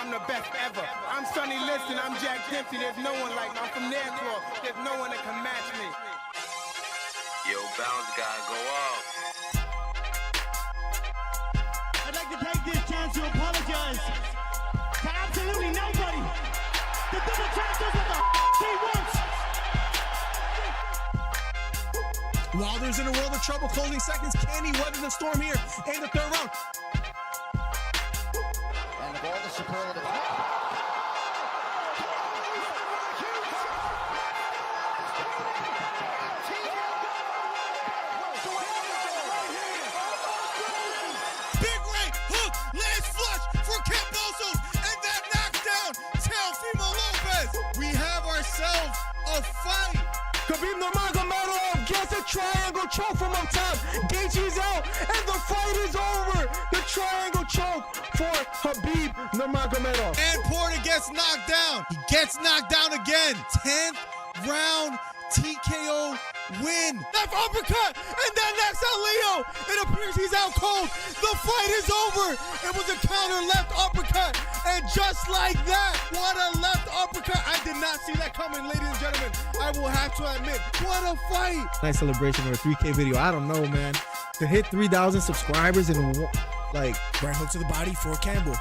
I'm the best ever. I'm Sonny Liston, I'm Jack Dempsey. There's no one like me. I'm from Nairclaw. There's no one that can match me. Yo, bounce guy, go off. I'd like to take this chance to apologize to absolutely nobody. The double champ does what the he wants. Wilder's in a world of trouble, closing seconds. Can he weather the storm here in the third round? And the ball to superlative. Big right hook, lands flush for Cambosos, and that knockdown Teofimo Lopez. We have ourselves a fight. Khabib Nurmagomedov gets a triangle choke from up top. Gaethje's out, and the fight is over. The triangle choke for Khabib Nurmagomedov. And Porter gets knocked down. He gets knocked down again. 10th round TKO win. Left uppercut, and then knocks out Leo. It appears he's out cold. The fight is over. It was a counter left uppercut, and just like that, what a left uppercut. I did not see that coming, ladies and gentlemen. I will have to admit, what a fight. Nice celebration of a 3K video. I don't know, man. To hit 3,000 subscribers in like Right hook to the body for Campbell.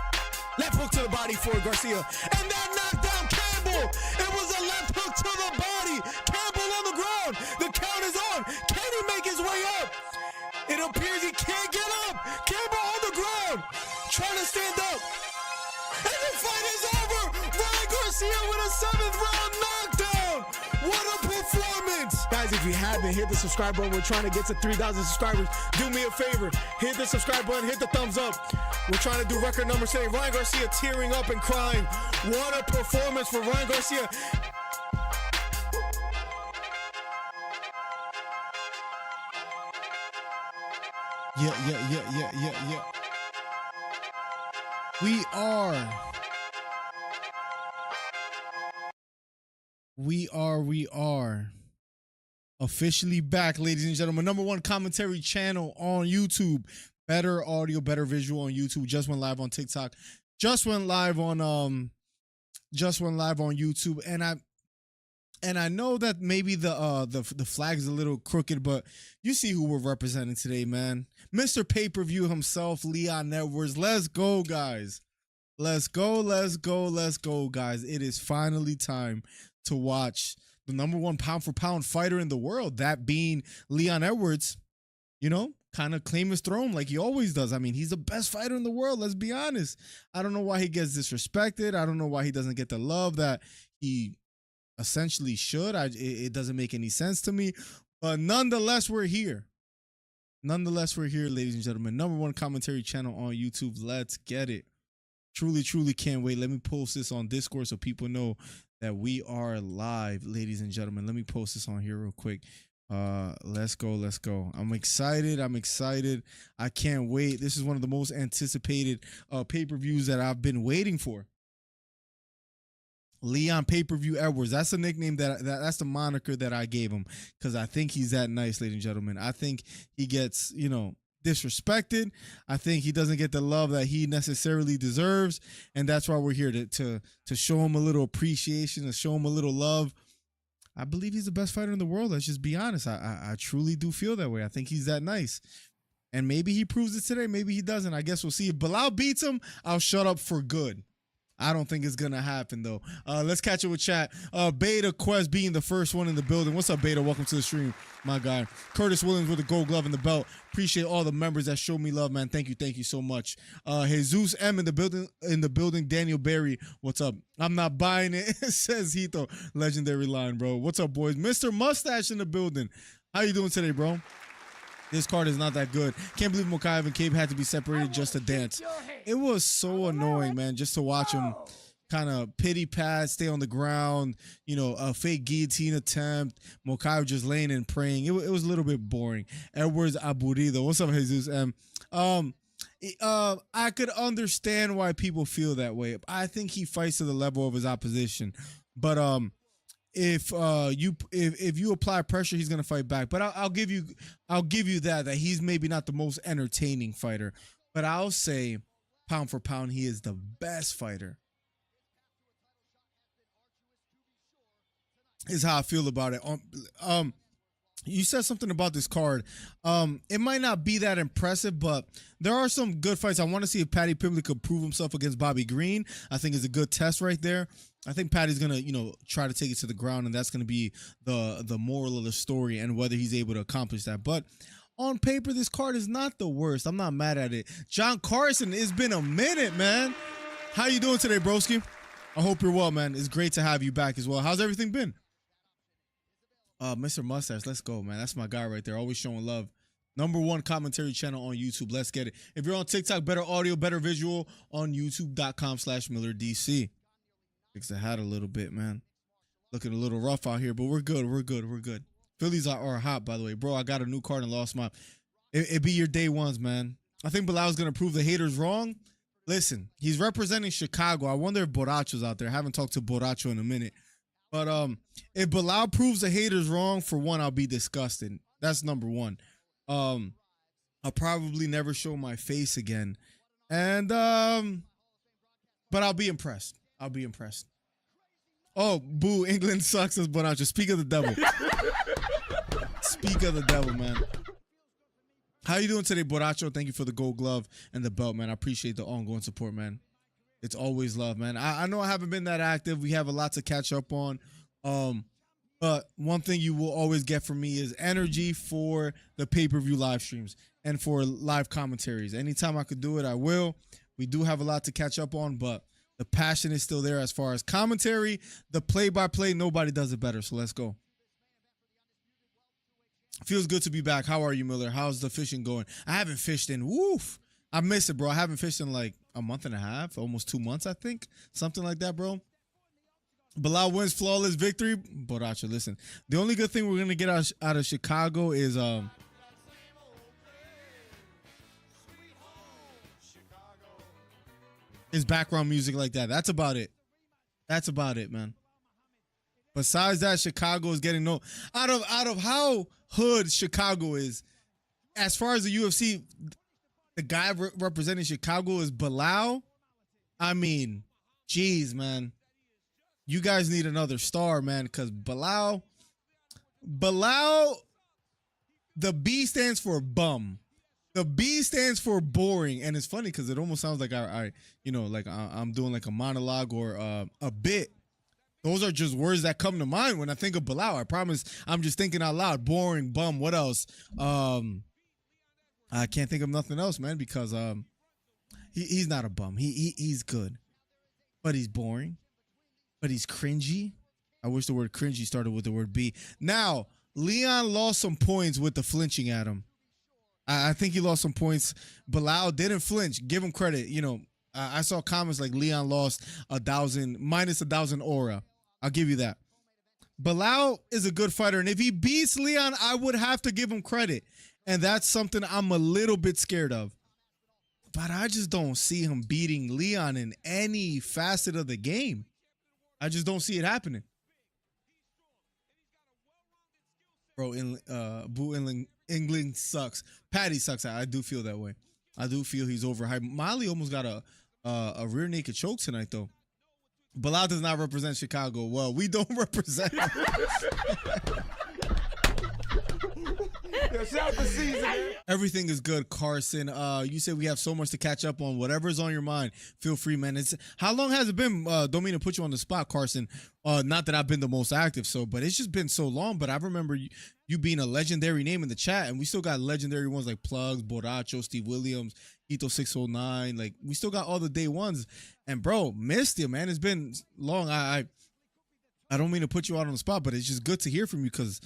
Left hook to the body for Garcia. And that knocked down Campbell. It was a left hook to the body. Campbell on the ground. The count is on. Can he make his way up? It appears he can't get up. Campbell on the ground. Trying to stand up. And the fight is over. Ryan Garcia with a 7th round knockdown. What a performance. Guys, if you haven't hit the subscribe button, we're trying to get to 3,000 subscribers. Do me a favor. Hit the subscribe button. Hit the thumbs up. We're trying to do record numbers today. Ryan Garcia tearing up and crying. What a performance for Ryan Garcia. Yeah. We are officially back, ladies and gentlemen. #1 commentary channel on YouTube. Better audio, better visual on YouTube. Just went live on TikTok. Just went live on YouTube. And I know that maybe the flag is a little crooked, but you see who we're representing today, man. Mr. Pay-Per-View himself, Leon Edwards. Let's go, guys. Let's go, guys. It is finally time to watch the #1 pound-for-pound fighter in the world, that being Leon Edwards, you know, kind of claim his throne like he always does. I mean, he's the best fighter in the world, let's be honest. I don't know why he gets disrespected. I don't know why he doesn't get the love that he essentially should. It doesn't make any sense to me. But nonetheless, we're here. Ladies and gentlemen. #1 commentary channel on YouTube. Let's get it. Truly can't wait. Let me post this on Discord so people know that we are live, ladies and gentlemen. Let me post this on here real quick. Let's go. I'm excited. I can't wait. This is one of the most anticipated pay-per-views that I've been waiting for. Leon Pay-Per-View Edwards. That's the nickname that's the moniker that I gave him, because I think he's that nice, ladies and gentlemen. I think he gets, disrespected. I think he doesn't get the love that he necessarily deserves, and that's why we're here to show him a little appreciation, to show him a little love. I believe he's the best fighter in the world. Let's just be honest. I truly do feel that way. I think he's that nice. And maybe he proves it today. Maybe he doesn't. I guess we'll see. If Belal beats him, I'll shut up for good. I don't think it's going to happen, though. Let's catch it with chat. Beta Quest being the first one in the building. What's up, Beta? Welcome to the stream, my guy. Curtis Williams with the gold glove and the belt. Appreciate all the members that show me love, man. Thank you so much. Jesus M in the building. Daniel Berry, what's up? I'm not buying it, says Hito. Legendary line, bro. What's up, boys? Mr. Mustache in the building. How you doing today, bro? This card is not that good. Can't believe Mokaev and Cape had to be separated just to dance. It was so annoying, man, just to watch him kind of pity pat, stay on the ground, a fake guillotine attempt. Mokaev just laying and praying. It was a little bit boring. Edwards Aburrido. What's up, Jesus M? I could understand why people feel that way. I think he fights to the level of his opposition. But if you apply pressure, he's gonna fight back. But I'll give you that he's maybe not the most entertaining fighter. But I'll say, pound for pound, he is the best fighter is how I feel about it. You said something about this card. It might not be that impressive, but there are some good fights. I want to see if Paddy Pimblett could prove himself against Bobby Green. I think it's a good test right there. I think Paddy's gonna, try to take it to the ground, and that's gonna be the moral of the story and whether he's able to accomplish that. But on paper, this card is not the worst. I'm not mad at it. John Carson, it's been a minute, man. How you doing today, broski? I hope you're well, man. It's great to have you back as well. How's everything been? Mr. Mustache, let's go, man. That's my guy right there. Always showing love. #1 commentary channel on YouTube. Let's get it. If you're on TikTok, better audio, better visual on youtube.com/MillerDC. Fix the hat a little bit, man. Looking a little rough out here, but we're good. We're good. We're good. Phillies are hot, by the way. Bro, I got a new card and lost my... It be your day ones, man. I think Belal's going to prove the haters wrong. Listen, he's representing Chicago. I wonder if Borracho's out there. I haven't talked to Borracho in a minute. But if Belal proves the haters wrong, for one, I'll be disgusted. That's #1. I'll probably never show my face again. And but I'll be impressed. I'll be impressed. Oh, boo, England sucks, says Borracho. Speak of the devil. Speak of the devil, man. How you doing today, Borracho? Thank you for the gold glove and the belt, man. I appreciate the ongoing support, man. It's always love, man. I know I haven't been that active. We have a lot to catch up on. But one thing you will always get from me is energy for the pay-per-view live streams and for live commentaries. Anytime I could do it, I will. We do have a lot to catch up on, but the passion is still there as far as commentary. The play-by-play, nobody does it better, so let's go. Feels good to be back. How are you, Miller? How's the fishing going? I haven't fished in, woof. I miss it, bro. I haven't fished in like a month and a half, almost 2 months, I think. Something like that, bro. Belal wins flawless victory. Borracho, listen. The only good thing we're going to get out of Chicago is background music like that. That's about it. That's about it, man. Besides that, Chicago is getting no... Out of how hood Chicago is, as far as the UFC... The guy representing Chicago is Belal. I mean, geez, man. You guys need another star, man, because Belal, the B stands for bum. The B stands for boring. And it's funny because it almost sounds like I'm doing like a monologue or a bit. Those are just words that come to mind when I think of Belal. I promise I'm just thinking out loud. Boring, bum, what else? I can't think of nothing else, man, because he's not a bum. He's good, but he's boring, but he's cringy. I wish the word cringy started with the word B. Now, Leon lost some points with the flinching at him. I think he lost some points. Belal didn't flinch. Give him credit. I saw comments like Leon lost minus 1,000 aura. I'll give you that. Belal is a good fighter, and if he beats Leon, I would have to give him credit. And that's something I'm a little bit scared of. But I just don't see him beating Leon in any facet of the game. I just don't see it happening. Bro, England sucks. Paddy sucks. I do feel that way. I do feel he's overhyped. Molly almost got a rear naked choke tonight, though. Belal does not represent Chicago. Well, we don't represent him. Everything is good, Carson. You said we have so much to catch up on. Whatever's on your mind, feel free, man. How long has it been? Don't mean to put you on the spot, Carson. Not that I've been the most active, but it's just been so long. But I remember you being a legendary name in the chat, and we still got legendary ones like Plugs, Borracho, Steve Williams, Ito 609. Like, we still got all the day ones. And bro, missed you, man. It's been long. I don't mean to put you out on the spot, but it's just good to hear from you because,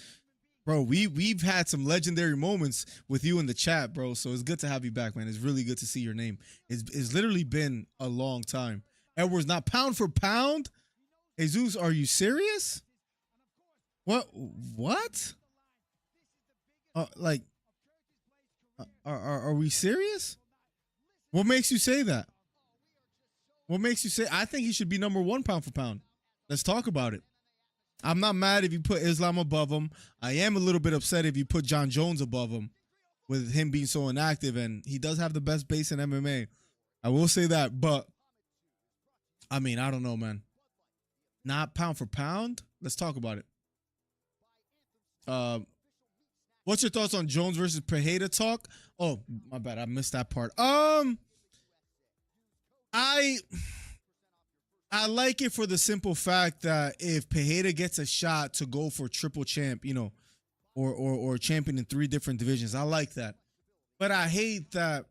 bro, we've had some legendary moments with you in the chat, bro. So it's good to have you back, man. It's really good to see your name. It's literally been a long time. Edwards, not pound for pound. Jesus, are you serious? What? Are we serious? What makes you say that? What makes you say? I think he should be #1 pound for pound. Let's talk about it. I'm not mad if you put Islam above him. I am a little bit upset if you put John Jones above him with him being so inactive, and he does have the best base in MMA. I will say that, but I mean, I don't know, man. Not pound for pound? Let's talk about it. What's your thoughts on Jones versus Pereira talk? Oh, my bad, I missed that part. I like it for the simple fact that if Pereira gets a shot to go for triple champ, you know, or champion in 3 different divisions, I like that. But I hate that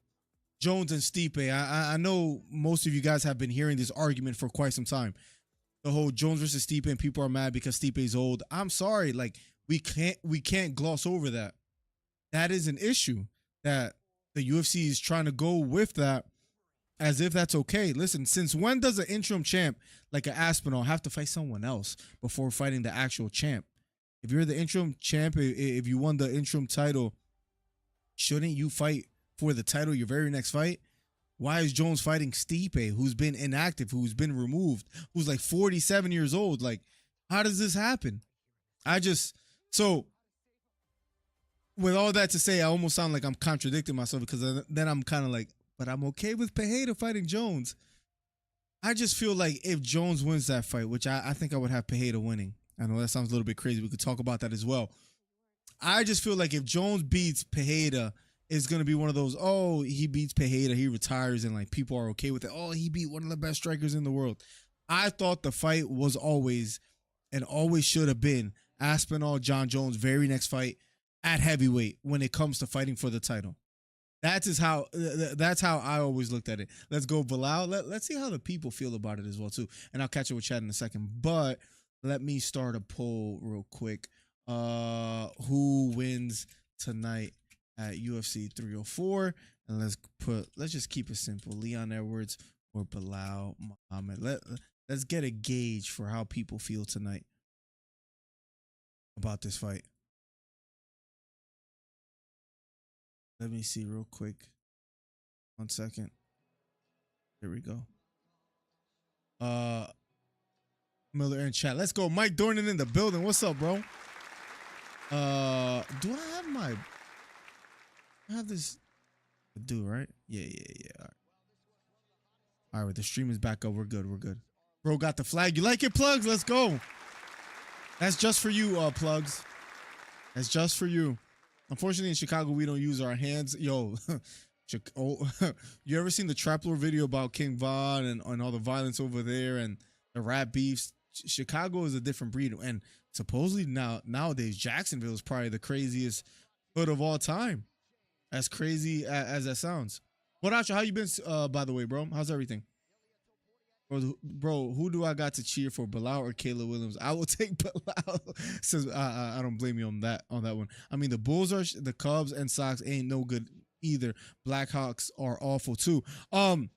Jones and Stipe. I know most of you guys have been hearing this argument for quite some time. The whole Jones versus Stipe, and people are mad because Stipe is old. I'm sorry, like we can't gloss over that. That is an issue that the UFC is trying to go with that as if that's okay. Listen, since when does an interim champ like an Aspinall have to fight someone else before fighting the actual champ? If you're the interim champ, if you won the interim title, shouldn't you fight for the title your very next fight? Why is Jones fighting Stipe, who's been inactive, who's been removed, who's like 47 years old? Like, how does this happen? So with all that to say, I almost sound like I'm contradicting myself, because then I'm kind of like, but I'm okay with Pereira fighting Jones. I just feel like if Jones wins that fight, which I think I would have Pereira winning. I know that sounds a little bit crazy. We could talk about that as well. I just feel like if Jones beats Pereira, it's going to be one of those, oh, he beats Pereira, he retires, and like people are okay with it. Oh, he beat one of the best strikers in the world. I thought the fight was always, and always should have been, Aspinall, John Jones, very next fight at heavyweight when it comes to fighting for the title. That's how I always looked at it. Let's go Belal. Let's see how the people feel about it as well too. And I'll catch up with Chad in a second. But let me start a poll real quick. Who wins tonight at UFC 304? And let's just keep it simple. Leon Edwards or Belal Muhammad. Let's get a gauge for how people feel tonight about this fight. Let me see real quick. 1 second. Here we go. Miller in chat. Let's go. Mike Dornan in the building. What's up, bro? Do I have this? I do, right? Yeah. All right, the stream is back up. We're good. Bro got the flag. You like it, Plugs? Let's go. That's just for you, Plugs. That's just for you. Unfortunately, in Chicago, we don't use our hands. Yo, you ever seen the Trapler video about King Von and all the violence over there and the rap beefs? Chicago is a different breed. And supposedly nowadays, Jacksonville is probably the craziest hood of all time. As crazy as that sounds. What Acho, how you been, by the way, bro? How's everything? Bro, who do I got to cheer for, Belal or Caleb Williams? I will take Belal. Says I don't blame you on that one. I mean, the Bulls are the Cubs and Sox ain't no good either. Blackhawks are awful too. Fun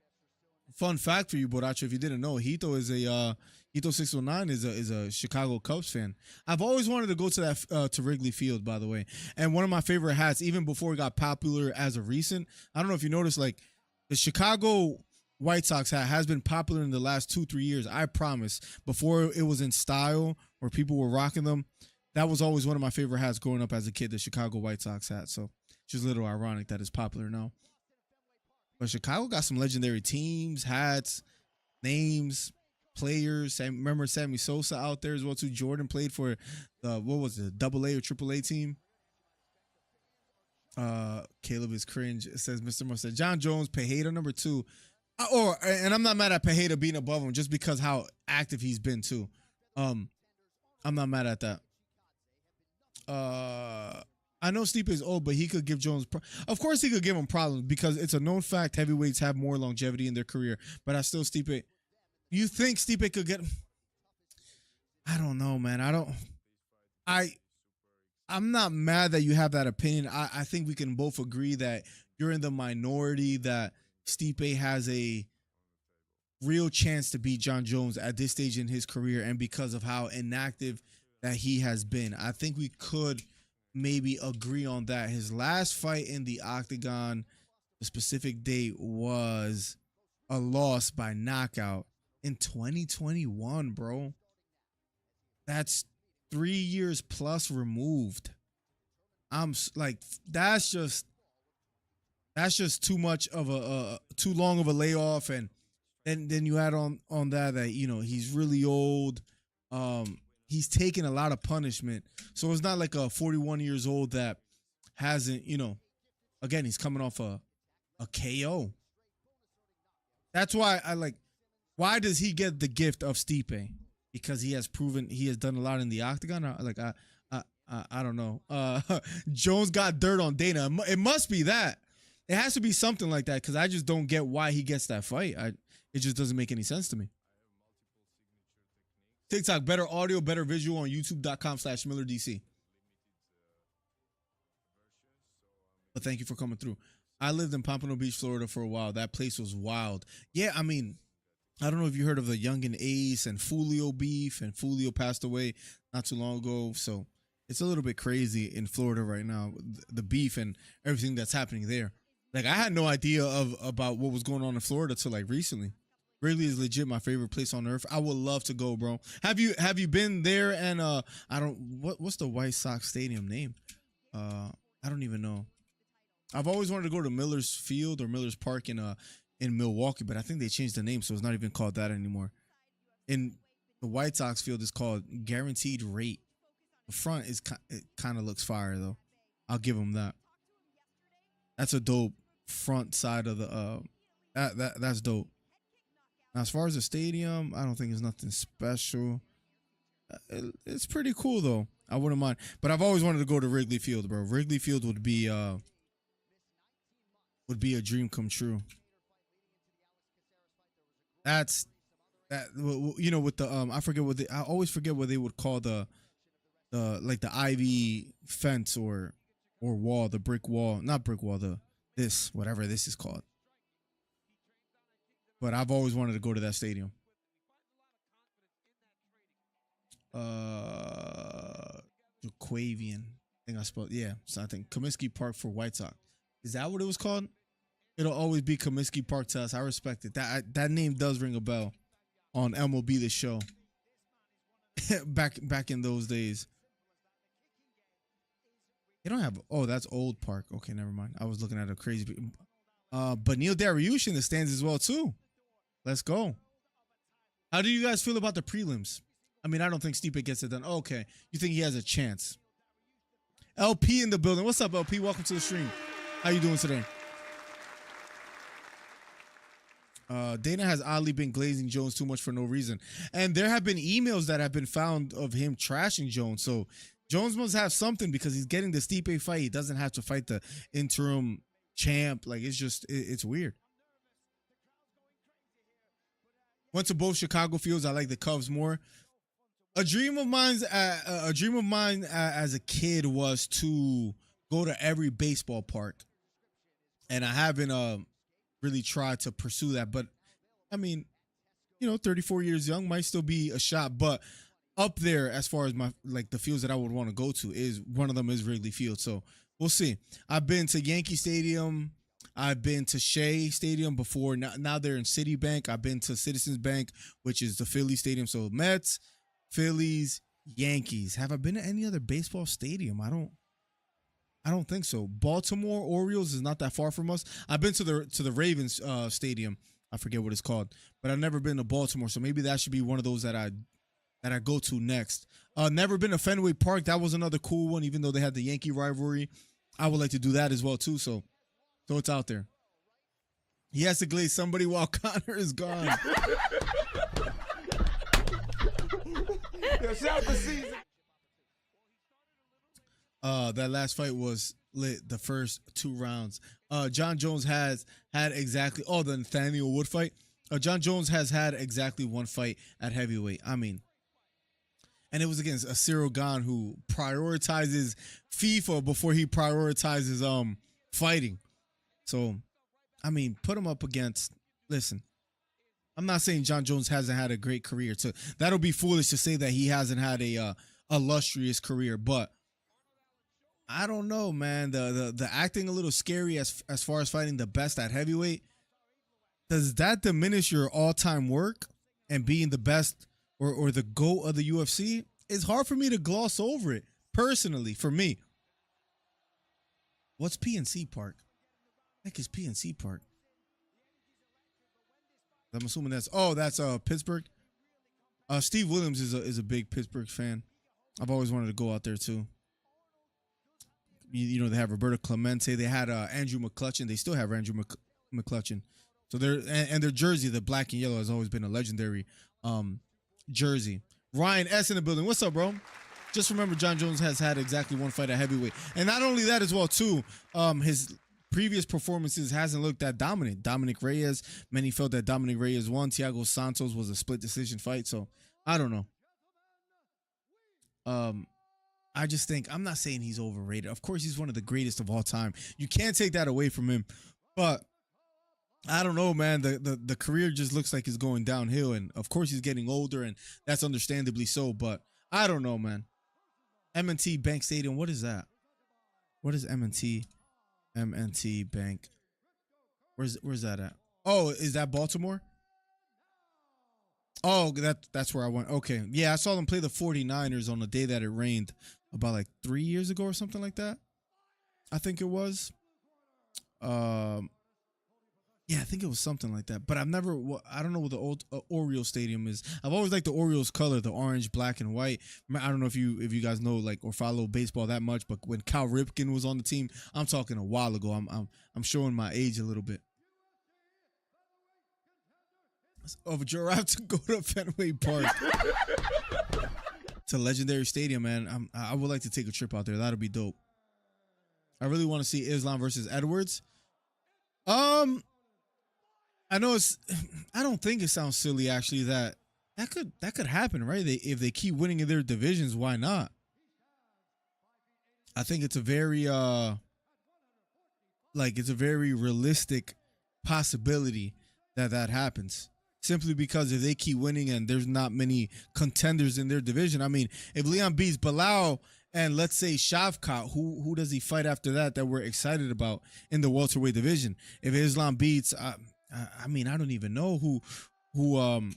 fact for you, Boracho, if you didn't know, Hito 609 is a Chicago Cubs fan. I've always wanted to go to that to Wrigley Field, by the way. And one of my favorite hats, even before it got popular as of recent, I don't know if you noticed, like the Chicago White Sox hat has been popular in the last 2-3 years. I promise. Before it was in style or people were rocking them, that was always one of my favorite hats growing up as a kid, the Chicago White Sox hat. So it's just a little ironic that it's popular now. But Chicago got some legendary teams, hats, names, players. I remember Sammy Sosa out there as well too. Jordan played for the AA or AAA team. Caleb is cringe. It says Mr. Moore said John Jones, Pereira number 2. And I'm not mad at Pereira being above him just because how active he's been too. I'm not mad at that. I know Stipe is old, but he could give Jones. Of course, he could give him problems because it's a known fact heavyweights have more longevity in their career. But I still Stipe. You think Stipe could get? I don't know, man. I'm not mad that you have that opinion. I think we can both agree that you're in the minority that Stipe has a real chance to beat John Jones at this stage in his career, and because of how inactive that he has been. I think we could maybe agree on that. His last fight in the octagon, the specific date was a loss by knockout in 2021, bro. That's 3 years plus removed. I'm like, that's just too much of too long of a layoff. And then you add on that, you know, he's really old. he's taken a lot of punishment. So it's not like a 41 years old that hasn't, again, he's coming off a KO. That's why why does he get the gift of Stipe? Because he has proven he has done a lot in the octagon. I don't know. Jones got dirt on Dana. It must be that. It has to be something like that because I just don't get why he gets that fight. It just doesn't make any sense to me. TikTok, better audio, better visual on youtube.com/MillerDC. But thank you for coming through. I lived in Pompano Beach, Florida for a while. That place was wild. Yeah, I mean, I don't know if you heard of the Youngin Ace and Fulio beef, and Fulio passed away not too long ago. So it's a little bit crazy in Florida right now, the beef and everything that's happening there. Like, I had no idea about what was going on in Florida till like recently. Wrigley is legit my favorite place on earth. I would love to go, bro. Have you been there? And what's the White Sox stadium name? I don't even know. I've always wanted to go to Miller's Field or Miller's Park in Milwaukee, but I think they changed the name, so it's not even called that anymore. In the White Sox field is called Guaranteed Rate. The front it kind of looks fire though. I'll give them that. That's a dope front side of the that's dope. Now, as far as the stadium, I don't think it's nothing special. It's pretty cool though. I wouldn't mind, but I've always wanted to go to Wrigley Field, bro. Wrigley Field would be a dream come true. That's that, with the I always forget what they would call the ivy fence or wall, the brick wall, not brick wall, whatever this is called. But I've always wanted to go to that stadium. Jaquavian, I think I spelled, yeah. So I think Comiskey Park for White Sox. Is that what it was called? It'll always be Comiskey Park to us. I respect it. That name does ring a bell on MLB The Show. back in those days. They don't have. Oh, that's Old Park. Okay, never mind. I was looking at a crazy. But Neil Dariush in the stands as well too. Let's go. How do you guys feel about the prelims? I mean, I don't think Stipe gets it done. Oh, okay, you think he has a chance? LP in the building. What's up, LP? Welcome to the stream. How you doing today? Dana has oddly been glazing Jones too much for no reason. And there have been emails that have been found of him trashing Jones. So Jones must have something because he's getting the Stipe fight. He doesn't have to fight the interim champ. Like, it's weird. Went to both Chicago fields. I like the Cubs more. A dream of mine as a kid was to go to every baseball park. And I haven't really tried to pursue that, but I mean, 34 years young might still be a shot, but up there as far as the fields that I would want to go to is one of them is Wrigley Field. So we'll see. I've been to Yankee Stadium. I've been to Shea Stadium before. Now they're in Citibank. I've been to Citizens Bank, which is the Philly Stadium. So Mets, Phillies, Yankees. Have I been to any other baseball stadium? I don't think so. Baltimore Orioles is not that far from us. I've been to the Ravens stadium. I forget what it's called, but I've never been to Baltimore. So maybe that should be one of those that I go to next. Never been to Fenway Park. That was another cool one, even though they had the Yankee rivalry. I would like to do that as well too. So it's out there. He has to glaze somebody while Connor is gone. That last fight was lit. The first 2 rounds. John Jones has had exactly. Oh, the Nathaniel Wood fight. John Jones has had exactly 1 fight at heavyweight. I mean, and it was against a Cyril Gane who prioritizes FIFA before he prioritizes fighting. So, I mean, put him up against. Listen, I'm not saying John Jones hasn't had a great career. So that'll be foolish to say that he hasn't had a illustrious career, but. I don't know, man. The acting a little scary as far as fighting the best at heavyweight. Does that diminish your all-time work and being the best or the GOAT of the UFC? It's hard for me to gloss over it, personally, for me. What's PNC Park? Heck is PNC Park? I'm assuming that's Pittsburgh. Steve Williams is a big Pittsburgh fan. I've always wanted to go out there too. You know, they have Roberto Clemente. They had Andrew McCutcheon. They still have Andrew McCutcheon. So their jersey, the black and yellow, has always been a legendary jersey. Ryan S in the building. What's up, bro? Just remember, John Jones has had exactly one fight at heavyweight, and not only that as well too. His previous performances hasn't looked that dominant. Dominic Reyes, many felt that Dominic Reyes won. Thiago Santos was a split decision fight. So I don't know. I just think, I'm not saying he's overrated. Of course, he's one of the greatest of all time. You can't take that away from him. But I don't know, man. The career just looks like it's going downhill. And of course, he's getting older, and that's understandably so. But I don't know, man. M&T Bank Stadium. What is that? What is M&T? M&T Bank. Where's that at? Oh, is that Baltimore? Oh, that's where I went. Okay. Yeah, I saw them play the 49ers on the day that it rained about like 3 years ago or something like that. I think it was. Yeah, I think it was something like that. But I don't know what the old Orioles stadium is. I've always liked the Orioles color, the orange, black, and white. I don't know if you guys know like or follow baseball that much, but when Cal Ripken was on the team, I'm talking a while ago. I'm showing my age a little bit. Of a giraffe to go to Fenway Park. It's a legendary stadium, man. I would like to take a trip out there. That'll be dope. I really want to see Islam versus Edwards. I know I don't think it sounds silly actually that could happen, right? If they keep winning in their divisions, why not? I think it's a very realistic possibility that happens. Simply because if they keep winning and there's not many contenders in their division. I mean, if Leon beats Belal and let's say Shavkat, who does he fight after that we're excited about in the welterweight division? If Islam beats, I mean, I don't even know who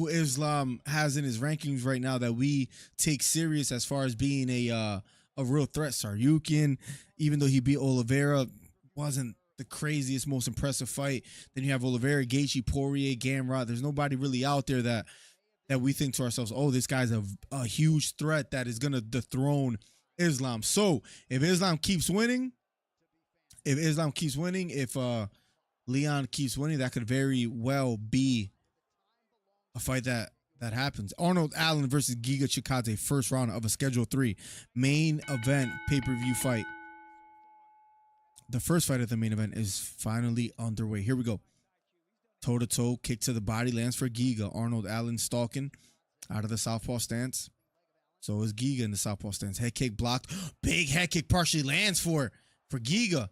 Islam has in his rankings right now that we take serious as far as being a real threat. Saryukin, even though he beat Oliveira, wasn't the craziest, most impressive fight. Then you have Oliveira, Gaethje, Poirier, Gamrot. There's nobody really out there that we think to ourselves, oh, this guy's a huge threat that is going to dethrone Islam. So if Islam keeps winning, if Leon keeps winning, that could very well be a fight that happens. Arnold Allen versus Giga Chikadze, first round of a Schedule 3 main event pay-per-view fight. The first fight of the main event is finally underway. Here we go. Toe-to-toe, kick to the body, lands for Giga. Arnold Allen stalking out of the southpaw stance. So is Giga in the southpaw stance. Head kick blocked. Big head kick partially lands for Giga.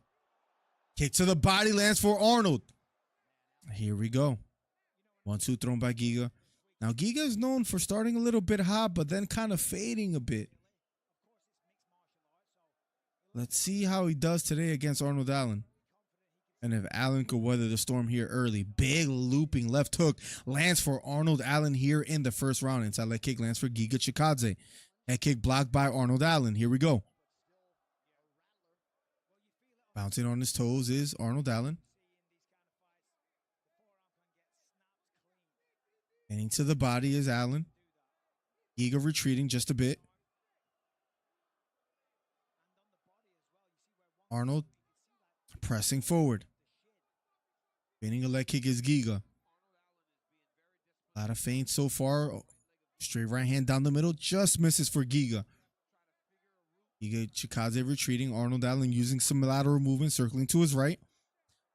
Kick to the body, lands for Arnold. Here we go. 1-2 thrown by Giga. Now, Giga is known for starting a little bit hot, but then kind of fading a bit. Let's see how he does today against Arnold Allen. And if Allen could weather the storm here early. Big looping left hook lands for Arnold Allen here in the first round. Inside leg kick lands for Giga Chikadze. Head kick blocked by Arnold Allen. Here we go. Bouncing on his toes is Arnold Allen. Getting to the body is Allen. Giga retreating just a bit. Arnold pressing forward. Feinting a leg kick is Giga. A lot of feints so far. Straight right hand down the middle. Just misses for Giga. Giga Chikadze retreating. Arnold Allen using some lateral movement, circling to his right.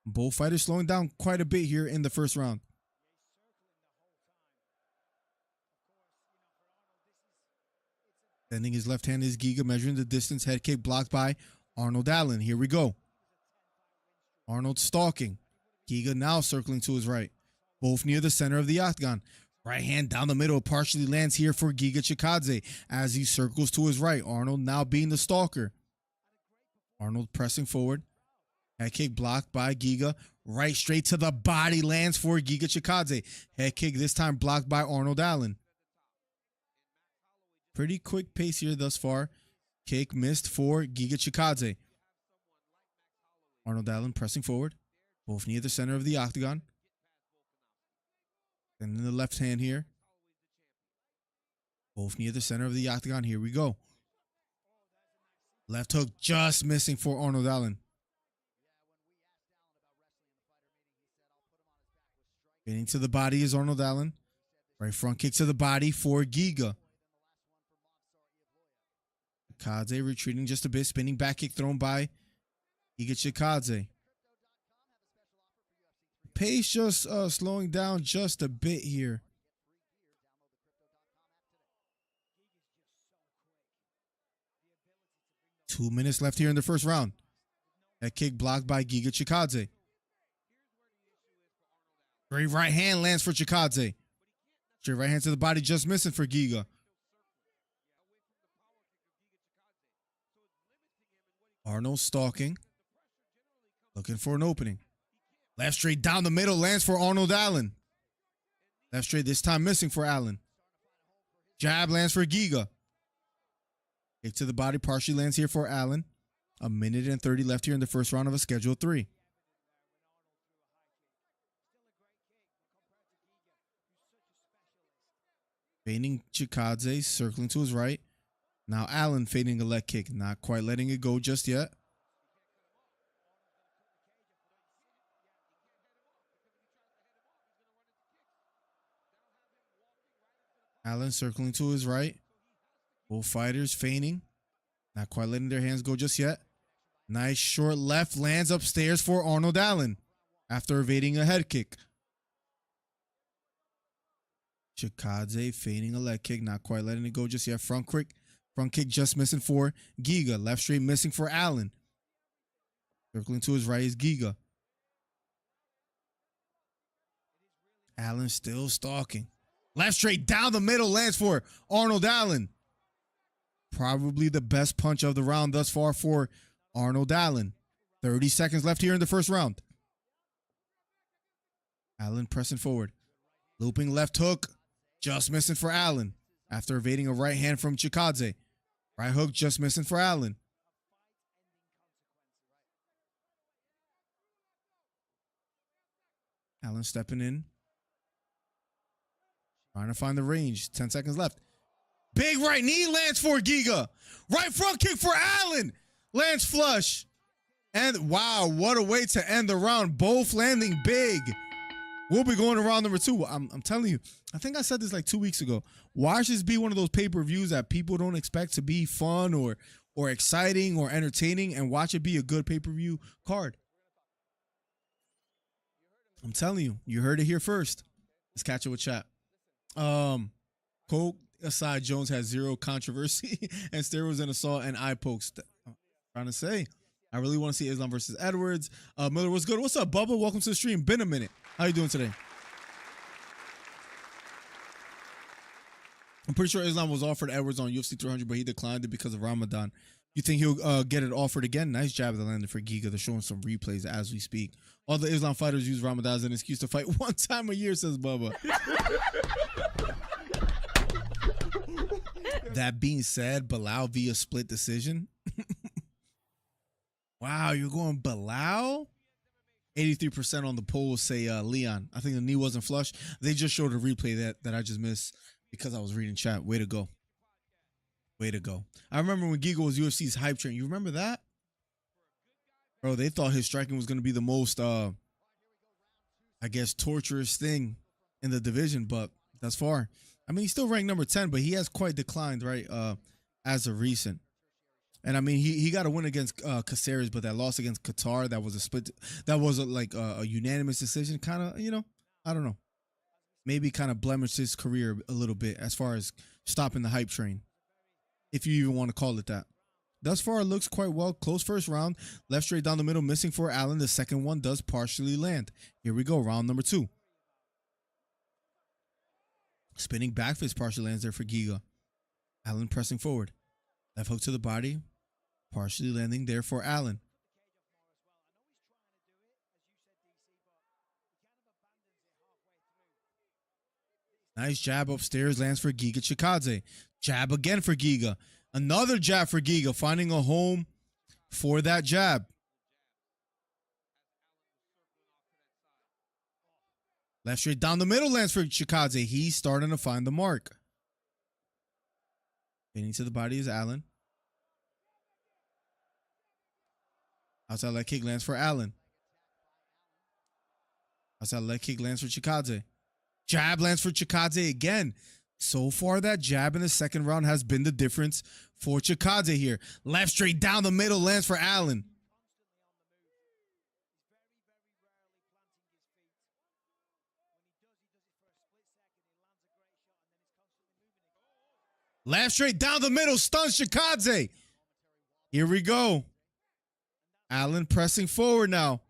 Both fighters slowing down quite a bit here in the first round. Bending his left hand is Giga, measuring the distance. Head kick blocked by Arnold Allen. Here we go. Arnold stalking. Giga now circling to his right. Both near the center of the octagon. Right hand down the middle partially lands here for Giga Chikadze as he circles to his right. Arnold now being the stalker. Arnold pressing forward. Head kick blocked by Giga. Right straight to the body lands for Giga Chikadze. Head kick this time blocked by Arnold Allen. Pretty quick pace here thus far. Kick missed for Giga Chikadze. Arnold Allen pressing forward. Both near the center of the octagon. And in the left hand here. Both near the center of the octagon. Here we go. Left hook just missing for Arnold Allen. Getting to the body is Arnold Allen. Right front kick to the body for Giga. Chikadze retreating just a bit. Spinning back kick thrown by Giga Chikadze. Pace just slowing down just a bit here. Two minutes left here in the first round. That kick blocked by Giga Chikadze. Great right hand lands for Chikadze. Straight right hand to the body, just missing for Giga. Arnold stalking. Looking for an opening. Left straight down the middle lands for Arnold Allen. Left straight this time missing for Allen. Jab lands for Giga. Kick to the body partially lands here for Allen. A minute and 30 left here in the first round of a Schedule 3. Fading Chikadze, circling to his right. Now Allen fading a leg kick, not quite letting it go just yet. Allen circling to his right. Both fighters feigning, not quite letting their hands go just yet. Nice short left lands upstairs for Arnold Allen after evading a head kick. Chikadze feigning a leg kick, not quite letting it go just yet. Front kick just missing for Giga. Left straight missing for Allen. Circling to his right is Giga. Allen still stalking. Left straight down the middle lands for Arnold Allen. Probably the best punch of the round thus far for Arnold Allen. 30 seconds left here in the first round. Allen pressing forward. Looping left hook. Just missing for Allen. After evading a right hand from Chikadze. Right hook just missing for Allen. Allen stepping in. Trying to find the range. 10 seconds left. Big right knee lands for Giga. Right front kick for Allen. Lands flush. And wow, what a way to end the round. Both landing big. We'll be going to round number 2. I'm telling you, I think I said this like 2 weeks ago. Watch this be one of those pay-per-views that people don't expect to be fun or exciting or entertaining, and watch it be a good pay-per-view card. I'm telling you, you heard it here first. Let's catch it with chat. Coke aside, Jones has zero controversy and steroids and assault and eye pokes. Trying to say, I really want to see Islam versus Edwards. Miller, what's good? What's up, Bubba? Welcome to the stream. Been a minute. How you doing today? I'm pretty sure Islam was offered Edwards on UFC 300, but he declined it because of Ramadan. You think he'll get it offered again? Nice jab that landed for Giga. They're showing some replays as we speak. All the Islam fighters use Ramadan as an excuse to fight one time a year, says Bubba. That being said, Belal via split decision. Wow, you're going Belal? 83% on the polls say Leon. I think the knee wasn't flush. They just showed a replay that I just missed because I was reading chat. Way to go. Way to go. I remember when Giga was UFC's hype train. You remember that? Bro, they thought his striking was going to be the most, I guess, torturous thing in the division, but thus far. I mean, he's still ranked number 10, but he has quite declined, right, as of recent. And, I mean, he got a win against Caceres, but that loss against Qatar, that was a split. That was a unanimous decision, kind of, you know, I don't know. Maybe kind of blemished his career a little bit as far as stopping the hype train, if you even want to call it that. Thus far, it looks quite well. Close first round. Left straight down the middle, missing for Allen. The second one does partially land. Here we go, round number 2. Spinning back fist partially lands there for Giga. Allen pressing forward. Left hook to the body. Partially landing there for Allen. Nice jab upstairs lands for Giga Chikadze. Jab again for Giga. Another jab for Giga, finding a home for that jab. Left straight down the middle lands for Chikadze. He's starting to find the mark. Bending to the body is Allen. Outside leg kick lands for Allen. Outside leg kick lands for Chikadze. Jab lands for Chikadze again. So far, that jab in the second round has been the difference for Chikadze here. Left straight down the middle lands for Allen. Left straight down the middle stuns Chikadze. Here we go. Allen pressing forward now.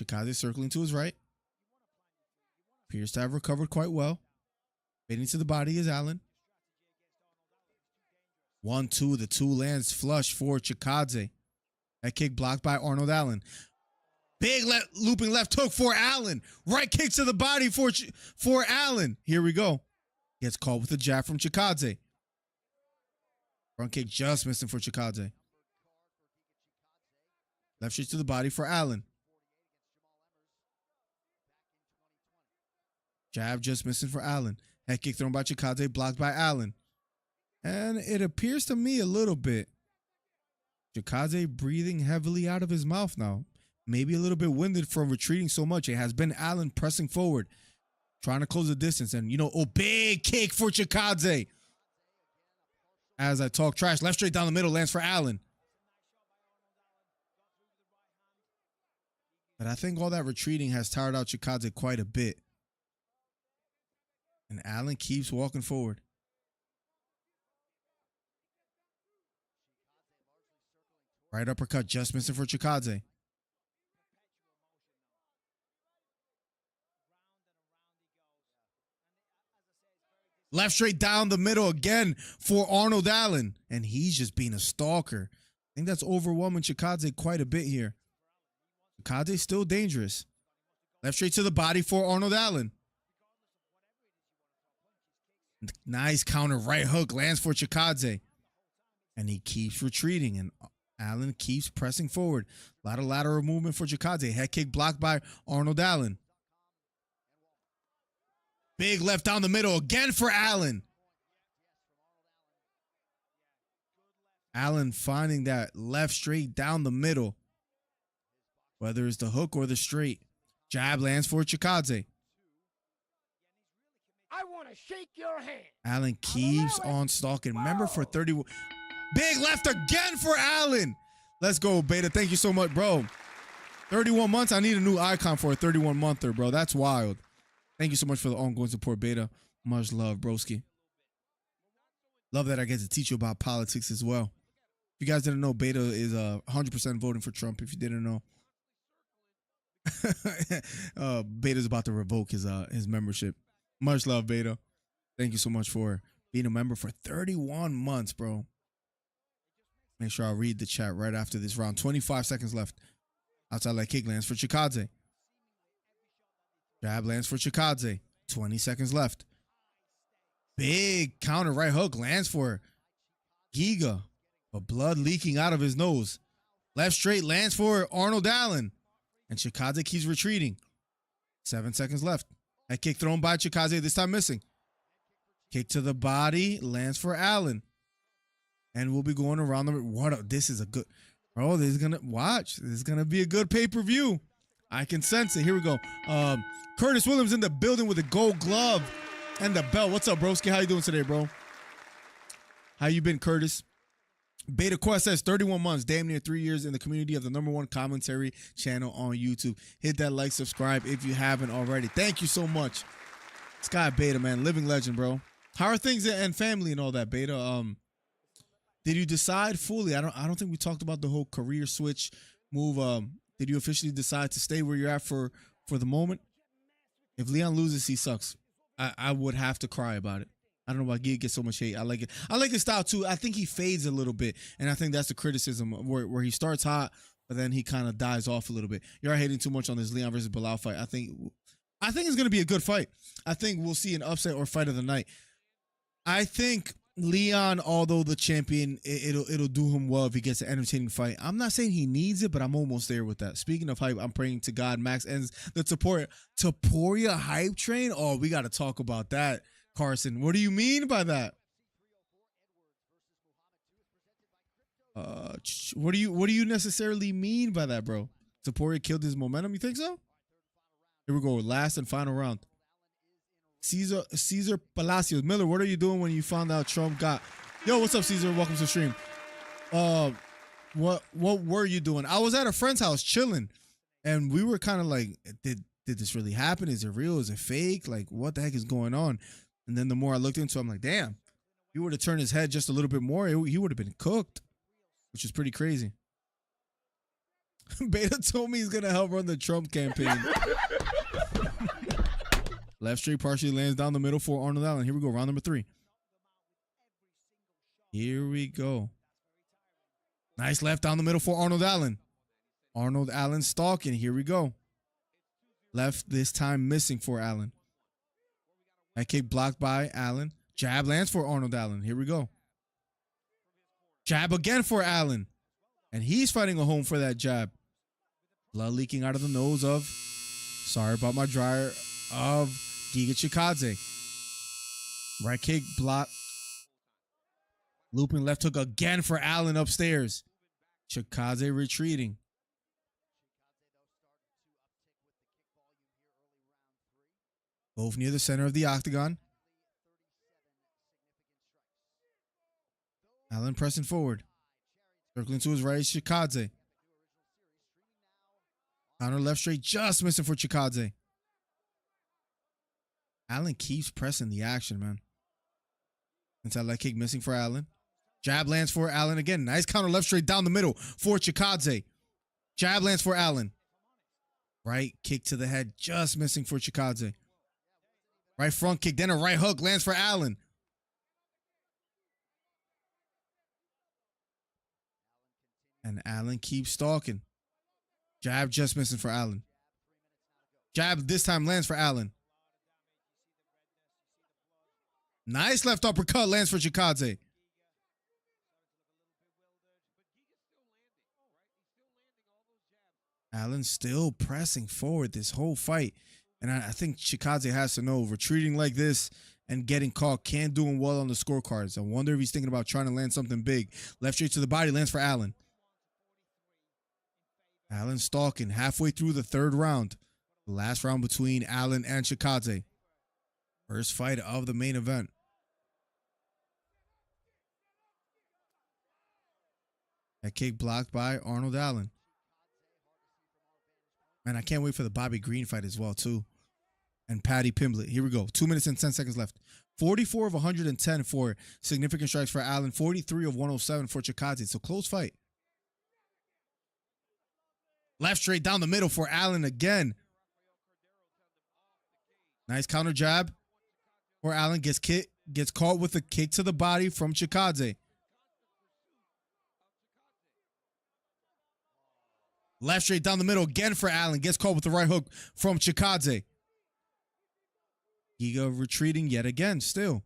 Chikadze circling to his right. Appears to have recovered quite well. Bending to the body is Allen. 1-2. The 2 lands flush for Chikadze. That kick blocked by Arnold Allen. Big looping left hook for Allen. Right kick to the body for Allen. Here we go. Gets caught with a jab from Chikadze. Front kick just missing for Chikadze. Left straight to the body for Allen. Jab just missing for Allen. Head kick thrown by Chikadze, blocked by Allen. And it appears to me a little bit. Chikadze breathing heavily out of his mouth now. Maybe a little bit winded from retreating so much. It has been Allen pressing forward, trying to close the distance. And, you know, big kick for Chikadze. As I talk trash, left straight down the middle lands for Allen. But I think all that retreating has tired out Chikadze quite a bit. And Allen keeps walking forward. Right uppercut just missing for Chikadze. Left straight down the middle again for Arnold Allen. And he's just being a stalker. I think that's overwhelming Chikadze quite a bit here. Chikadze's still dangerous. Left straight to the body for Arnold Allen. Nice counter right hook lands for Chikadze. And he keeps retreating. And Allen keeps pressing forward. A lot of lateral movement for Chikadze. Head kick blocked by Arnold Allen. Big left down the middle again for Allen. Allen finding that left straight down the middle. Whether it's the hook or the straight. Jab lands for Chikadze. I want to shake your hand. Allen keeps on stalking. Remember for 31. Big left again for Allen. Let's go, Beta. Thank you so much, bro. 31 months. I need a new icon for a 31-monther, bro. That's wild. Thank you so much for the ongoing support, Beta. Much love, broski. Love that I get to teach you about politics as well. If you guys didn't know, Beta is 100% voting for Trump. If you didn't know. Beta's about to revoke his membership. Much love, Beta. Thank you so much for being a member for 31 months, bro. Make sure I read the chat right after this round. 25 seconds left. Outside leg kick lands for Chikadze. Jab lands for Chikadze. 20 seconds left. Big counter right hook lands for Giga. But blood leaking out of his nose. Left straight lands for Arnold Allen. And Chikadze keeps retreating. 7 seconds left. That kick thrown by Chikadze, this time missing. Kick to the body, lands for Allen. And we'll be going around the... This is a good... Bro, this is going to... Watch. This is going to be a good pay-per-view. I can sense it. Here we go. Curtis Williams in the building with a gold glove and the belt. What's up, broski? How you doing today, bro? How you been, Curtis? Beta Quest says 31 months, damn near 3 years in the community of the #1 commentary channel on YouTube. Hit that like, subscribe if you haven't already. Thank you so much. Sky Beta, man, living legend, bro. How are things and family and all that, Beta? Did you decide fully? I don't think we talked about the whole career switch move. Did you officially decide to stay where you're at for the moment? If Leon loses, he sucks. I would have to cry about it. I don't know why Giga gets so much hate. I like it. I like his style too. I think he fades a little bit, and I think that's the criticism where he starts hot, but then he kind of dies off a little bit. You're hating too much on this Leon versus Belal fight. I think it's gonna be a good fight. I think we'll see an upset or fight of the night. I think Leon, although the champion, it'll do him well if he gets an entertaining fight. I'm not saying he needs it, but I'm almost there with that. Speaking of hype, I'm praying to God Max ends the Topuria hype train. Oh, we got to talk about that, Carson. What do you mean by that? What do you necessarily mean by that, bro? Topuria killed his momentum. You think so? Here we go. Last and final round. Caesar Palacios. Miller, what are you doing when you found out Trump got? Yo, what's up, Caesar? Welcome to the stream. What were you doing? I was at a friend's house chilling, and we were kind of like, did this really happen? Is it real? Is it fake? Like, what the heck is going on? And then the more I looked into it, I'm like, damn, if he would have turned his head just a little bit more, he would have been cooked, which is pretty crazy. Beta told me he's gonna help run the Trump campaign. Left straight partially lands down the middle for Arnold Allen. Here we go, round number 3. Here we go. Nice left down the middle for Arnold Allen. Arnold Allen stalking. Here we go. Left this time missing for Allen. That kick blocked by Allen. Jab lands for Arnold Allen. Here we go. Jab again for Allen. And he's fighting a home for that jab. Blood leaking out of the nose of, sorry about my dryer, of Giga Chikadze. Right kick block. Looping left hook again for Allen upstairs. Chikadze retreating. Both near the center of the octagon. Allen pressing forward. Circling to his right is Chikadze. Counter left straight, just missing for Chikadze. Allen keeps pressing the action, man. Inside leg kick missing for Allen. Jab lands for Allen again. Nice counter left straight down the middle for Chikadze. Jab lands for Allen. Right kick to the head, just missing for Chikadze. Right front kick, then a right hook lands for Allen. And Allen keeps stalking. Jab just missing for Allen. Jab this time lands for Allen. Nice left uppercut lands for Chikadze. Allen still pressing forward this whole fight. And I think Chikadze has to know, retreating like this and getting caught can't do him well on the scorecards. I wonder if he's thinking about trying to land something big. Left straight to the body lands for Allen. Allen stalking halfway through the 3rd round. The last round between Allen and Chikadze. First fight of the main event. That kick blocked by Arnold Allen. Man, I can't wait for the Bobby Green fight as well, too. And Paddy Pimblett. Here we go. 2 minutes and 10 seconds left. 44 of 110 for significant strikes for Allen. 43 of 107 for Chikadze. It's a close fight. Left straight down the middle for Allen again. Nice counter jab for Allen. Gets caught with a kick to the body from Chikadze. Left straight down the middle again for Allen. Gets caught with the right hook from Chikadze. Giga retreating yet again still.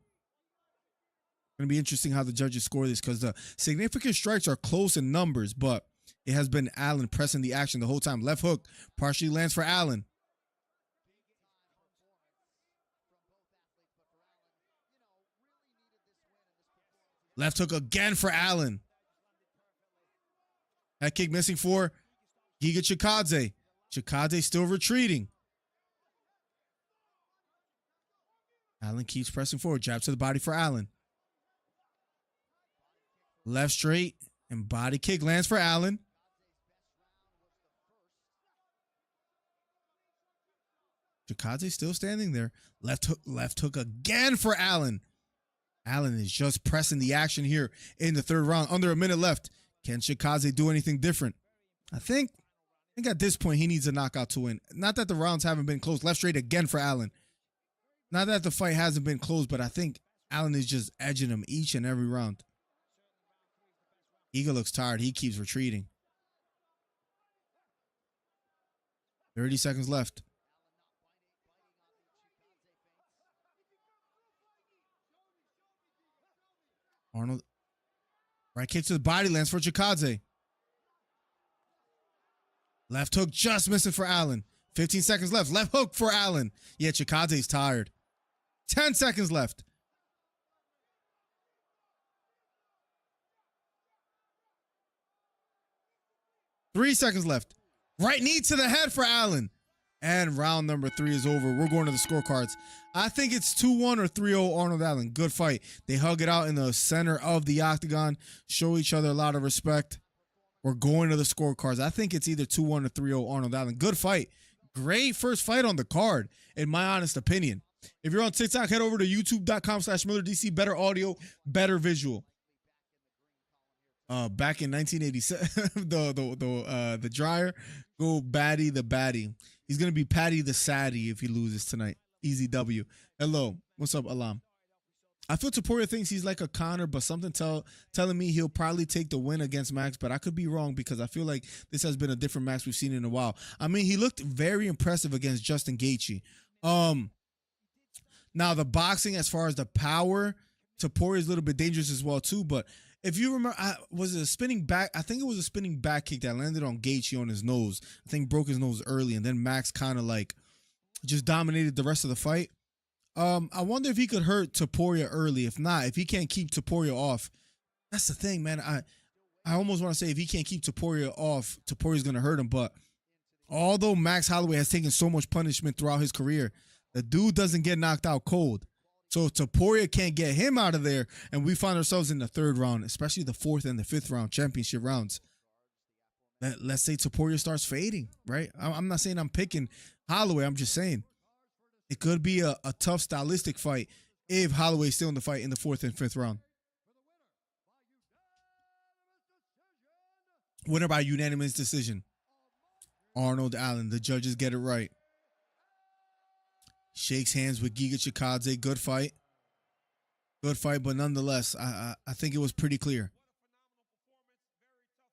Going to be interesting how the judges score this because the significant strikes are close in numbers, but it has been Allen pressing the action the whole time. Left hook partially lands for Allen. Left hook again for Allen. That kick missing for Giga Chikadze. Chikadze still retreating. Allen keeps pressing forward. Jab to the body for Allen. Left straight and body kick lands for Allen. Chikadze still standing there. Left hook again for Allen. Allen is just pressing the action here in the 3rd round. Under a minute left. Can Chikadze do anything different? I think at this point he needs a knockout to win. Not that the rounds haven't been close. Left straight again for Allen. Not that the fight hasn't been close, but I think Allen is just edging him each and every round. Giga looks tired. He keeps retreating. 30 seconds left. Arnold. Right kick to the body lands for Chikadze. Left hook just missing for Allen. 15 seconds left. Left hook for Allen. Yeah, Chikadze's tired. 10 seconds left. 3 seconds left. Right knee to the head for Allen. And round number 3 is over. We're going to the scorecards. I think it's 2-1 or 3-0 Arnold Allen. Good fight. They hug it out in the center of the octagon. Show each other a lot of respect. We're going to the scorecards. I think it's either 2-1 or 3-0 Arnold Allen. Good fight. Great first fight on the card, in my honest opinion. If you're on TikTok, head over to youtube.com/MillerDC. Better audio, better visual. Back in 1987, the dryer, go Batty the Batty. He's gonna be Patty the Saddy if he loses tonight. Easy W. Hello, what's up, Alam? I feel Topuria thinks he's like a Connor, but something telling me he'll probably take the win against Max, but I could be wrong because I feel like this has been a different Max we've seen in a while. I mean, he looked very impressive against Justin Gaethje. Now the boxing, as far as the power, Topuria is a little bit dangerous as well too, but if you remember, was it a spinning back? I think it was a spinning back kick that landed on Gaethje on his nose. I think broke his nose early, and then Max kind of like just dominated the rest of the fight. I wonder if he could hurt Topuria early. If not, if he can't keep Topuria off, that's the thing, man. I almost want to say if he can't keep Topuria off, Topuria's going to hurt him. But although Max Holloway has taken so much punishment throughout his career, the dude doesn't get knocked out cold. So Topuria can't get him out of there, and we find ourselves in the 3rd round, especially the 4th and the 5th round, championship rounds. Let's say Topuria starts fading, right? I'm not saying I'm picking Holloway. I'm just saying it could be a tough stylistic fight if Holloway's still in the fight in the 4th and 5th round. Winner by unanimous decision. Arnold Allen. The judges get it right. Shakes hands with Giga Chikadze. Good fight. Good fight, but nonetheless, I think it was pretty clear.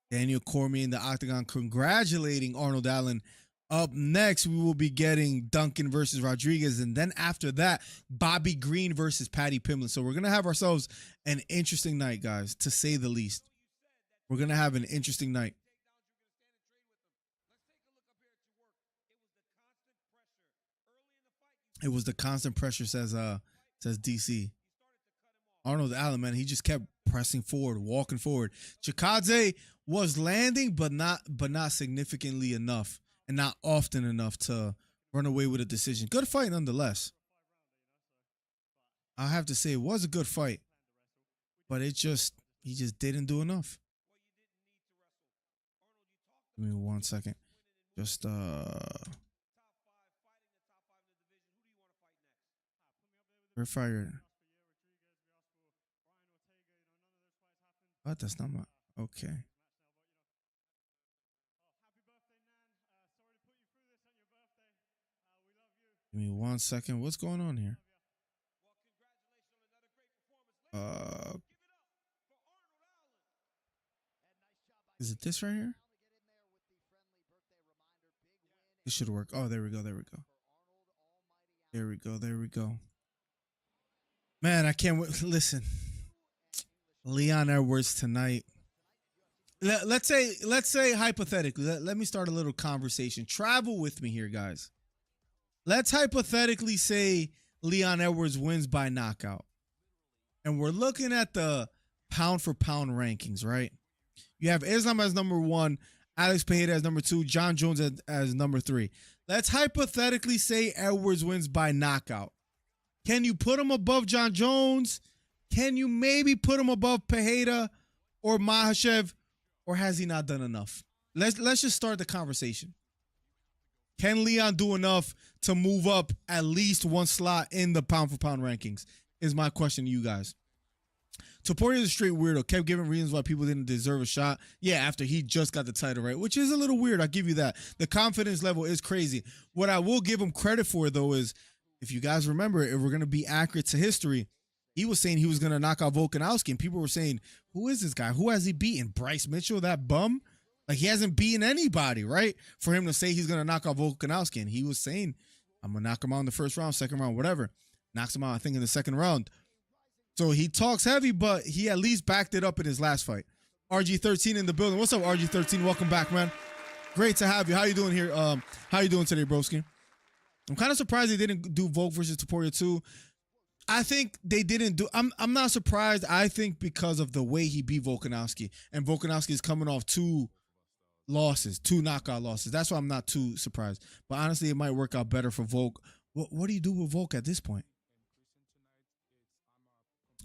Daniel Cormier in the octagon congratulating Arnold Allen. Up next, we will be getting Duncan versus Rodriguez, and then after that, Bobby Green versus Paddy Pimblett. So we're going to have ourselves an interesting night, guys, to say the least. We're going to have an interesting night. It was the constant pressure, says DC. Arnold Allen, man, he just kept pressing forward, walking forward. Chikadze was landing, but not significantly enough and not often enough to run away with a decision. Good fight nonetheless. I have to say it was a good fight, but he just didn't do enough. Give me 1 second. Just fire. What? That's not my. Okay. Give me 1 second. What's going on here? Is it this right here? This should work. Oh, there we go. There we go. There we go. There we go. Man, I can't wait. Listen, Leon Edwards tonight. Let's say hypothetically, let me start a little conversation. Travel with me here, guys. Let's hypothetically say Leon Edwards wins by knockout. And we're looking at the pound for pound rankings, right? You have Islam as number 1, Alex Pereira as number 2, John Jones as number 3. Let's hypothetically say Edwards wins by knockout. Can you put him above John Jones? Can you maybe put him above Pereira or Makhachev? Or has he not done enough? Let's just start the conversation. Can Leon do enough to move up at least one slot in the pound for pound rankings? Is my question to you guys. Topuria is a straight weirdo. Kept giving reasons why people didn't deserve a shot. Yeah, after he just got the title, right? Which is a little weird. I'll give you that. The confidence level is crazy. What I will give him credit for, though, is if you guys remember, if we're going to be accurate to history, he was saying he was going to knock out Volkanovski, and people were saying, who is this guy? Who has he beaten? Bryce Mitchell, that bum? Like, he hasn't beaten anybody, right? For him to say he's going to knock out Volkanovski, and he was saying, I'm going to knock him out in the first round, second round, whatever. Knocks him out, I think, in the second round. So he talks heavy, but he at least backed it up in his last fight. RG13 in the building. What's up, RG13? Welcome back, man. Great to have you. How you doing here? How you doing today, broski? I'm kind of surprised they didn't do Volk versus Topuria 2. I think they didn't do. I'm not surprised. I think because of the way he beat Volkanovski, and Volkanovski is coming off 2 losses, 2 knockout losses. That's why I'm not too surprised. But honestly, it might work out better for Volk. What do you do with Volk at this point?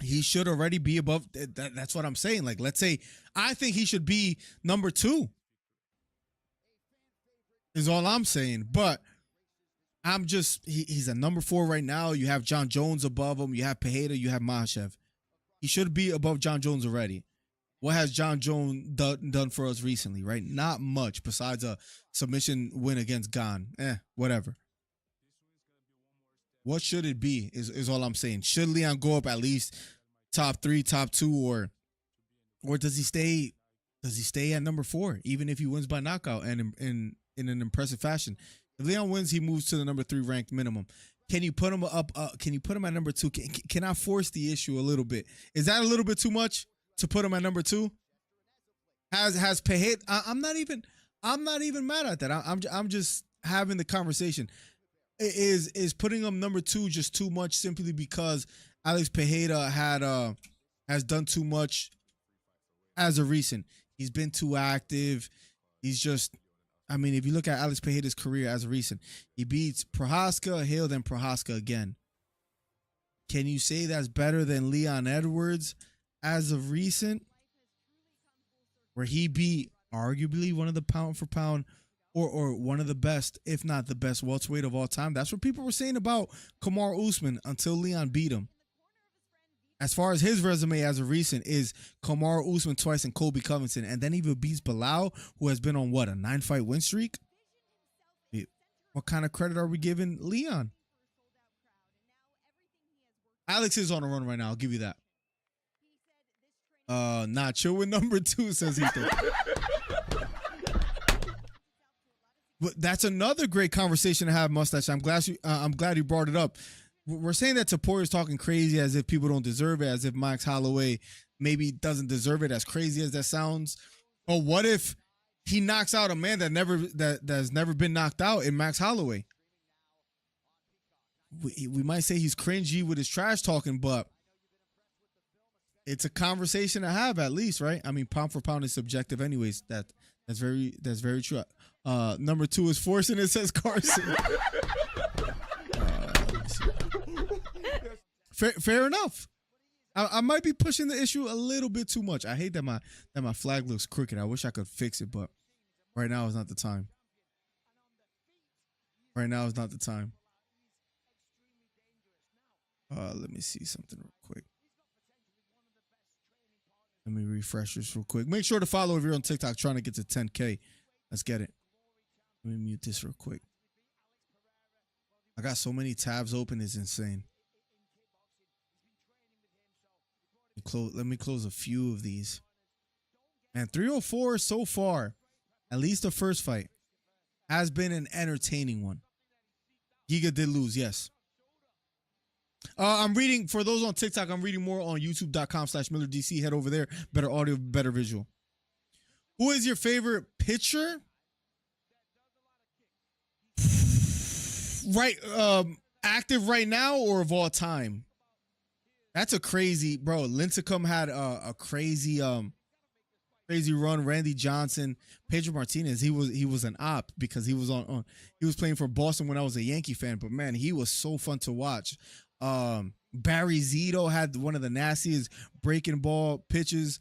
He should already be above. That's what I'm saying. Like, let's say, I think he should be number 2. Is all I'm saying. But I'm just, he's a number 4 right now. You have John Jones above him. You have Pereira. You have Makhachev. He should be above John Jones already. What has John Jones done for us recently, right? Not much besides a submission win against Gane. Whatever. What should it be is all I'm saying. Should Leon go up at least top 3, top 2, or does he stay at number 4, even if he wins by knockout and in an impressive fashion? If Leon wins, he moves to the number 3 ranked minimum. Can you put him up? Can you put him at number 2? Can I force the issue a little bit? Is that a little bit too much to put him at number 2? Has Pereira? I'm not even mad at that. I'm just having the conversation. Is putting him number 2 just too much simply because Alex Pereira has done too much as of recent? He's been too active. He's just, I mean, if you look at Alex Pereira's career as of recent, he beats Prohaska, Hale, then Prohaska again. Can you say that's better than Leon Edwards as of recent, where he beat arguably one of the pound for pound or one of the best, if not the best welterweight of all time? That's what people were saying about Kamaru Usman until Leon beat him. As far as his resume as of recent is Kamaru Usman twice and Colby Covington, and then even beats Belal, who has been on what, a 9-fight win streak? What kind of credit are we giving Leon? Alex is on a run right now. I'll give you that. Nah, chill with number 2, says Ethan. But that's another great conversation to have, Mustache. I'm glad you brought it up. We're saying that Taporia's talking crazy as if people don't deserve it, as if Max Holloway maybe doesn't deserve it, as crazy as that sounds. Or what if he knocks out a man that's never been knocked out in Max Holloway? We might say he's cringy with his trash talking, but it's a conversation to have at least, right? I mean, pound for pound is subjective anyways. That's very true. Number 2 is forcing it, says Carson. Fair enough. I might be pushing the issue a little bit too much. I hate that my flag looks crooked. I wish I could fix it, but right now is not the time. Right now is not the time. Let me see something real quick. Let me refresh this real quick. Make sure to follow if you're on TikTok trying to get to 10K. Let's get it. Let me mute this real quick. I got so many tabs open, it's insane. Let me close a few of these. And 304 so far, at least the first fight, has been an entertaining one. Giga did lose, yes. I'm reading, for those on TikTok, I'm reading more on youtube.com/MillerDC. Head over there. Better audio, better visual. Who is your favorite pitcher? Right, active right now or of all time? That's a crazy, bro. Lincecum had a crazy run. Randy Johnson, Pedro Martinez. He was an op because he was he was playing for Boston when I was a Yankee fan. But man, he was so fun to watch. Barry Zito had one of the nastiest breaking ball pitches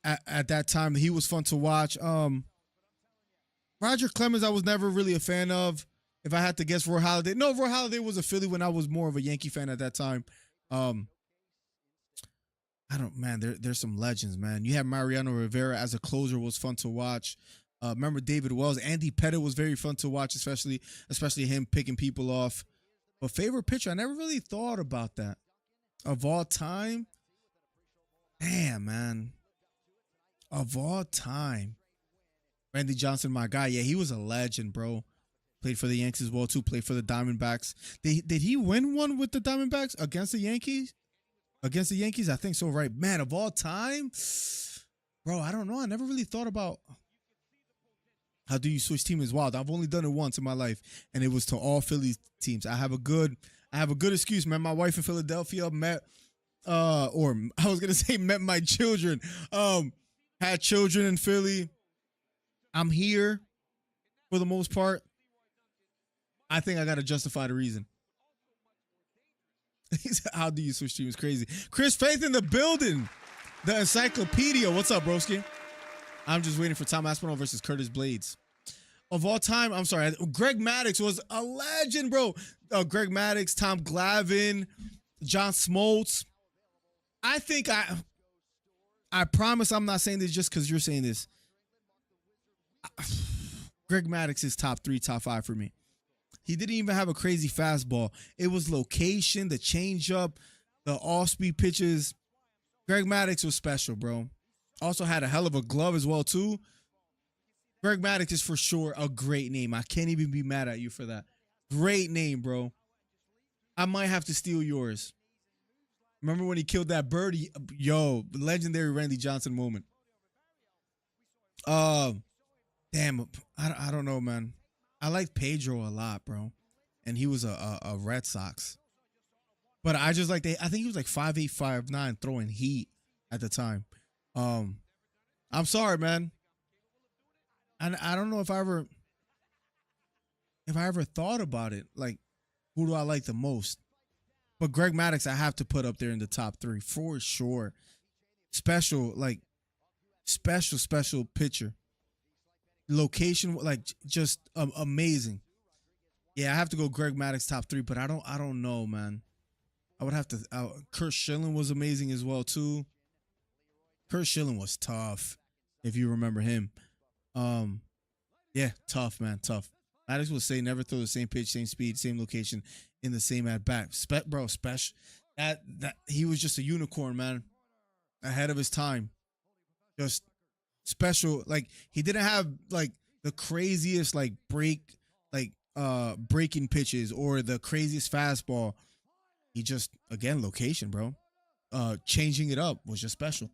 at that time. He was fun to watch. Roger Clemens, I was never really a fan of. If I had to guess, Roy Halladay. No, Roy Halladay was a Philly when I was more of a Yankee fan at that time. There's some legends, man. You have Mariano Rivera as a closer, was fun to watch. Remember David Wells, Andy Pettit was very fun to watch, especially him picking people off. But favorite pitcher, I never really thought about that. Of all time, damn, man. Of all time, Randy Johnson, my guy. Yeah, he was a legend, bro. Played for the Yankees as well, too. Played for the Diamondbacks. Did he win one with the Diamondbacks against the Yankees? Against the Yankees? I think so, right? Man, of all time? Bro, I don't know. I never really thought about how do you switch team is wild. I've only done it once in my life, and it was to all Philly teams. I have a good excuse, man. My wife in Philadelphia met met my children. Had children in Philly. I'm here for the most part. I think I got to justify the reason. How do you switch teams? Crazy. Chris Faith in the building. The encyclopedia. What's up, broski? I'm just waiting for Tom Aspinall versus Curtis Blaydes. Of all time, I'm sorry, Greg Maddox was a legend, bro. Greg Maddox, Tom Glavine, John Smoltz. I think I promise I'm not saying this just because you're saying this. Greg Maddox is top 3, top 5 for me. He didn't even have a crazy fastball. It was location, the changeup, the off-speed pitches. Greg Maddox was special, bro. Also had a hell of a glove as well, too. Greg Maddox is for sure a great name. I can't even be mad at you for that. Great name, bro. I might have to steal yours. Remember when he killed that bird? Yo, legendary Randy Johnson moment. Damn, I don't know, man. I like Pedro a lot, bro. And he was a Red Sox. But I just like, I think he was like 5'8", 5'9", throwing heat at the time. I'm sorry, man. And I don't know if I ever thought about it. Like, who do I like the most? But Greg Maddox, I have to put up there in the top 3 for sure. Special pitcher. Location, like, just amazing. Yeah, I have to go Greg Maddox top 3, but I don't know, man. I would have to. Kurt Schilling was amazing as well too. Kurt Schilling was tough, if you remember him. Yeah, tough, man, tough. Maddox would say never throw the same pitch, same speed, same location in the same at bat. Bro, special. That he was just a unicorn, man, ahead of his time. Just special. Like, he didn't have like the craziest like breaking pitches or the craziest fastball. He just, again, location, bro. Changing it up was just special.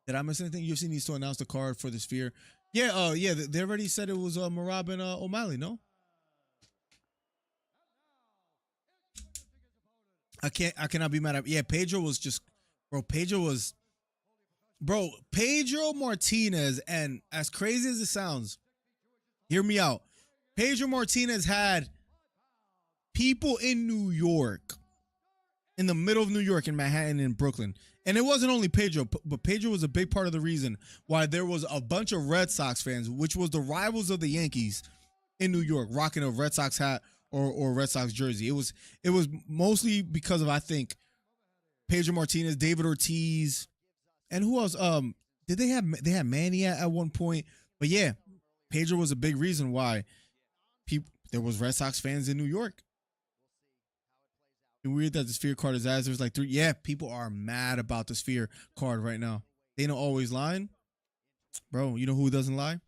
Did I miss anything? UFC needs to announce the card for the Sphere. Yeah, they already said it was Marab and O'Malley, no? I cannot be mad at. Yeah, Pedro was just, bro. Pedro Martinez, and as crazy as it sounds, hear me out. Pedro Martinez had people in New York, in the middle of New York, in Manhattan and Brooklyn. And it wasn't only Pedro, but Pedro was a big part of the reason why there was a bunch of Red Sox fans, which was the rivals of the Yankees in New York, rocking a Red Sox hat or Red Sox jersey. It was mostly because of, I think, Pedro Martinez, David Ortiz, and who else? They had Manny at one point, but yeah, Pedro was a big reason why there was Red Sox fans in New York. It's weird that the Sphere card is as there's like 3. Yeah, people are mad about the Sphere card right now. They don't always lie. Bro, you know who doesn't lie?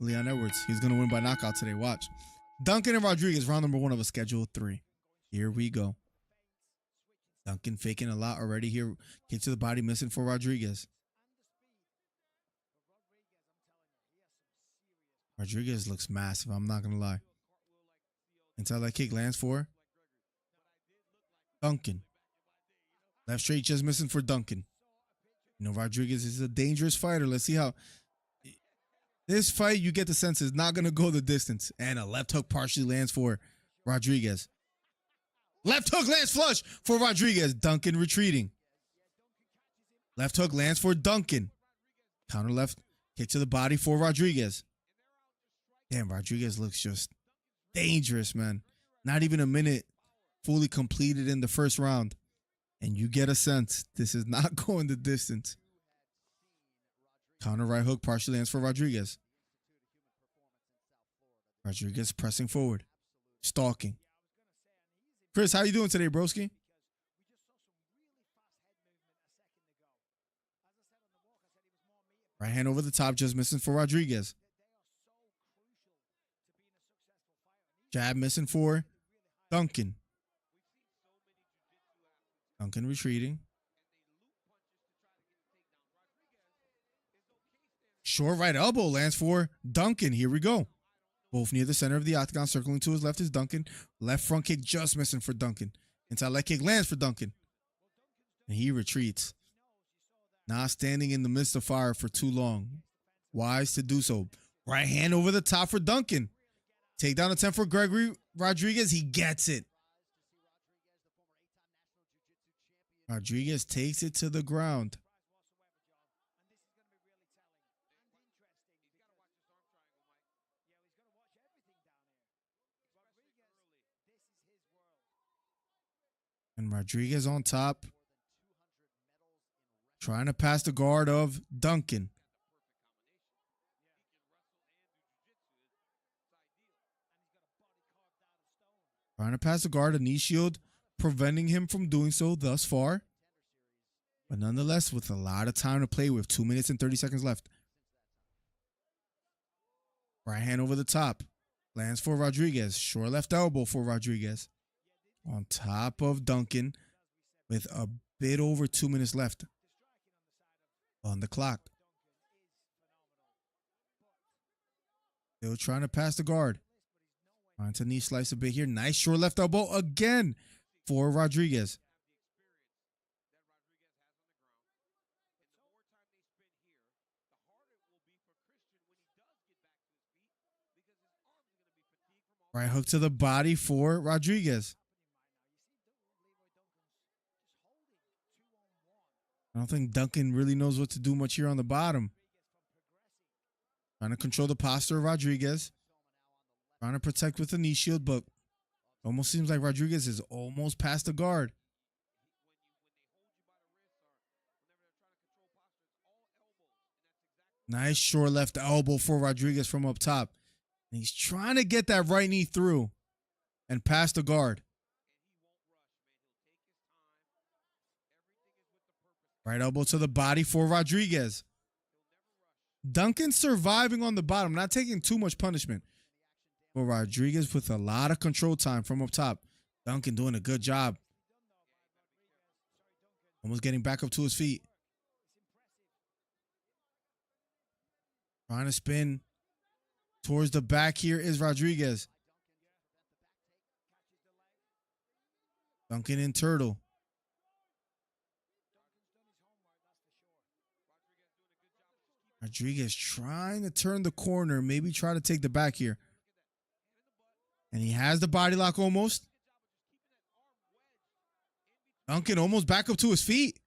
Leon Edwards. He's going to win by knockout today. Watch. Duncan and Rodriguez, round number 1 of a scheduled 3. Here we go. Duncan faking a lot already here. Kick to the body, missing for Rodriguez. Rodriguez looks massive. I'm not going to lie. Until that kick lands for Duncan. Left straight just missing for Duncan. You know, Rodriguez is a dangerous fighter. Let's see how this fight, you get the sense, is not going to go the distance. And a left hook partially lands for Rodriguez. Left hook lands flush for Rodriguez. Duncan retreating. Left hook lands for Duncan. Counter left. Kick to the body for Rodriguez. Damn, Rodriguez looks just dangerous, man. Not even a minute fully completed in the first round. And you get a sense this is not going the distance. Counter right hook partially lands for Rodriguez. Rodriguez pressing forward. Stalking. Chris, how you doing today, broski? Right hand over the top, just missing for Rodriguez. Jab missing for Duncan. Duncan retreating. Short right elbow lands for Duncan. Here we go. Both near the center of the octagon. Circling to his left is Duncan. Left front kick just missing for Duncan. Inside leg kick lands for Duncan. And he retreats. Not standing in the midst of fire for too long. Wise to do so. Right hand over the top for Duncan. Takedown attempt for Gregory Rodriguez. He gets it. Rodriguez takes it to the ground. And Rodriguez on top, trying to pass the guard of Duncan. Trying to pass the guard, a knee shield, preventing him from doing so thus far. But nonetheless, with a lot of time to play with, 2 minutes and 30 seconds left. Right hand over the top. Lands for Rodriguez. Short left elbow for Rodriguez. On top of Duncan with a bit over 2 minutes left on the clock. Still trying to pass the guard. Trying to knee slice a bit here. Nice short left elbow again for Rodriguez. Right hook to the body for Rodriguez. I don't think Duncan really knows what to do much here on the bottom. Trying to control the posture of Rodriguez. Trying to protect with the knee shield, but almost seems like Rodriguez is almost past the guard. Nice short left elbow for Rodriguez from up top. And he's trying to get that right knee through and past the guard. Right elbow to the body for Rodriguez. Duncan surviving on the bottom, not taking too much punishment. But Rodriguez with a lot of control time from up top. Duncan doing a good job. Almost getting back up to his feet. Trying to spin towards the back here is Rodriguez. Duncan and Turtle. Rodriguez trying to turn the corner, maybe try to take the back here. And he has the body lock almost. Duncan almost back up to his feet.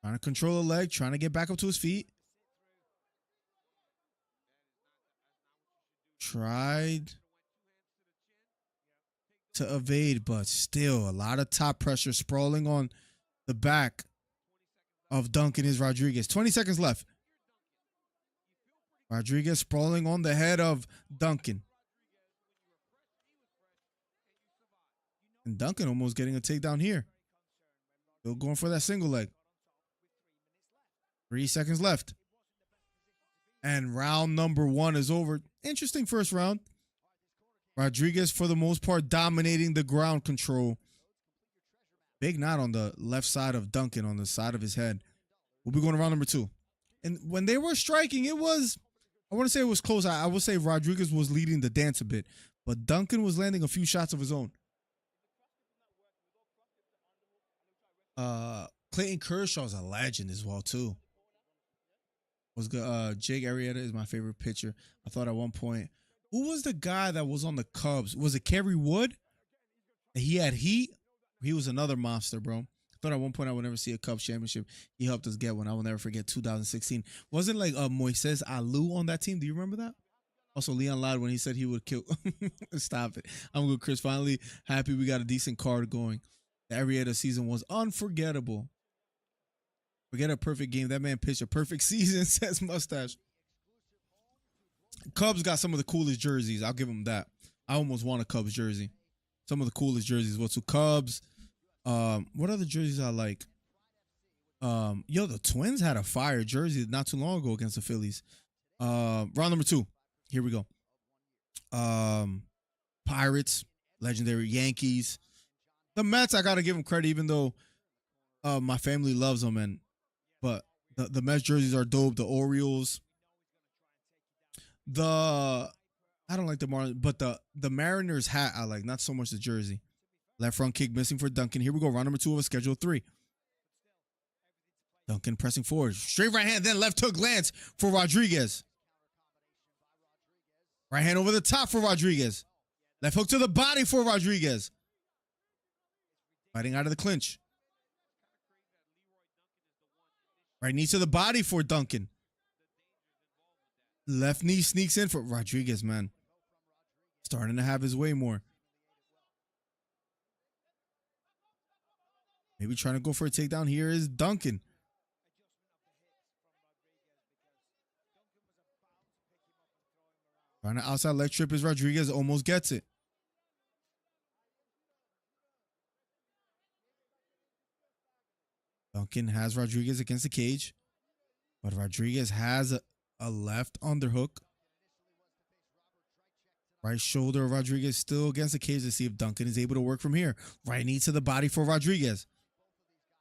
Trying to control the leg, trying to get back up to his feet. Tried to evade, but still a lot of top pressure sprawling on the back of Duncan is Rodriguez. 20 seconds left. Rodriguez sprawling on the head of Duncan. And Duncan almost getting a takedown here. Still going for that single leg. 3 seconds left. And round number 1 is over. Interesting first round. Rodriguez, for the most part, dominating the ground control. Big knot on the left side of Duncan, on the side of his head. We'll be going to round number 2. And when they were striking, it was, I want to say it was close. I would say Rodriguez was leading the dance a bit. But Duncan was landing a few shots of his own. Clayton Kershaw's a legend as well, too. Was good. Jake Arrieta is my favorite pitcher. I thought at one point, who was the guy that was on the Cubs? Was it Kerry Wood? He had heat. He was another monster, bro. I thought at one point I would never see a Cubs championship. He helped us get one. I will never forget 2016. Wasn't like Moises Alou on that team? Do you remember that? Also, Leon lied when he said he would kill. Stop it. I'm good, Chris. Finally, happy we got a decent card going. The Arrieta season was unforgettable. Forget a perfect game. That man pitched a perfect season, says Mustache. Cubs got some of the coolest jerseys. I'll give them that. I almost want a Cubs jersey. Some of the coolest jerseys. What's Cubs? What other jerseys I like? The Twins had a fire jersey not too long ago against the Phillies. Round number 2. Here we go. Pirates, legendary Yankees. The Mets, I gotta give them credit, even though my family loves them, but the Mets jerseys are dope. The Orioles. I don't like the Marlins, but the Mariners hat I like, not so much the jersey. Left front kick missing for Duncan. Here we go, round number 2 of a schedule 3. Duncan pressing forward. Straight right hand, then left hook lands for Rodriguez. Right hand over the top for Rodriguez. Left hook to the body for Rodriguez. Fighting out of the clinch. Right knee to the body for Duncan. Left knee sneaks in for Rodriguez, man. Starting to have his way more. Maybe trying to go for a takedown. Here is Duncan. Trying to outside leg trip is Rodriguez. Almost gets it. Duncan has Rodriguez against the cage. But Rodriguez has a left underhook. Right shoulder of Rodriguez still against the cage to see if Duncan is able to work from here. Right knee to the body for Rodriguez.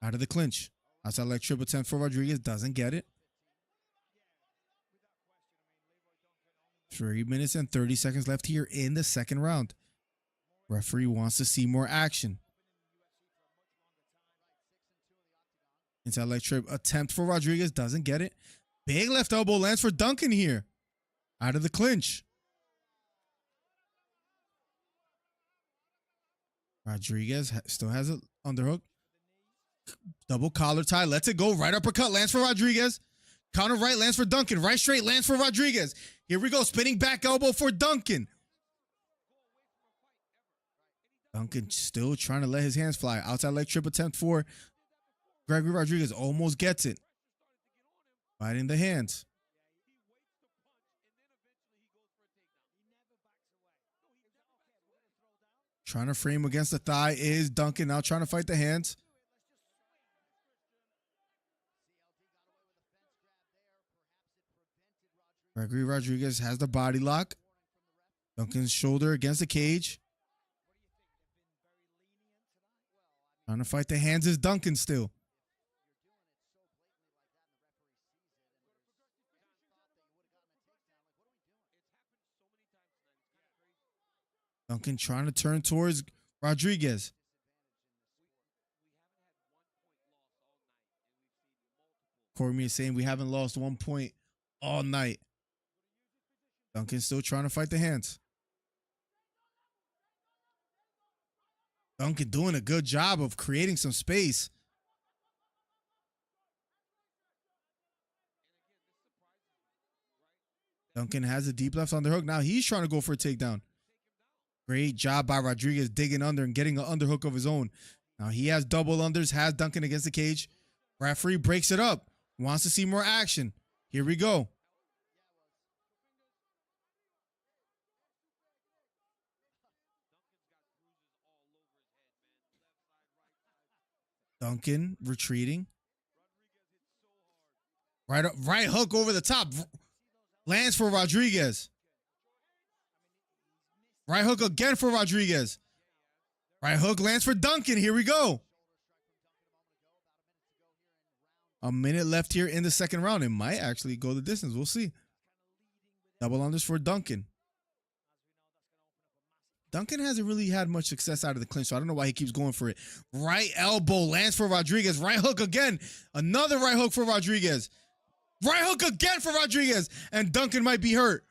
Out of the clinch. Outside leg trip attempt for Rodriguez. Doesn't get it. 3 minutes and 30 seconds left here in the second round. Referee wants to see more action. Inside leg trip attempt for Rodriguez. Doesn't get it. Big left elbow lands for Duncan here. Out of the clinch. Rodriguez still has an underhook. Double collar tie. Lets it go. Right uppercut lands for Rodriguez. Counter right lands for Duncan. Right straight lands for Rodriguez. Here we go. Spinning back elbow for Duncan. Duncan still trying to let his hands fly. Outside leg trip attempt for Gregory Rodriguez. Almost gets it. Fighting the hands. Trying to frame against the thigh is Duncan. Now trying to fight the hands. Gregory Rodriguez has the body lock. Duncan's shoulder against the cage. Trying to fight the hands is Duncan still. Duncan trying to turn towards Rodriguez. Cormier is saying we haven't lost 1 point all night. Duncan still trying to fight the hands. Duncan doing a good job of creating some space. Duncan has a deep left underhook. Now he's trying to go for a takedown. Great job by Rodriguez digging under and getting an underhook of his own. Now he has double unders, has Duncan against the cage. Referee breaks it up. Wants to see more action. Here we go. Duncan retreating. Right hook over the top. Lands for Rodriguez. Right hook again for Rodriguez. Right hook lands for Duncan. Here we go. A minute left here in the second round. It might actually go the distance. We'll see. Double unders for Duncan. Duncan hasn't really had much success out of the clinch, so I don't know why he keeps going for it. Right elbow lands for Rodriguez. Right hook again. Another right hook for Rodriguez. Right hook again for Rodriguez. And Duncan might be hurt.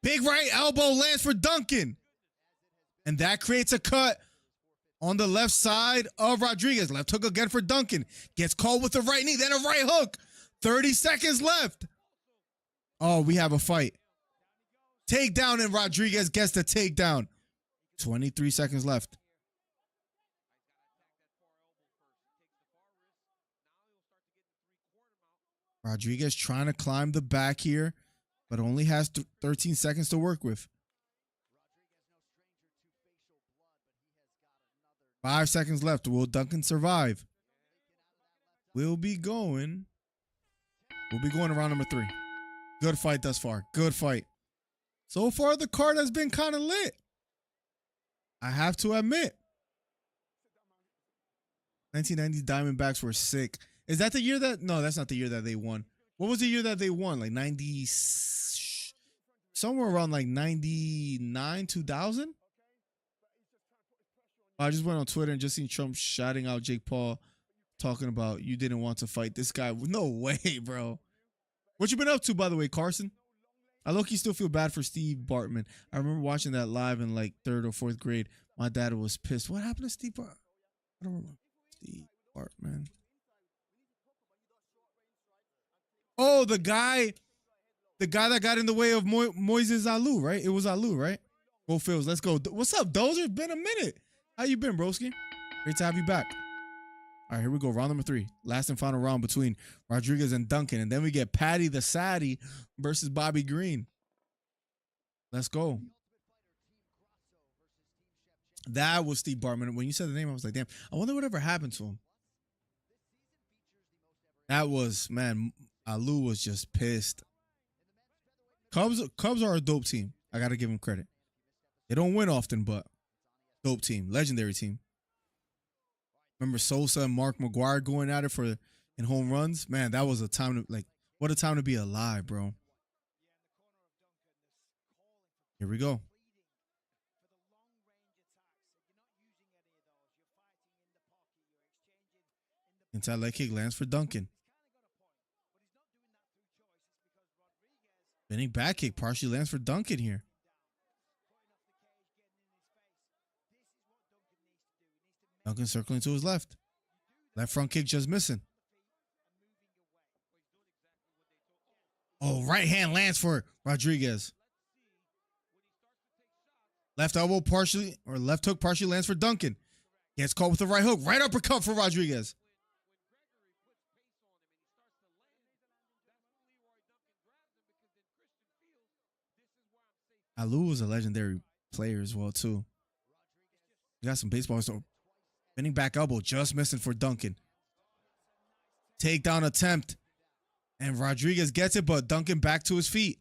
Big right elbow lands for Duncan. And that creates a cut on the left side of Rodriguez. Left hook again for Duncan. Gets called with a right knee, then a right hook. 30 seconds left. Oh, we have a fight. Takedown, and Rodriguez gets the takedown. 23 seconds left. Rodriguez trying to climb the back here, but only has 13 seconds to work with. 5 seconds left. Will Duncan survive? We'll be going around number 3. Good fight thus far. Good fight. So far, the card has been kind of lit. I have to admit. 1990 Diamondbacks were sick. Is that the year that... No, that's not the year that they won. What was the year that they won? Like 90... Somewhere around like 99, 2000? I just went on Twitter and just seen Trump shouting out Jake Paul, talking about you didn't want to fight this guy. No way, bro. What you been up to, by the way, Carson? I low-key still feel bad for Steve Bartman. I remember watching that live in like 3rd or 4th grade. My dad was pissed. What happened to Steve Bartman? I don't remember. Steve Bartman. Oh, the guy that got in the way of Moises Alou, right? It was Alou, right? Go Phils, let's go. What's up, Dozer? Been a minute. How you been, broski? Great to have you back. All right, here we go. Round number 3. Last and final round between Rodriguez and Duncan. And then we get Patty the Saddy versus Bobby Green. Let's go. That was Steve Bartman. When you said the name, I was like, damn, I wonder whatever happened to him. That was, man, Alou was just pissed. Cubs are a dope team. I got to give them credit. They don't win often, but dope team. Legendary team. Remember Sosa and Mark McGwire going at it in home runs? Man, that was a time to, like, what a time to be alive, bro. Here we go. Inside leg kick lands for Duncan. Spinning back kick partially lands for Duncan here. Duncan circling to his left. Left front kick just missing. Oh, right hand lands for Rodriguez. Left elbow partially, or left hook partially lands for Duncan. Gets caught with the right hook. Right uppercut for Rodriguez. Alou was a legendary player as well, too. You got some baseball. So spinning back elbow just missing for Duncan. Takedown attempt. And Rodriguez gets it, but Duncan back to his feet.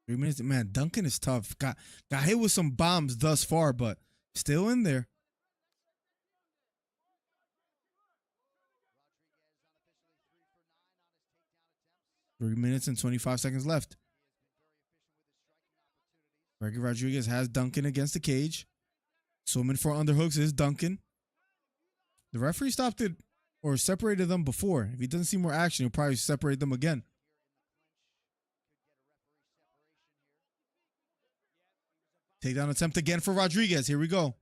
Minutes, man, Duncan is tough. Got hit with some bombs thus far, but still in there. 3 minutes and 25 seconds left. Reggie Rodriguez has Duncan against the cage. Swimming for underhooks is Duncan. The referee stopped it or separated them before. If he doesn't see more action, he'll probably separate them again. Takedown attempt again for Rodriguez. Here we go.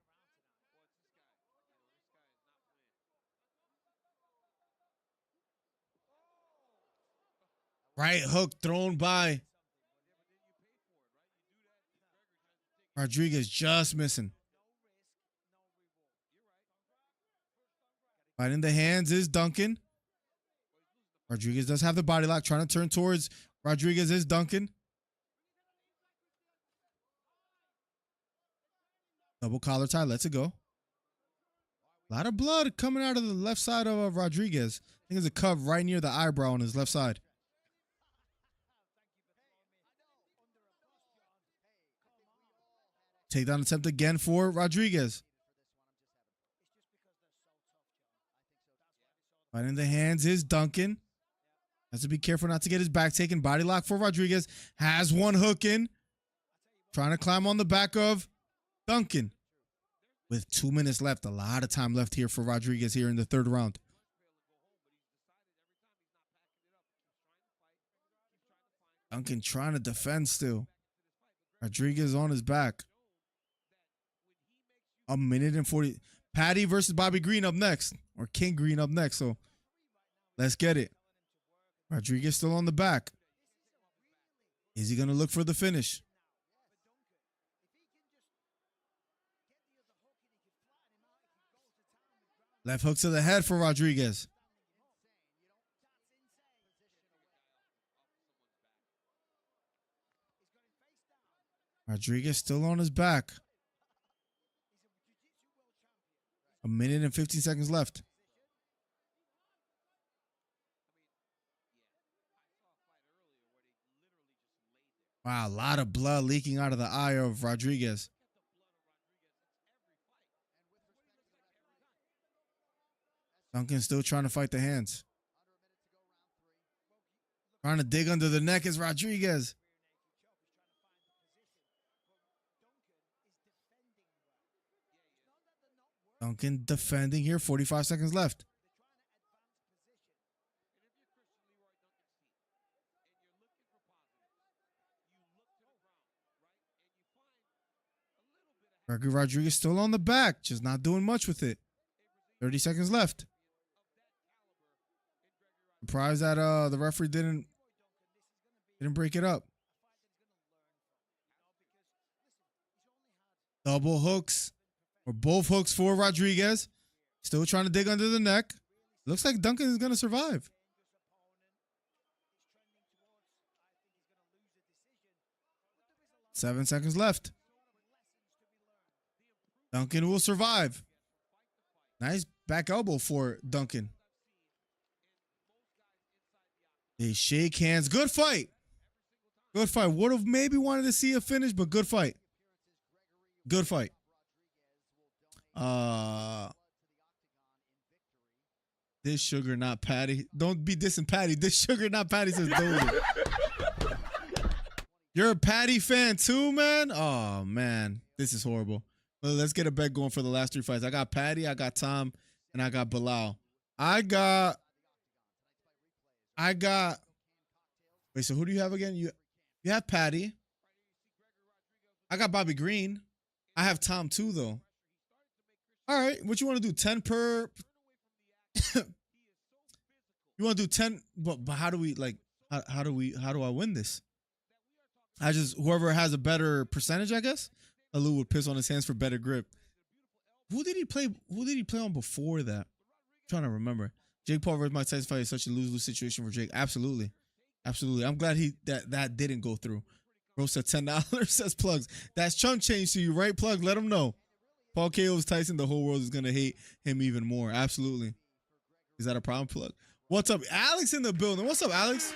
Right hook thrown by Rodriguez, just missing. Right in the hands is Duncan. Rodriguez does have the body lock, trying to turn towards Rodriguez is Duncan. Double collar tie, lets it go. A lot of blood coming out of the left side of Rodriguez. I think there's a cut right near the eyebrow on his left side. Takedown attempt again for Rodriguez. Right in the hands is Duncan. Has to be careful not to get his back taken. Body lock for Rodriguez. Has one hook in. Trying to climb on the back of Duncan. With 2 minutes left. A lot of time left here for Rodriguez here in the third round. Duncan trying to defend still. Rodriguez on his back. A minute and 40. Patty versus Bobby Green up next. Or King Green up next. So let's get it. Rodriguez still on the back. Is he going to look for the finish? Left hook to the head for Rodriguez. Rodriguez still on his back. A minute and 15 seconds left. Wow, a lot of blood leaking out of the eye of Rodriguez. Duncan still trying to fight the hands. Trying to dig under the neck is Rodriguez. Duncan defending here. 45 seconds left. Gregory Rodriguez still on the back, just not doing much with it. 30 seconds left. Surprised that the referee didn't break it up. Double hooks, or both hooks for Rodriguez. Still trying to dig under the neck. Looks like Duncan is going to survive. Seven seconds left. Duncan will survive. Nice back elbow for Duncan. They shake hands. Good fight. Good fight. Would have maybe wanted to see a finish, but good fight. Good fight. This sugar, not Patty. Don't be dissing Patty. This sugar, not Patty, says Dolan. You're a Patty fan too, man? Oh, man. This is horrible. Well, let's get a bet going for the last three fights. I got Patty, I got Tom, and I got Belal. I got. Wait, so who do you have again? You have Patty. I got Bobby Green. I have Tom too, though. All right, what you want to do? 10 per. You want to do 10? But how do we like? How do I win this? Whoever has a better percentage, I guess. Alou would piss on his hands for better grip. Who did he play on before that? I'm trying to remember. Jake Paul versus Mike Tyson fight is such a lose-lose situation for Jake. Absolutely. Absolutely. I'm glad that didn't go through. Bro said $10, says Plugs. That's chunk change to you, right, Plug? Let him know. Paul KO's Tyson, the whole world is going to hate him even more. Absolutely. Is that a problem, Plug? What's up? Alex in the building. What's up, Alex?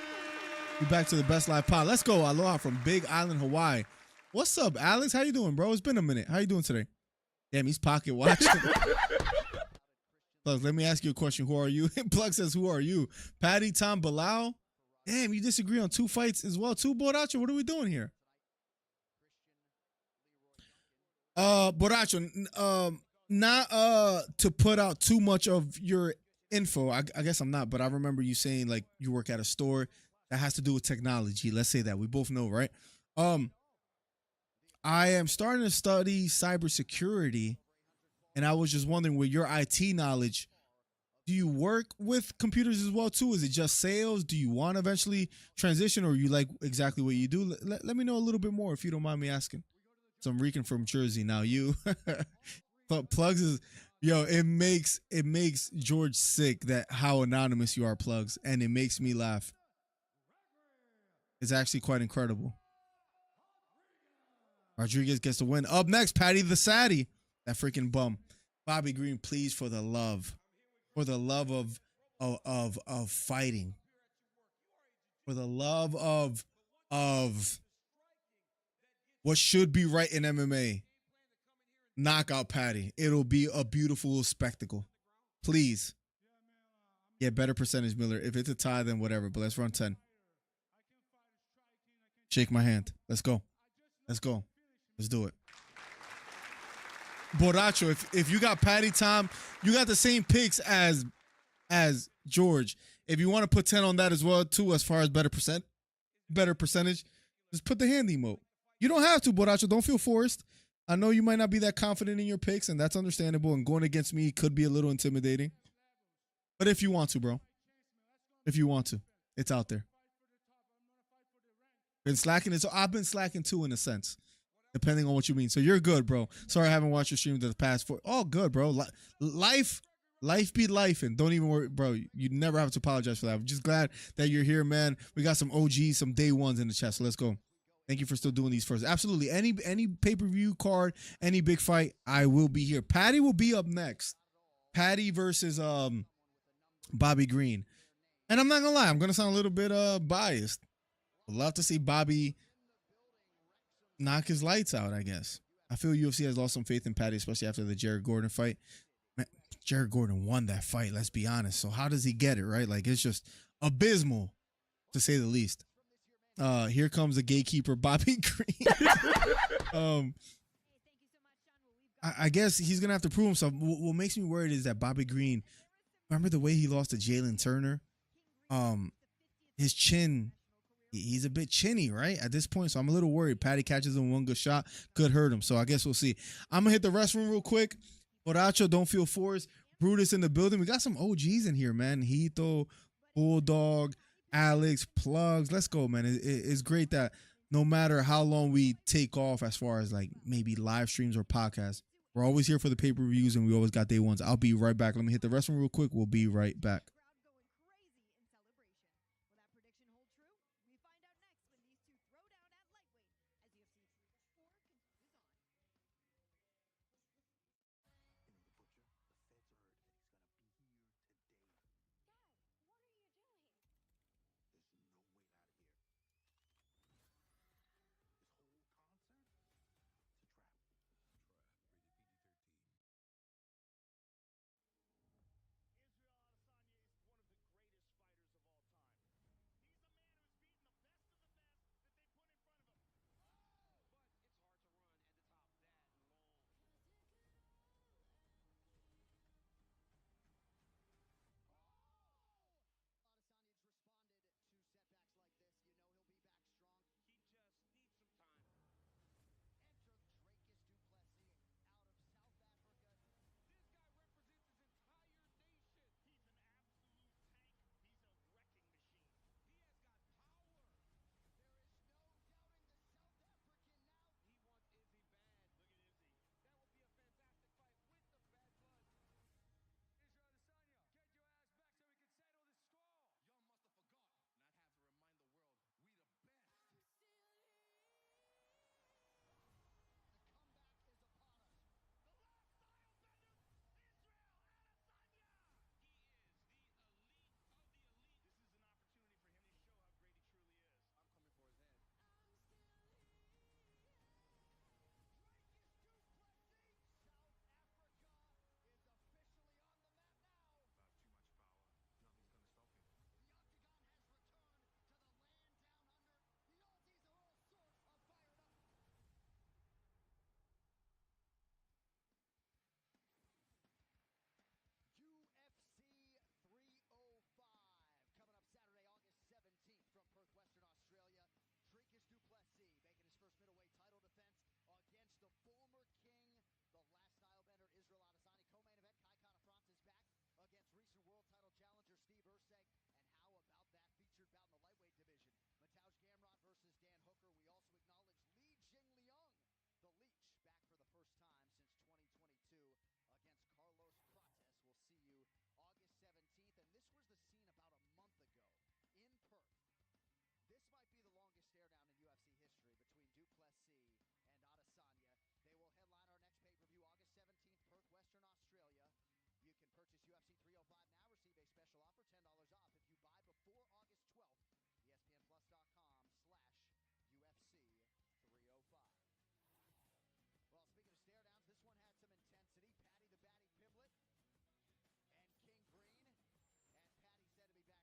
We back to the Best Live Pod. Let's go. Aloha from Big Island, Hawaii. What's up, Alex? How you doing, bro? It's been a minute. How you doing today? Damn, he's pocket watching. Plug, let me ask you a question. Who are you? Plug says, who are you? Patty, Tom, Belal? Damn, you disagree on two fights as well, too, Boracho? What are we doing here? Boracho, not to put out too much of your info. I guess I'm not, but I remember you saying like you work at a store that has to do with technology. Let's say that. We both know, right? I am starting to study cybersecurity, and I was just wondering, with your IT knowledge, do you work with computers as well too? Is it just sales? Do you want to eventually transition, or you like exactly what you do? Let me know a little bit more if you don't mind me asking. So I'm Rican from Jersey. Now you Plugs is, yo, it makes George sick that how anonymous you are, Plugs, and it makes me laugh. It's actually quite incredible. Rodriguez gets the win. Up next, Patty the Saddy. That freaking bum. Bobby Green, please, for the love of fighting. For the love of what should be right in MMA. Knock out Patty. It'll be a beautiful spectacle. Please. Yeah, better percentage, Miller. If it's a tie, then whatever. But let's run 10. Shake my hand. Let's go. Let's go. Let's do it. Boracho, if you got Patty, Tom, you got the same picks as George. If you want to put 10 on that as well, too, as far as better percentage, just put the hand emote. You don't have to, Boracho. Don't feel forced. I know you might not be that confident in your picks, and that's understandable. And going against me could be a little intimidating. But if you want to, bro. If you want to. It's out there. Been slacking. So I've been slacking too, in a sense. Depending on what you mean. So you're good, bro. Sorry I haven't watched your stream the past 4. All good, bro. Life be life, and don't even worry, bro. You never have to apologize for that. I'm just glad that you're here, man. We got some OGs, some day ones in the chat. So let's go. Thank you for still doing these first. Absolutely. Any pay-per-view card, any big fight, I will be here. Patty will be up next. Patty versus Bobby Green. And I'm not gonna lie, I'm gonna sound a little bit biased. I'd love to see Bobby knock his lights out, I guess. I feel UFC has lost some faith in Patty, especially after the Jared Gordon fight. Man, Jared Gordon won that fight, let's be honest. So how does he get it, right? Like, it's just abysmal. to say the least. Here comes the gatekeeper, Bobby Green. I guess he's gonna have to prove himself. What makes me worried is that Bobby Green, remember the way he lost to Jalen Turner? His chin, he's a bit chinny, right? At this point, so I'm a little worried. Patty catches him one good shot, could hurt him. So I guess we'll see. I'm gonna hit the restroom real quick. Horacio, don't feel forced. Brutus in the building. We got some OGs in here, man. Hito, Bulldog, Alex, Plugs. Let's go, man. It's great that no matter how long we take off as far as like maybe live streams or podcasts, we're always here for the pay-per-views and we always got day ones. I'll be right back. Let me hit the restroom real quick. We'll be right back.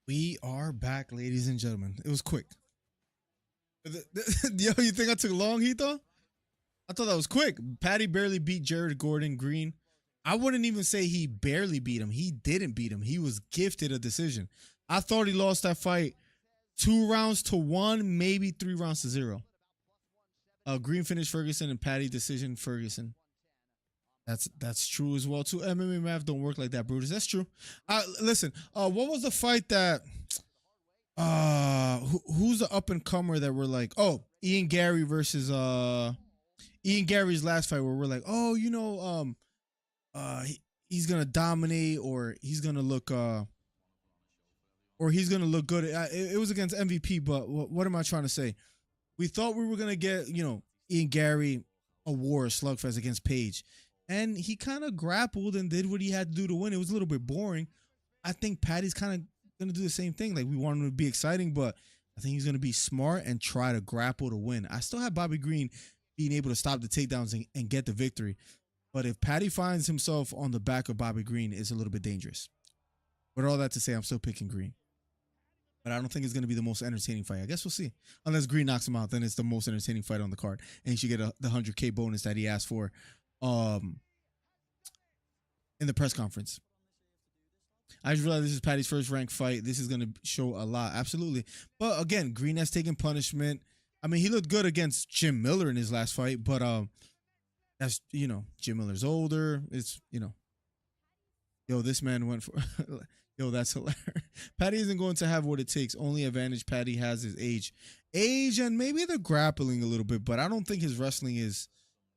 We are back, ladies and gentlemen. It was quick. Yo, you think I took long, Hito? I thought that was quick. Patty barely beat Jared Gordon Green. I wouldn't even say he barely beat him. He didn't beat him. He was gifted a decision. I thought he lost that fight 2-1, maybe 3-0. Green finished Ferguson and Patty decision Ferguson. That's true as well too. MMA math don't work like that, Brutus. That's true. Listen. What was the fight that? Who's the up and comer that we're like? Oh, Ian Gary versus Ian Gary's last fight where we're like, oh, you know, he's gonna dominate or he's gonna look good. It was against MVP, but what am I trying to say? We thought we were gonna get, you know, Ian Gary a war slugfest against Page. And he kind of grappled and did what he had to do to win. It was a little bit boring. I think Patty's kind of going to do the same thing. Like, we want him to be exciting, but I think he's going to be smart and try to grapple to win. I still have Bobby Green being able to stop the takedowns and get the victory. But if Patty finds himself on the back of Bobby Green, it's a little bit dangerous. But all that to say, I'm still picking Green. But I don't think it's going to be the most entertaining fight. I guess we'll see. Unless Green knocks him out, then it's the most entertaining fight on the card. And he should get the 100K bonus that he asked for in the press conference. I just realized this is Paddy's first ranked fight. This is going to show a lot. Absolutely. But again, Green has taken punishment. I mean, he looked good against Jim Miller in his last fight. But that's, you know, Jim Miller's older. It's, you know. Yo, this man went for... Yo, that's hilarious. Paddy isn't going to have what it takes. Only advantage Paddy has is age. Age and maybe the grappling a little bit, but I don't think his wrestling is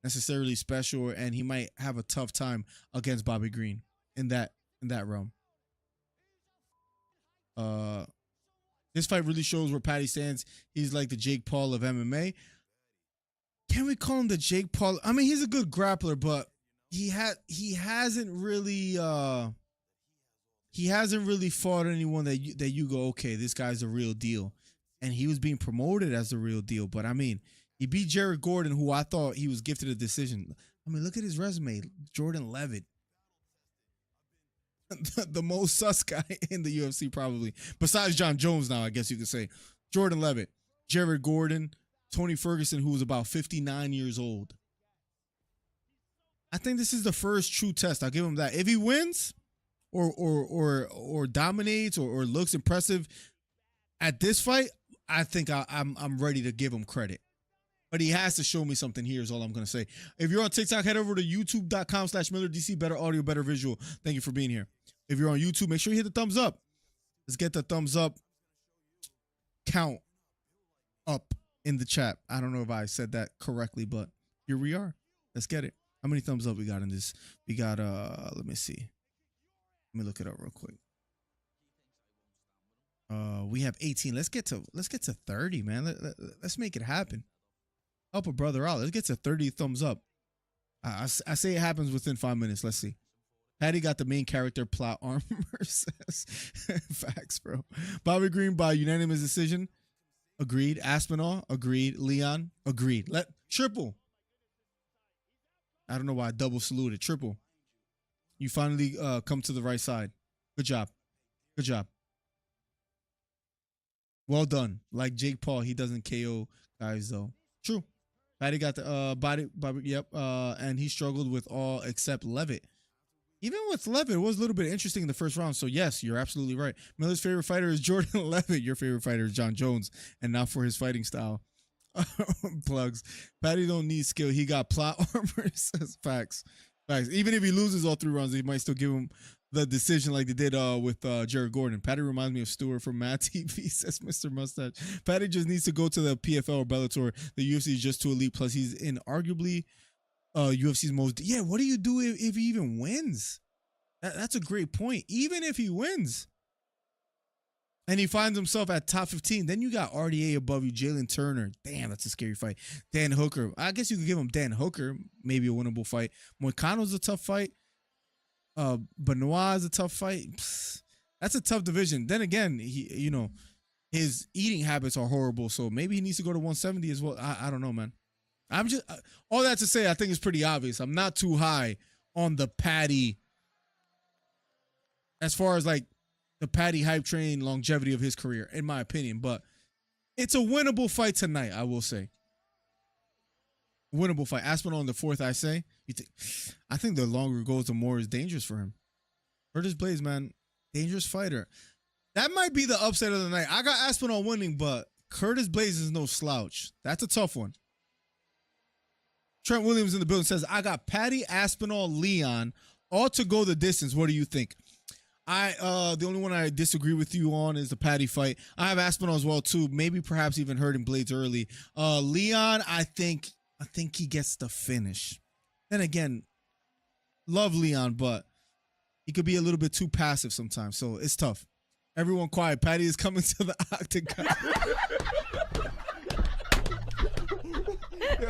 necessarily special, and he might have a tough time against Bobby Green in that realm. This fight really shows where Paddy stands. He's like the Jake Paul of MMA. Can we call him the Jake Paul? I mean, he's a good grappler, but he hasn't really fought anyone that you go, okay, this guy's a real deal. And he was being promoted as the real deal. But I mean, he beat Jared Gordon, who I thought he was gifted a decision. I mean, look at his resume. Jordan Levitt. The most sus guy in the UFC, probably. Besides John Jones now, I guess you could say. Jordan Levitt, Jared Gordon, Tony Ferguson, who was about 59 years old. I think this is the first true test. I'll give him that. If he wins or dominates or looks impressive at this fight, I think I'm ready to give him credit. But he has to show me something here is all I'm going to say. If you're on TikTok, head over to youtube.com/MillerDC. Better audio, better visual. Thank you for being here. If you're on YouTube, make sure you hit the thumbs up. Let's get the thumbs up count up in the chat. I don't know if I said that correctly, but here we are. Let's get it. How many thumbs up we got in this? We got, let me see. Let me look it up real quick. We have 18. Let's get to 30, man. Let's make it happen. Help a brother out. Let's get to 30 thumbs up. I say it happens within 5 minutes. Let's see. Paddy got the main character plot armor. Says. Facts, bro. Bobby Green by unanimous decision. Agreed. Aspinall. Agreed. Leon. Agreed. Triple. I don't know why I double saluted. Triple. You finally come to the right side. Good job. Good job. Well done. Like Jake Paul, he doesn't KO guys though. True. Paddy got the body. Yep. And he struggled with all except Levitt. Even with Levitt, it was a little bit interesting in the first round. So yes, you're absolutely right. Miller's favorite fighter is Jordan Levitt. Your favorite fighter is John Jones, and not for his fighting style. Plugs. Paddy don't need skill. He got plot armor. Says facts. Facts. Even if he loses all 3 rounds, they might still give him the decision like they did with Jared Gordon. Paddy reminds me of Stewart from Mad TV, says Mr. Mustache. Paddy just needs to go to the PFL or Bellator. The UFC is just too elite. Plus, he's in arguably UFC's most... Yeah, what do you do if he even wins? That's a great point. Even if he wins and he finds himself at top 15, then you got RDA above you, Jalen Turner. Damn, that's a scary fight. Dan Hooker. I guess you could give him Dan Hooker, maybe a winnable fight. Moicano's a tough fight. Benoit is a tough fight. Psst, that's a tough division. Then again, his eating habits are horrible, so maybe he needs to go to 170 as well. I don't know, man. I'm just all that to say, I think it's pretty obvious. I'm not too high on the Paddy as far as like the Paddy hype train longevity of his career, in my opinion. But it's a winnable fight tonight, I will say. Winnable fight. Aspinall in the 4th, I say. I think the longer it goes, the more it's dangerous for him. Curtis Blaydes, man, dangerous fighter. That might be the upset of the night. I got Aspinall winning, but Curtis Blaydes is no slouch. That's a tough one. Trent Williams in the building says, I got Paddy, Aspinall, Leon, all to go the distance. What do you think? The only one I disagree with you on is the Paddy fight. I have Aspinall as well too. Maybe perhaps even hurting Blaydes early. Leon, I think he gets the finish. Then again, love Leon, but he could be a little bit too passive sometimes. So it's tough. Everyone quiet. Paddy is coming to the octagon.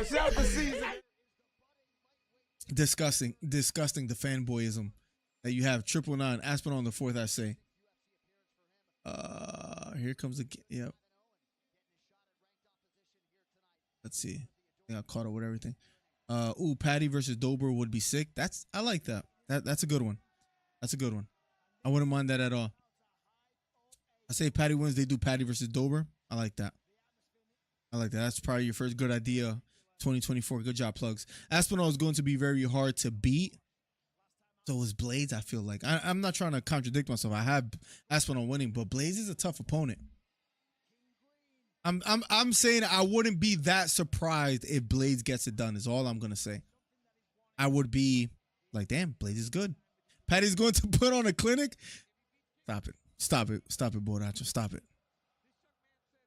Shout the season. Disgusting the fanboyism that you have. 999 Aspinall on the 4th, I say. Here comes the yep. Let's see. I think I caught up with everything. Paddy versus Dober would be sick. I like that. That's a good one. That's a good one. I wouldn't mind that at all. I say Patty wins. They do Patty versus Dober. I like that. I like that. That's probably your first good idea. 2024. Good job, plugs. Aspinall is going to be very hard to beat. So is Blaydes. I feel like I'm not trying to contradict myself. I have Aspinall winning, but Blaydes is a tough opponent. I'm saying I wouldn't be that surprised if Blaydes gets it done. Is all I'm gonna say. I would be like, damn, Blaydes is good. Patty's going to put on a clinic. Stop it. Stop it. Stop it, Boracho. Stop it.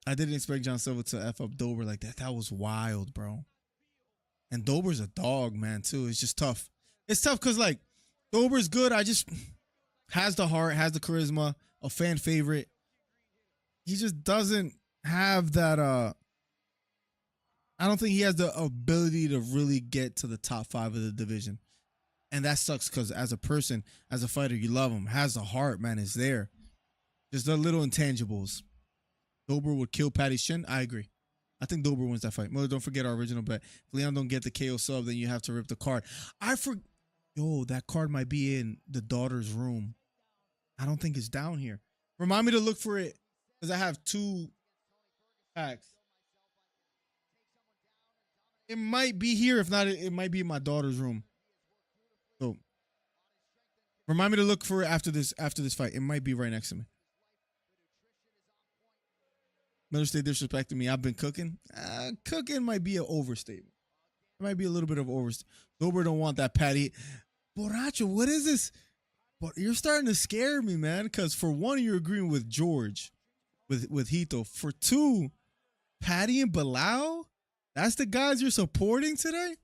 I didn't expect John Silver to F up Dober like that. That was wild, bro. And Dober's a dog, man, too. It's just tough. It's tough because, like, Dober's good. I just has the heart, has the charisma, a fan favorite. He just doesn't have that. I don't think he has the ability to really get to the top 5 of the division. And that sucks because as a person, as a fighter, you love him. Has the heart, man. It's there. Just the little intangibles. Dober would kill Patty's chin. I agree. I think Dober wins that fight. Mother, don't forget our original bet. If Leon don't get the KO sub, then you have to rip the card. Yo, that card might be in the daughter's room. I don't think it's down here. Remind me to look for it because I have 2 packs. It might be here. If not, it might be in my daughter's room. So remind me to look for it after this fight. It might be right next to me. Miller stay disrespecting me. I've been cooking. Cooking might be an overstatement. It might be a little bit of overstatement. Dober don't want that Patty. Boracho, what is this? But you're starting to scare me, man. Because for one, you're agreeing with George, with Hito. For 2, Patty and Belal. That's the guys you're supporting today.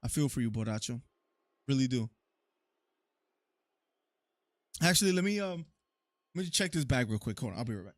I feel for you, Boracho. Really do. Actually, let me check this bag real quick. Hold on, I'll be right back.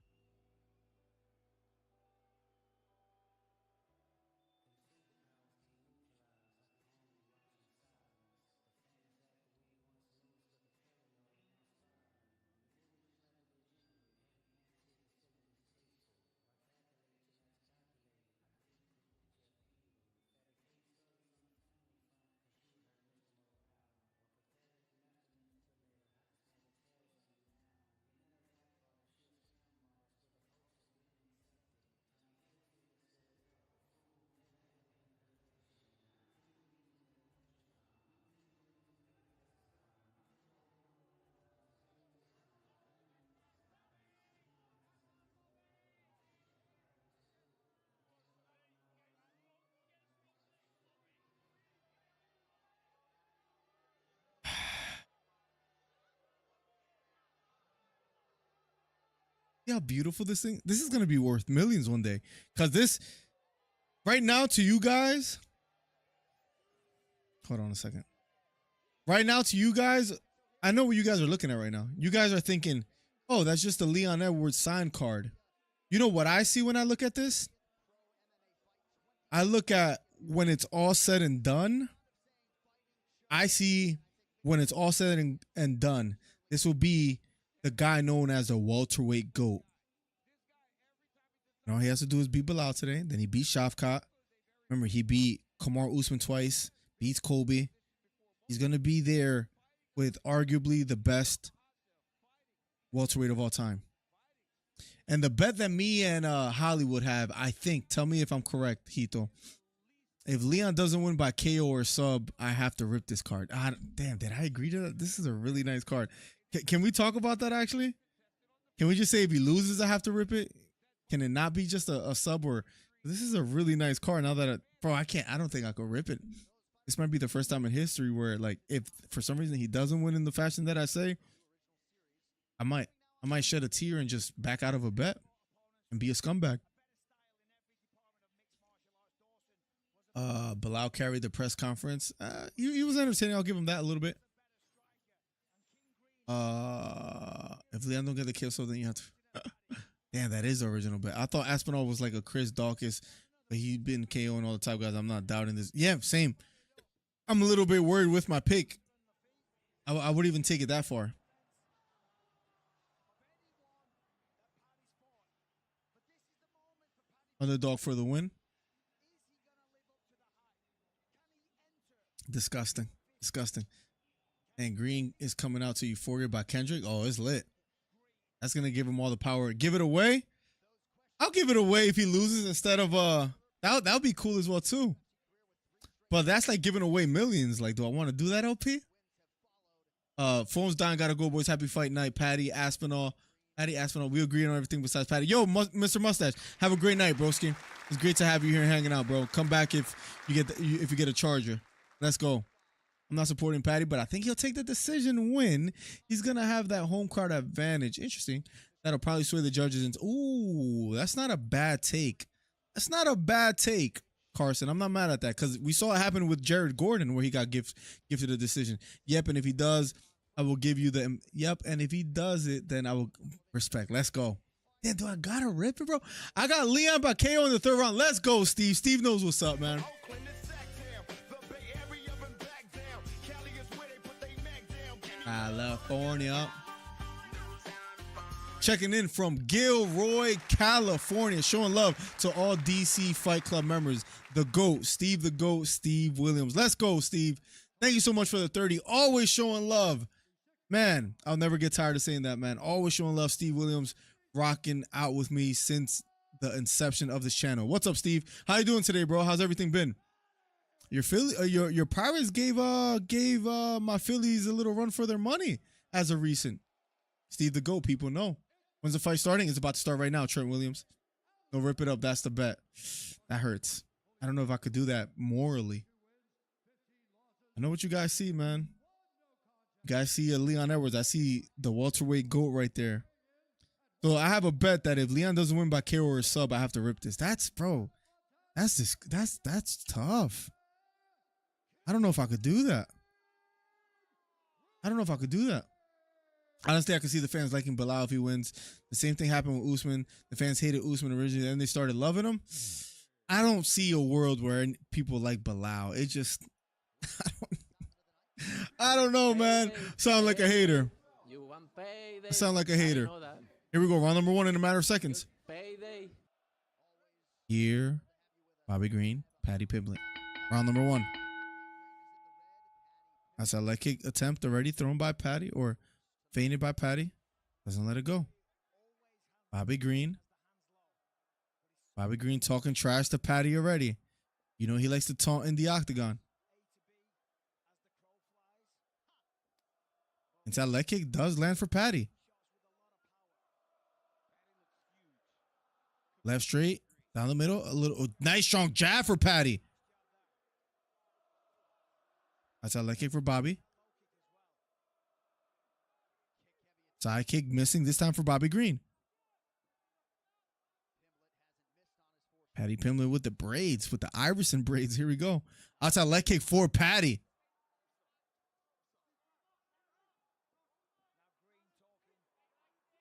See how beautiful this thing. This is gonna be worth millions one day. Cause this right now to you guys. Hold on a second. Right now to you guys, I know what you guys are looking at right now. You guys are thinking, oh, that's just a Leon Edwards signed card. You know what I see when I look at this? I look at when it's all said and done. I see when it's all said and done, this will be the guy known as a welterweight GOAT. And all he has to do is beat Belal today. Then he beat Shavkat. Remember, he beat Kamaru Usman twice. Beats Colby. He's going to be there with arguably the best welterweight of all time. And the bet that me and Hollywood have, I think, tell me if I'm correct, Hito. If Leon doesn't win by KO or sub, I have to rip this card. Damn, did I agree to that? This is a really nice card. Can we talk about that, actually? Can we just say if he loses, I have to rip it? Can it not be just a sub? Or this is a really nice card. Now that, I don't think I could rip it. This might be the first time in history where, like, if for some reason he doesn't win in the fashion that I say, I might shed a tear and just back out of a bet and be a scumbag. Belal carried the press conference. He was entertaining. I'll give him that a little bit. If Leon don't get the kill, so then you have to. Damn, that is the original bet. I thought Aspinall was like a Chris Dawkins, but he'd been KOing all the top guys. I'm not doubting this. Yeah, same. I'm a little bit worried with my pick. I wouldn't even take it that far. Underdog for the win. Disgusting. Disgusting. And Green is coming out to Euphoria by Kendrick. Oh, it's lit. That's gonna give him all the power. Give it away. I'll give it away if he loses instead of that would be cool as well too. But that's like giving away millions. Like, do I want to do that, LP? Phone's dying, gotta go, boys. Happy fight night, Patty Aspinall. Patty Aspinall. We agree on everything besides Patty. Yo, Mr. Mustache, have a great night, broski. It's great to have you here hanging out, bro. Come back if you get a charger. Let's go. I'm not supporting Patty, but I think he'll take the decision win. He's gonna have that home card advantage. Interesting. That'll probably sway the judges into. Ooh, that's not a bad take. That's not a bad take, Carson. I'm not mad at that because we saw it happen with Jared Gordon where he got gifted a decision. Yep, and if he does, I will give you the yep. And if he does it, then I will respect. Let's go. Damn, do I gotta rip it, bro? I got Leon by KO in the third round. Let's go, Steve. Steve knows what's up, man. California. Checking in from Gilroy, California. Showing love to all DC Fight Club members. The GOAT, Steve the GOAT, Steve Williams. Let's go, Steve. Thank you so much for the 30. Always showing love. Man, I'll never get tired of saying that, man. Always showing love. Steve Williams rocking out with me since the inception of this channel. What's up, Steve? How you doing today, bro? How's everything been? Your your Pirates gave my Phillies a little run for their money as of recent. Steve the GOAT, people know. When's the fight starting? It's about to start right now, Trent Williams. Don't rip it up. That's the bet. That hurts. I don't know if I could do that morally. I know what you guys see, man. You guys see Leon Edwards. I see the welterweight GOAT right there. So I have a bet that if Leon doesn't win by KO or sub, I have to rip this. That's tough. I don't know if I could do that. Honestly, I could see the fans liking Belal if he wins. The same thing happened with Usman. The fans hated Usman originally, and they started loving him. I don't see a world where people like Belal. It just, I don't know, man. Sound like a hater. Sound like a hater. Here we go. Round number one in a matter of seconds. Here, Bobby Green, Patty Pimblett. Round number one. That's a leg kick attempt already thrown by Patty or feinted by Patty. Doesn't let it go. Bobby Green. Bobby Green talking trash to Patty already. You know he likes to taunt in the octagon. And that leg kick does land for Patty. Left straight, down the middle, a little nice strong jab for Patty. That's a leg kick for Bobby. Side kick missing this time for Bobby Green. Patty Pimblett with the braids, with the Iverson braids. Here we go. Outside leg kick for Patty.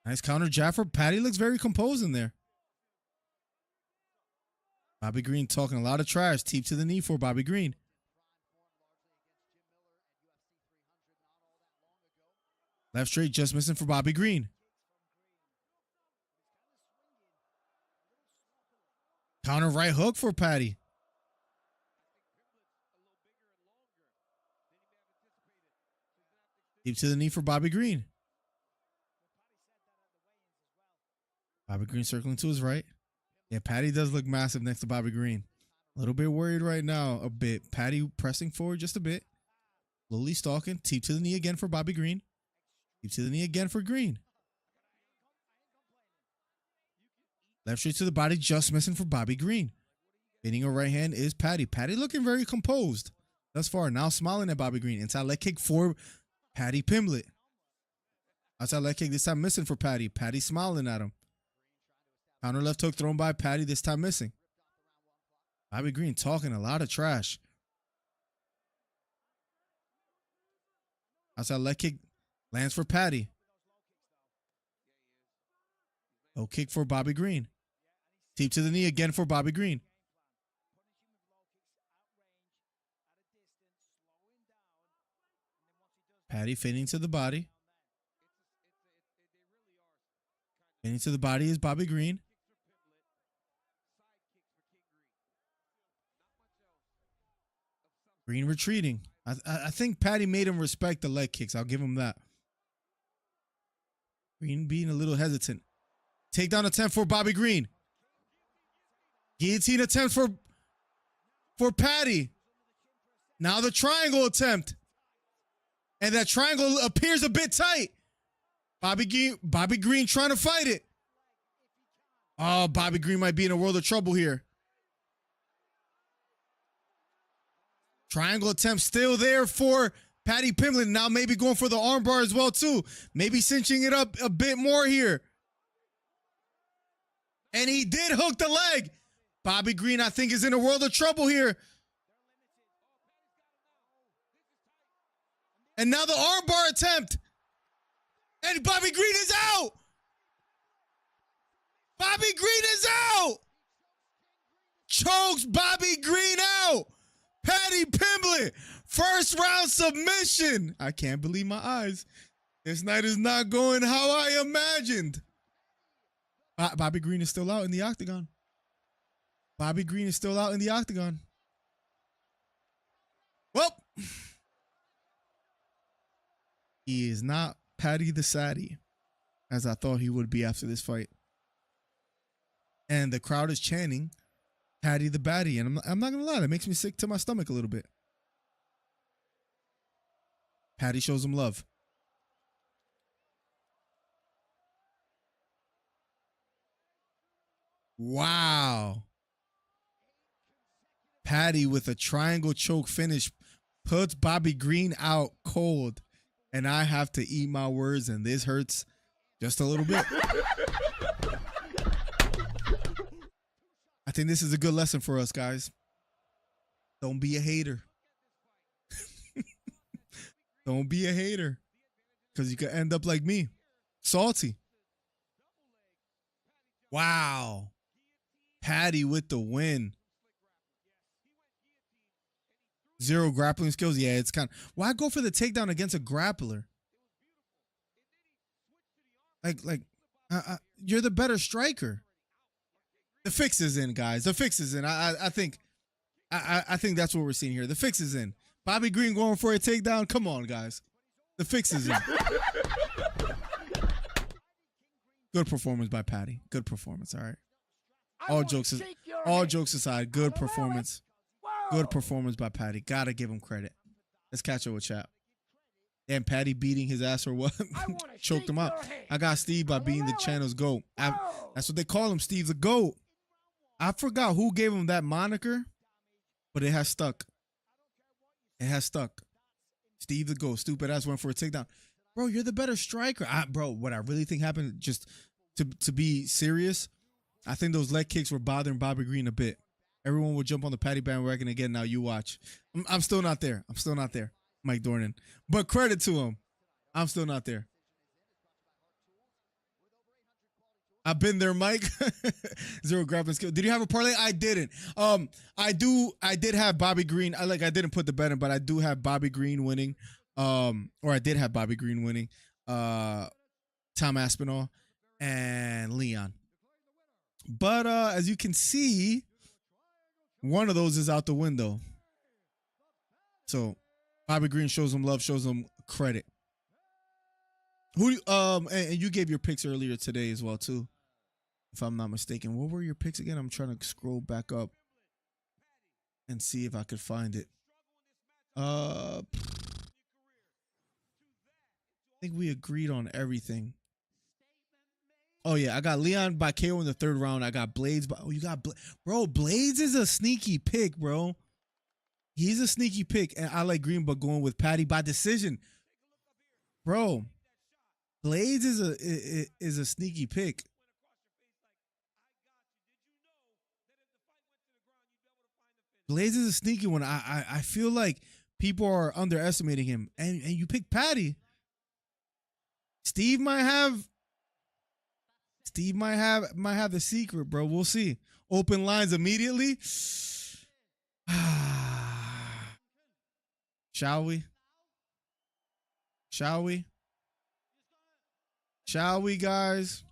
Nice counter jab for Patty. Looks very composed in there. Bobby Green talking a lot of trash. Teep to the knee for Bobby Green. Left straight just missing for Bobby Green. Counter right hook for Patty. Deep to the knee for Bobby Green. Bobby Green circling to his right. Yeah, Patty does look massive next to Bobby Green. A little bit worried right now, a bit. Patty pressing forward just a bit. Slowly stalking. Deep to the knee again for Bobby Green. Deep to the knee again for Green. Left straight to the body, just missing for Bobby Green. Hitting a right hand is Patty. Patty looking very composed thus far. Now smiling at Bobby Green. Inside leg kick for Patty Pimblett. Outside leg kick this time missing for Patty. Patty smiling at him. Counter left hook thrown by Patty, this time missing. Bobby Green talking a lot of trash. Outside leg kick lands for Patty. Low kick for Bobby Green. Deep to the knee again for Bobby Green. Patty fading to the body. Fading to the body is Bobby Green. Green retreating. I think Patty made him respect the leg kicks. I'll give him that. Green being a little hesitant. Takedown attempt for Bobby Green. Guillotine attempt for Paddy. Now the triangle attempt. And that triangle appears a bit tight. Bobby Green trying to fight it. Oh, Bobby Green might be in a world of trouble here. Triangle attempt still there for Paddy Pimblett. Now maybe going for the armbar as well too. Maybe cinching it up a bit more here. And he did hook the leg. Bobby Green, I think, is in a world of trouble here. And now the armbar attempt. And Bobby Green is out. Bobby Green is out. Chokes Bobby Green out. Paddy Pimblett, first round submission. I can't believe my eyes. This night is not going how I imagined. Bobby Green is still out in the octagon. Bobby Green is still out in the octagon. Well, he is not Paddy the Saddy, as I thought he would be after this fight. And the crowd is chanting Paddy the Baddy, and I'm not gonna lie, that makes me sick to my stomach a little bit. Paddy shows him love. Wow. Paddy with a triangle choke finish puts Bobby Green out cold, and I have to eat my words, and this hurts just a little bit. I think this is a good lesson for us, guys. Don't be a hater. Don't be a hater, because you could end up like me, salty. Wow. Paddy with the win. 0 grappling skills. Yeah, it's kind of, why go for the takedown against a grappler? You're the better striker. The fix is in, guys. The fix is in. I think that's what we're seeing here. The fix is in. Bobby Green going for a takedown. Come on, guys. The fix is in. Good performance by Paddy. Good performance. All right. All jokes aside, good performance. Good performance by Paddy. Gotta give him credit. Let's catch up with chat. And Paddy beating his ass or what? Choked him out. I got Steve by being the channel's GOAT. That's what they call him, Steve the GOAT. I forgot who gave him that moniker, but it has stuck. It has stuck. Steve the GOAT. Stupid ass went for a takedown. Bro, you're the better striker. Bro, what I really think happened, just to be serious, I think those leg kicks were bothering Bobby Green a bit. Everyone will jump on the Paddy bandwagon again. Now you watch. I'm still not there. I'm still not there, Mike Dornan. But credit to him. I'm still not there. I've been there, Mike. 0 grappling skill. Did you have a parlay? I didn't. I did have Bobby Green. I didn't put the bet in, but I do have Bobby Green winning. Or I did have Bobby Green winning. Tom Aspinall and Leon. But as you can see, one of those is out the window. So Bobby Green shows him love, shows him credit. And you gave your picks earlier today as well too, if I'm not mistaken. What were your picks again? I'm trying to scroll back up and see if I could find it. I think we agreed on everything. Oh yeah, I got Leon by KO in the 3rd round. I got Blaydes by, you got bro. Blaydes is a sneaky pick, bro. He's a sneaky pick, and I like Green, but going with Paddy by decision, bro. Blaydes is a sneaky pick. Blaydes is a sneaky one. I feel like people are underestimating him, and you pick Paddy. Steve might have the secret, bro. We'll see. Open lines immediately. Shall we? Shall we? Shall we, guys?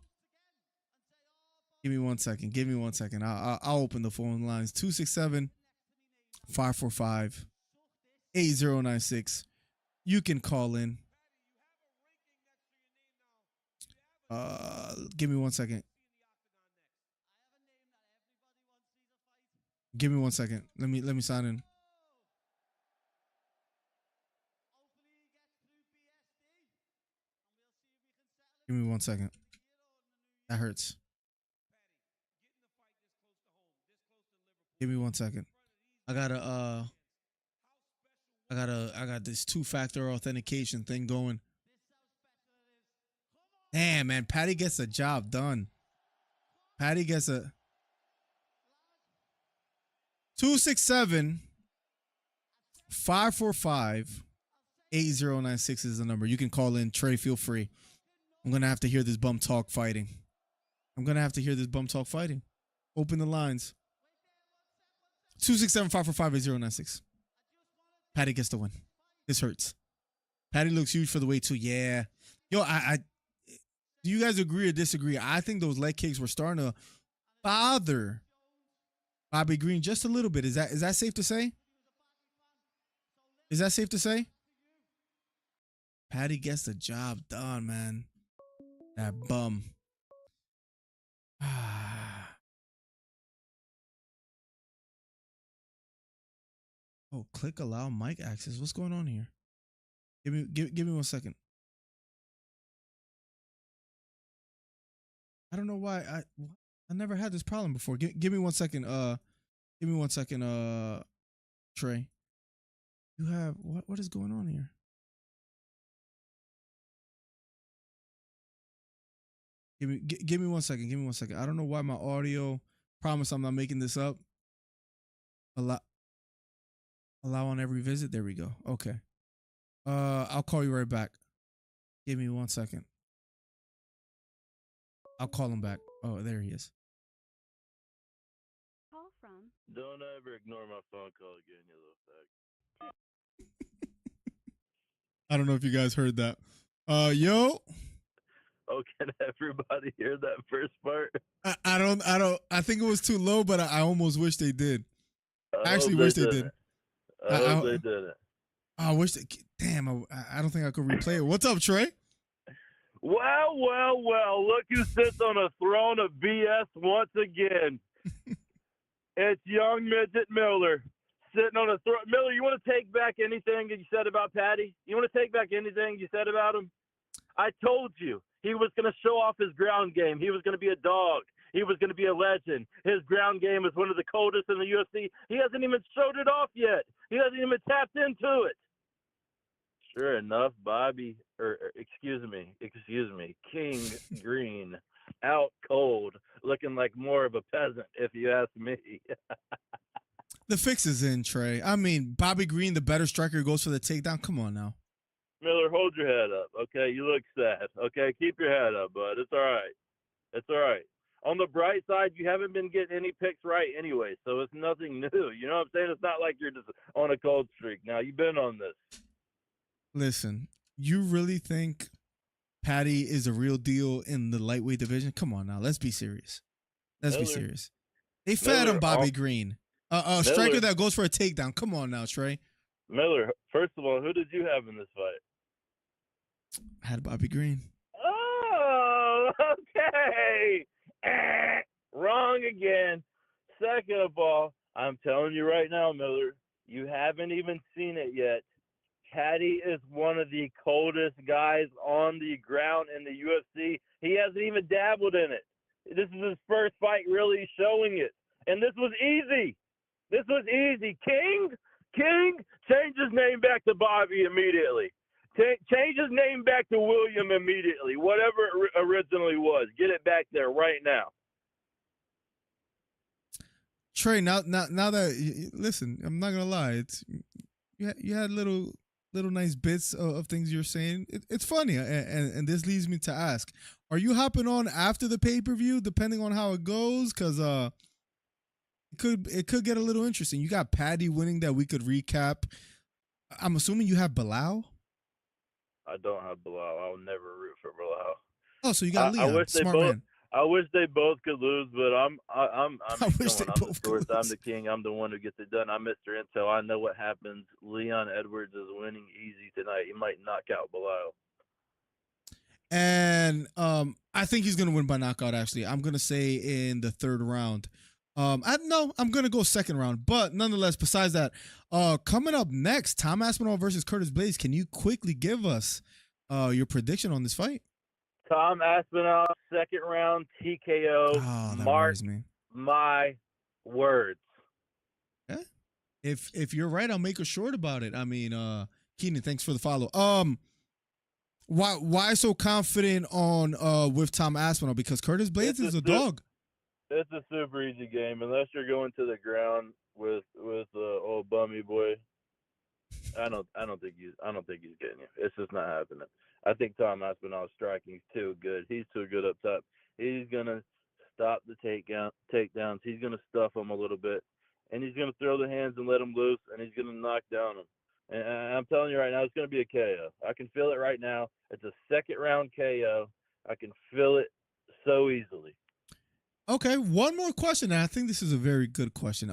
Give me 1 second. Give me 1 second. I'll open the phone lines. 267-545-8096. You can call in. Give me 1 second. Give me 1 second. Let me sign in. Give me 1 second. That hurts. Give me 1 second. I got this 2-factor authentication thing going. Damn, man, Patty gets the job done. Patty gets a 267-545-8096 is the number. You can call in. Trey, feel free. I'm gonna have to hear this bum talk fighting. Open the lines. 267-545-8096. Patty gets the win. This hurts. Patty looks huge for the weight too. Yeah. Yo, I do you guys agree or disagree? I think those leg kicks were starting to bother Bobby Green just a little bit. Is that safe to say? Is that safe to say? Patty gets the job done, man. That bum. Oh, click allow mic access. What's going on here? Give me 1 second. I don't know why I never had this problem before. Give me 1 second. Give me 1 second. Trey, you have what is going on here? Give me 1 second. Give me 1 second. I don't know why my audio. Promise I'm not making this up. Allow on every visit. There we go. Okay. I'll call you right back. Give me 1 second. I'll call him back. Oh, there he is. Call from. Don't ever ignore my phone call again, you little fag. I don't know if you guys heard that. Yo. Oh, can everybody hear that first part? I don't. I think it was too low, but I almost wish they did. I actually wish they did. I hope they didn't. I wish they. Damn, I don't think I could replay it. What's up, Trey? Well, look who sits on a throne of BS once again. It's young midget Miller sitting on a throne. Miller, you want to take back anything that you said about Patty? You want to take back anything you said about him? I told you he was going to show off his ground game. He was going to be a dog. He was going to be a legend. His ground game is one of the coldest in the UFC. He hasn't even showed it off yet. He hasn't even tapped into it. Sure enough, excuse me, King Green, out cold, looking like more of a peasant, if you ask me. The fix is in, Trey. I mean, Bobby Green, the better striker, goes for the takedown. Come on now. Miller, hold your head up, okay? You look sad, okay? Keep your head up, bud. It's all right. It's all right. On the bright side, you haven't been getting any picks right anyway, so it's nothing new. You know what I'm saying? It's not like you're just on a cold streak. Now, you've been on this. Listen, you really think Patty is a real deal in the lightweight division? Come on now. Let's be serious. Let's be serious. They fed him Bobby Green. A striker that goes for a takedown. Come on now, Trey. Miller, first of all, who did you have in this fight? I had Bobby Green. Oh, okay. Wrong again. Second of all, I'm telling you right now, Miller, you haven't even seen it yet. Patty is one of the coldest guys on the ground in the UFC. He hasn't even dabbled in it. This is his first fight really showing it. And this was easy. This was easy. King, change his name back to Bobby immediately. Change his name back to William immediately. Whatever it originally was. Get it back there right now. Trey, now that listen, I'm not gonna lie. It's you had little nice bits of things you're saying. It's funny, and this leads me to ask: are you hopping on after the pay-per-view, depending on how it goes? Because it could get a little interesting. You got Patty winning that we could recap. I'm assuming you have Belal. I don't have Belal. I'll never root for Belal. Oh, so you got Leon. Smart man. I wish they both could lose, but I'm the source. I'm the king. I'm the one who gets it done. I'm Mr. Intel. I know what happens. Leon Edwards is winning easy tonight. He might knock out Belal. and I think he's gonna win by knockout. Actually, I'm gonna say in the third round. I'm gonna go second round, but nonetheless, besides that, coming up next, Tom Aspinall versus Curtis Blaydes. Can you quickly give us your prediction on this fight? Tom Aspinall, second round TKO. Oh, that Mark worries me. my words. Yeah. If you're right, I'll make a short about it. I mean, Keenan, thanks for the follow. Why so confident on with Tom Aspinall? Because Curtis Blaydes is a dog. It's a super easy game unless you're going to the ground with old bummy boy. I don't think he's getting you. It's just not happening. I think Tom Aspinall's striking is too good. He's too good up top. He's gonna stop the takedowns. He's gonna stuff him a little bit, and he's gonna throw the hands and let him loose, and he's gonna knock down him. And I'm telling you right now, it's gonna be a KO. I can feel it right now. It's a second round KO. I can feel it so easily. Okay, one more question, and I think this is a very good question.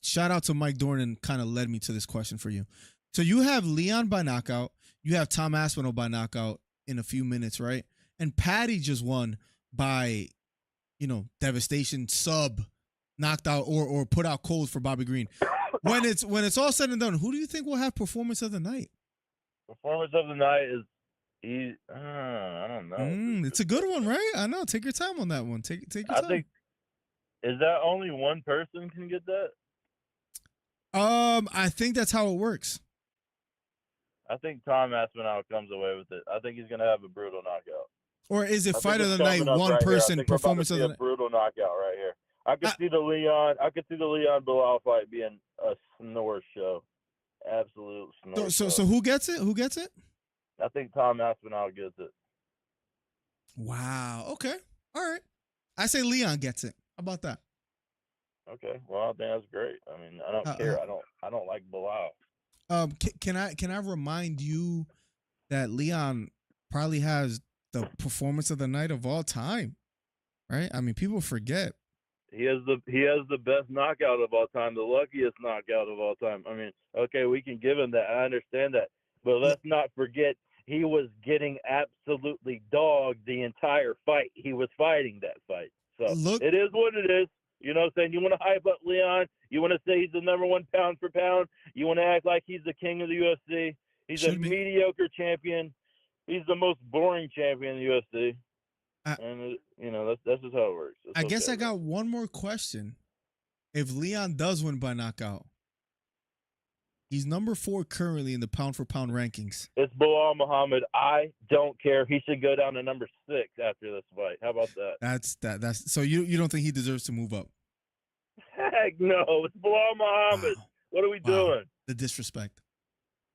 Shout out to Mike Dornan, kind of led me to this question for you. So you have Leon by knockout, you have Tom Aspinall by knockout in a few minutes, right? And Patty just won by, devastation, sub, knocked out or put out cold for Bobby Green. When it's all said and done, who do you think will have performance of the night? Performance of the night is I don't know. It's a good one, right? I know. Take your time on that one. Take your time. I think is that only one person can get that? I think that's how it works. I think Tom Aspinall comes away with it. I think he's gonna have a brutal knockout. Or is it fight of the night, one person performance of the night? Brutal knockout right here. I could see the Leon Belal fight being a snore show. Absolute snore. So who gets it? Who gets it? I think Tom Aspinall gets it. Wow. Okay. All right. I say Leon gets it. How about that? Okay. Well, I think that's great. I mean, I don't care. I don't like Belal. Can I remind you that Leon probably has the performance of the night of all time, right? I mean, people forget. He has the best knockout of all time, the luckiest knockout of all time. I mean, okay, we can give him that. I understand that. But let's not forget he was getting absolutely dogged the entire fight. He was fighting that fight. So it is what it is. You know what I'm saying? You want to hype up Leon. You want to say he's the number one pound for pound. You want to act like he's the king of the UFC. He's a mediocre champion. He's the most boring champion in the UFC. And, that's just how it works. I guess I got one more question. If Leon does win by knockout, he's number 4 currently in the pound for pound rankings. It's Belal Muhammad. I don't care. He should go down to number 6 after this fight. How about that? That's so you don't think he deserves to move up? Heck no. It's Belal Muhammad. Wow. What are we doing? The disrespect.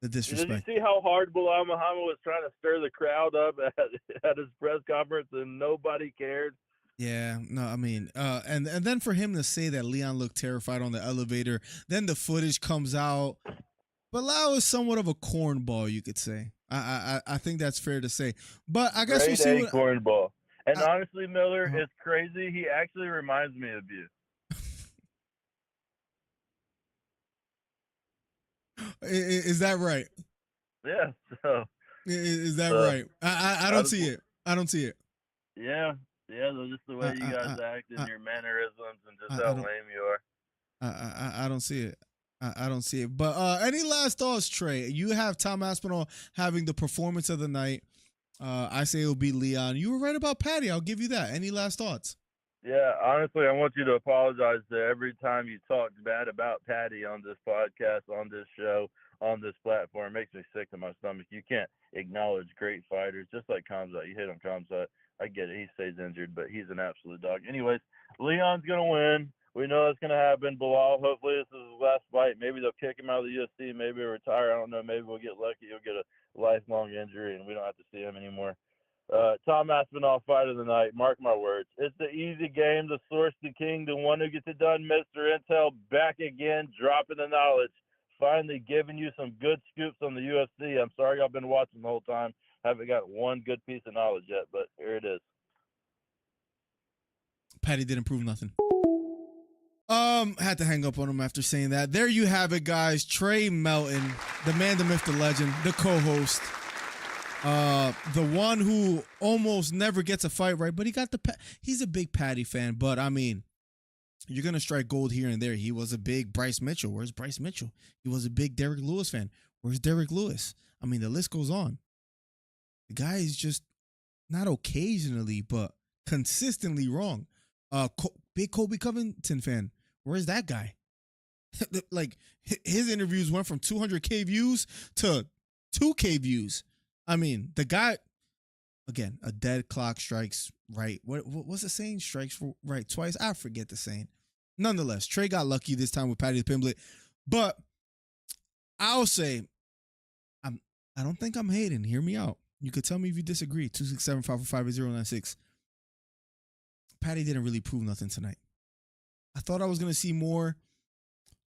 Did you see how hard Belal Muhammad was trying to stir the crowd up at his press conference and nobody cared? Yeah, no, I mean, and then for him to say that Leon looked terrified on the elevator, then the footage comes out. Belal is somewhat of a cornball, you could say. I think that's fair to say. But I guess we'll see what cornball. And honestly, Miller, it's crazy. He actually reminds me of you. Is that right? Yeah. So is that right? I don't see it. I don't see it. Yeah. Just the way you guys act and your mannerisms and just how lame you are. I don't see it. I don't see it. But any last thoughts, Trey? You have Tom Aspinall having the performance of the night. I say it'll be Leon. You were right about Patty. I'll give you that. Any last thoughts? Yeah, honestly, I want you to apologize to every time you talked bad about Patty on this podcast, on this show, on this platform. It makes me sick to my stomach. You can't acknowledge great fighters, just like Kamzat. You hit on Kamzat. I get it. He stays injured, but he's an absolute dog. Anyways, Leon's going to win. We know that's going to happen. Belal, hopefully this is his last fight. Maybe they'll kick him out of the UFC. Maybe he'll retire. I don't know. Maybe we'll get lucky. He'll get a lifelong injury, and we don't have to see him anymore. Tom Aspinall, fight of the night. Mark my words. It's the easy game. The source, the king, the one who gets it done, Mr. Intel, back again, dropping the knowledge. Finally giving you some good scoops on the UFC. I'm sorry I've been watching the whole time. Haven't got one good piece of knowledge yet, but here it is. Patty didn't prove nothing. Had to hang up on him after saying that. There you have it, guys. Trey Melton, the man, the myth, the legend, the co-host. The one who almost never gets a fight right, but he's a big Patty fan. But I mean, you're gonna strike gold here and there. He was a big Bryce Mitchell. Where's Bryce Mitchell? He was a big Derek Lewis fan. Where's Derek Lewis? I mean, the list goes on. The guy is just not occasionally, but consistently wrong. Big Kobe Covington fan. Where's that guy? Like, his interviews went from 200K views to 2K views. I mean, the guy, again, a dead clock strikes right. What's the saying? Strikes right twice. I forget the saying. Nonetheless, Trey got lucky this time with Patty the Pimblett. But I'll say, I don't think I'm hating. Hear me out. You could tell me if you disagree. 267-545-8096. Patty didn't really prove nothing tonight. I thought I was going to see more,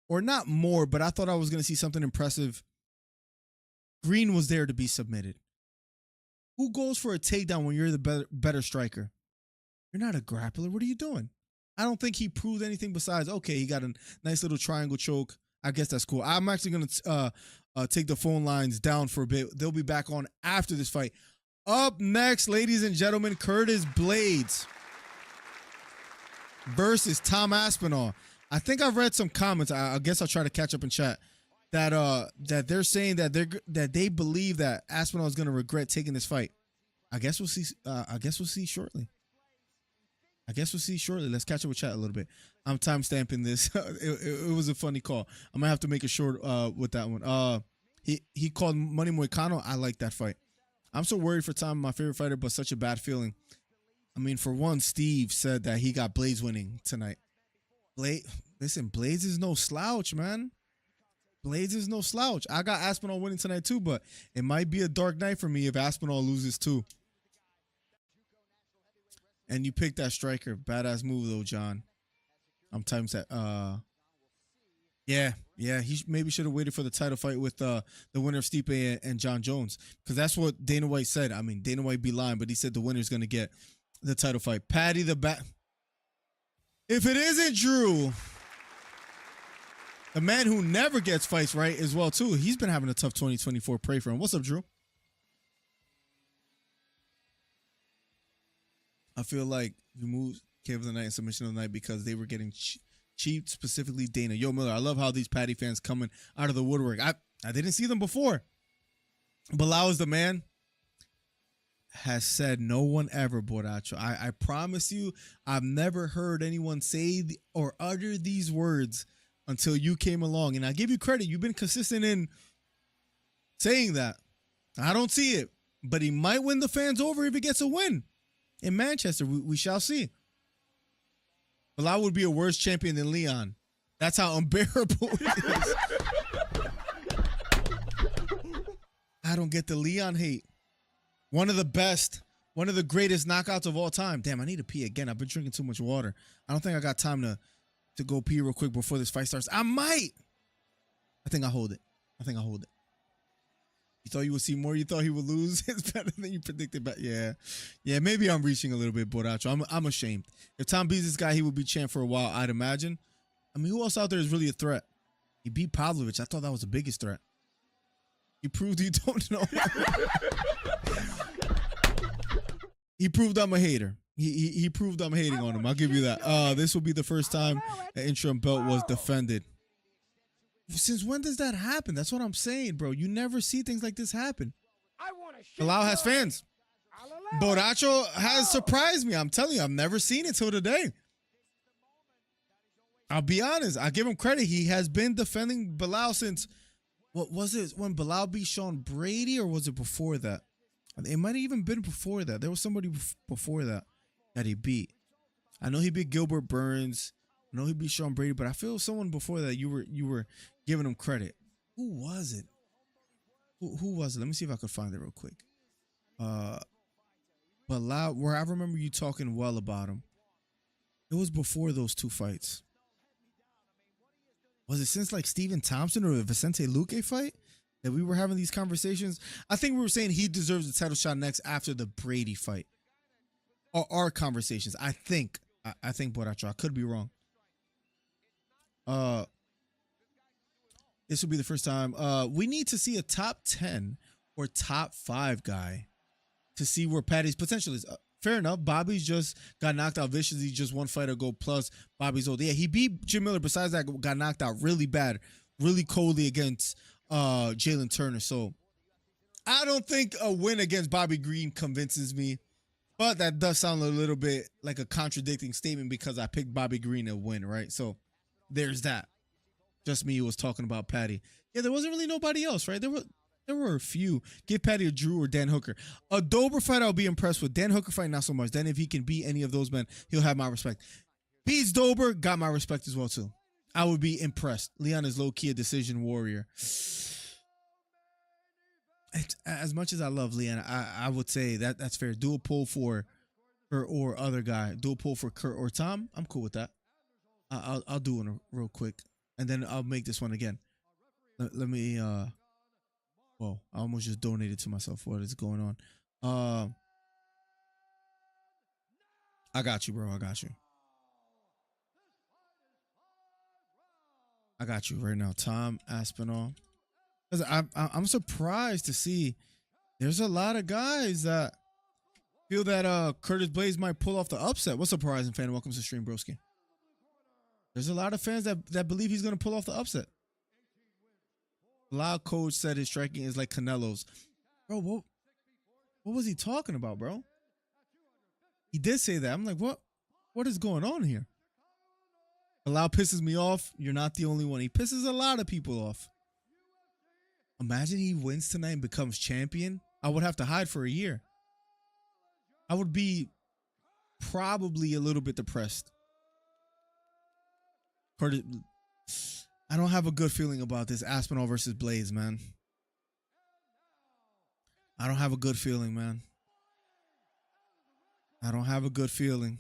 or not more, but I thought I was going to see something impressive. Green was there to be submitted. Who goes for a takedown when you're the better striker? You're not a grappler. What are you doing? I don't think he proved anything besides, okay, he got a nice little triangle choke. I guess that's cool. I'm actually going to take the phone lines down for a bit. They'll be back on after this fight. Up next, ladies and gentlemen, Curtis Blaydes versus Tom Aspinall. I think I've read some comments. I guess I'll try to catch up in chat that they're saying that they believe that Aspinall is going to regret taking this fight. I guess we'll see. I guess we'll see shortly. Let's catch up with chat a little bit. I'm time stamping this. It was a funny call. I'm gonna have to make it short with that one. He called Money Moicano. I like that fight. I'm so worried for Tom, my favorite fighter, but such a bad feeling. I mean, for one, Steve said that he got Blaydes winning tonight. Blaydes is no slouch, man. Blaydes is no slouch. I got Aspinall winning tonight too, but it might be a dark night for me if Aspinall loses too. And you picked that striker. Badass move though, John. I'm times that. Yeah. He maybe should have waited for the title fight with the winner of Stipe and John Jones, because that's what Dana White said. I mean, Dana White be lying, but he said the winner's gonna get the title fight. Patty the bat. If it isn't Drew, the man who never gets fights right as well too. He's been having a tough 2024. Pray for him. What's up, Drew? I feel like you moved Cave of the Night and Submission of the Night because they were getting cheap, specifically Dana. Yo, Miller, I love how these Patty fans coming out of the woodwork. I didn't see them before. Belal is the man. Has said no one ever, Borracho. I promise you, I've never heard anyone say or utter these words until you came along. And I give you credit. You've been consistent in saying that. I don't see it. But he might win the fans over if he gets a win. In Manchester, we shall see. Belal would be a worse champion than Leon. That's how unbearable it is. I don't get the Leon hate. One of the best, one of the greatest knockouts of all time. Damn, I need to pee again. I've been drinking too much water. I don't think I got time to go pee real quick before this fight starts. I might. I think I'll hold it. You thought you would see more? You thought he would lose? It's better than you predicted. But yeah, maybe I'm reaching a little bit, Borracho. I'm ashamed. If Tom beats this guy, he would be champ for a while, I'd imagine. I mean, who else out there is really a threat? He beat Pavlovich. I thought that was the biggest threat. He proved you don't know. He proved I'm a hater. He proved I'm hating on him. I'll give you that. This will be the first time an interim belt was defended. Since when does that happen? That's what I'm saying, bro. You never see things like this happen. Belal has fans. Borracho has surprised me. I'm telling you, I've never seen it till today. I'll be honest. I give him credit. He has been defending Belal since, what was it, when Belal beat Sean Brady, or was it before that? It might have even been before that. There was somebody before that he beat. I know he beat Gilbert Burns. I know he beat Sean Brady, but I feel someone before that you were giving him credit. Who was it? Who was it? Let me see if I could find it real quick. Belal, where I remember you talking well about him. It was before those two fights. Was it since like Stephen Thompson or the Vicente Luque fight that we were having these conversations? I think we were saying he deserves the title shot next after the Brady fight. Or our conversations. I think Borracho. I could be wrong. This will be the first time. We need to see a top 10 or top 5 guy to see where Patty's potential is. Fair enough. Bobby's just got knocked out viciously, just one fight ago, plus Bobby's old. Yeah, he beat Jim Miller. Besides that, got knocked out really bad, really coldly against Jalen Turner. So I don't think a win against Bobby Green convinces me. But that does sound a little bit like a contradicting statement because I picked Bobby Green to win, right? So there's that. Just me who was talking about Patty. Yeah, there wasn't really nobody else, right? There were a few. Give Patty a Drew or Dan Hooker. A Dober fight I'll be impressed with. Dan Hooker fight, not so much. Then if he can beat any of those men, he'll have my respect. Beats Dober, got my respect as well, too. I would be impressed. Leon is low-key a decision warrior. As much as I love Leon, I would say that's fair. Dual pull for Kurt or other guy. Dual pull for Kurt or Tom. I'm cool with that. I'll do one real quick, and then I'll make this one again. Let me. Whoa! I almost just donated to myself. What is going on? I got you, bro. I got you. I got you right now, Tom Aspinall. I'm surprised to see there's a lot of guys that feel that Curtis Blaydes might pull off the upset. What's surprising, fan? Welcome to the stream, broski. There's a lot of fans that believe he's going to pull off the upset. Loud coach said his striking is like Canelo's. Bro, what was he talking about, bro? He did say that. I'm like, what is going on here? Bilal pisses me off. You're not the only one. He pisses a lot of people off. Imagine he wins tonight and becomes champion. I would have to hide for a year. I would be probably a little bit depressed. I don't have a good feeling about this Aspinall versus Blaydes, man. I don't have a good feeling, man. I don't have a good feeling.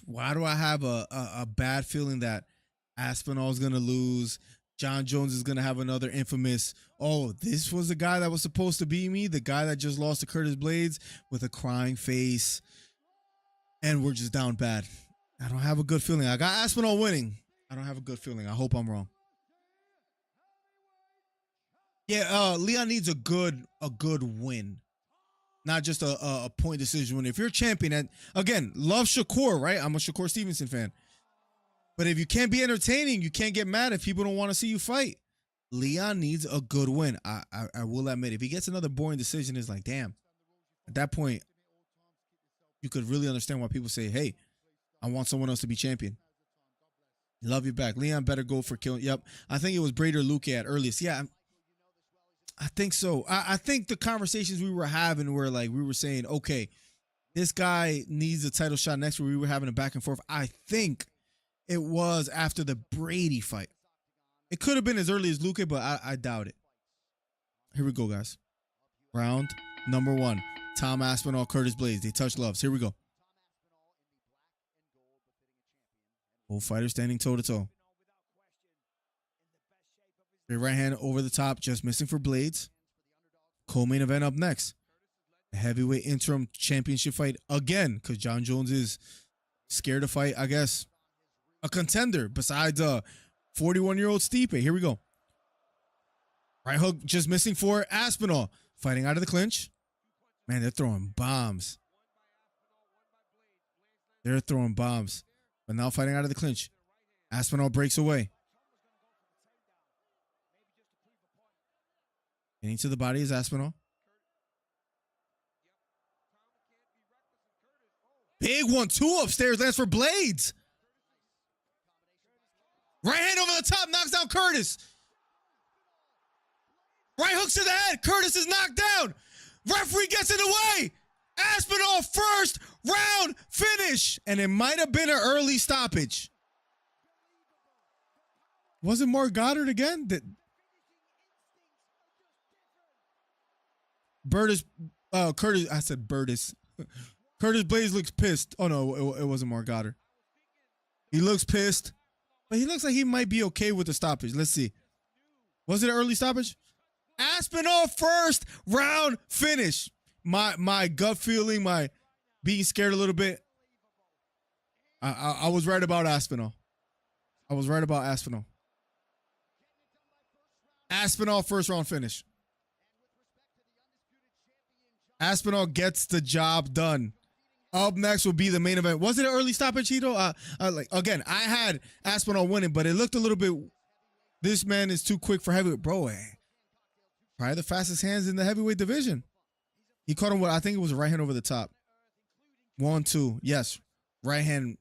Why do I have a bad feeling that Aspinall's going to lose? John Jones is going to have another infamous, oh, this was the guy that was supposed to beat me, the guy that just lost to Curtis Blaydes with a crying face, and we're just down bad. I don't have a good feeling. I got Aspinall winning. I don't have a good feeling. I hope I'm wrong. Yeah, Leon needs a good win, not just a point decision win. If you're a champion, and again, love Shakur, right? I'm a Shakur Stevenson fan. But if you can't be entertaining, you can't get mad if people don't want to see you fight. Leon needs a good win. I will admit, if he gets another boring decision, it's like, damn. At that point, you could really understand why people say, hey, I want someone else to be champion. Love you back. Leon better go for killing. Yep. I think it was Braid or Luke at earliest. Yeah, I think so. I think the conversations we were having were like, we were saying, okay, this guy needs a title shot next week. We were having a back and forth. I think it was after the Brady fight. It could have been as early as Luque, but I doubt it. Here we go, guys. Round number 1. Tom Aspinall, Curtis Blaydes. They touch gloves. Here we go. Both fighters standing toe-to-toe. Straight right hand over the top, just missing for Blaydes. Co-main event up next. A heavyweight interim championship fight again, because John Jones is scared to fight, I guess, a contender besides 41-year-old Stipe. Here we go. Right hook just missing for Aspinall. Fighting out of the clinch. Man, they're throwing bombs. They're throwing bombs. But now fighting out of the clinch. Aspinall breaks away. Getting to the body is Aspinall. Big 1-2 upstairs. Lands for Blaydes. Right hand over the top. Knocks down Curtis. Right hooks to the head. Curtis is knocked down. Referee gets in the way. Aspinall first round finish. And it might have been an early stoppage. Was it Mark Goddard again? Curtis, I said Burtis. Curtis Blaydes looks pissed. Oh, no, it wasn't Mark Goddard. He looks pissed. But he looks like he might be okay with the stoppage. Let's see. Was it an early stoppage? Aspinall first round finish. My gut feeling, my being scared a little bit. I was right about Aspinall. I was right about Aspinall. Aspinall first round finish. Aspinall gets the job done. Up next will be the main event. Was it an early stoppage, Cheeto? Like again, I had Aspinall winning, but it looked a little bit. This man is too quick for heavyweight, bro. Probably the fastest hands in the heavyweight division. He caught him with, I think it was a right hand over the top. 1, 2, yes, right hand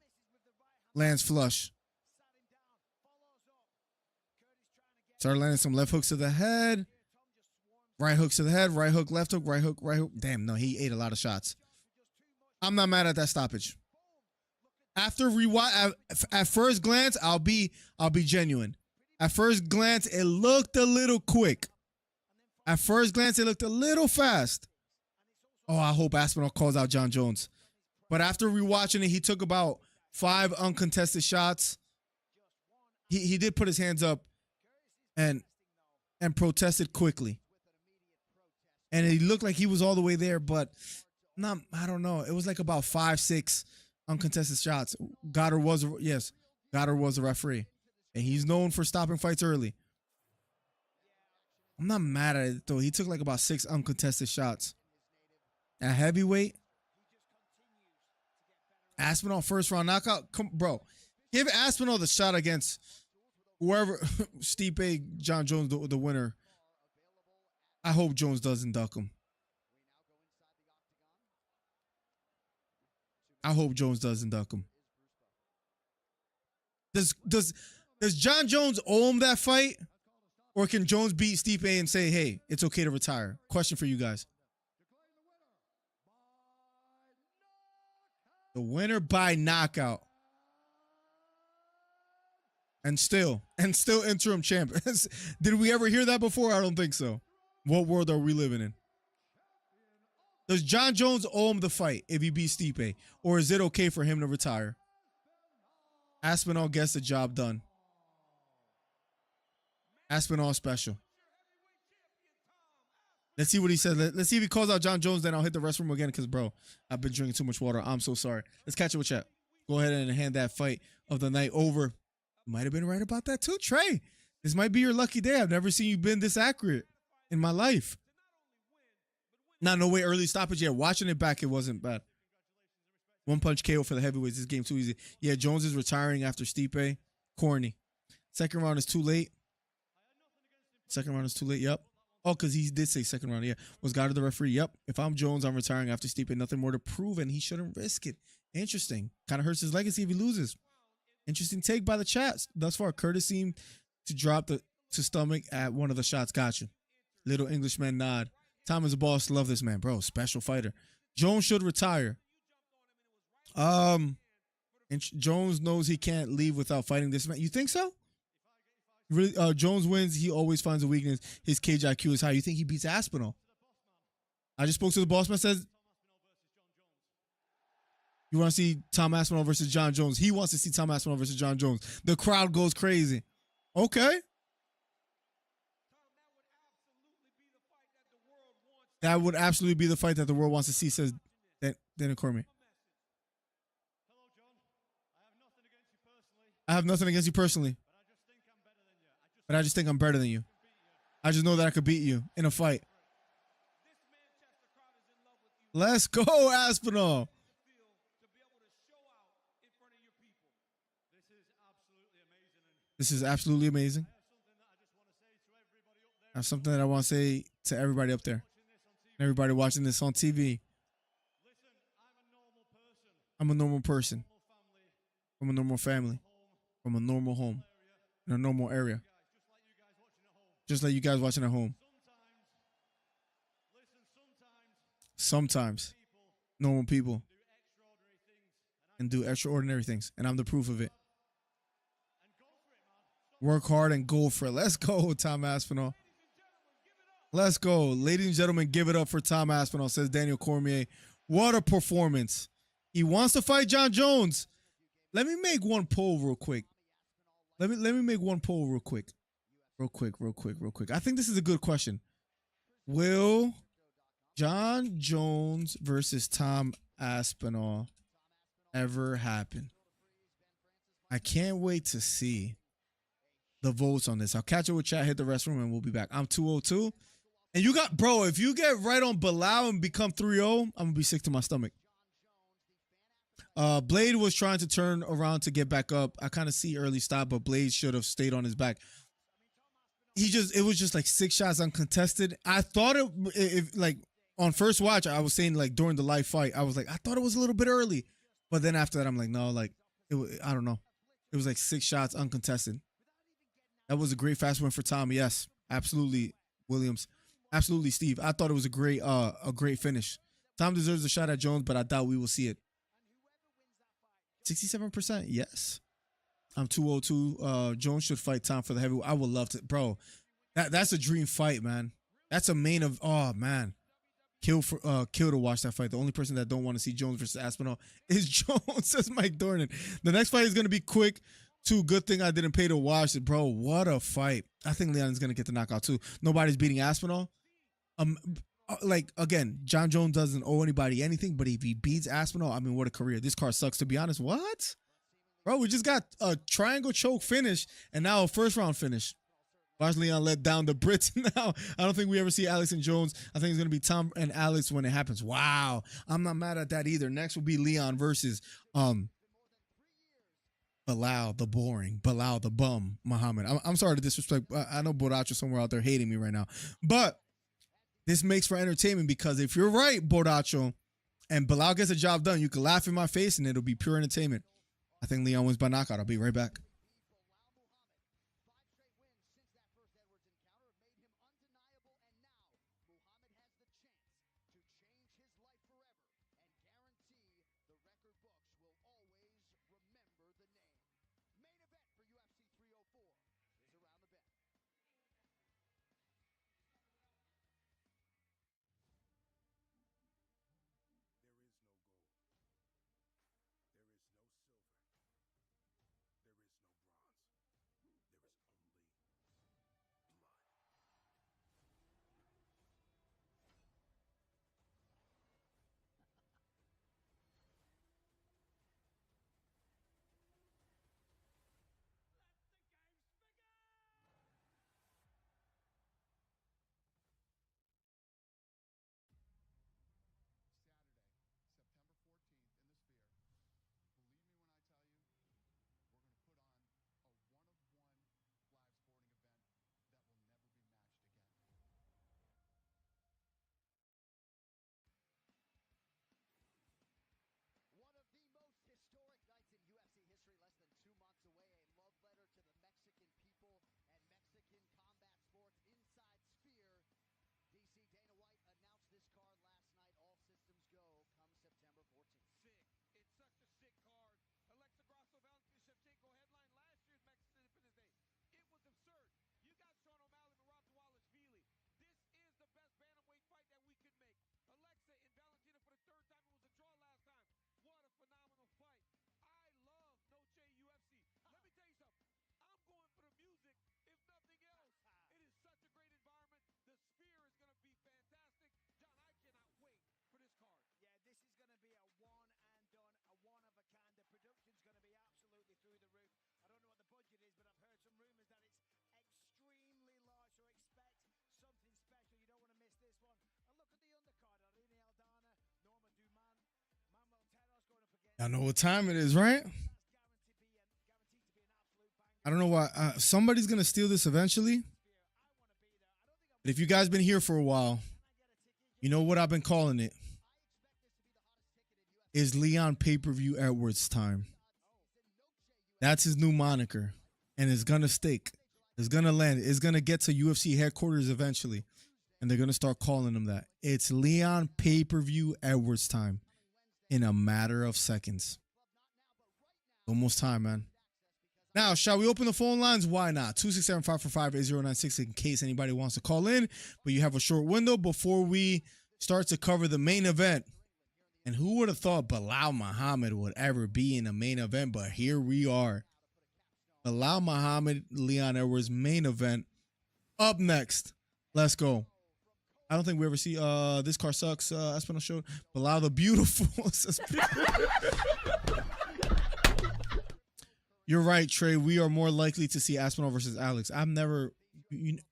lands flush. Started landing some left hooks to the head. Right hooks to the head, right hook, left hook, right hook, right hook. Damn, no, he ate a lot of shots. I'm not mad at that stoppage. After rewatch, at first glance, I'll be genuine. At first glance, it looked a little quick. At first glance, it looked a little fast. Oh, I hope Aspinall calls out John Jones. But after rewatching it, he took about 5 uncontested shots. He did put his hands up and protested quickly. And it looked like he was all the way there, but I don't know. It was like about 5, 6 uncontested shots. Goddard was the referee. And he's known for stopping fights early. I'm not mad at it, though. He took like about 6 uncontested shots. At heavyweight, Aspinall first round knockout. Come, bro, give Aspinall the shot against whoever, Stipe, John Jones, the winner. I hope Jones doesn't duck him. I hope Jones doesn't duck him. Does John Jones owe him that fight? Or can Jones beat Stipe and say, hey, it's okay to retire? Question for you guys. The winner by knockout. And still interim champ. Did we ever hear that before? I don't think so. What world are we living in? Does John Jones owe him the fight if he beats Stipe? Or is it okay for him to retire? Aspinall gets the job done. Aspinall special. Let's see what he says. Let's see if he calls out John Jones, then I'll hit the restroom again because, bro, I've been drinking too much water. I'm so sorry. Let's catch up with chat. Go ahead and hand that fight of the night over. Might have been right about that too, Trey. This might be your lucky day. I've never seen you been this accurate in my life. No way early stoppage. Yeah, watching it back, it wasn't bad. 1 punch KO for the heavyweights. This game too easy. Yeah, Jones is retiring after Stipe. Corny. Second round is too late. Yep. Oh, because he did say second round. Yeah. Was Goddard the referee? Yep. If I'm Jones, I'm retiring after Stipe. Nothing more to prove, and he shouldn't risk it. Interesting. Kind of hurts his legacy if he loses. Interesting take by the chats. Thus far, Curtis seemed to drop to stomach at one of the shots. Gotcha. Little Englishman nod. Tom is a boss. Love this man, bro. Special fighter. Jones should retire. And Jones knows he can't leave without fighting this man. You think so? Really? Jones wins. He always finds a weakness. His cage IQ is high. You think he beats Aspinall? I just spoke to the boss man. Says you want to see Tom Aspinall versus John Jones. He wants to see Tom Aspinall versus John Jones. The crowd goes crazy. Okay. That would absolutely be the fight that the world wants to see, says Daniel Cormier. I have nothing against you personally. But I just think I'm better than you. I just know that I could beat you in a fight. Let's go, Aspinall. This is absolutely amazing. I have something that I want to say to everybody up there. Everybody watching this on TV. I'm a normal person. From a normal family. From a normal home. In a normal area. Just like you guys watching at home. Sometimes normal people and do extraordinary things. And I'm the proof of it. Work hard and go for it. Let's go, Tom Aspinall. Let's go. Ladies and gentlemen, give it up for Tom Aspinall, says Daniel Cormier. What a performance. He wants to fight John Jones. Let me make one poll real quick. Let me make one poll real quick. Real quick. I think this is a good question. Will John Jones versus Tom Aspinall ever happen? I can't wait to see. the votes on this. I'll catch up with chat, hit the restroom, and we'll be back. I'm 202. And you got, bro, if you get right on Belal and become 3-0, I'm going to be sick to my stomach. Blaydes was trying to turn around to get back up. I kind of see early stop, but Blaydes should have stayed on his back. It was just like 6 shots uncontested. I thought if like on first watch, I was saying like during the live fight, I was like, I thought it was a little bit early. But then after that, I'm like, no, like, I don't know. It was like 6 shots uncontested. That was a great fast win for Tom. Yes, absolutely, Williams. Absolutely, Steve. I thought it was a great finish. Tom deserves a shot at Jones, but I doubt we will see it. 67%, yes. I'm 202. Jones should fight Tom for the heavyweight. I would love to, bro. That's a dream fight, man. That's a main of. Oh man, kill to watch that fight. The only person that don't want to see Jones versus Aspinall is Jones, says Mike Dornan. The next fight is gonna be quick. Good thing I didn't pay to watch it, bro. What a fight! I think Leon is gonna get the knockout too. Nobody's beating Aspinall. Like again, John Jones doesn't owe anybody anything, but if he beats Aspinall, I mean, what a career! This card sucks, to be honest. What, bro? We just got a triangle choke finish and now a first round finish. Watch Leon let down the Brits now. I don't think we ever see Alex and Jones. I think it's gonna be Tom and Alex when it happens. Wow, I'm not mad at that either. Next will be Leon versus Belal the boring, Belal the bum, Muhammad. I'm sorry to disrespect. I know Boracho somewhere out there hating me right now, but this makes for entertainment because if you're right, Boracho, and Belal gets a job done, you can laugh in my face and it'll be pure entertainment. I think Leon wins by knockout. I'll be right back. I know what time it is, right? I don't know why. Somebody's going to steal this eventually. But if you guys been here for a while, you know what I've been calling it. Is Leon pay-per-view Edwards time. That's his new moniker. And it's going to stick. It's going to land. It's going to get to UFC headquarters eventually. And they're going to start calling him that. It's Leon pay-per-view Edwards time. In a matter of seconds. Almost time, man. Now, shall we open the phone lines? Why not? 267-545-8096 in case anybody wants to call in. But you have a short window before we start to cover the main event. And who would have thought Belal Muhammad would ever be in a main event? But here we are. Belal Muhammad, Leon Edwards main event. Up next. Let's go. I don't think we ever see this car sucks. Aspinall show Belal the beautiful. You're right, Trey. We are more likely to see Aspinall versus Alex. I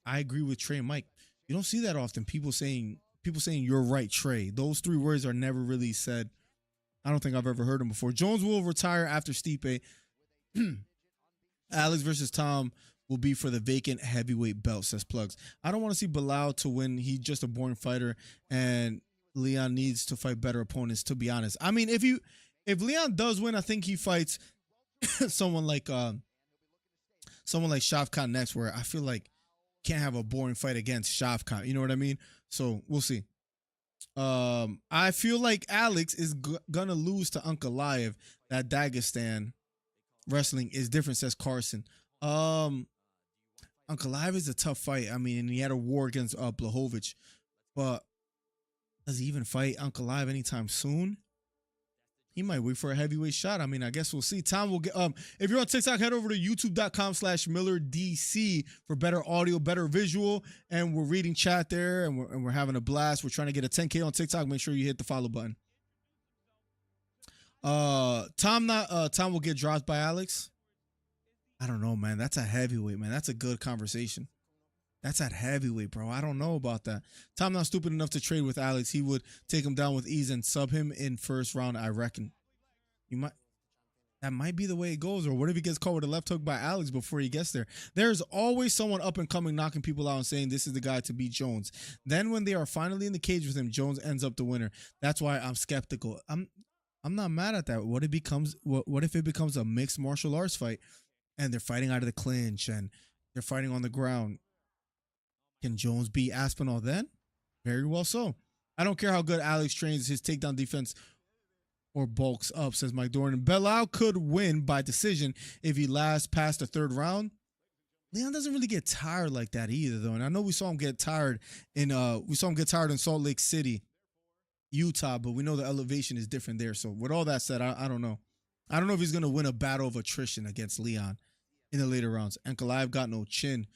agree with Trey and Mike. You don't see that often. People saying you're right, Trey. Those three words are never really said. I don't think I've ever heard them before. Jones will retire after Stipe. Alex versus Tom will be for the vacant heavyweight belt, says Plugs. I don't want to see Belal to win. He's just a boring fighter, and Leon needs to fight better opponents, to be honest. I mean, if Leon does win, I think he fights someone like Shavkat next, where I feel like can't have a boring fight against Shavkat. You know what I mean? So we'll see. I feel like Alex is gonna lose to Ankalaev. That Dagestan wrestling is different, says Carson. Ankalaev is a tough fight. I mean, he had a war against Blachowicz, but does he even fight Ankalaev anytime soon? He might wait for a heavyweight shot. I mean, I guess we'll see. Tom will get if you're on TikTok, head over to youtube.com/MillerDC for better audio, better visual. And we're reading chat there, and we're having a blast. We're trying to get a 10K on TikTok. Make sure you hit the follow button. Tom will get dropped by Alex. I don't know, man. That's a heavyweight, man. That's a good conversation. That's at heavyweight, bro. I don't know about that. Tom not stupid enough to trade with Alex. He would take him down with ease and sub him in first round, I reckon. That might be the way it goes. Or what if he gets caught with a left hook by Alex before he gets there? There's always someone up and coming knocking people out and saying this is the guy to beat Jones. Then when they are finally in the cage with him, Jones ends up the winner. That's why I'm skeptical. I'm not mad at that. What if it becomes a mixed martial arts fight and they're fighting out of the clinch and they're fighting on the ground? Can Jones beat Aspinall then? Very well so. I don't care how good Alex trains his takedown defense or bulks up, says Mike Dornan. Belal could win by decision if he lasts past the third round. Leon doesn't really get tired like that either, though. And I know we saw him get tired in Salt Lake City, Utah, but we know the elevation is different there. So with all that said, I don't know. I don't know if he's gonna win a battle of attrition against Leon in the later rounds. Ankalaev got no chin.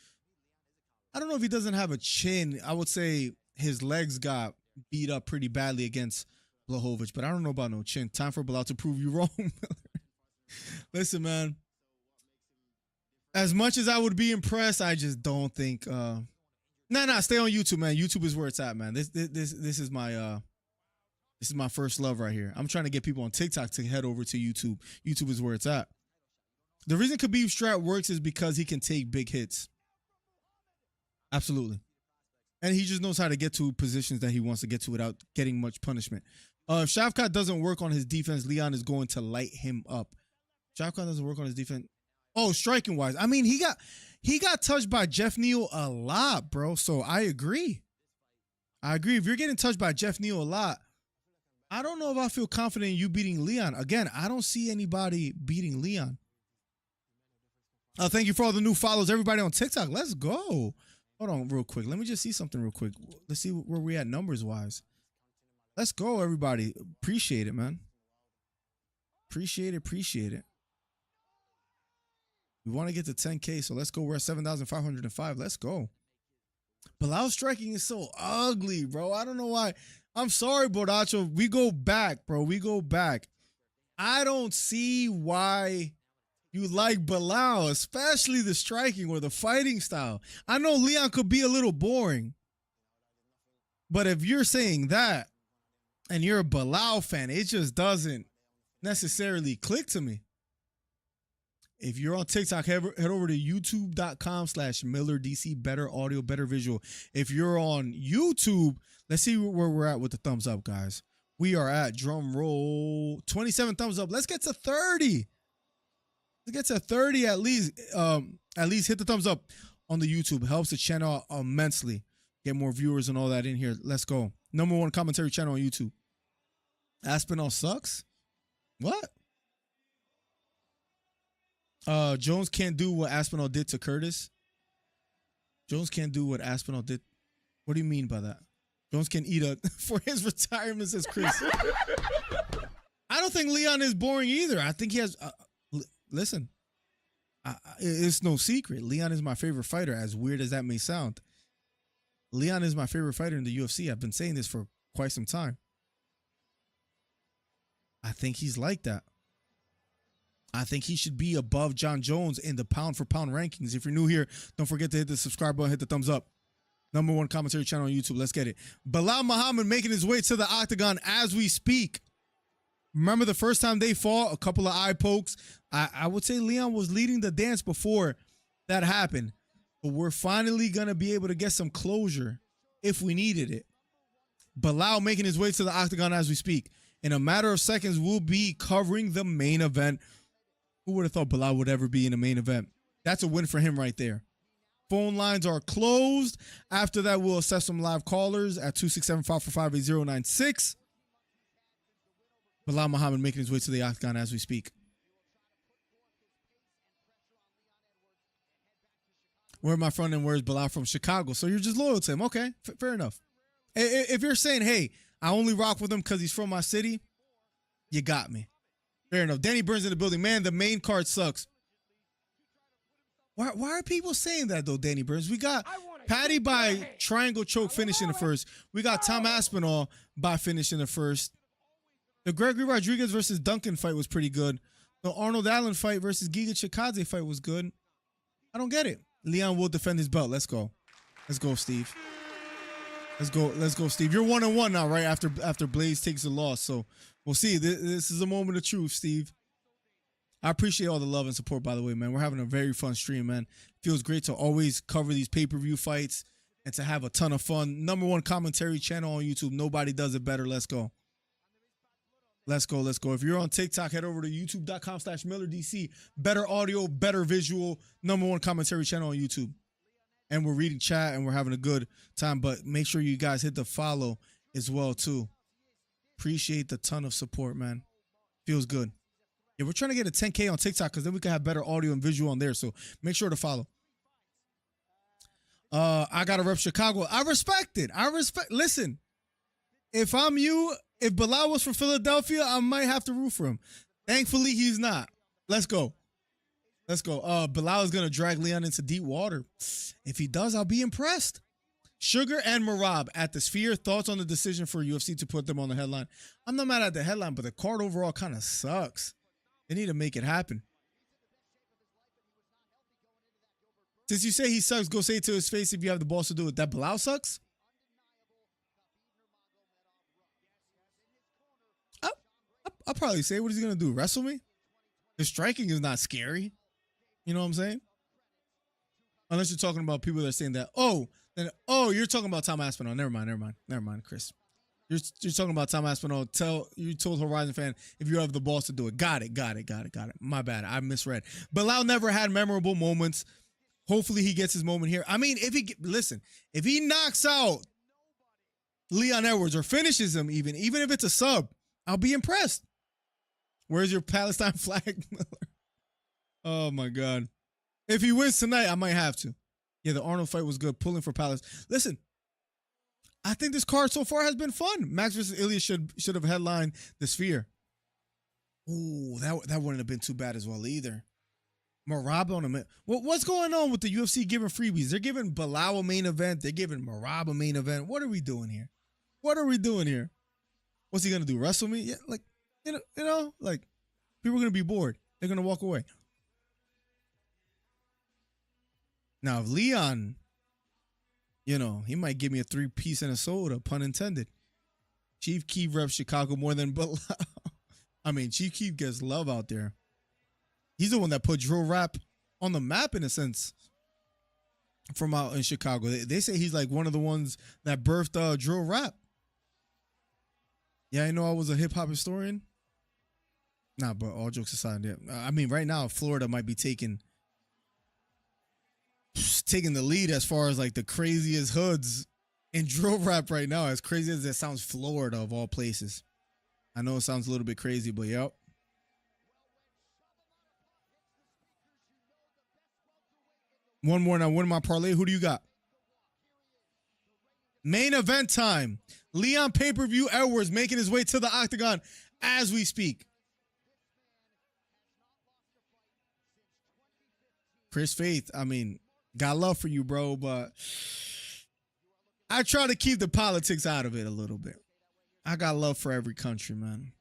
I don't know if he doesn't have a chin. I would say his legs got beat up pretty badly against Blachowicz, but I don't know about no chin. Time for Belal to prove you wrong. Listen, man. As much as I would be impressed, I just don't think. Stay on YouTube, man. YouTube is where it's at, man. This is my first love right here. I'm trying to get people on TikTok to head over to YouTube. YouTube is where it's at. The reason Khabib's strat works is because he can take big hits. Absolutely. And he just knows how to get to positions that he wants to get to without getting much punishment. If Shavkat doesn't work on his defense, Leon is going to light him up. Shavkat doesn't work on his defense. Oh, striking wise. I mean, he got touched by Jeff Neal a lot, bro. So I agree. If you're getting touched by Jeff Neal a lot, I don't know if I feel confident in you beating Leon. Again, I don't see anybody beating Leon. Thank you for all the new follows. Everybody on TikTok, let's go. Hold on real quick. Let me just see something real quick. Let's see where we at numbers-wise. Let's go, everybody. Appreciate it, man. Appreciate it. We want to get to 10K, so let's go. We're at 7,505. Let's go. Belal striking is so ugly, bro. I don't know why. I'm sorry, Bordacho. We go back, bro. We go back. I don't see why you like Belal, especially the striking or the fighting style. I know Leon could be a little boring, but if you're saying that and you're a Belal fan, it just doesn't necessarily click to me. If you're on TikTok, head over to youtube.com/MillerDC. Better audio, better visual. If you're on YouTube, let's see where we're at with the thumbs up, guys. We are at, drum roll, 27 thumbs up. Let's get to 30. Let's get to 30 at least. At least hit the thumbs up on the YouTube. It helps the channel immensely. Get more viewers and all that in here. Let's go. #1 commentary channel on YouTube. Aspinall sucks? What? Jones can't do what Aspinall did to Curtis. Jones can't do what Aspinall did. What do you mean by that? Jones can eat for his retirement, says Chris. I don't think Leon is boring either. I think he has. Listen, it's no secret. Leon is my favorite fighter, as weird as that may sound. Leon is my favorite fighter in the UFC. I've been saying this for quite some time. I think he's like that. I think he should be above John Jones in the pound for pound rankings. If you're new here, don't forget to hit the subscribe button, hit the thumbs up. #1 commentary channel on YouTube. Let's get it. Belal Muhammad making his way to the octagon as we speak. Remember the first time they fought, a couple of eye pokes. I would say Leon was leading the dance before that happened. But we're finally going to be able to get some closure if we needed it. Belal making his way to the octagon as we speak. In a matter of seconds, we'll be covering the main event. Who would have thought Belal would ever be in a main event? That's a win for him right there. Phone lines are closed. After that, we'll assess some live callers at 267-545-8096. Belal Muhammad making his way to the octagon as we speak. Where my friend and where's Belal from? Chicago. So you're just loyal to him. Okay, fair enough. If you're saying, hey, I only rock with him because he's from my city, you got me. Fair enough. Danny Burns in the building. Man, the main card sucks. Why are people saying that, though, Danny Burns? We got Patty by triangle choke finish in the first. We got Tom Aspinall by finish in the first. The Gregory Rodriguez versus Duncan fight was pretty good. The Arnold Allen fight versus Giga Chikadze fight was good. I don't get it. Leon will defend his belt. Let's go. Let's go, Steve. Let's go, Steve. You're 1-1 now, right? After Blaydes takes a loss. So we'll see. This is a moment of truth, Steve. I appreciate all the love and support, by the way, man. We're having a very fun stream, man. Feels great to always cover these pay-per-view fights and to have a ton of fun. #1 commentary channel on YouTube. Nobody does it better. Let's go. Let's go. Let's go. If you're on TikTok, head over to youtube.com/MillerDC. Better audio, better visual. #1 commentary channel on YouTube. And we're reading chat and we're having a good time. But make sure you guys hit the follow as well, too. Appreciate the ton of support, man. Feels good. Yeah, we're trying to get a 10K on TikTok because then we can have better audio and visual on there. So make sure to follow. I got to rep Chicago. I respect it. Listen, if I'm you, if Belal was from Philadelphia, I might have to root for him. Thankfully, he's not. Let's go. Let's go. Belal is going to drag Leon into deep water. If he does, I'll be impressed. Sugar and Marab at the Sphere. Thoughts on the decision for UFC to put them on the headline? I'm not mad at the headline, but the card overall kind of sucks. They need to make it happen. Since you say he sucks, go say it to his face if you have the balls to do it. That Belal sucks? I'll probably say, what is he going to do? Wrestle me? His striking is not scary. You know what I'm saying? Unless you're talking about people that are saying that, you're talking about Tom Aspinall. Never mind, Chris. You're talking about Tom Aspinall. You told Horizon fan if you have the balls to do it. Got it. My bad. I misread. Belal never had memorable moments. Hopefully he gets his moment here. I mean, if he knocks out Leon Edwards or finishes him even if it's a sub, I'll be impressed. Where's your Palestine flag? Oh my God. If he wins tonight, I might have to. Yeah, the Arnold fight was good. Pulling for Palestine. Listen, I think this card so far has been fun. Max versus Ilya should have headlined the Sphere. Ooh, that wouldn't have been too bad as well either. Marab on a minute. What's going on with the UFC giving freebies? They're giving Belal a main event. They're giving Marab a main event. What are we doing here? What's he gonna do? Wrestle me? Yeah, like you know, like people are gonna be bored. They're gonna walk away. Now, if Leon, he might give me a 3-piece and a soda, pun intended. Chief Keef reps Chicago more than Belal. I mean, Chief Keef gets love out there. He's the one that put drill rap on the map in a sense from out in Chicago. They say he's like one of the ones that birthed drill rap. Yeah, I know I was a hip hop historian. Nah, but all jokes aside, yeah. I mean, right now, Florida might be taking the lead as far as like the craziest hoods in drill rap right now. As crazy as it sounds, Florida of all places. I know it sounds a little bit crazy, but yep. One more now. Win my parlay. Who do you got? Main event time. Leon pay-per-view Edwards making his way to the octagon as we speak. Chris Faith, I mean, got love for you, bro, but I try to keep the politics out of it a little bit. I got love for every country, man.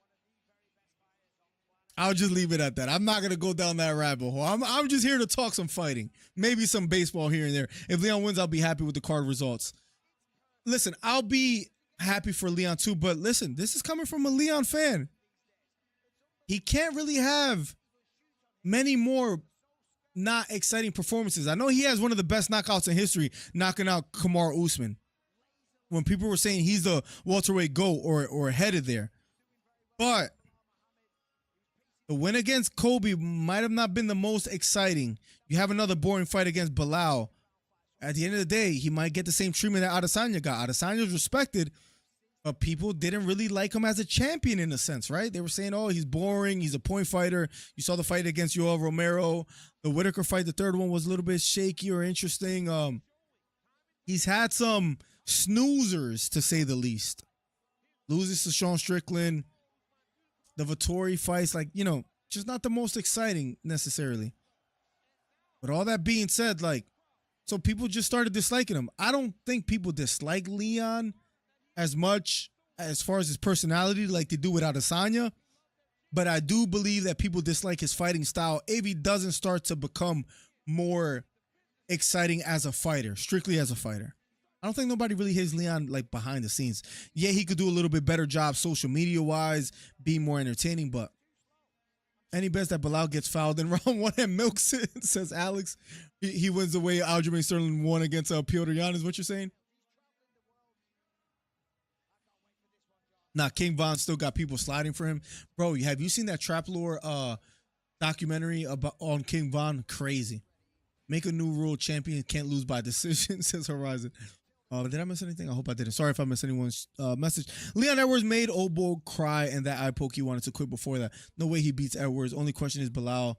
I'll just leave it at that. I'm not gonna go down that rabbit hole. I'm just here to talk some fighting, maybe some baseball here and there. If Leon wins, I'll be happy with the card results. Listen, I'll be happy for Leon too, but listen, this is coming from a Leon fan. He can't really have many more not exciting performances. I know he has one of the best knockouts in history, knocking out Kamaru Usman. When people were saying he's the welterweight GOAT or headed there. But the win against Kobe might have not been the most exciting. You have another boring fight against Belal. At the end of the day, he might get the same treatment that Adesanya got. Adesanya's respected, but people didn't really like him as a champion in a sense, right? They were saying, oh, he's boring. He's a point fighter. You saw the fight against Yoel Romero. The Whitaker fight, the third one, was a little bit shaky or interesting. He's had some snoozers, to say the least. Loses to Sean Strickland. The Vettori fights, like, you know, just not the most exciting necessarily. But all that being said, like, so people just started disliking him. I don't think people dislike Leon as much as far as his personality like they do with Adesanya. But I do believe that people dislike his fighting style if he doesn't start to become more exciting as a fighter, strictly as a fighter. I don't think nobody really hates Leon like behind the scenes. Yeah, he could do a little bit better job social media wise, be more entertaining, but any bets that Belal gets fouled in round one and milks it, says Alex. He wins the way Aljamain Sterling won against Piotr Jan, is what you're saying? Nah, King Von still got people sliding for him. Bro, have you seen that Trap Lore documentary on King Von? Crazy. Make a new rule, champion can't lose by decision, says Horizon. Did I miss anything? I hope I didn't. Sorry if I missed anyone's message. Leon Edwards made Old Bull cry and that eye poke he wanted to quit before that. No way he beats Edwards. Only question is Belal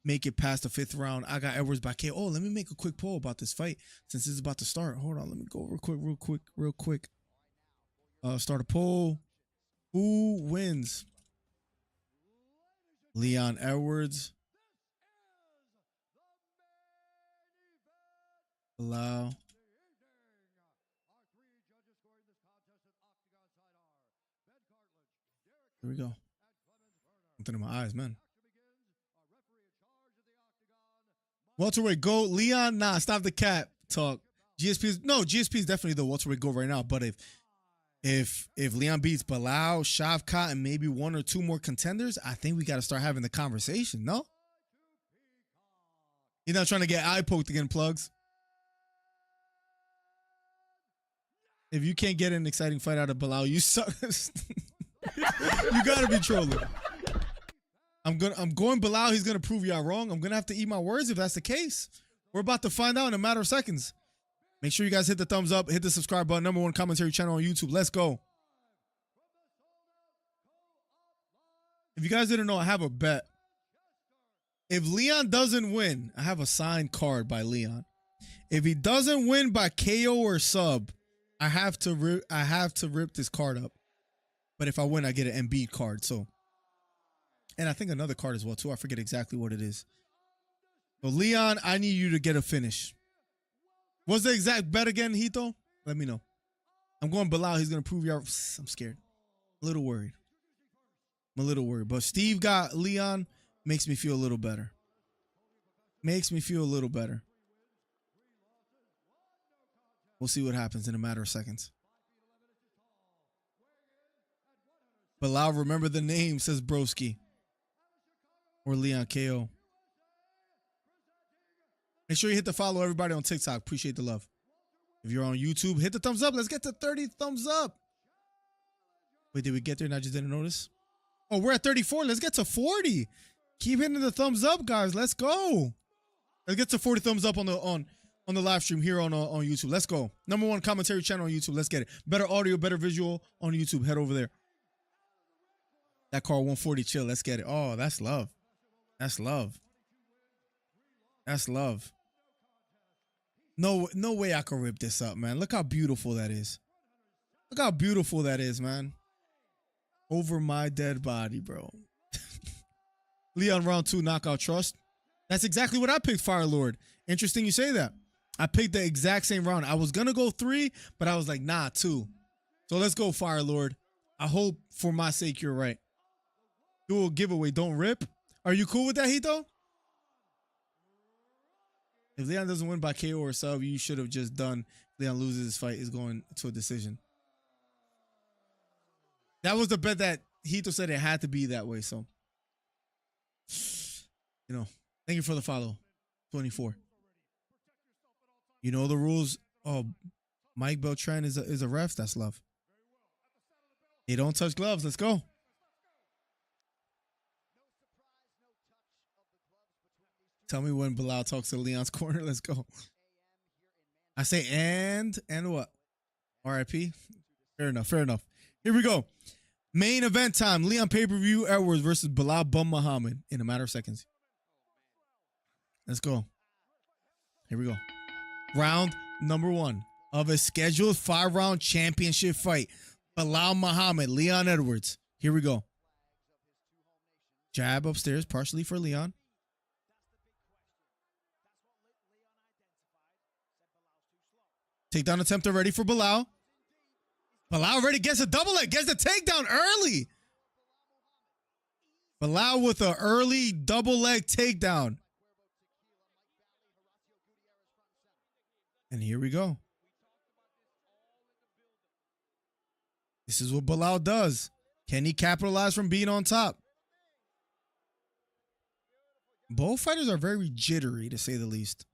make it past the 5th round. I got Edwards by KO. Let me make a quick poll about this fight since it's about to start. Hold on. Let me go real quick. Start a poll. Who wins? Leon Edwards. Belal. Here we go. Something in my eyes, man. Welterweight GOAT. Leon, nah, stop the cat talk. GSP is definitely the welterweight GOAT right now. But if Leon beats Belal, Shavkat, and maybe one or two more contenders, I think we got to start having the conversation, no? You're not trying to get eye poked again, plugs. If you can't get an exciting fight out of Belal, you suck. You gotta be trolling. I'm going Belal. He's gonna prove y'all wrong. I'm gonna have to eat my words if that's the case. We're about to find out in a matter of seconds. Make sure you guys hit the thumbs up, hit the subscribe button, #1 commentary channel on YouTube. Let's go. If you guys didn't know, I have a bet. If Leon doesn't win, I have a signed card by Leon. If he doesn't win by KO or sub, I have to rip this card up. But if I win, I get an Embiid card. So, and I think another card as well too. I forget exactly what it is. So Leon, I need you to get a finish. What's the exact bet again, Hito? Let me know. I'm going Belal. He's gonna prove y'all. I'm scared. A little worried. I'm a little worried. But Steve got Leon. Makes me feel a little better. Makes me feel a little better. We'll see what happens in a matter of seconds. Belal, remember the name, says Broski. Or Leon KO. Make sure you hit the follow, everybody on TikTok. Appreciate the love. If you're on YouTube, hit the thumbs up. Let's get to 30 thumbs up. Wait, did we get there and I just didn't notice? Oh, we're at 34. Let's get to 40. Keep hitting the thumbs up, guys. Let's go. Let's get to 40 thumbs up on the live stream here on YouTube. Let's go. #1 commentary channel on YouTube. Let's get it. Better audio, better visual on YouTube. Head over there. That car 140 chill. Let's get it. Oh, that's love. That's love. That's love. No way I can rip this up, man. Look how beautiful that is. Look how beautiful that is, man. Over my dead body, bro. Leon round 2 knockout trust. That's exactly what I picked, Fire Lord. Interesting you say that. I picked the exact same round. I was going to go 3, but I was like, nah, 2. So let's go, Fire Lord. I hope for my sake you're right. dual giveaway. Don't rip. Are you cool with that, Hito? If Leon doesn't win by KO or sub, you should have just done. Leon loses his fight, is going to a decision. That was the bet that Hito said it had to be that way. So, you know, thank you for the follow. 24. You know the rules. Oh, Mike Beltran is a ref. That's love. They don't touch gloves. Let's go. Tell me when Belal talks to Leon's corner. Let's go. I say and what? RIP. Fair enough. Fair enough. Here we go. Main event time. Leon pay-per-view Edwards versus Belal Bum Muhammad in a matter of seconds. Let's go. Here we go. Round number 1 of a scheduled 5-round championship fight. Belal Muhammad, Leon Edwards. Here we go. Jab upstairs, partially for Leon. Takedown attempt already for Belal. Belal already gets a double leg, gets the takedown early. Belal with an early double leg takedown. And here we go. This is what Belal does. Can he capitalize from being on top? Both fighters are very jittery, to say the least.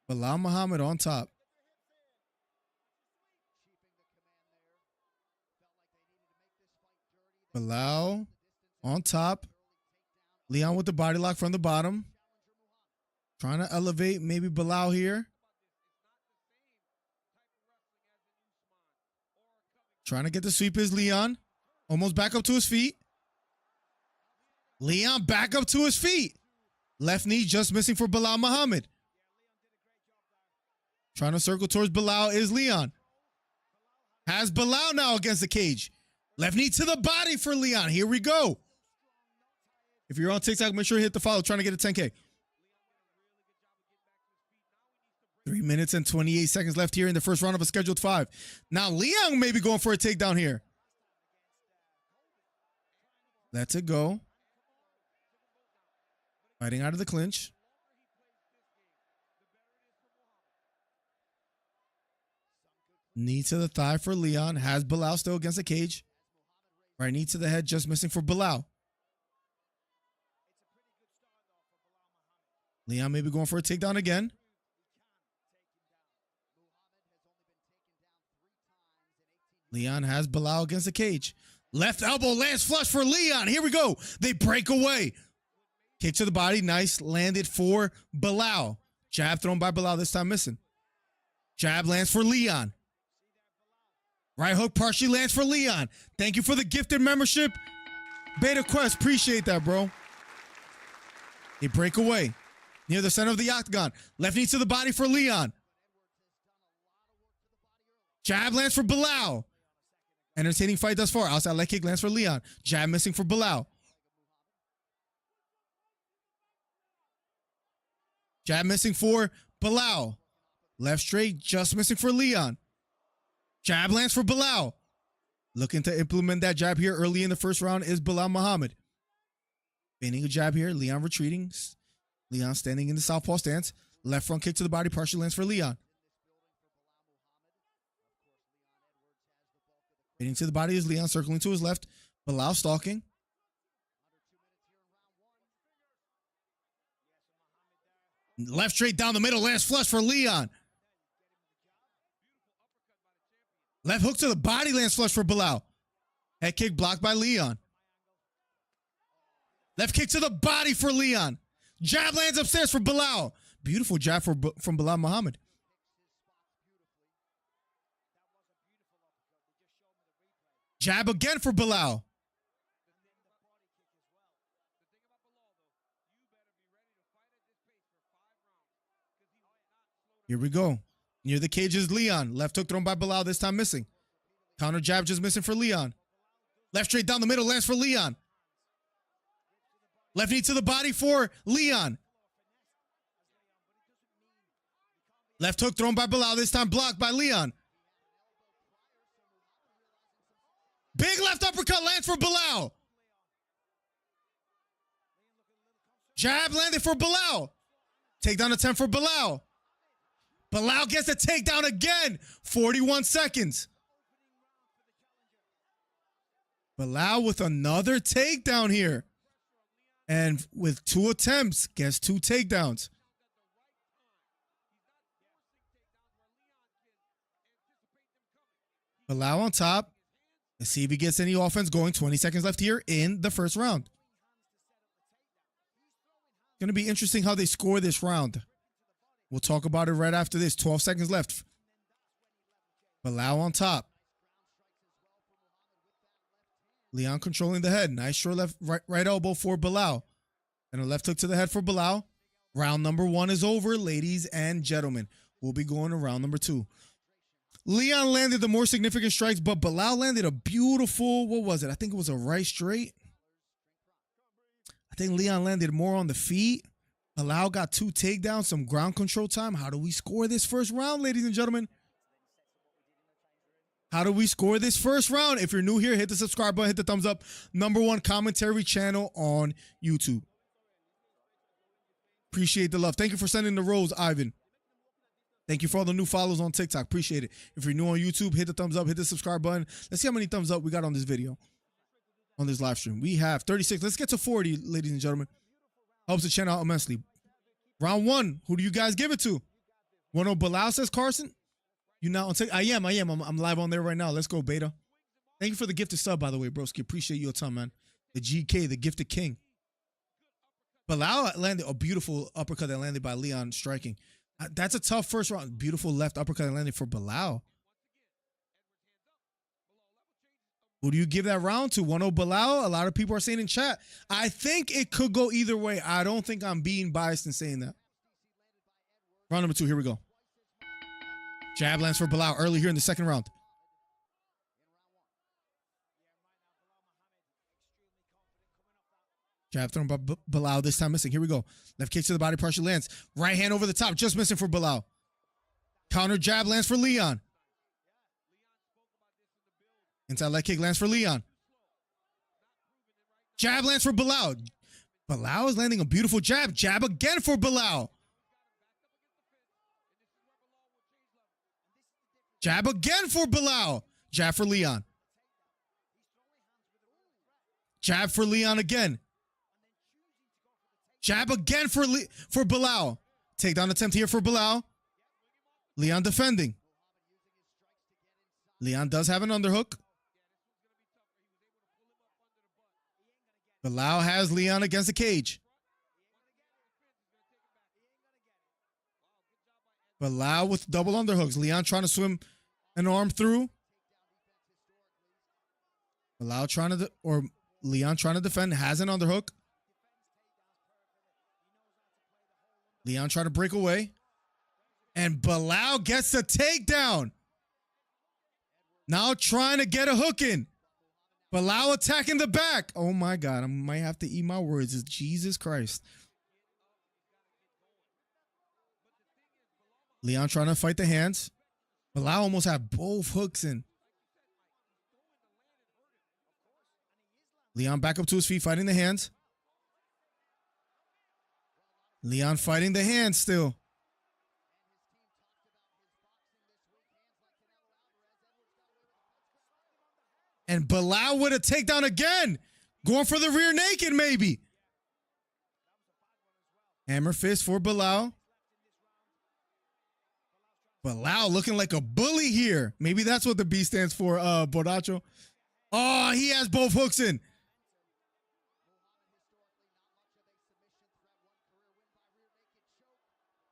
Belal Muhammad on top. Belal on top. Leon with the body lock from the bottom. Trying to elevate maybe Belal here. Trying to get the sweep is Leon. Almost back up to his feet. Leon back up to his feet. Left knee just missing for Belal Muhammad. Trying to circle towards Belal is Leon. Has Belal now against the cage. Left knee to the body for Leon. Here we go. If you're on TikTok, make sure you hit the follow. Trying to get a 10K. 3 minutes and 28 seconds left here in the first round of a scheduled 5. Now Leon may be going for a takedown here. Lets it go. Fighting out of the clinch. Knee to the thigh for Leon. Has Belal still against the cage. Right knee to the head, just missing for Belal. Leon may be going for a takedown again. Leon has Belal against the cage. Left elbow lands flush for Leon. Here we go. They break away. Kick to the body. Nice. Landed for Belal. Jab thrown by Belal, this time missing. Jab lands for Leon. Right hook partially lands for Leon. Thank you for the gifted membership. Beta Quest, appreciate that, bro. They break away. Near the center of the octagon. Left knee to the body for Leon. Jab lands for Belal. Entertaining fight thus far. Outside leg kick lands for Leon. Jab missing for Belal. Jab missing for Belal. Left straight, just missing for Leon. Jab lands for Belal. Looking to implement that jab here early in the first round is Belal Muhammad. Feigning a jab here. Leon retreating. Leon standing in the southpaw stance. Left front kick to the body. Partial lands for Leon. Feigning to the body is Leon. Circling to his left. Belal stalking. Left straight down the middle. Lands flush for Leon. Left hook to the body, lands flush for Belal. Head kick blocked by Leon. Left kick to the body for Leon. Jab lands upstairs for Belal. Beautiful jab from Belal Muhammad. Jab again for Belal. Here we go. Near the cage is Leon. Left hook thrown by Belal, this time missing. Counter jab just missing for Leon. Left straight down the middle, lands for Leon. Left knee to the body for Leon. Left hook thrown by Belal, this time blocked by Leon. Big left uppercut lands for Belal. Jab landed for Belal. Takedown attempt for Belal. Belal gets a takedown again. 41 seconds. Belal with another takedown here. And with 2 attempts, gets 2 takedowns. Belal on top. Let's see if he gets any offense going. 20 seconds left here in the first round. Going to be interesting how they score this round. We'll talk about it right after this. 12 seconds left. Belal on top. Leon controlling the head. Nice short right elbow for Belal. And a left hook to the head for Belal. Round number 1 is over, ladies and gentlemen. We'll be going to round number 2. Leon landed the more significant strikes, but Belal landed a beautiful, what was it? I think it was a right straight. I think Leon landed more on the feet. Belal got 2 takedowns, some ground control time. How do we score this first round, ladies and gentlemen? How do we score this first round? If you're new here, hit the subscribe button, hit the thumbs up. #1 commentary channel on YouTube. Appreciate the love. Thank you for sending the rose, Ivan. Thank you for all the new follows on TikTok. Appreciate it. If you're new on YouTube, hit the thumbs up, hit the subscribe button. Let's see how many thumbs up we got on this video, on this live stream. We have 36. Let's get to 40, ladies and gentlemen. Helps the channel out immensely. Round 1. Who do you guys give it to? 1-0 Belal, says Carson. You now on TikTok? I am. I'm live on there right now. Let's go, Beta. Thank you for the gifted sub, by the way, broski. Appreciate your time, man. The GK, the gifted king. Belal landed a beautiful uppercut that landed by Leon striking. That's a tough first round. Beautiful left uppercut that landed for Belal. Who do you give that round to? 1-0 Belal? A lot of people are saying in chat. I think it could go either way. I don't think I'm being biased in saying that. Round number 2. Here we go. Jab lands for Belal early here in the second round. Jab thrown by Belal, this time missing. Here we go. Left kick to the body, pressure lands. Right hand over the top, just missing for Belal. Counter jab lands for Leon. Inside leg kick lands for Leon. Jab lands for Belal. Belal is landing a beautiful jab. Jab again for Belal. Jab again for Belal. Jab for Leon. Jab for Leon again. Jab again for Belal. Takedown attempt here for Belal. Leon defending. Leon does have an underhook. Belal has Leon against the cage. Belal with double underhooks. Leon trying to swim an arm through. Belal trying to, Leon trying to defend, has an underhook. Leon trying to break away. And Belal gets the takedown. Now trying to get a hook in. Belal attacking the back. Oh my God, I might have to eat my words. It's Jesus Christ. Leon trying to fight the hands. Belal almost had both hooks in. Leon back up to his feet, fighting the hands. Leon fighting the hands still. And Belal with a takedown again. Going for the rear naked, maybe. Hammer fist for Belal. Belal looking like a bully here. Maybe that's what the B stands for, Bordacho. Oh, he has both hooks in.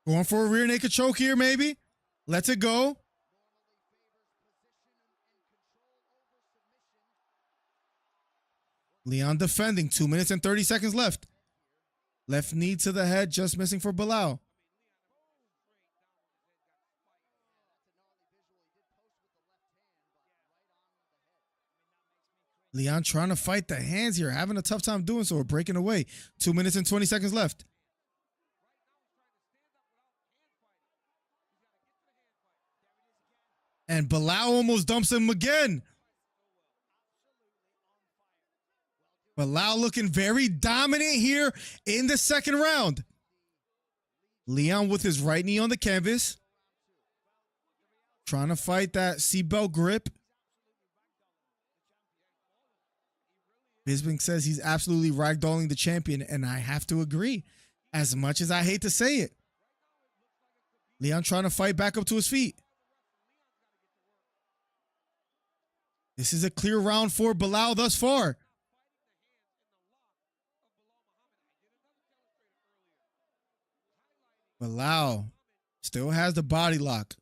Going for a rear naked choke here, maybe. Lets it go. Leon defending. 2 minutes and 30 seconds left. Left knee to the head, just missing for Belal. Leon trying to fight the hands here, having a tough time doing so, or breaking away. 2 minutes and 20 seconds left. And Belal almost dumps him again. Belal looking very dominant here in the second round. Leon with his right knee on the canvas. Trying to fight that seatbelt grip. Bisping says he's absolutely ragdolling the champion, and I have to agree. As much as I hate to say it. Leon trying to fight back up to his feet. This is a clear round for Belal thus far. Belal still has the body lock.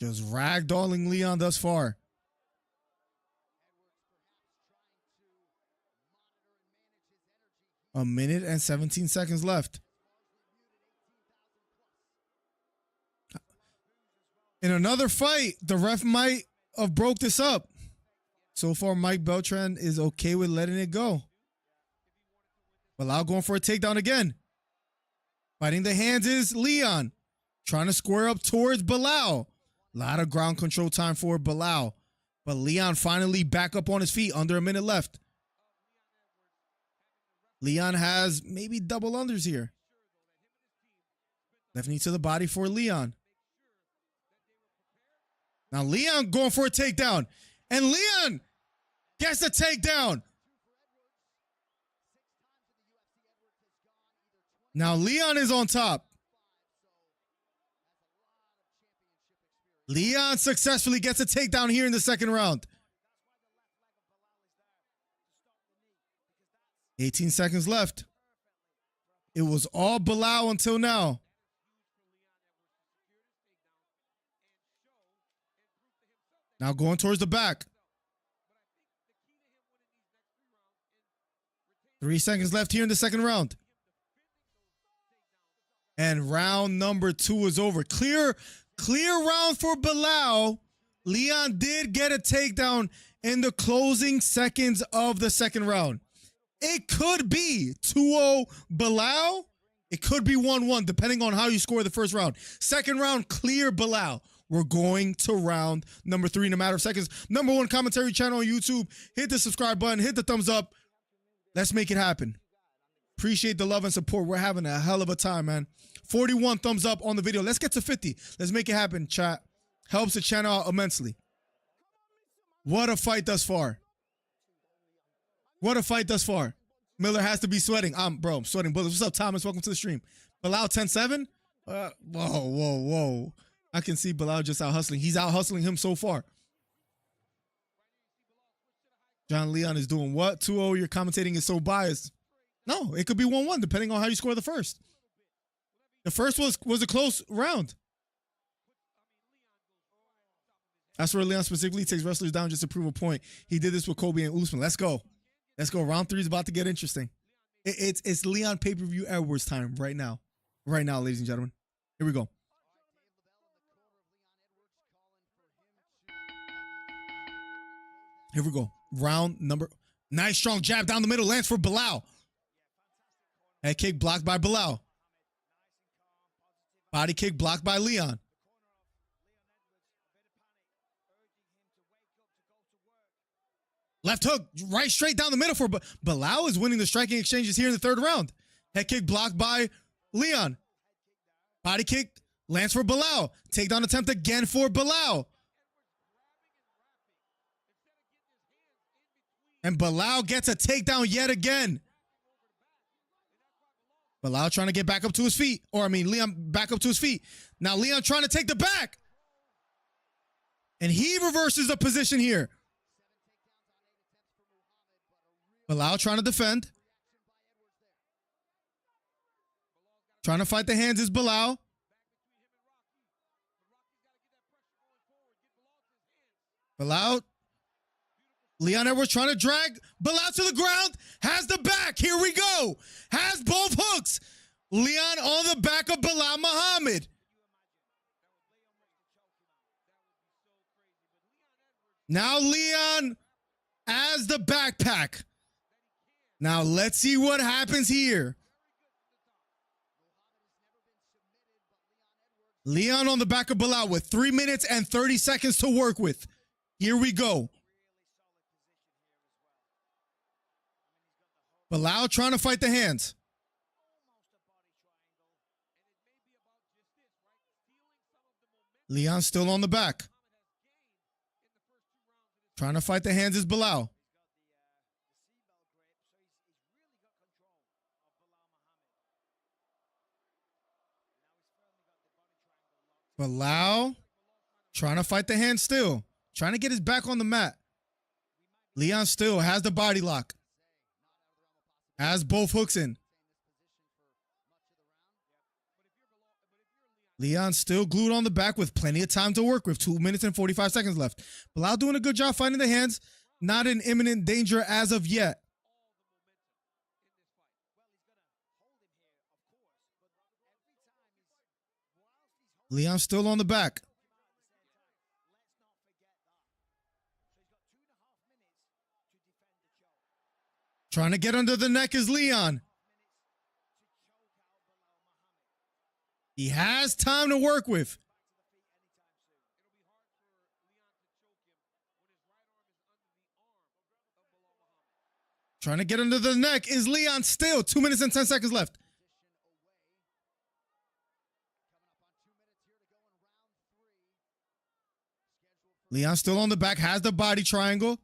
Just ragdolling Leon thus far. A minute and 17 seconds left. In another fight, the ref might have broke this up. So far, Mike Beltran is okay with letting it go. Belal going for a takedown again. Fighting the hands is Leon. Trying to square up towards Belal. A lot of ground control time for Belal. But Leon finally back up on his feet. Under a minute left. Leon has maybe double unders here. Left knee to the body for Leon. Now Leon going for a takedown. And Leon gets the takedown. Now Leon is on top. Leon successfully gets a takedown here in the second round. 18 seconds left. It was all Belal until now. Now going towards the back. 3 seconds left here in the second round. And round number 2 is over. Clear round for Belal. Leon did get a takedown in the closing seconds of the second round. It could be 2-0 Belal. It could be 1-1, depending on how you score the first round. Second round, clear Belal. We're going to round number 3 in a matter of seconds. Number 1 commentary channel on YouTube. Hit the subscribe button. Hit the thumbs up. Let's make it happen. Appreciate the love and support. We're having a hell of a time, man. 41 thumbs up on the video. Let's get to 50. Let's make it happen, chat. Helps the channel out immensely. What a fight thus far. What a fight thus far. Miller has to be sweating. I'm sweating bullets. What's up, Thomas? Welcome to the stream. Belal 10-7. Whoa. I can see Belal just out hustling. He's out hustling him so far. John Leon is doing what? 2-0, your commentating is so biased. No, it could be 1-1 depending on how you score the first. The first was a close round. That's where Leon specifically takes wrestlers down just to prove a point. He did this with Kobe and Usman. Let's go. Let's go. Round 3 is about to get interesting. It's Leon pay-per-view Edwards time right now. Right now, ladies and gentlemen. Here we go. Here we go. Round number. Nice strong jab down the middle. Lands for Belal. Head kick blocked by Belal. Body kick blocked by Leon. Left hook, right straight down the middle for Belal is winning the striking exchanges here in the third round. Head kick blocked by Leon. Body kick lands for Belal. Takedown attempt again for Belal. And Belal gets a takedown yet again. Belal trying to get back up to his feet. Leon back up to his feet. Now Leon trying to take the back. And he reverses the position here. Belal trying to defend. Trying to fight the hands is Belal. Belal. Leon Edwards trying to drag Belal to the ground. Has the back. Here we go. Has both hooks. Leon on the back of Belal Muhammad. Now Leon as the backpack. Now let's see what happens here. Leon on the back of Belal with 3 minutes and 30 seconds to work with. Here we go. Belal trying to fight the hands. Leon still on the back. Trying to fight the hands is Belal. Belal trying to fight the hands still. Trying to get his back on the mat. Leon still has the body lock. Has both hooks in. Leon still glued on the back with plenty of time to work with. 2 minutes and 45 seconds left. Belal doing a good job fighting the hands. Not in imminent danger as of yet. Leon still on the back. Trying to get under the neck is Leon. He has time to work with. Trying to get under the neck is Leon still. 2 minutes and 10 seconds left. Leon still on the back, has the body triangle.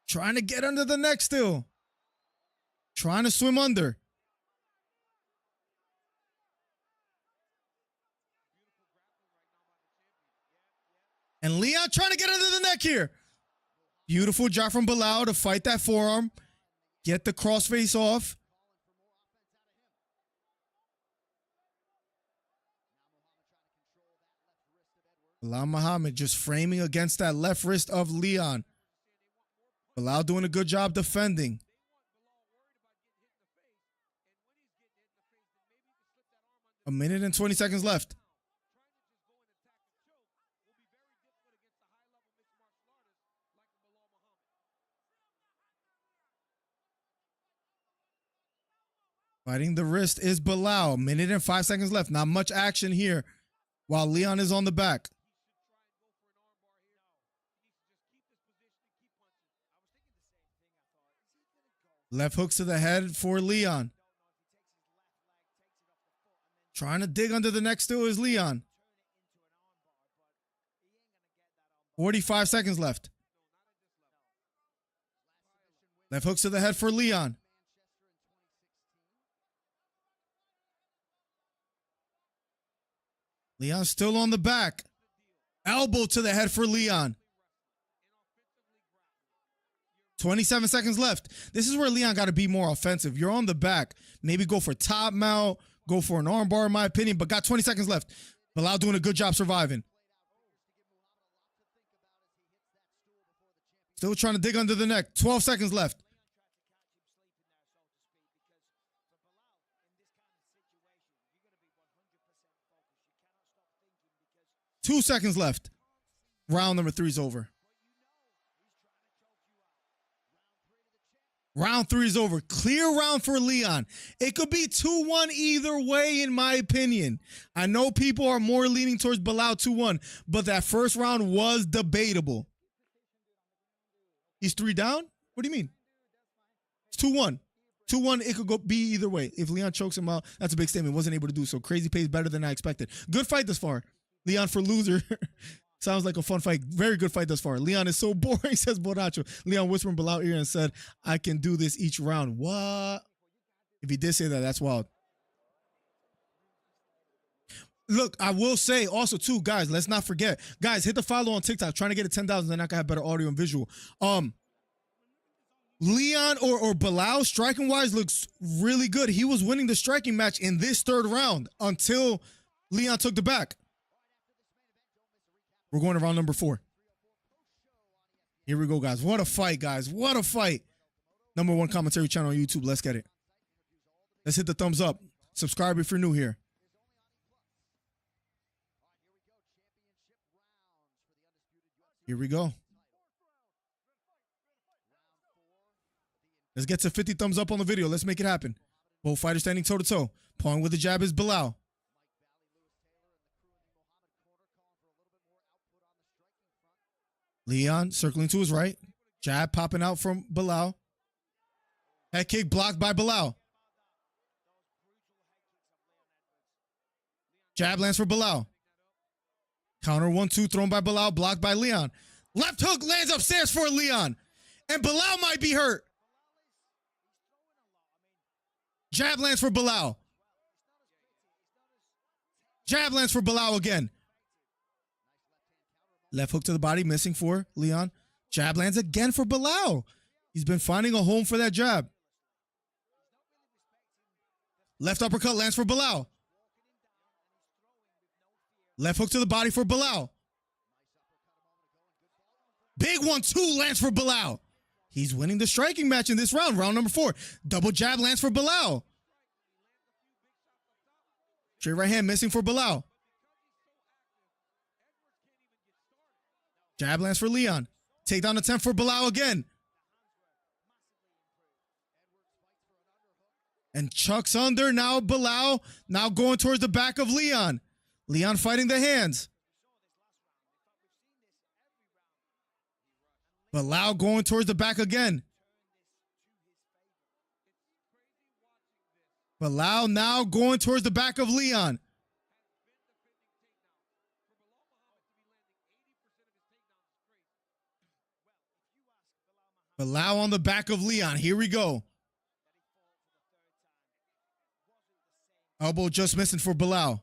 Trying to get under the neck still. Trying to swim under. And Leon trying to get under the neck here. Beautiful job from Belal to fight that forearm. Get the crossface off. Belal Muhammad just framing against that left wrist of Leon. Belal doing a good job defending. A minute and 20 seconds left. Fighting the wrist is Belal. Minute and 5 seconds left. Not much action here while Leon is on the back. Left hooks to the head for Leon. Trying to dig under the neck still is Leon. 45 seconds left. Left hooks to the head for Leon. Leon still on the back. Elbow to the head for Leon. 27 seconds left. This is where Leon got to be more offensive. You're on the back. Maybe go for top mount. Go for an armbar, in my opinion, but got 20 seconds left. Belal doing a good job surviving. Still trying to dig under the neck. 12 seconds left. Two seconds left. Round number 3 is over. Round 3 is over. Clear round for Leon. It could be 2-1 either way, in my opinion. I know people are more leaning towards Belal 2-1, but that first round was debatable. He's 3 down? What do you mean? It's 2-1. 2-1, it could be either way. If Leon chokes him out, that's a big statement. Wasn't able to do so. Crazy pace better than I expected. Good fight this far. Leon for loser. Sounds like a fun fight. Very good fight thus far. Leon is so boring, says Boracho. Leon whispered in Belal ear and said, I can do this each round. What? If he did say that, that's wild. Look, I will say also, too, guys, let's not forget. Guys, hit the follow on TikTok. Trying to get to 10,000, then I can have better audio and visual. Leon or Belal, striking-wise, looks really good. He was winning the striking match in this third round until Leon took the back. We're going to round number 4. Here we go, guys. What a fight, guys. What a fight. #1 commentary channel on YouTube. Let's get it. Let's hit the thumbs up. Subscribe if you're new here. Here we go. Let's get to 50 thumbs up on the video. Let's make it happen. Both fighters standing toe-to-toe. Pawing with the jab is Belal. Leon circling to his right. Jab popping out from Belal. Head kick blocked by Belal. Jab lands for Belal. Counter 1-2 thrown by Belal, blocked by Leon. Left hook lands upstairs for Leon. And Belal might be hurt. Jab lands for Belal. Jab lands for Belal again. Left hook to the body, missing for Leon. Jab lands again for Belal. He's been finding a home for that jab. Left uppercut lands for Belal. Left hook to the body for Belal. Big 1-2 lands for Belal. He's winning the striking match in this round. Round number 4. Double jab lands for Belal. Straight right hand missing for Belal. Jab lands for Leon. Takedown attempt for Belal again. And chucks under. Now Belal now going towards the back of Leon. Leon fighting the hands. Belal going towards the back again. Belal now going towards the back of Leon. Belal on the back of Leon. Here we go. Elbow just missing for Belal.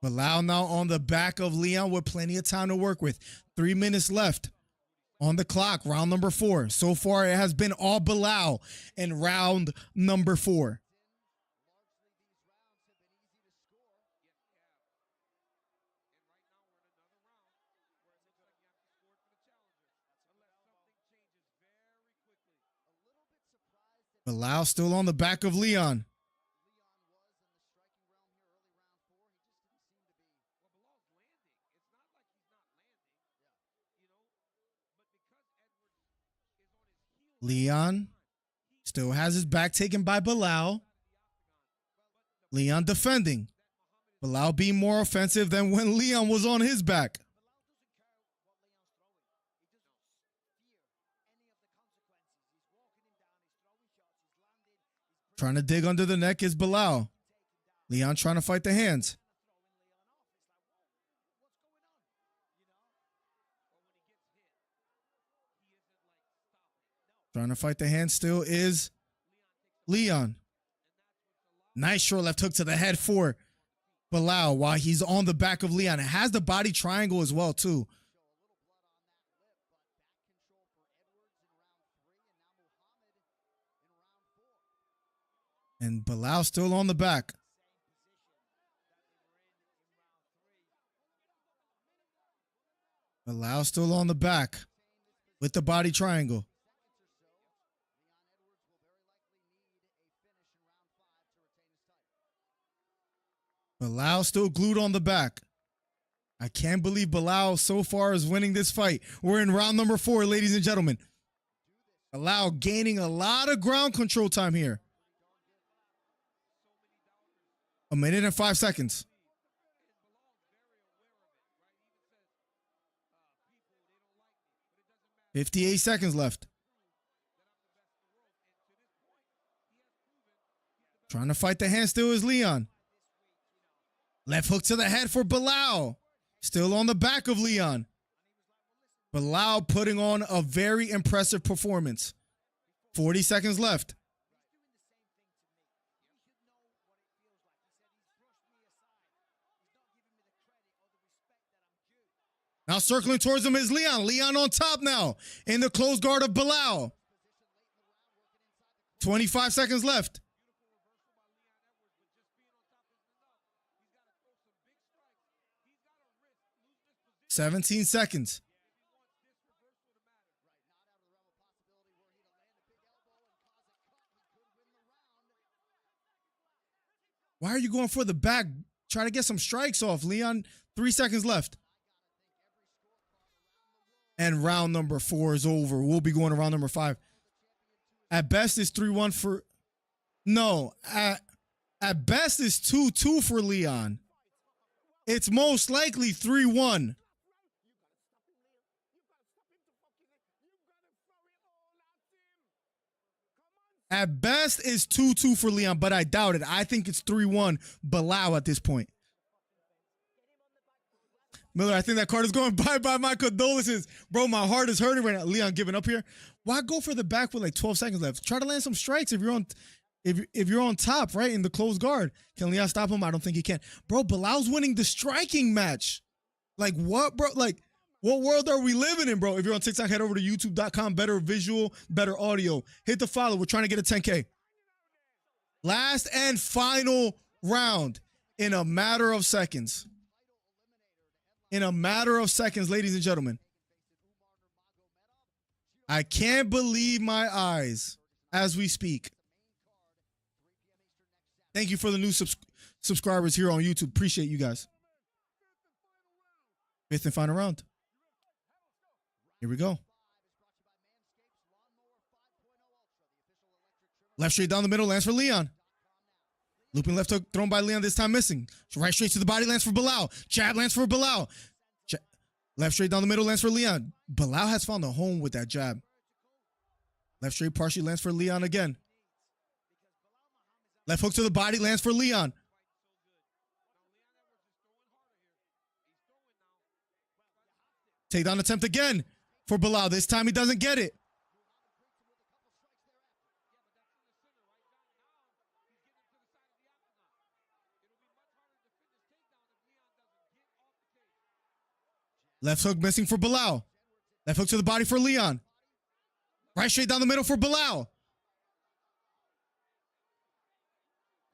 Belal now on the back of Leon with plenty of time to work with. 3 minutes left on the clock. Round number 4. So far, it has been all Belal in round number 4. Belal still on the back of Leon. Leon still has his back taken by Belal. Leon defending. Belal being more offensive than when Leon was on his back. Trying to dig under the neck is Belal. Leon trying to fight the hands. Trying to fight the hand still is Leon. Nice short left hook to the head for Belal while he's on the back of Leon. It has the body triangle as well, too. And Belal still on the back. Belal still on the back with the body triangle. Belal still glued on the back. I can't believe Belal so far is winning this fight. We're in round number 4, ladies and gentlemen. Belal gaining a lot of ground control time here. 1 minute and 5 seconds. $58 seconds left. Trying to fight the hand still is Leon. Left hook to the head for Belal. Still on the back of Leon. Belal putting on a very impressive performance. 40 seconds left. Now circling towards him is Leon. Leon on top now in the close guard of Belal. 25 seconds left. 17 seconds. Why are you going for the back? Try to get some strikes off, Leon. 3 seconds left. And round number 4 is over. We'll be going to round number 5. At best, it's 3-1 for... No. At best, it's 2-2 for Leon. It's most likely 3-1. At best, it's 2-2 for Leon, but I doubt it. I think it's 3-1 Belal at this point. Miller, I think that card is going bye-bye. My condolences. Bro, my heart is hurting right now. Leon giving up here. Why go for the back with like 12 seconds left? Try to land some strikes if you're on if you're on top, right, in the closed guard. Can Leon stop him? I don't think he can. Bro, Belal's winning the striking match. Like what, bro? Like, what world are we living in, bro? If you're on TikTok, head over to youtube.com. Better visual, better audio. Hit the follow. We're trying to get a 10K. Last and final round in a matter of seconds. In a matter of seconds, ladies and gentlemen. I can't believe my eyes as we speak. Thank you for the new subscribers here on YouTube. Appreciate you guys. Fifth and final round. Here we go. Left straight down the middle, lands for Leon. Looping left hook thrown by Leon, this time missing. Right straight to the body, lands for Belal. Jab lands for Belal. Left straight down the middle, lands for Leon. Belal has found a home with that jab. Left straight partially lands for Leon again. Left hook to the body, lands for Leon. Takedown attempt again for Belal. This time he doesn't get it. Left hook missing for Belal. Left hook to the body for Leon. Right straight down the middle for Belal.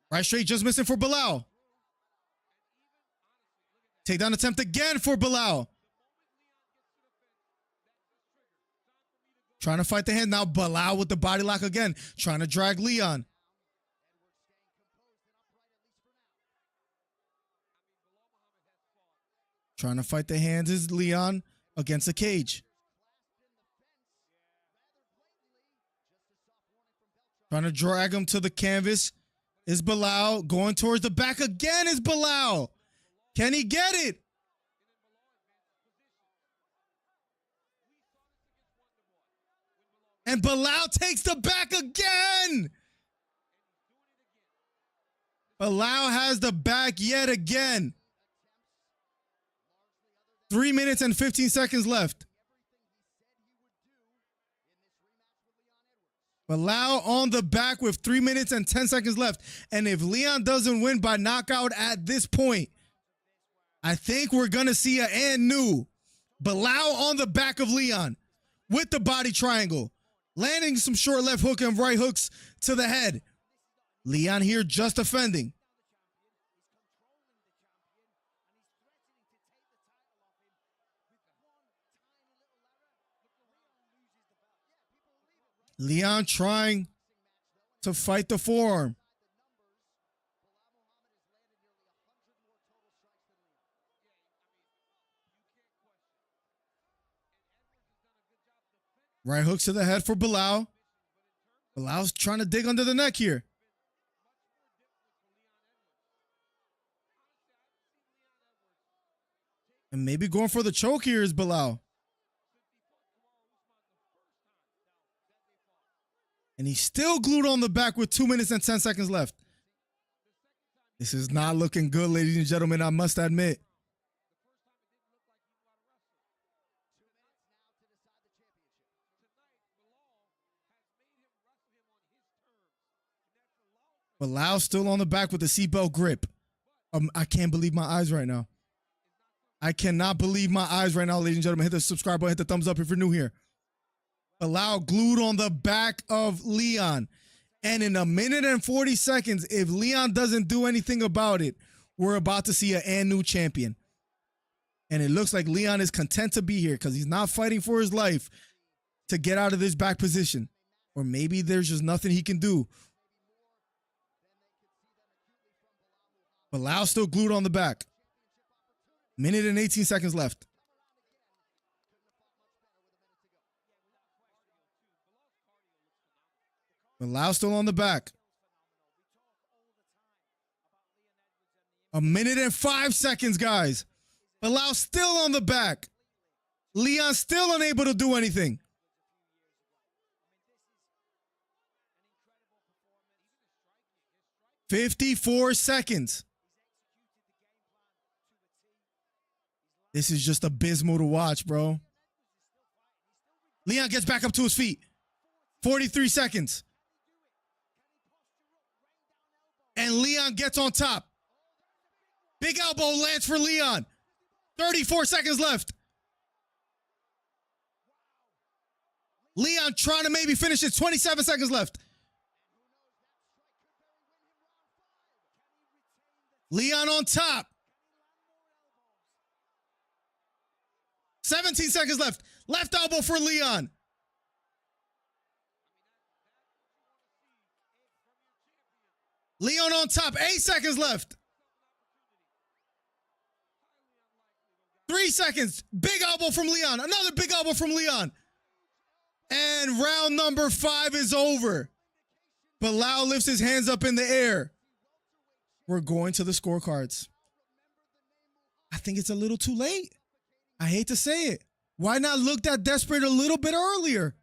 Right straight just missing for Belal. Takedown attempt again for Belal. Trying to fight the hand. Now Belal with the body lock again. Trying to drag Leon. Trying to fight the hands is Leon against the cage. Trying to drag him to the canvas is Belal. Going towards the back again is Belal. Can he get it? And Belal takes the back again. Belal has the back yet again. 3 minutes and 15 seconds left. Belal on the back with 3 minutes and 10 seconds left. And if Leon doesn't win by knockout at this point, I think we're going to see a and new. Belal on the back of Leon with the body triangle. Landing some short left hook and right hooks to the head. Leon here just defending. Leon trying to fight the forearm. Right hooks to the head for Belal. Belal's trying to dig under the neck here. And maybe going for the choke here is Belal. And he's still glued on the back with 2 minutes and 10 seconds left. This is not looking good, ladies and gentlemen, I must admit. Belal still on the back with the seatbelt grip. I can't believe my eyes right now. I cannot believe my eyes right now, ladies and gentlemen. Hit the subscribe button, hit the thumbs up if you're new here. Belal glued on the back of Leon. And in 1 minute and 40 seconds, if Leon doesn't do anything about it, we're about to see a new champion. And it looks like Leon is content to be here because he's not fighting for his life to get out of this back position. Or maybe there's just nothing he can do. Belal still glued on the back. 1 minute and 18 seconds left. Belal still on the back. 1 minute and 5 seconds, guys. Belal still on the back. Leon still unable to do anything. 54 seconds. This is just abysmal to watch, bro. Leon gets back up to his feet. 43 seconds. And Leon gets on top. Big elbow lands for Leon. 34 seconds left. Leon trying to maybe finish it. 27 seconds left. Leon on top. 17 seconds left. Left elbow for Leon. Leon on top. 8 seconds left. 3 seconds. Big elbow from Leon. Another big elbow from Leon. And round number 5 is over. Belal lifts his hands up in the air. We're going to the scorecards. I think it's a little too late. I hate to say it. Why not look that desperate a little bit earlier?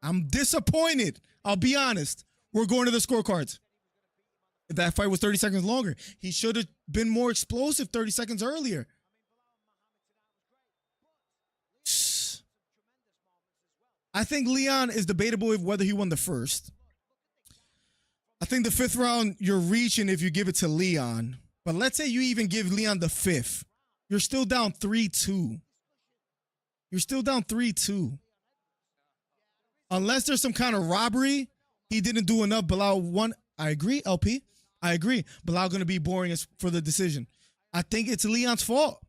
I'm disappointed. I'll be honest. We're going to the scorecards. If that fight was 30 seconds longer, he should have been more explosive 30 seconds earlier. I think Leon is debatable if whether he won the first. I think the 5th round, you're reaching if you give it to Leon. But let's say you even give Leon the 5th. You're still down 3-2. You're still down 3-2. Unless there's some kind of robbery, he didn't do enough. Belal won. I agree, LP. I agree. Belal going to be boring for the decision. I think it's Leon's fault.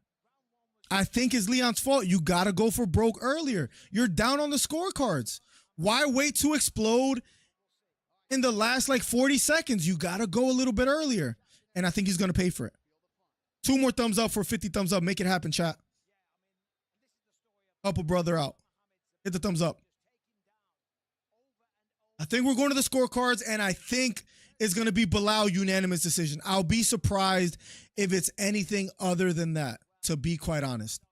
I think it's Leon's fault. You got to go for broke earlier. You're down on the scorecards. Why wait to explode in the last like 40 seconds? You got to go a little bit earlier. And I think he's going to pay for it. 2 more thumbs up for 50 thumbs up. Make it happen, chat. Help a brother out. Hit the thumbs up. I think we're going to the scorecards, and I think it's going to be Belal unanimous decision. I'll be surprised if it's anything other than that, to be quite honest.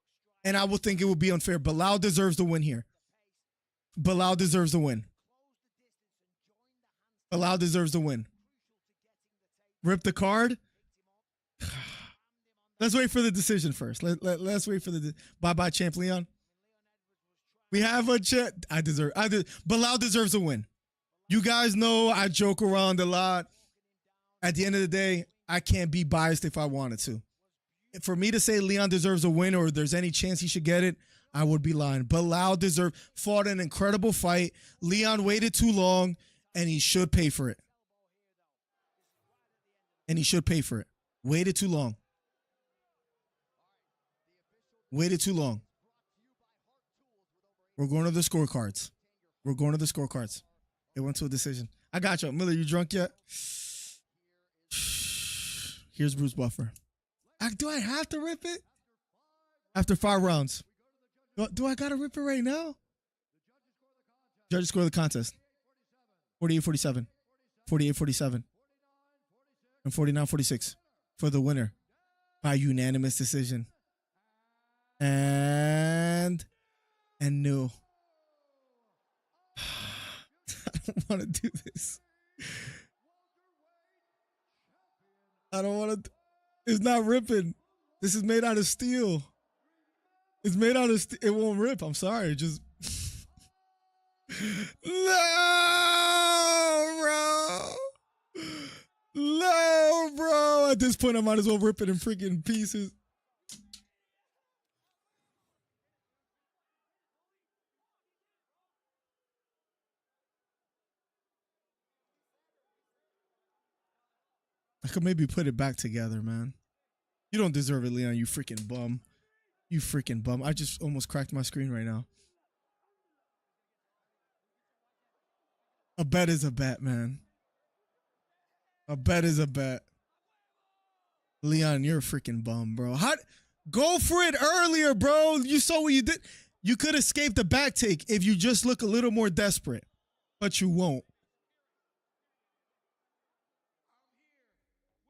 And I will think it would be unfair. Belal deserves the win here. Belal deserves the win. Belal deserves the win. Rip the card. Let's wait for the decision first. Let's wait for the bye-bye champ Leon. We have a champ. Belal deserves a win. You guys know I joke around a lot. At the end of the day, I can't be biased if I wanted to. For me to say Leon deserves a win or there's any chance he should get it, I would be lying. Belal fought an incredible fight. Leon waited too long, and he should pay for it. And he should pay for it. Waited too long. Waited too long. We're going to the scorecards. We're going to the scorecards. It went to a decision. I got you. Miller, you drunk yet? Here's Bruce Buffer. Do I have to rip it? After 5 rounds. Do I got to rip it right now? Judges score the contest. 48-47. 48-47. And 49-46 for the winner by unanimous decision. And no. I don't want to do this. I don't want to. It's not ripping. This is made out of steel. It's made out of steel. It won't rip. I'm sorry. Just. No, bro. No, bro. At this point, I might as well rip it in freaking pieces. I could maybe put it back together, man. You don't deserve it, Leon, you freaking bum. You freaking bum. I just almost cracked my screen right now. A bet is a bet, man. A bet is a bet. Leon, you're a freaking bum, bro. Go for it earlier, bro. You saw what you did. You could escape the back take if you just look a little more desperate, but you won't.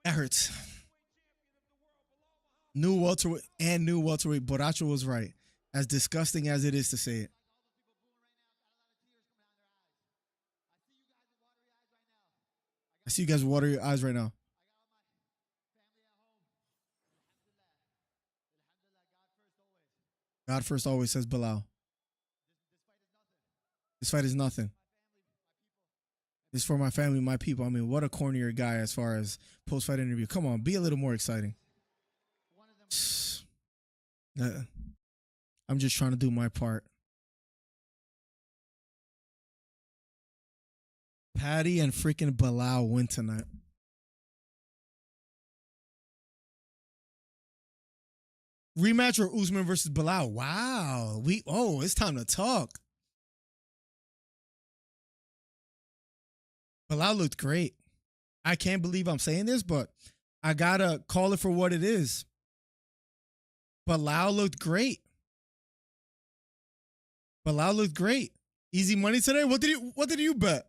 That hurts. New welterweight. Boracho was right. As disgusting as it is to say it. I see you guys water your eyes right now. God first always, says Belal. This fight is nothing. This is for my family, my people. I mean, what a cornier guy as far as post-fight interview. Come on, be a little more exciting. I'm just trying to do my part. Patty and freaking Belal win tonight. Rematch or Usman versus Belal? Wow. It's time to talk. Belal looked great. I can't believe I'm saying this, but I gotta call it for what it is. Belal looked great. Belal looked great. Easy money today. What did you bet?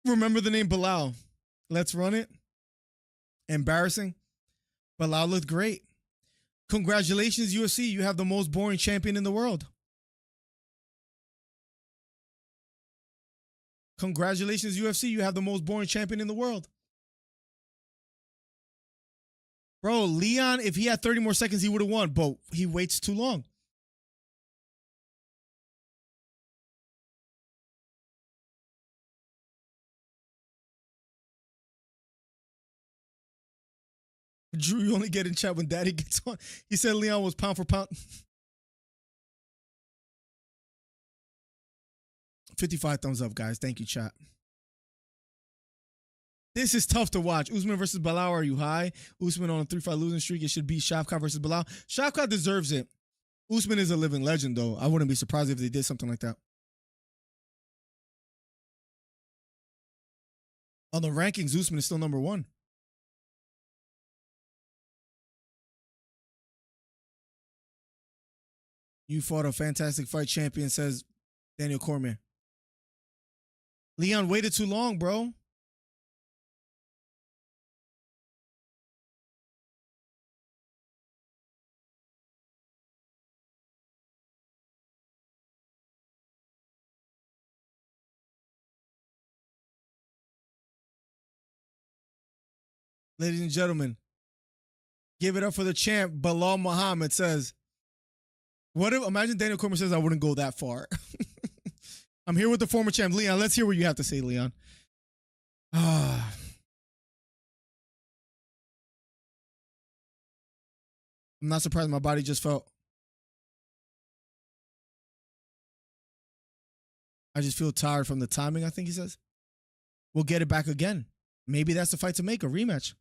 Remember the name Belal. Let's run it. Embarrassing. Belal looked great. Congratulations, UFC. You have the most boring champion in the world. Congratulations, UFC. You have the most boring champion in the world. Bro, Leon, if he had 30 more seconds, he would have won, but he waits too long. Drew, you only get in chat when daddy gets on. He said Leon was pound for pound. 55 thumbs up, guys. Thank you, chat. This is tough to watch. Usman versus Belal, are you high? Usman on a 3-5 losing streak. It should be Shavkat versus Belal. Shavkat deserves it. Usman is a living legend, though. I wouldn't be surprised if they did something like that. On the rankings, Usman is still number 1. You fought a fantastic fight, champion, says Daniel Cormier. Leon waited too long, bro. Ladies and gentlemen, give it up for the champ, Belal Muhammad says, what if, imagine Daniel Cormier says, I wouldn't go that far. I'm here with the former champ. Leon, let's hear what you have to say, Leon. I'm not surprised my body just felt. I just feel tired from the timing, I think he says. We'll get it back again. Maybe that's the fight to make, a rematch.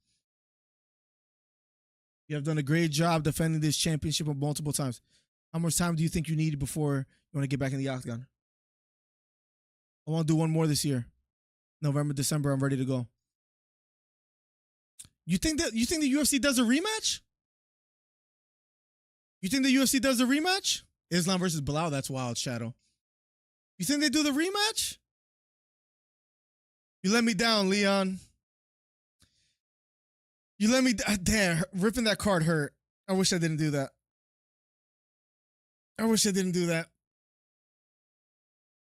You have done a great job defending this championship multiple times. How much time do you think you need before you want to get back in the octagon? I want to do one more this year. November, December, I'm ready to go. You think the UFC does a rematch? You think the UFC does a rematch? Islam versus Belal, that's wild, Shadow. You think they do the rematch? You let me down, Leon. You let me damn, ripping that card hurt. I wish I didn't do that. I wish I didn't do that.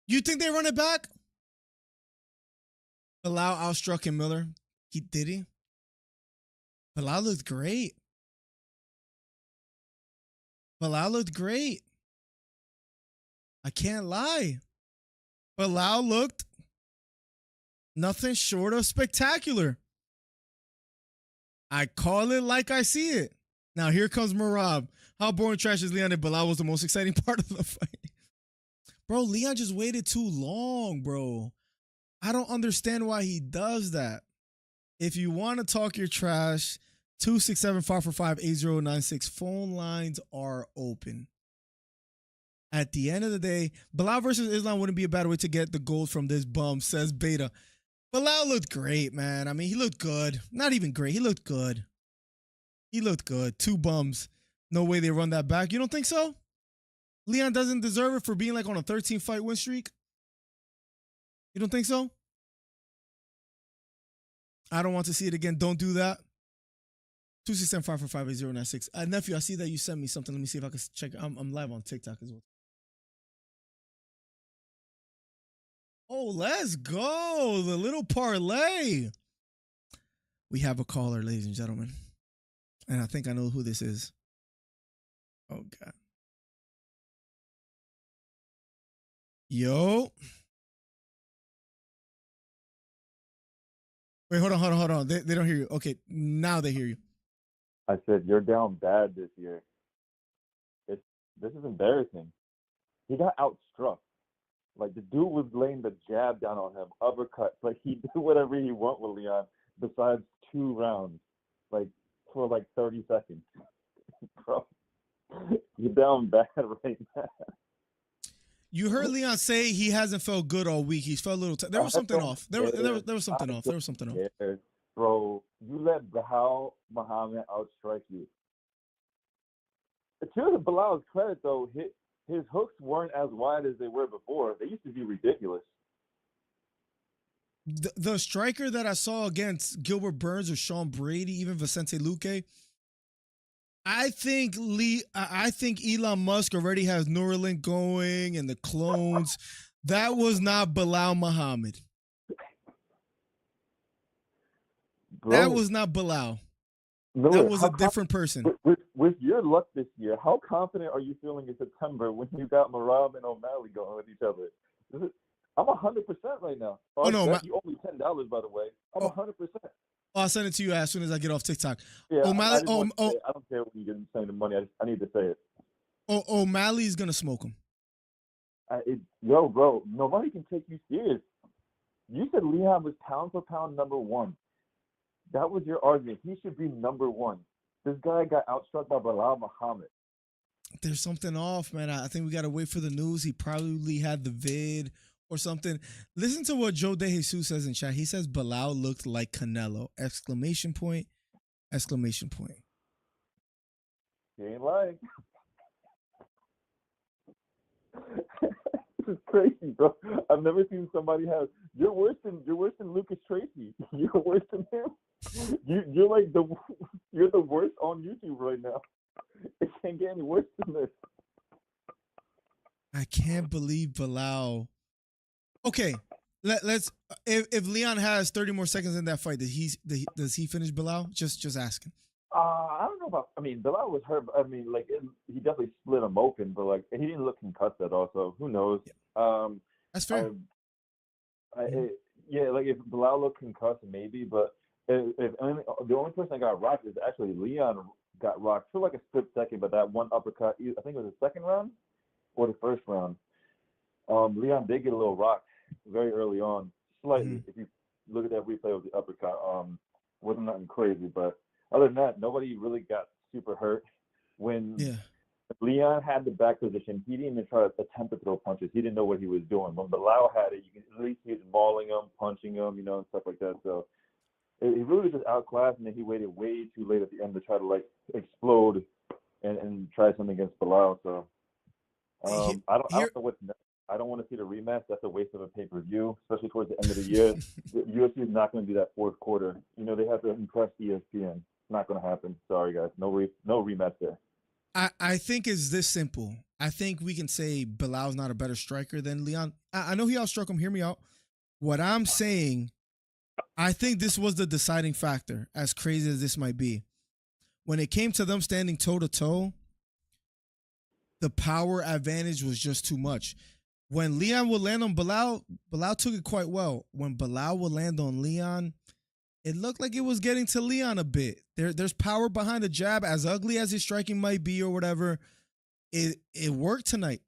You think they run it back? Belal outstruck him, Miller. Did he? Belal looked great. Belal looked great. I can't lie. Belal looked nothing short of spectacular. I call it like I see it. Now here comes Marab. How boring trash is Leon and Belal was the most exciting part of the fight. Bro, Leon just waited too long, bro. I don't understand why he does that. If you want to talk your trash, 267-545-8096. Phone lines are open. At the end of the day, Belal versus Islam wouldn't be a bad way to get the gold from this bum, says Beta. Belal looked great, man. I mean, he looked good. Not even great. He looked good. He looked good. 2 bums. No way they run that back. You don't think so? Leon doesn't deserve it for being like on a 13-fight win streak? You don't think so? I don't want to see it again. Don't do that. 267-545-8096. Nephew, I see that you sent me something. Let me see if I can check. I'm live on TikTok as well. Oh, let's go. The little parlay. We have a caller, ladies and gentlemen. And I think I know who this is. Oh, God. Yo. Wait, hold on. They don't hear you. Okay, now they hear you. I said, you're down bad this year. This is embarrassing. He got outstruck. Like, the dude was laying the jab down on him, uppercuts. Like, he did whatever he want with Leon besides 2 rounds, like, for like 30 seconds. Bro, you're down bad right now. You heard Leon say he hasn't felt good all week. He's felt a little. There was something off. There was something off. There was something off. Bro, you let Belal Muhammad outstrike you. To Bilal's credit, though, his hooks weren't as wide as they were before. They used to be ridiculous. The striker that I saw against Gilbert Burns or Sean Brady, even Vicente Luque, I think Elon Musk already has Neuralink going and the clones. That was not Belal Muhammad. Bro, that was not Belal. Miller, that was a different person. With your luck this year, how confident are you feeling in September when you got Merab and O'Malley going with each other? I'm 100% right now. Oh no, you owe me $10, by the way. I'm 100%. I'll send it to you as soon as I get off TikTok. Yeah, O'Malley. I don't care when you didn't send the money. I need to say it. O'Malley's gonna smoke him. Yo, bro, nobody can take you serious. You said Leon was pound for pound number 1. That was your argument. He should be number 1. This guy got outstruck by Belal Muhammad. There's something off, man. I think we got to wait for the news. He probably had the vid or something. Listen to what Joe DeJesus says in chat. He says Belal looked like Canelo. Exclamation point. Exclamation point. He ain't lying. This is crazy, bro. I've never seen somebody have. You're worse than Lucas Tracy. You're worse than him. You're like you're the worst on YouTube right now. It can't get any worse than this. I can't believe Belal. Okay, let's. If Leon has 30 more seconds in that fight, does he finish Belal? Just asking. I don't know about. I mean, Belal was hurt. He definitely split him open, but like he didn't look concussed at all. So who knows? Yeah. That's fair. Like if Belal looked concussed, maybe. But the only person that got rocked is actually Leon. Got rocked for like a split second, but that one uppercut, I think it was the second round or the first round. Leon did get a little rocked very early on, slightly. Mm-hmm. If you look at that replay of the uppercut, wasn't nothing crazy, but other than that, nobody really got super hurt. When Leon had the back position, he didn't even try to attempt to throw punches. He didn't know what he was doing. When Belal had it, you can at least see him mauling him, punching him, and stuff like that. So he really was just outclassed, and then he waited way too late at the end to try to like explode and try something against Belal. So I don't know what's next. I don't want to see the rematch. That's a waste of a pay-per-view, especially towards the end of the year. The UFC is not going to do that fourth quarter. They have to impress ESPN. It's not going to happen. Sorry, guys. No rematch there. I think it's this simple. I think we can say Belal's not a better striker than Leon. I know he outstruck him. Hear me out. What I'm saying, I think this was the deciding factor, as crazy as this might be. When it came to them standing toe-to-toe, the power advantage was just too much. When Leon would land on Belal took it quite well. When Belal would land on Leon, it looked like it was getting to Leon a bit. There's power behind the jab, as ugly as his striking might be or whatever. It worked tonight.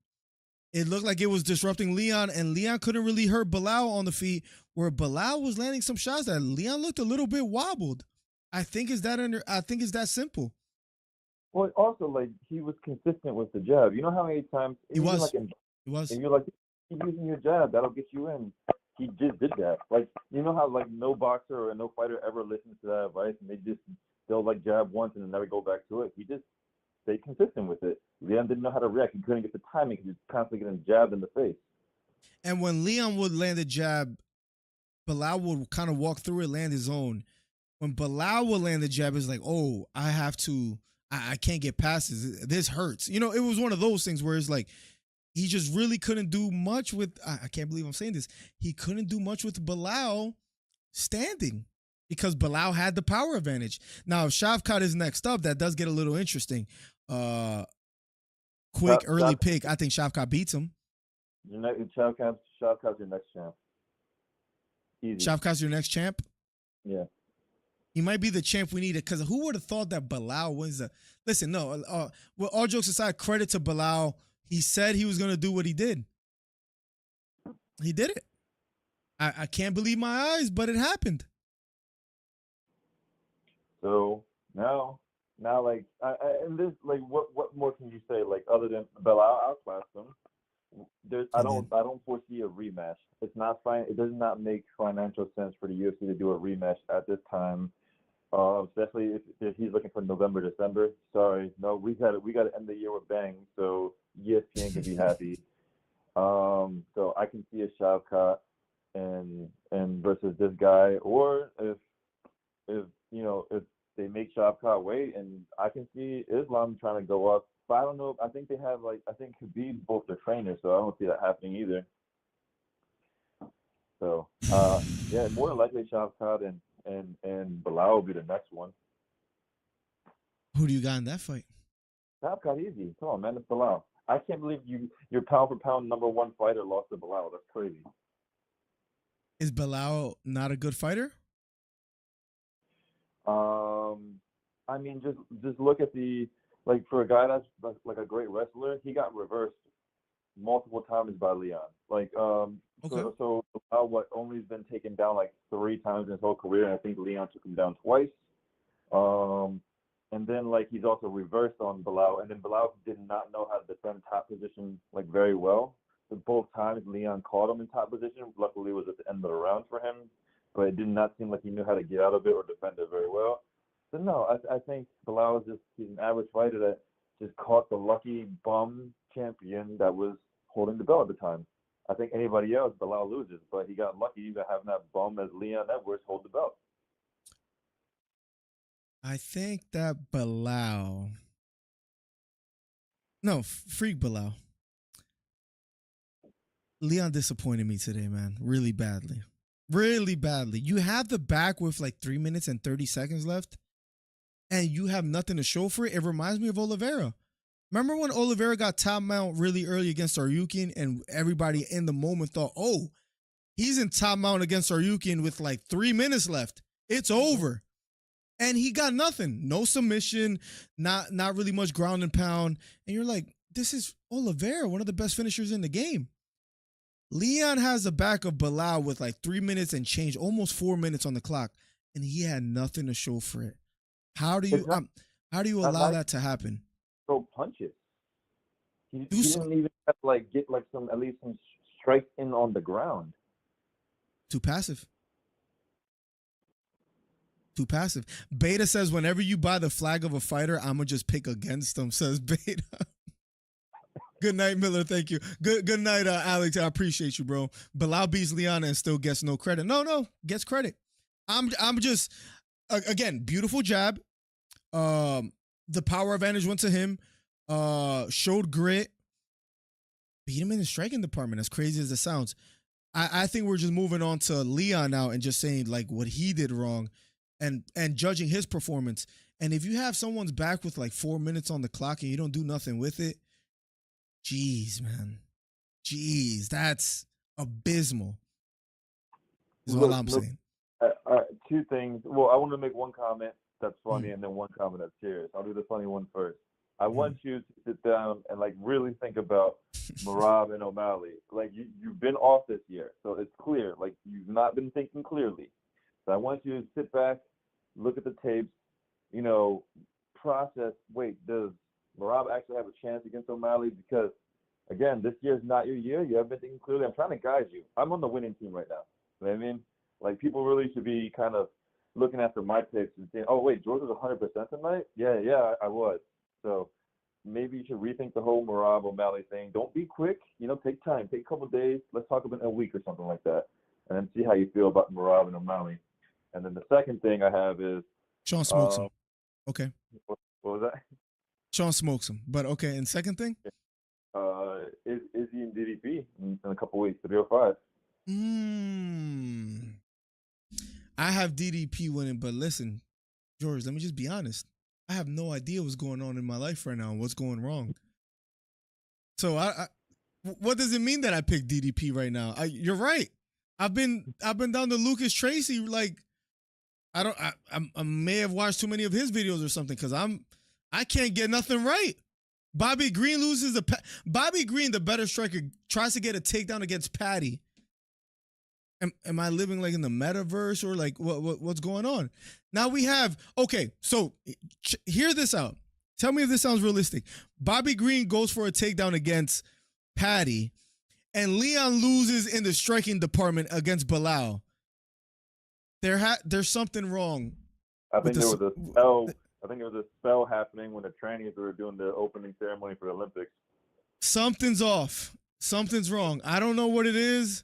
It looked like it was disrupting Leon, and Leon couldn't really hurt Belal on the feet, where Belal was landing some shots that Leon looked a little bit wobbled. I think it's that simple. Well, also, like, he was consistent with the jab. You know how many times he was. He was. And you're like, keep using your jab. That'll get you in. He just did that. Like, you know how like no boxer or no fighter ever listens to that advice, and they'll like jab once and then never go back to it. He just stayed consistent with it. Leon didn't know how to react. He couldn't get the timing because he was constantly getting jabbed in the face. And when Leon would land a jab, Belal would kind of walk through it, land his own. When Belal would land the jab, it's like, oh, I can't get past this. This hurts. It was one of those things where it's like, he just really couldn't do much with. I can't believe I'm saying this. He couldn't do much with Belal standing because Belal had the power advantage. Now, if Shavkat is next up, that does get a little interesting. Quick early pick. I think Shavkat beats him. Shavkat's your next champ. Easy. Shavkat's your next champ? Yeah. He might be the champ we needed, because who would have thought that Belal wins the... Listen, no, well, all jokes aside, credit to Belal. He said he was going to do what he did. He did it. I can't believe my eyes, but it happened. So now, like, and this, like, what more can you say? Like, other than Belal outclassed him. I don't foresee a rematch. It's not fine. It does not make financial sense for the UFC to do a rematch at this time, especially if he's looking for November, December. Sorry, no, we got to end the year with bang, so ESPN can be happy. So I can see a Shavkat and versus this guy, or if they make Shavkat wait, and I can see Islam trying to go up. But I don't know. I think they have Khabib both their trainers, so I don't see that happening either. So yeah, more than likely Shavkat and Belal will be the next one. Who do you got in that fight? Shavkat easy. Come on, man, it's Belal. I can't believe your pound for pound #1 fighter lost to Belal. That's crazy. Is Belal not a good fighter? I mean, just look at for a guy that's like a great wrestler, he got reversed multiple times by Leon. Okay. So only's been taken down like 3 times in his whole career, and I think Leon took him down twice. And then he's also reversed on Belal, and then Belal did not know how to defend top position very well. So both times Leon caught him in top position. Luckily, it was at the end of the round for him, but it did not seem like he knew how to get out of it or defend it very well. So no, I think Belal he's an average fighter that just caught the lucky bum champion that was holding the belt at the time. I think anybody else, Belal loses, but he got lucky by having that bum as Leon Edwards hold the belt. I think that Belal... No, freak Belal. Leon disappointed me today, man. Really badly. Really badly. You have the back with 3 minutes and 30 seconds left, and you have nothing to show for it. It reminds me of Oliveira. Remember when Oliveira got top mount really early against Aryukin, and everybody in the moment thought, oh, he's in top mount against Aryukin with 3 minutes left. It's over. And he got nothing. No submission, not really much ground and pound. And you're like, this is Oliveira, one of the best finishers in the game. Leon has the back of Belal with 3 minutes and change, almost 4 minutes on the clock, and he had nothing to show for it. How do you allow that to happen? Throw punches. He didn't even have to get at least some strikes in on the ground. Too passive. Beta says, whenever you buy the flag of a fighter, I'm gonna just pick against them, says Beta. Good night, Miller. Thank you. Good night, Alex. I appreciate you, bro. Belal beats Leon and still gets no credit. No, gets credit. I'm just again, beautiful jab. The power advantage went to him. Showed grit. Beat him in the striking department. As crazy as it sounds, I think we're just moving on to Leon now and just saying what he did wrong, and judging his performance. And if you have someone's back with 4 minutes on the clock and you don't do nothing with it, jeez, man. Jeez, that's abysmal. Is all I'm saying. 2 things. Well, I want to make one comment that's funny and then one comment that's serious. I'll do the funny one first. I want you to sit down and really think about Merab and O'Malley. You've been off this year, so it's clear. You've not been thinking clearly. So I want you to sit back, look at the tapes, process. Wait, does Merab actually have a chance against O'Malley? Because again, this year is not your year. You haven't been thinking clearly. I'm trying to guide you. I'm on the winning team right now. You know what I mean? People really should be kind of looking after my picks and saying, oh, wait, George was 100% tonight? Yeah, I was. So maybe you should rethink the whole Merab O'Malley thing. Don't be quick. Take time. Take a couple of days. Let's talk about a week or something like that, and then see how you feel about Merab and O'Malley. And then the second thing I have is Sean smokes him. Okay. What was that? Sean smokes him. But okay, and second thing? Is he in DDP in a couple weeks? 305. I have DDP winning, but listen, George, let me just be honest. I have no idea what's going on in my life right now and what's going wrong. So what does it mean that I picked DDP right now? You're right. I've been down to Lucas Tracy. Like, I may have watched too many of his videos or something because I can't get nothing right. Bobby Green loses Bobby Green, the better striker, tries to get a takedown against Patty. Am I living like in the metaverse or like what's going on? Now we have, okay, so hear this out. Tell me if this sounds realistic. Bobby Green goes for a takedown against Patty, and Leon loses in the striking department against Belal. There's something wrong. I think there was a spell. I think there was a spell happening when the trannies were doing the opening ceremony for the Olympics. Something's off. Something's wrong. I don't know what it is.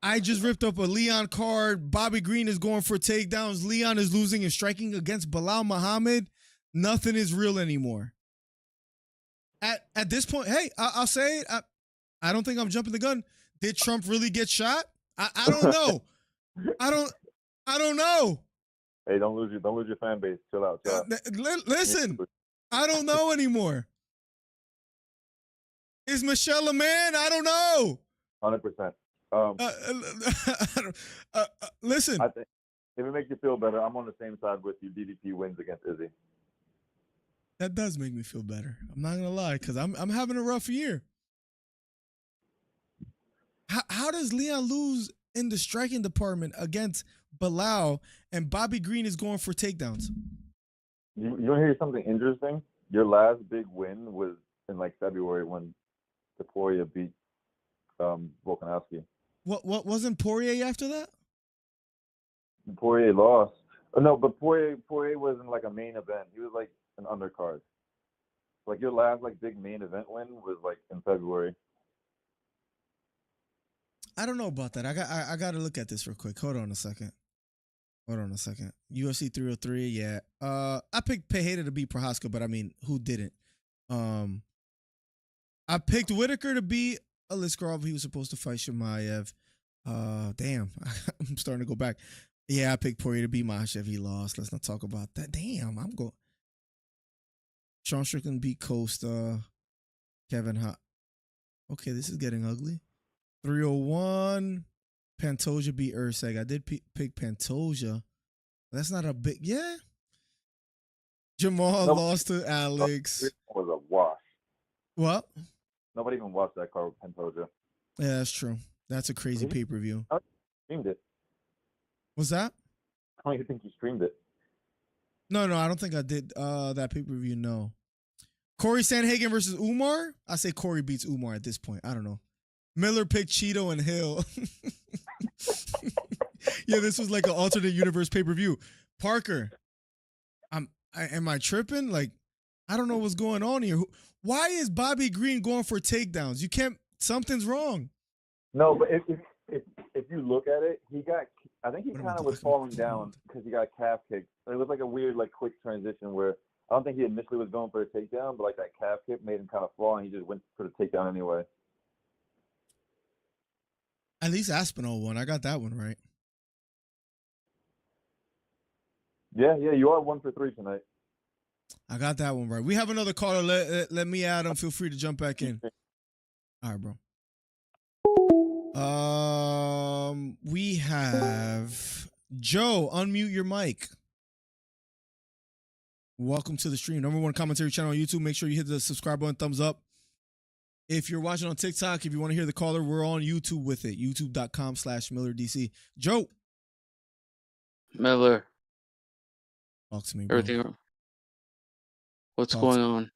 I just ripped up a Leon card. Bobby Green is going for takedowns. Leon is losing and striking against Belal Muhammad. Nothing is real anymore. At this point, hey, I'll say it. I don't think I'm jumping the gun. Did Trump really get shot? I don't know. I don't know. Hey, don't lose your fan base. Chill out. Listen, I don't know anymore. Is Michelle a man? I don't know. 100%. Listen. I think if it makes you feel better, I'm on the same side with you. DDP wins against Izzy. That does make me feel better. I'm not gonna lie, because I'm having a rough year. How does Leon lose in the striking department against Belal and Bobby Green is going for takedowns? You want to hear something interesting? Your last big win was in like February when Poirier beat Volkanovski. What wasn't Poirier after that? Poirier lost. Oh, no, but Poirier wasn't like a main event. He was like an undercard. Like your last like big main event win was like in February. I don't know about that. I got to look at this real quick. Hold on a second. UFC 303, yeah. I picked Pereira to beat Prohaska, but I mean, who didn't? I picked Whitaker to beat Aliskerov. He was supposed to fight Chimaev. Damn, I'm starting to go back. Yeah, I picked Poirier to beat Makhachev. He lost. Let's not talk about that. Damn, I'm going. Sean Strickland beat Costa. Kevin Hart. Okay, this is getting ugly. 301. Pantoja beat Urseg. I did pick Pantoja. That's not a big, yeah. Jamal lost to Alex. It was a wash. What? Nobody even watched that card with Pantoja. Yeah, that's true. That's a crazy pay-per-view. I streamed it. What's that? I don't even think you streamed it. No, I don't think I did that pay-per-view, no. Corey Sandhagen versus Umar? I say Corey beats Umar at this point. I don't know. Miller picked Cheeto and Hill. Yeah, this was like an alternate universe pay-per-view. Parker, am I tripping? Like, I don't know what's going on here. Why is Bobby Green going for takedowns? You can't. Something's wrong. No, but if you look at it, I think he kind of was falling down because he got calf kicked. It was like a weird, like, quick transition where I don't think he initially was going for a takedown, but like that calf kick made him kind of fall, and he just went for the takedown anyway. At least Aspinall won. I got that one right. Yeah, you are 1 for 3 tonight. I got that one right. We have another caller. Let me add him. Feel free to jump back in. All right, bro. We have Joe. Unmute your mic. Welcome to the stream. #1 commentary channel on YouTube. Make sure you hit the subscribe button, thumbs up. If you're watching on TikTok, if you want to hear the caller, we're on YouTube with it. YouTube.com/MillerDC. Joe. Miller. Talk to me, bro. Everything. What's going on?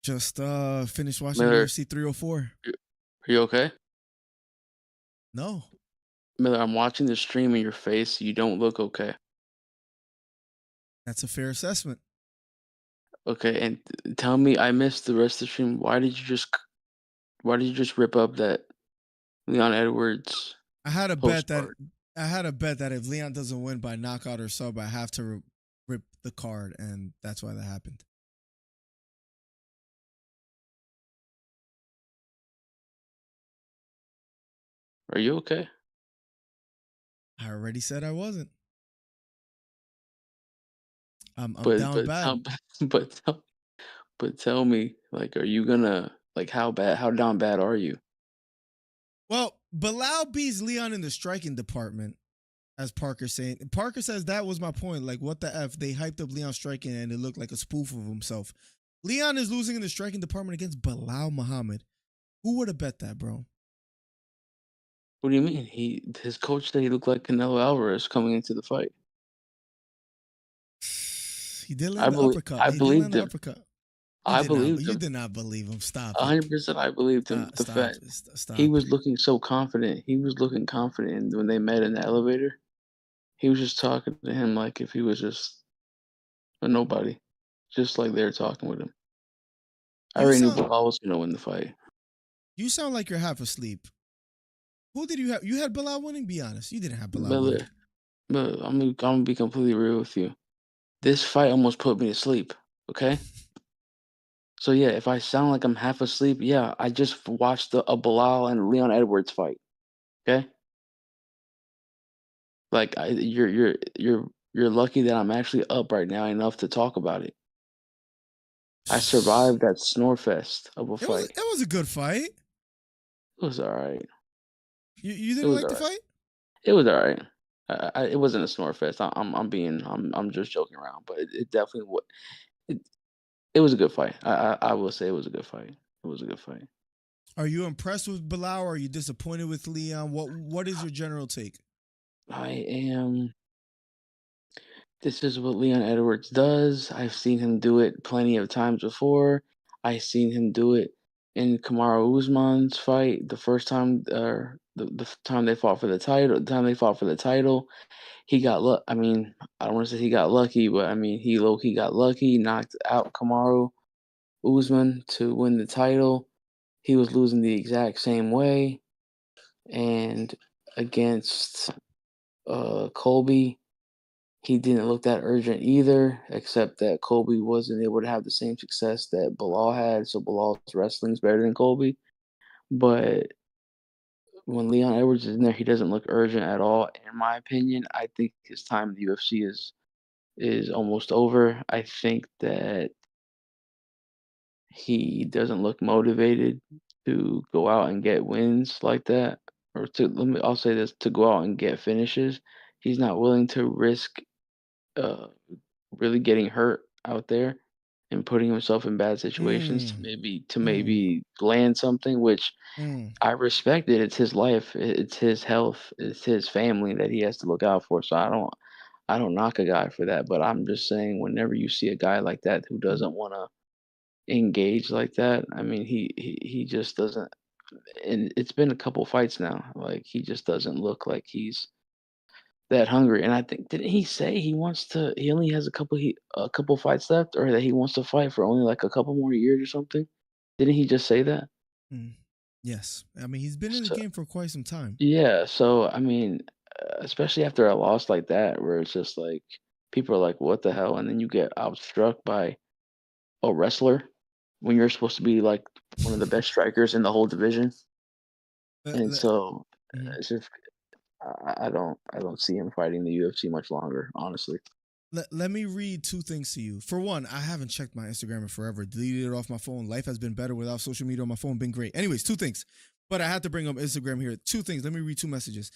Just finished watching Miller, UFC 304. Are you okay? No. Miller, I'm watching the stream in your face. You don't look okay. That's a fair assessment. Okay, and tell me, I missed the rest of the stream. Why did you just rip up that Leon Edwards? I had a bet that if Leon doesn't win by knockout or sub, I have to rip the card, and that's why that happened. Are you okay? I already said I wasn't. I'm But down but bad. tell but tell but tell me, like, are you gonna like how down bad are you? Well, Belal beats Leon in the striking department, as Parker saying. Parker says that was my point. Like, what the F? They hyped up Leon striking and it looked like a spoof of himself. Leon is losing in the striking department against Belal Muhammad. Who would have bet that, bro? What do you mean? His coach said he looked like Canelo Alvarez coming into the fight. He did land the uppercut. I He did land believed the him. uppercut. I believed You him. did not believe him. Stop it. 100% I believed him. The Stop fact it. he Stop was it. looking so confident. He was looking confident and when they met in the elevator. He was just talking to him like if he was just a nobody. Just like they were talking with him. I You already knew sound Belal was gonna win the fight. you sound like you're half asleep. Who did you have? You had Belal winning? Be honest. You didn't have Belal winning. But I'm gonna be completely real with you. This fight almost put me to sleep. Okay? So yeah, if I sound like I'm half asleep, yeah, I just watched a Belal and Leon Edwards fight. Okay? Like you're lucky that I'm actually up right now enough to talk about it. I survived that snore fest of a fight. It was a good fight. It was alright. You It didn't was like the alright. fight? It was alright. It wasn't a snore fest. I'm just joking around, but it definitely it, it was a good fight. I will say it was a good fight. It was a good fight. Are you impressed with Belal or are you disappointed with Leon? What is your general take? I am. This is what Leon Edwards does. I've seen him do it plenty of times before. I've seen him do it in Kamaru Usman's fight. The first time, the time they fought for the title. The time they fought for the title, he got I mean, I don't want to say he got lucky, but I mean he low key got lucky. Knocked out Kamaru Usman to win the title. He was losing the exact same way, and against Colby. He didn't look that urgent either, except that Colby wasn't able to have the same success that Belal had, so Belal's wrestling's better than Colby. But when Leon Edwards is in there, he doesn't look urgent at all. In my opinion, I think his time in the UFC is almost over. I think that he doesn't look motivated to go out and get wins like that, or I'll say this, to go out and get finishes. He's not willing to risk uh, really getting hurt out there and putting himself in bad situations to maybe land something, which I respect it. It's his life, it's his health, it's his family that he has to look out for. So I don't knock a guy for that, but I'm just saying whenever you see a guy like that who doesn't want to engage like that, I mean he just doesn't, and it's been a couple fights now. Like he just doesn't look like he's that hungry. And I think didn't he say he only has a couple fights left, or that he wants to fight for only like a couple more years or something? Didn't he just say that? Yes. I mean, he's been in the So, game for quite some time. yeah, so I mean, especially after a loss like that where it's just like people are like what the hell, and then you get outstruck by a wrestler when you're supposed to be like one of the best strikers in the whole division. And so it's just I don't see him fighting the UFC much longer, honestly. Let me read two things to you. For one, I haven't checked my Instagram in forever. Deleted it off my phone. Life has been better without social media on my phone. Been great. Anyways, two things. But I had to bring up Instagram here. Two things. Let me read two messages.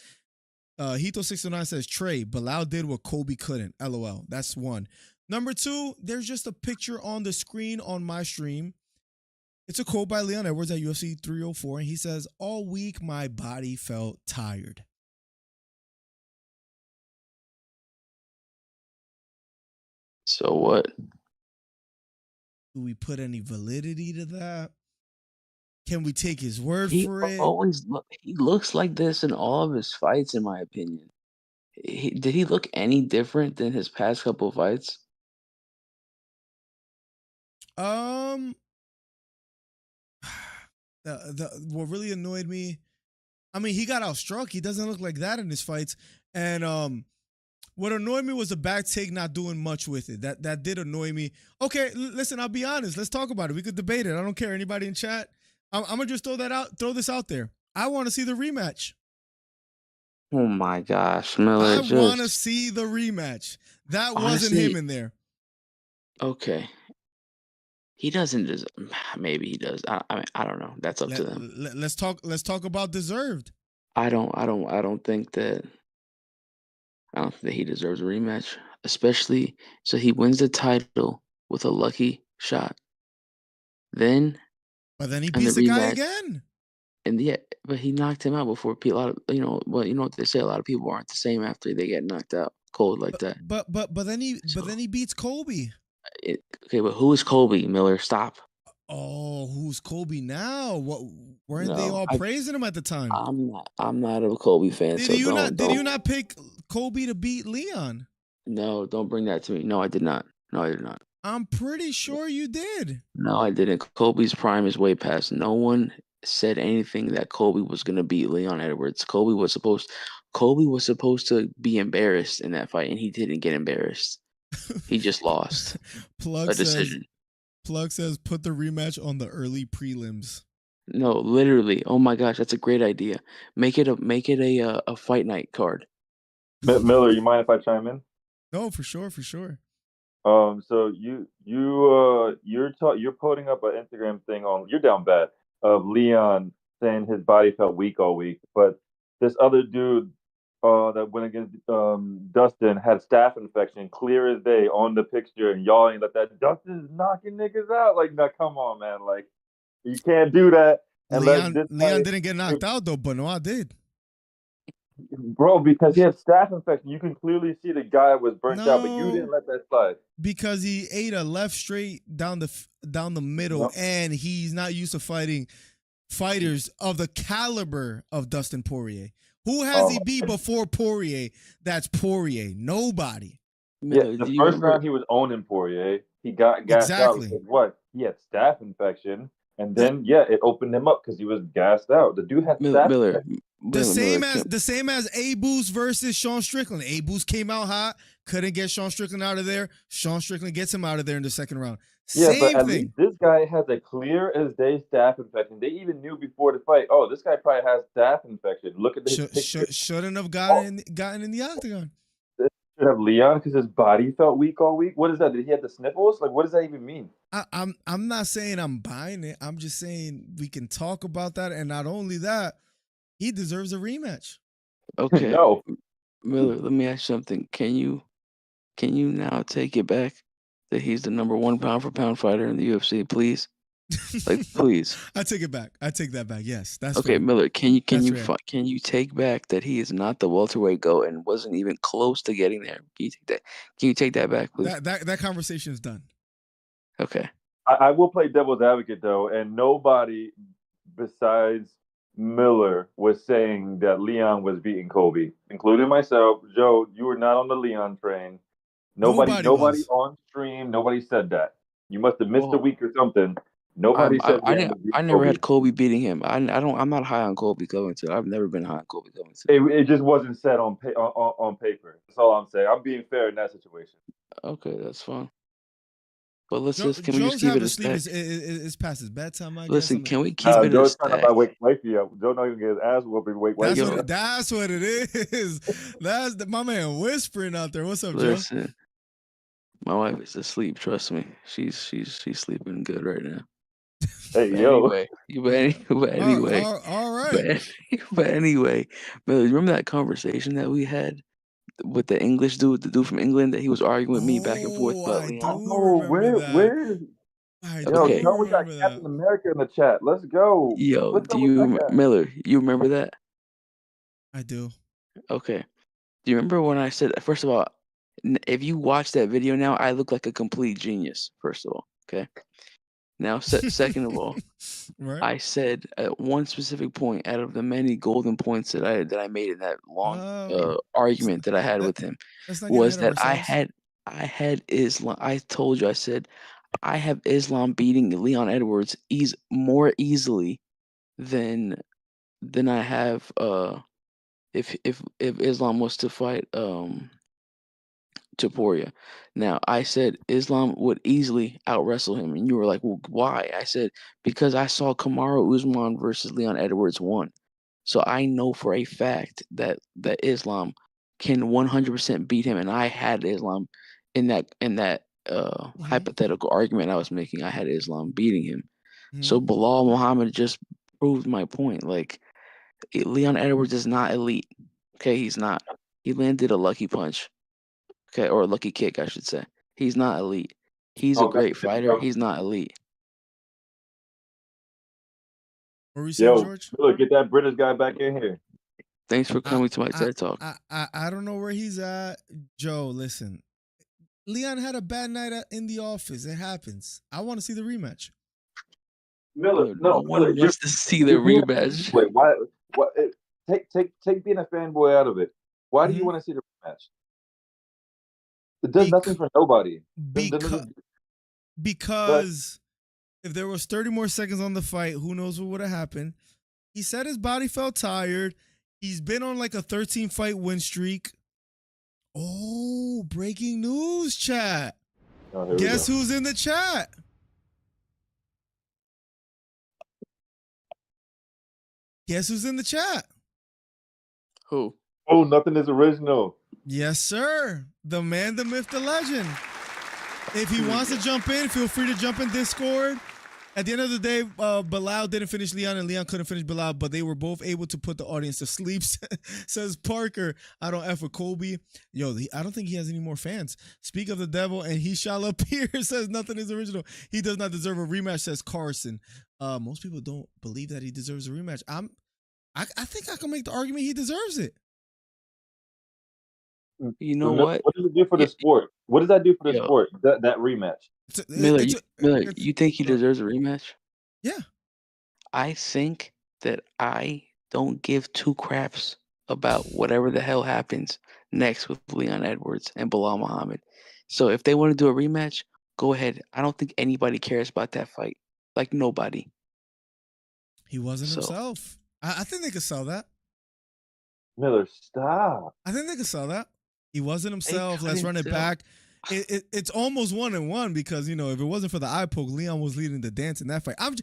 Hito609 says, Trey, Belal did what Kobe couldn't. LOL. That's one. Number two, there's just a picture on the screen on my stream. It's a quote by Leon Edwards at UFC 304. And he says, all week, my body felt tired. So what? Do we put any validity to that? Can we take his word for it? He looks like this in all of his fights, in my opinion. Did he look any different than his past couple of fights? What really annoyed me, I mean, he got outstruck. He doesn't look like that in his fights. And what annoyed me was the back take not doing much with it. That did annoy me. Okay, listen, I'll be honest. Let's talk about it. We could debate it. I don't care. Anybody in chat? I'm gonna just throw this out there. I want to see the rematch. Oh my gosh, Miller. I want to Just see the rematch. That wasn't honestly, him in there. okay. He doesn't deserve. Maybe he does. I mean, I don't know. That's up to them. Let's talk. Let's talk about deserved. I don't think that. I don't think that he deserves a rematch, especially so he wins the title with a lucky shot. Then But then he in the beats the guy rematch, again. and yeah, but he knocked him out before. A lot of well, you know what they say. A lot of people aren't the same after they get knocked out cold like that. But then So, he beats Kobe. Okay, but who is Kobe Miller? Stop. Oh, who's Kobe now? What weren't they No, all praising him at the time? I'm not a Kobe fan, Did so you not? Did you don't. not pick Kobe to beat Leon? No, don't bring that to me. No, I did not. No, I did not. I'm pretty sure you did. No, I didn't. Kobe's prime is way past. No one said anything that Kobe was gonna beat Leon Edwards. Kobe was supposed to be embarrassed in that fight, and he didn't get embarrassed. He just lost Plug a says decision. put the rematch on the early prelims. No, literally. Oh my gosh, that's a great idea. Make it a fight night card. Miller, you mind if I chime in? No, for sure, for sure. So you're putting up an Instagram thing on you're down bad of Leon saying his body felt weak all week, but this other dude that went against Dustin had staph infection, clear as day on the picture, and y'all ain't let that Dustin's knocking niggas out. Like, now come on, man. Like, you can't do that and let this Leon didn't get knocked out though, but no, I did. bro, because he had staph infection. You can clearly see the guy was burnt out, but you No, didn't let that slide. because he ate a left straight down the middle, No. and he's not used to fighting fighters of the caliber of Dustin Poirier. Who has he beat before Poirier? That's Poirier. Nobody. Miller, Yeah, the do you first remember? round he was owning Poirier. He got gassed out Exactly. because what? He had staph infection, and then it opened him up because he was gassed out. The dude had staph Miller, infection. The same as A Boost versus Sean Strickland. A Boost came out hot, couldn't get Sean Strickland out of there. Sean Strickland gets him out of there in the second round. Yeah, but Same at thing. least this guy has a clear as day staph infection. They even knew before the fight. Oh, this guy probably has staph infection. Look at his picture. Shouldn't have gotten in the octagon. Should have Leon because his body felt weak all week. What is that? Did he have the sniffles? Like, what does that even mean? I'm not saying I'm buying it. I'm just saying we can talk about that, and not only that, he deserves a rematch. Okay. No. Miller, let me ask you something. Can you now take it back that he's the number 1 pound for pound fighter in the UFC, please? Like, please. I take it back. I take that back. Yes, that's Okay, fair. Miller, can That's fair. you take back that he is not the welterweight GOAT and wasn't even close to getting there? Can you take that back, please? That conversation is done. Okay. I will play devil's advocate though, and nobody besides Miller was saying that Leon was beating Kobe, including myself. Joe, you were not on the Leon train. Nobody was. on stream. Nobody said that. You must have missed a Well, week or something. Nobody said I Leon didn't. was beating I never Kobe. had Kobe beating him. I'm not high on Kobe Covington. I've never been high on Kobe Covington. It just wasn't said on paper. That's all I'm saying. I'm being fair in that situation. Okay, that's fine. But let's can we just Joe's keep it having a sleep. stack? It's past his bedtime. I Listen, guess. can we keep it a Joe's trying to stack? wake wifey up. Joe not even get his ass whooping. Wake wifey up. That's what it is. That's my man whispering out there. What's up, Listen, Joe? my wife is asleep. Trust me, she's sleeping good right now. Hey, But yo. anyway, All right. but anyway, Billy, remember that conversation that we had with the English dude, the dude from England, that he was arguing with me back and forth about I Leon? do remember that. Where? I Yo, do Okay, Joe, we got remember that. Captain America in the chat. Let's go. yo, What's do up with that you guy? Miller? You remember that? I do. Okay. Do you remember when I said, first of all, if you watch that video now, I look like a complete genius, first of all. Okay. Now, second of all, Right. I said at one specific point out of the many golden points that I made in that long argument that I had with him Let's not get was ahead of that ourselves. I had Islam. I told you, I said I have Islam beating Leon Edwards more easily than I have if Islam was to fight Taporia. Now, I said Islam would easily out wrestle him, and you were like, "Well, why?" I said because I saw Kamaru Usman versus Leon Edwards won, So I know for a fact that Islam can 100% beat him, and I had Islam in that hypothetical argument I was making. I had Islam beating him. So Belal Muhammad just proved my point. Like, Leon Edwards is not elite. Okay, he's not. He landed a lucky punch. Okay, or a lucky kick, I should say. He's not elite. He's a great fighter. He's not elite. What were you saying, Yo, George? look, get that British guy back in here. Thanks for coming to my TED Talk. I don't know where he's at. Joe, listen. Leon had a bad night in the office. It happens. I want to see the rematch. Miller, no one wants to see the rematch. Wait, why? Take being a fanboy out of it. Why do you want to see the rematch? It does nothing for nobody. Because if there was 30 more seconds on the fight, who knows what would have happened. He said his body felt tired. He's been on like a 13-fight win streak. Oh, breaking news, chat. Guess who's in the chat? Guess who's in the chat? Who? Oh, nothing is original. Yes, sir. The man, the myth, the legend. If he wants to jump in, feel free to jump in Discord. At the end of the day, Belal didn't finish Leon and Leon couldn't finish Belal, but they were both able to put the audience to sleep, says Parker. I don't F with Kobe. Yo, I don't think he has any more fans. Speak of the devil, and he shall appear, says nothing is original. He does not deserve a rematch, says Carson. Most people don't believe that he deserves a rematch. I think I can make the argument he deserves it. You know what? What does it do for the sport? What does that do for the sport? That rematch. Miller, you think he deserves a rematch? Yeah. I think that I don't give two craps about whatever the hell happens next with Leon Edwards and Belal Muhammad. So if they want to do a rematch, go ahead. I don't think anybody cares about that fight. Like, nobody. He wasn't himself. I think they could sell that. Miller, stop. I think they could sell that. He wasn't himself. Let's run it back. It's almost 1-1 because, you know, if it wasn't for the eye poke, Leon was leading the dance in that fight. I'm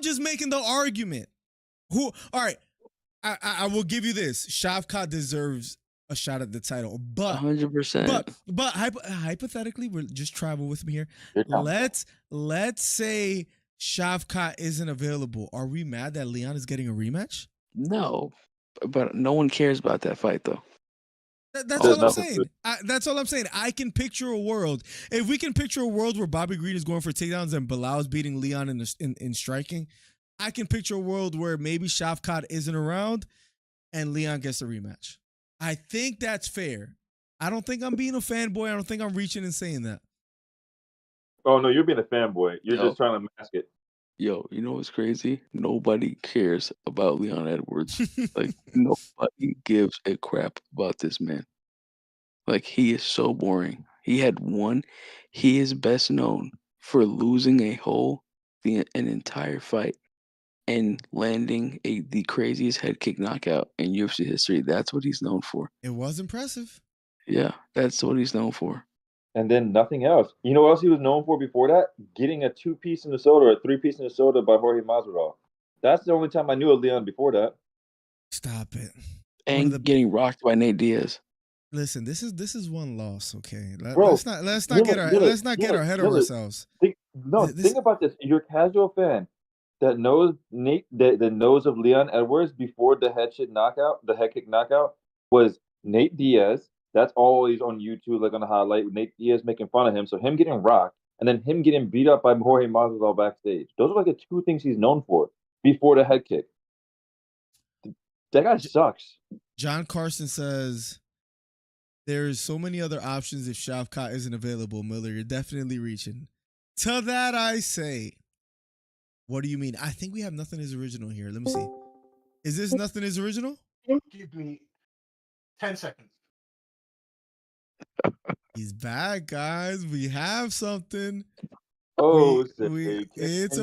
just making the argument. All right, I will give you this. Shavkat deserves a shot at the title, but 100%. But hypothetically, we're just travel with me here. Let's say Shavkat isn't available. Are we mad that Leon is getting a rematch? No, but no one cares about that fight though. That's all I'm saying. That's all I'm saying. I can picture a world. If we can picture a world where Bobby Green is going for takedowns and Belal is beating Leon in striking, I can picture a world where maybe Shavkat isn't around and Leon gets a rematch. I think that's fair. I don't think I'm being a fanboy. I don't think I'm reaching and saying that. Oh, no, you're being a fanboy. You're just trying to mask it. Yo, you know what's crazy? Nobody cares about Leon Edwards. Like, nobody gives a crap about this man. Like, he is so boring. He is best known for losing an entire fight and landing the craziest head kick knockout in UFC history. That's what he's known for. It was impressive. Yeah, that's what he's known for. And then nothing else. You know what else he was known for before that? Getting a 2-piece in the soda or a 3-piece in the soda by Jorge Masvidal. That's the only time I knew of Leon before that. Stop it. And getting rocked by Nate Diaz. Listen, this is one loss, okay? Bro, let's not get ahead of ourselves. Think about this. You're a casual fan that knows that knows of Leon Edwards before the head kick knockout was Nate Diaz. That's always on YouTube, like on the highlight, with Nate Diaz making fun of him. So him getting rocked and then him getting beat up by Jorge Masvidal backstage. Those are like the two things he's known for before the head kick. That guy sucks. John Carson says there's so many other options if Shavkat isn't available, Miller. You're definitely reaching. To that I say, what do you mean? I think we have nothing is original here. Let me see. Is this nothing is original? Give me 10 seconds. He's back, guys. We have something. Oh, it's lit. It's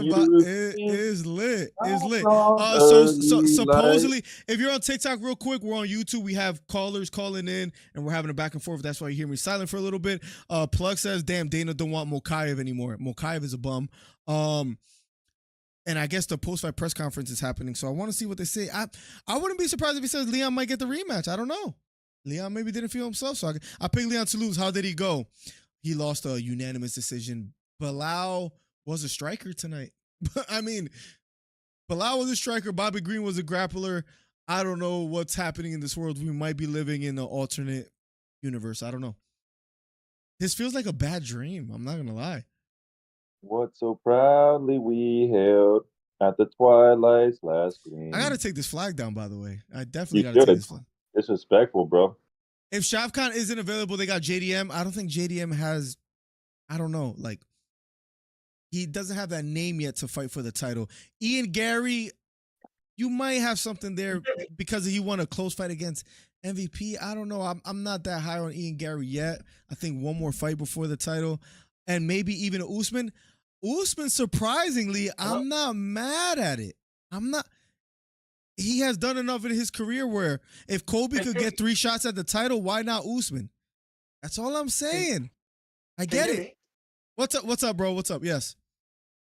lit. So supposedly, if you're on TikTok, real quick, we're on YouTube. We have callers calling in, and we're having a back and forth. That's why you hear me silent for a little bit. Plug says, "Damn, Dana don't want Mokaev anymore. Mokaev is a bum." And I guess the post-fight press conference is happening, so I want to see what they say. I wouldn't be surprised if he says Leon might get the rematch. I don't know. Leon maybe didn't feel himself, so I picked Leon to lose. How did he go? He lost a unanimous decision. Belal was a striker tonight. I mean, Belal was a striker. Bobby Green was a grappler. I don't know what's happening in this world. We might be living in an alternate universe. I don't know. This feels like a bad dream. I'm not going to lie. What so proudly we held at the twilight's last gleam. I got to take this flag down, by the way. I definitely You got to take should. this flag. Disrespectful, bro. If Shavkat isn't available, they got JDM. I don't think JDM has, I don't know, like, he doesn't have that name yet to fight for the title. Ian Gary, you might have something there because he won a close fight against MVP. I don't know. I'm not that high on Ian Gary yet. I think one more fight before the title. And maybe even Usman. Usman, surprisingly, I'm not mad at it. He has done enough in his career where if Colby could get 3 shots at the title, why not Usman? That's all I'm saying. I get it. What's up, bro? What's up? Yes.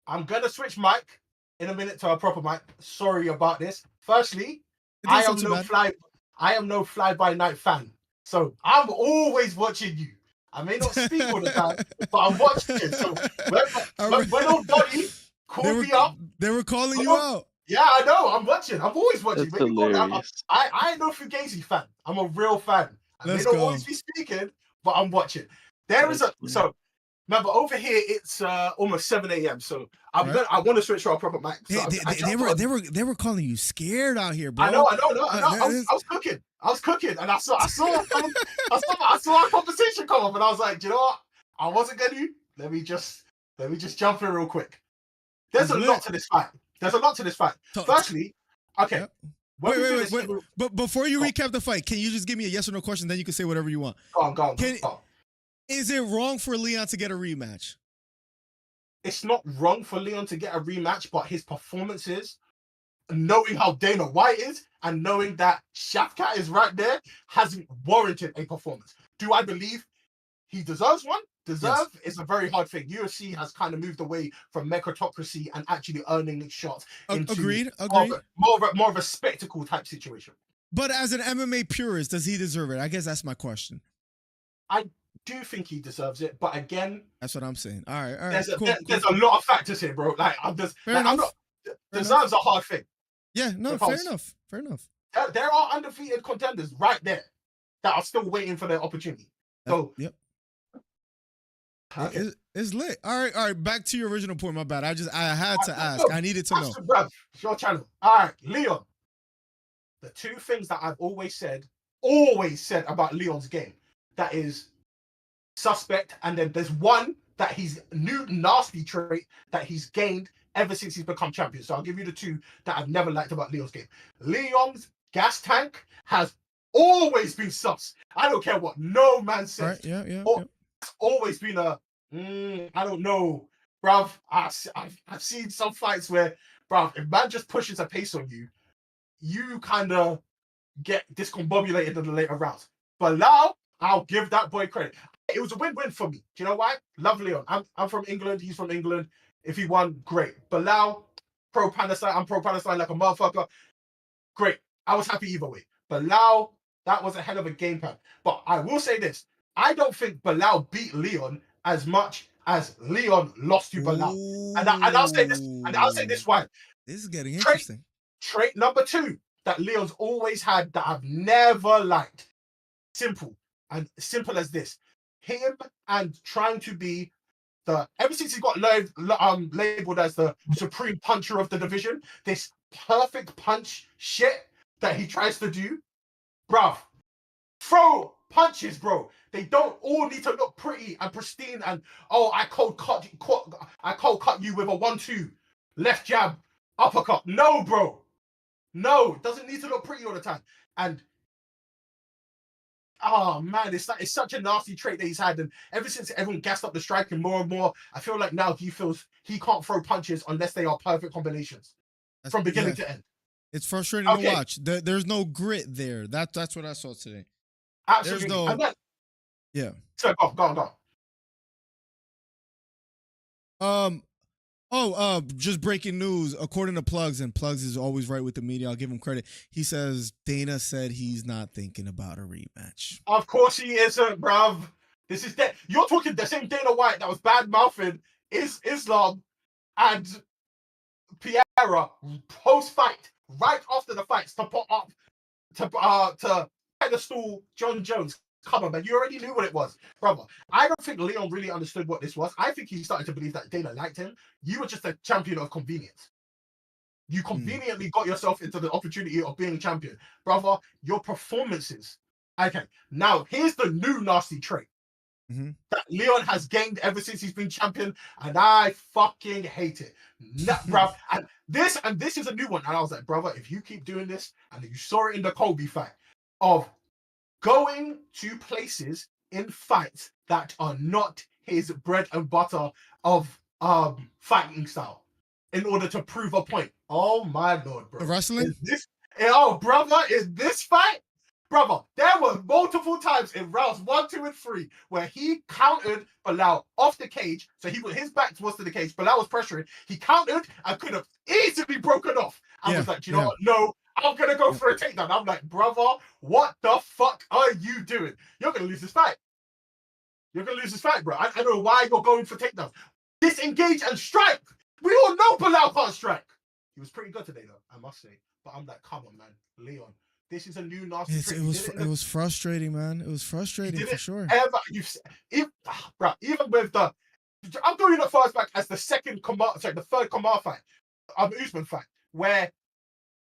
I'm going to switch mic in a minute to a proper mic. Sorry about this. Firstly, I am no fly-by-night fan. So I'm always watching you. I may not speak all the time, but I'm watching it. So when nobody called me up. They were calling you out. Yeah, I know. I'm watching. I'm always watching. That's hilarious. I ain't no Fugazi fan. I'm a real fan. I may not always be speaking, but I'm watching. So remember over here it's almost 7 a.m. So I want to switch to our proper mic. So they were calling you scared out here, bro. I know. I was cooking, and I saw our conversation come up, and I was like, you know what? I wasn't gonna. Let me just jump in real quick. There's a lot to this fight. Firstly, okay. Wait. But before you recap the fight, can you just give me a yes or no question? Then you can say whatever you want. Go on. Is it wrong for Leon to get a rematch? It's not wrong for Leon to get a rematch, but his performances, knowing how Dana White is and knowing that Shavkat is right there, hasn't warranted a performance. Do I believe he deserves one? Deserve is a very hard thing. UFC has kind of moved away from meritocracy and actually earning shots into agreed. More of a spectacle type situation. But as an MMA purist, does he deserve it? I guess that's my question. I do think he deserves it, but again, that's what I'm saying. All right. There's a lot of factors here, bro. Like deserves a hard thing. Yeah, no, fair enough. There are undefeated contenders right there that are still waiting for their opportunity. So yep. Okay. It's lit. All right. Back to your original point. My bad. I had to ask. I needed to know. Bruv, it's your channel. All right, Leon. The 2 things that I've always said about Leon's game, that is suspect, and then there's one that he's new nasty trait that he's gained ever since he's become champion. So I'll give you the 2 that I've never liked about Leon's game. Leon's gas tank has always been sus. I don't care what no man says. Right, yeah. It's always been I don't know, bruv. I've seen some fights where, bruv, if man just pushes a pace on you, you kind of get discombobulated in the later rounds. But now, I'll give that boy credit. It was a win-win for me. Do you know why? Love Leon. I'm from England. He's from England. If he won, great. Belal, pro-Palestine. I'm pro-Palestine like a motherfucker. Great. I was happy either way. Belal, that was a hell of a game plan. But I will say this. I don't think Belal beat Leon as much as Leon lost to Belal. And I'll say this why. This is getting interesting. Trait number 2 that Leon's always had that I've never liked. Simple as this. Him and trying to be ever since he got labeled as the supreme puncher of the division, this perfect punch shit that he tries to do, bruv, throw punches, bro. They don't all need to look pretty and pristine and I cold cut you with a 1-2 left jab uppercut. No, bro. No, it doesn't need to look pretty all the time. And oh man, it's such a nasty trait that he's had. And ever since everyone gassed up the striking more and more, I feel like now he feels he can't throw punches unless they are perfect combinations from beginning to end. It's frustrating to watch. There's no grit there. That's what I saw today. Absolutely. There's no. Yeah. So go on. Oh, just breaking news. According to Plugs, and Plugs is always right with the media. I'll give him credit. He says Dana said he's not thinking about a rematch. Of course he isn't, bruv. This is you're talking the same Dana White that was bad mouthing Islam and Piera post fight, right after the fights, to put up to pedestal John Jones. Come on, man. You already knew what it was, brother. I don't think Leon really understood what this was. I think he started to believe that Dana liked him. You were just a champion of convenience. You conveniently got yourself into the opportunity of being champion. Brother, your performances. Okay, now here's the new nasty trait that Leon has gained ever since he's been champion, and I fucking hate it. Bruv. And this is a new one. And I was like, brother, if you keep doing this, and you saw it in the Kobe fight, of going to places in fights that are not his bread and butter of fighting style in order to prove a point. Oh my lord, bro. Wrestling? Brother, in this fight, brother, there were multiple times in rounds 1, 2, and 3 where he countered Belal off the cage. So his back was to the cage. Belal was pressuring. He countered and could have easily broken off. I was like, you know what? No, I'm going to go for a takedown. I'm like, brother, what the fuck are you doing? You're going to lose this fight. You're going to lose this fight, bro. I don't know why you're going for takedowns. Disengage and strike. We all know Belal can't strike. He was pretty good today, though, I must say. But I'm like, come on, man. Leon, this is a new nasty trick. It was frustrating, man. It was frustrating for sure. Even with the... I'm doing the first back as the third Kamar fight. Usman fight, where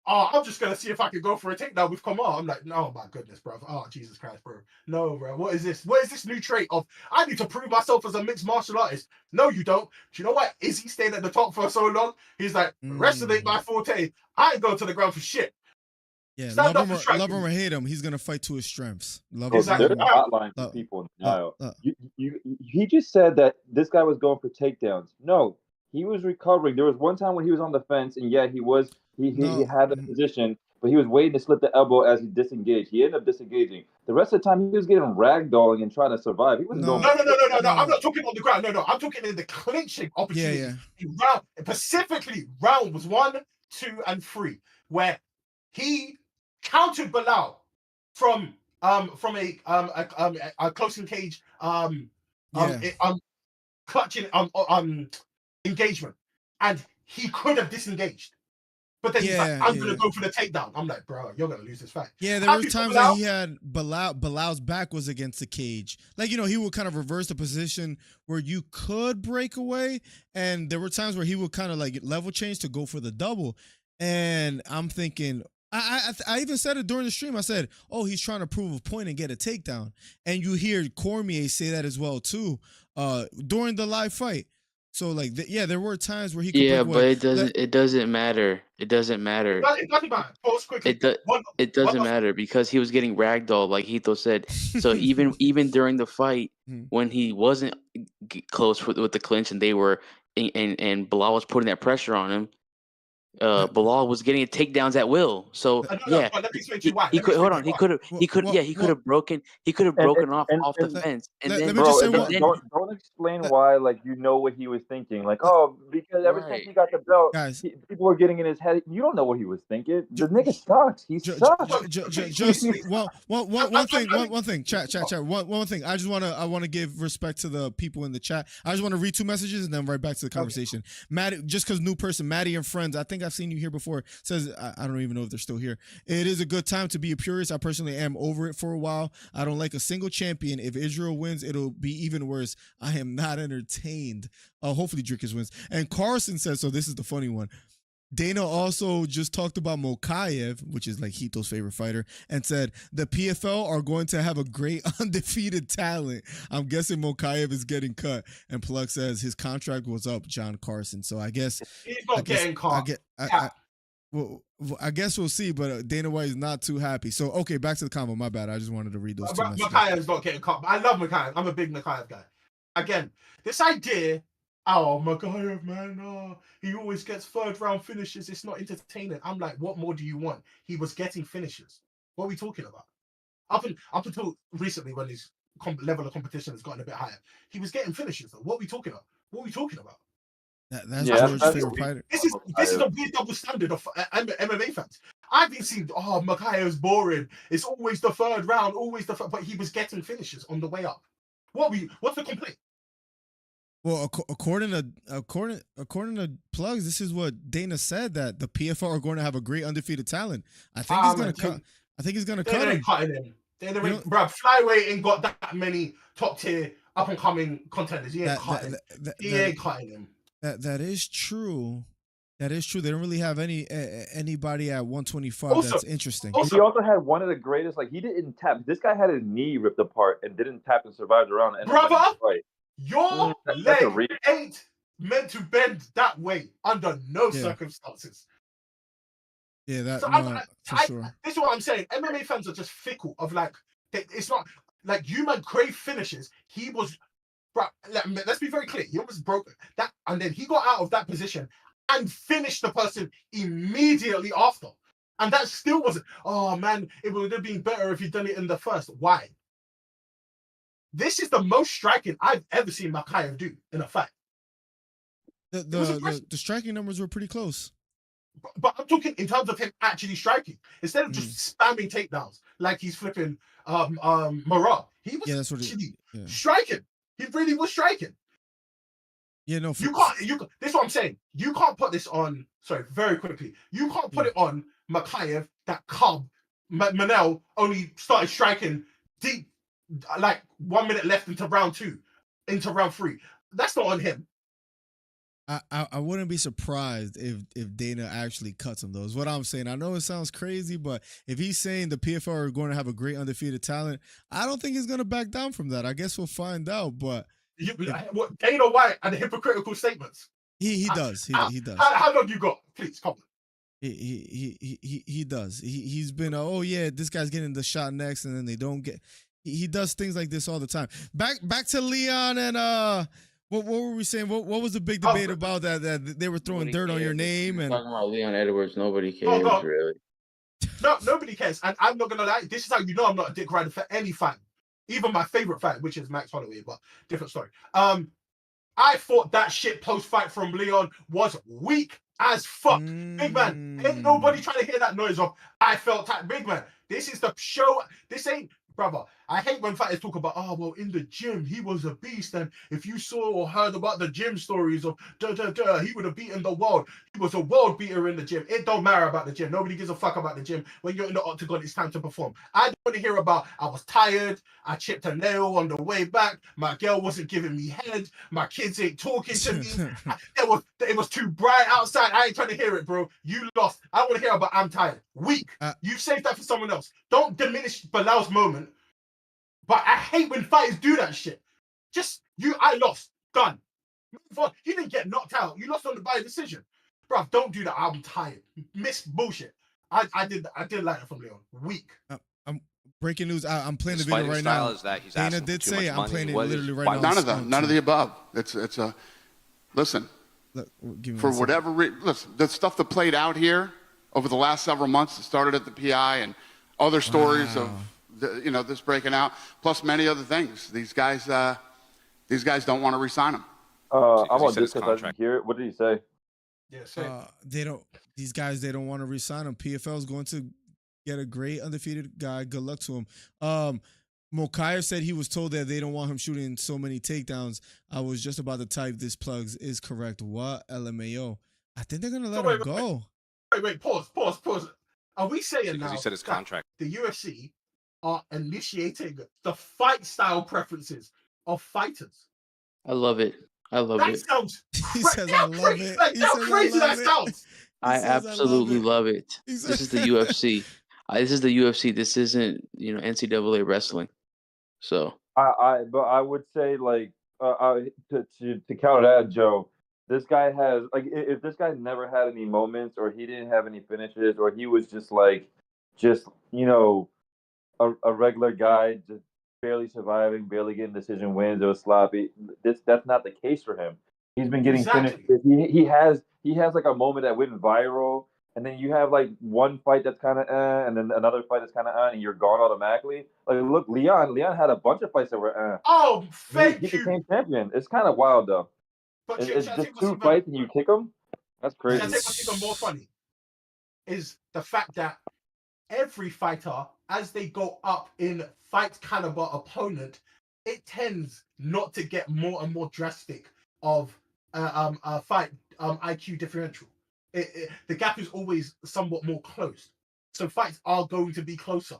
I'm just gonna see if I can go for a takedown with Kamar. I'm like, no, my goodness, bro. Oh, Jesus Christ, bro. No, bro. What is this? What is this new trait of I need to prove myself as a mixed martial artist? No, you don't. Do you know what? Izzy stayed at the top for so long. He's like, wrestling ain't my forte. I ain't going to the ground for shit. Yeah, love him or hate him, he's gonna fight to his strengths. There's a hotline for people in denial. He just said that this guy was going for takedowns. No, he was recovering. There was one time when he was on the fence, and yeah, he had the position, but he was waiting to slip the elbow as he disengaged. He ended up disengaging. The rest of the time, he was getting ragdolling and trying to survive. He wasn't going. No. I'm not talking on the ground. No. I'm talking in the clinching opportunity. Yeah. Specifically, rounds 1, 2, and 3, where he countered Belal from a closing cage clutching engagement, and he could have disengaged. But then he's like, I'm gonna go for the takedown. I'm like, bro, you're gonna lose this fight. Yeah, there were times that he had Belal's back was against the cage. Like, you know, he would kind of reverse the position where you could break away, and there were times where he would kind of like level change to go for the double. And I'm thinking, I even said it during the stream. I said, oh, he's trying to prove a point and get a takedown. And you hear Cormier say that as well too during the live fight. So like, there were times where he could break but it doesn't matter. It doesn't matter. It doesn't matter. Pause quickly. It doesn't matter because he was getting ragdolled, like Hito said. So even during the fight, when he wasn't close with the clinch, and they were and Belal was putting that pressure on him, Belal was getting takedowns at will. So he could hold on. He could have broken off the fence. And then don't explain why, like, you know what he was thinking. Like, oh, because ever since he got the belt, people were getting in his head. You don't know what he was thinking. The nigga sucks. He sucks. Just one thing. Chat. One thing. I want to give respect to the people in the chat. I just want to read 2 messages and then right back to the conversation. Maddie, just because new person, Maddie and friends. I think I've seen you here before. Says I don't even know if they're still here. It is a good time to be a purist. I personally am over it for a while. I don't like a single champion. If Israel wins, it'll be even worse. I am not entertained. Hopefully Drickus wins. And Carson says, so this is the funny one. Dana also just talked about Mokaev, which is like Hito's favorite fighter, and said the PFL are going to have a great undefeated talent. I'm guessing Mokaev is getting cut. And Plug says his contract was up, John Carson. So I guess he's not getting caught. I guess we'll see, but Dana White is not too happy. So, okay, back to the combo. My bad. I just wanted to read those 2 messages. Mokaev's not getting caught. I love Mokaev. I'm a big Mokaev guy. Again, this idea, Mokaev, man, he always gets 3rd round finishes. It's not entertaining. I'm like, what more do you want? He was getting finishes. What are we talking about? Up until recently, when his level of competition has gotten a bit higher, he was getting finishes. Though. What are we talking about? That's Yeah, George's that's favorite fighter. This is a weird double standard of MMA fans. I've been seeing, oh, Makayev's boring. It's always the third round, but he was getting finishes on the way up. What's the complaint? Well, according to Plugs, this is what Dana said, that the PFL are going to have a great undefeated talent. I think he's going to cut. I think he's going to cut him. Cutting him. Bro, flyweight ain't got that many top tier up and coming contenders. He ain't cutting him. That is true. That is true. They don't really have anybody at 125 that's interesting. He also had one of the greatest. Like, he didn't tap. This guy had his knee ripped apart and didn't tap and survived around. Brother, your leg ain't meant to bend that way under no circumstances. Yeah, for sure. This is what I'm saying. MMA fans are just fickle. It's not like you man crave finishes. He was, bro. Let's be very clear. He almost broke that, and then he got out of that position and finished the person immediately after. And that still wasn't. Oh man, it would have been better if he'd done it in the first. Why? This is the most striking I've ever seen Makayev do in a fight. The striking numbers were pretty close. But I'm talking in terms of him actually striking. Instead of just spamming takedowns like he's flipping Marab. He was actually striking. He really was striking. Yeah, no. You can't. This is what I'm saying. You can't put this on. Sorry, very quickly. You can't put it on Makayev that Cub Manel only started striking deep, like 1 minute left into round 2, into round 3. That's not on him. I wouldn't be surprised if Dana actually cuts him, though, is what I'm saying. I know it sounds crazy, but if he's saying the PFL are going to have a great undefeated talent, I don't think he's going to back down from that. I guess we'll find out, but... Dana White and the hypocritical statements. He does. He does. How long you got? Please, come on. He does. He's been, oh yeah, this guy's getting the shot next, and then they don't get... He does things like this all the time. Back to Leon and... What were we saying? What was the big debate about that they were throwing dirt on your name? And talking about Leon Edwards, nobody cares really. No, nobody cares. And I'm not gonna lie. This is how you know I'm not a dick rider for any fight, even my favorite fight, which is Max Holloway, but different story. I thought that shit post fight from Leon was weak as fuck. Big man, ain't nobody trying to hear that noise of I felt that. Big man, this is the show. This ain't. Brother, I hate when fighters talk about, oh, well, in the gym, he was a beast. And if you saw or heard about the gym stories of he would have beaten the world. He was a world beater in the gym. It don't matter about the gym. Nobody gives a fuck about the gym. When you're in the octagon, it's time to perform. I don't want to hear about, I was tired. I chipped a nail on the way back. My girl wasn't giving me head. My kids ain't talking to me. It was too bright outside. I ain't trying to hear it, bro. You lost. I want to hear about I'm tired. Weak. You saved that for someone else. Don't diminish Belal's moment. But I hate when fighters do that shit. I lost. Done. Move on. You didn't get knocked out. You lost on the by decision. Bruv, don't do that. I'm tired. Miss bullshit. I did like that from Leon. Weak. I'm breaking news. I'm playing the video right now. Is that he's Dana did say I'm playing it literally right now. None of them. None of the above. Listen. Look, for whatever reason, listen, the stuff that played out here over the last several months, it started at the PI and other stories of this breaking out, plus many other things. These guys don't want to re-sign him. I'm on this because I didn't hear it. What did he say? Yeah, These guys, they don't want to re-sign him. PFL is going to get a great undefeated guy. Good luck to him. Mokayev said he was told that they don't want him shooting so many takedowns. I was just about to type this plugs is correct. What? LMAO. I think they're gonna let him go. Wait, pause. Are we saying now he said his contract, the UFC are initiating the fight style preferences of fighters? I love it. That sounds he says I love it. How crazy that sounds. I absolutely love it. This is the UFC. This is the UFC. This isn't, NCAA wrestling. So but I would say to counter that, Joe, this guy has if this guy never had any moments or he didn't have any finishes or he was just a regular guy just barely surviving, barely getting decision wins, it was sloppy. That's not the case for him. He's been getting finished. He has like a moment that went viral. And then you have one fight that's kind of and then another fight that's kind of and you're gone automatically. Look, Leon had a bunch of fights that were Oh, thank he you. became champion. It's kind of wild though. But It's just 2 fights and you kick him. That's crazy. I think what's even more funny is the fact that every fighter, as they go up in fight caliber opponent, it tends not to get more and more drastic of fight IQ differential. The gap is always somewhat more closed, so fights are going to be closer.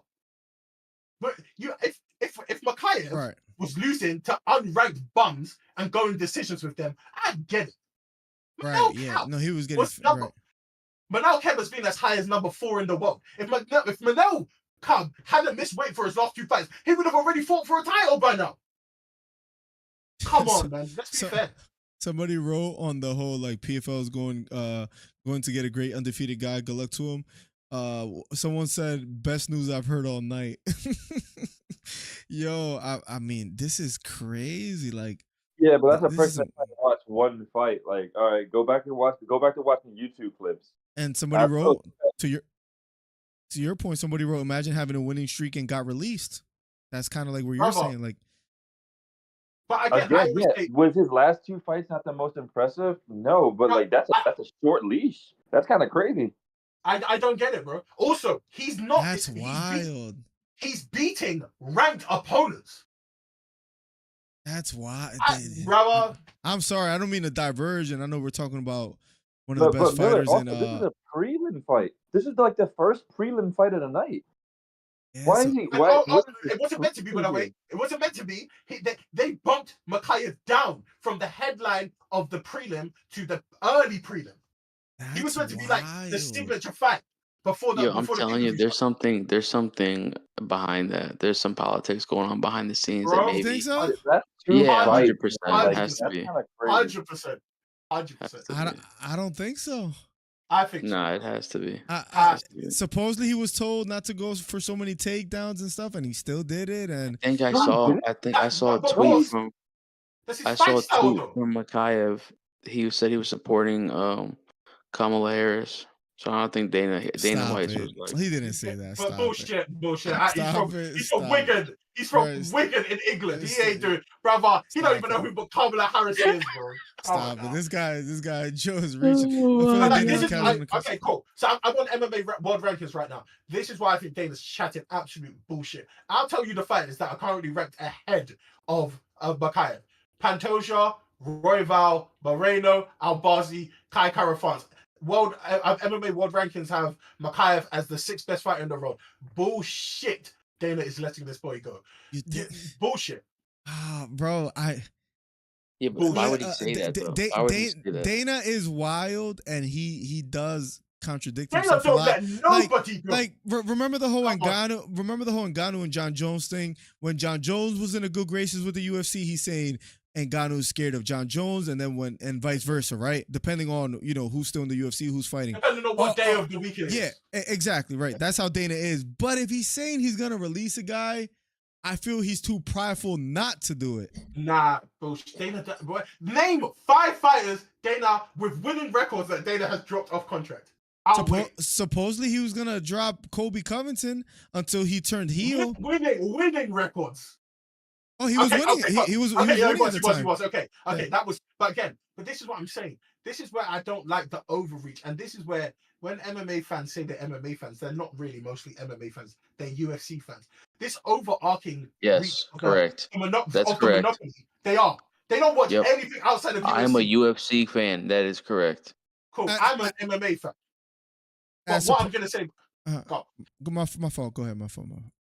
But if Makayev was losing to unranked bums and going decisions with them, I get it. Right? Yeah. No, he was getting right. Manel Kemp has been as high as number 4 in the world. If Manel Kemp hadn't missed weight for his last 2 fights, he would have already fought for a title by now. Come on, man. Let's be fair. Somebody wrote on the whole like PFL is going to get a great undefeated guy. Good luck to him. Someone said best news I've heard all night. Yo, I mean, this is crazy. Like, yeah, but that's a person that watch one fight. Like, all right, go back to watching YouTube clips. And somebody wrote to your point. Somebody wrote, imagine having a winning streak and got released. That's kind of like what you're saying. Like, but again, was his last 2 fights not the most impressive? No, but like that's a short leash. That's kind of crazy. I don't get it, bro. Also, he's not. That's wild. He's beating ranked opponents. That's why, brother. I'm sorry, I don't mean to diverge, and I know we're talking about one of the best fighters. Also, this is a prelim fight. This is like the first prelim fight of the night. Yeah, why is he? It wasn't meant to be, by the way. It wasn't meant to be. They bumped Makayev down from the headline of the prelim to the early prelim. He was meant to be like the signature fight before the. I'm telling you, there's something behind that. There's some politics going on behind the scenes. Bro, that maybe. You think so? Yeah, 100%. It has to be. 100%. I don't think so. I think no, it has to be. Supposedly he was told not to go for so many takedowns and stuff, and he still did it. And I think I saw a tweet from Makayev. He said he was supporting Kamala Harris. So I don't think Dana White was like. He didn't say that. But bullshit. He's from Wigan. He's from Wigan in England. He ain't doing, brother. He don't even know who Kamala Harris is, bro. Stop it. This guy Joe is reaching. Okay, cool. So I'm on MMA World Rankings right now. This is why I think Dana's chatting absolute bullshit. I'll tell you the fighters that are currently ranked ahead of Makayev: Pantoja, Royval, Moreno, Albazi, Kai Kara-France. MMA World Rankings have Makayev as the 6th best fighter in the world. Bullshit. Dana is letting this boy go. Bullshit. Bro, Yeah, but why would he say that? Dana is wild, and he does contradict Dana himself don't a lot. let nobody go. Like, remember the whole Ngannou? Remember the whole Ngannou and John Jones thing? When John Jones was in the good graces with the UFC, he's saying Ngannou's scared of John Jones, and then and vice versa, right? Depending on who's still in the UFC, who's fighting. Depending on what day of the week it is. Yeah, exactly right. That's how Dana is. But if he's saying he's gonna release a guy, I feel he's too prideful not to do it. Nah, bullshit. Dana, name 5 fighters Dana with winning records that Dana has dropped off contract. Supposedly he was gonna drop Colby Covington until he turned heel. Winning records. Oh, he was winning. He was winning at the time. He was. Okay. That was. But this is what I'm saying. This is where I don't like the overreach, and this is where when MMA fans say they're MMA fans, they're not really mostly MMA fans. They're UFC fans. This overarching. Yes, correct. That's correct. Monopoly, they are. They don't watch anything outside of UFC. I'm a UFC fan. That is correct. Cool. I'm an MMA fan. But what I'm gonna say. My fault. Go ahead. My fault.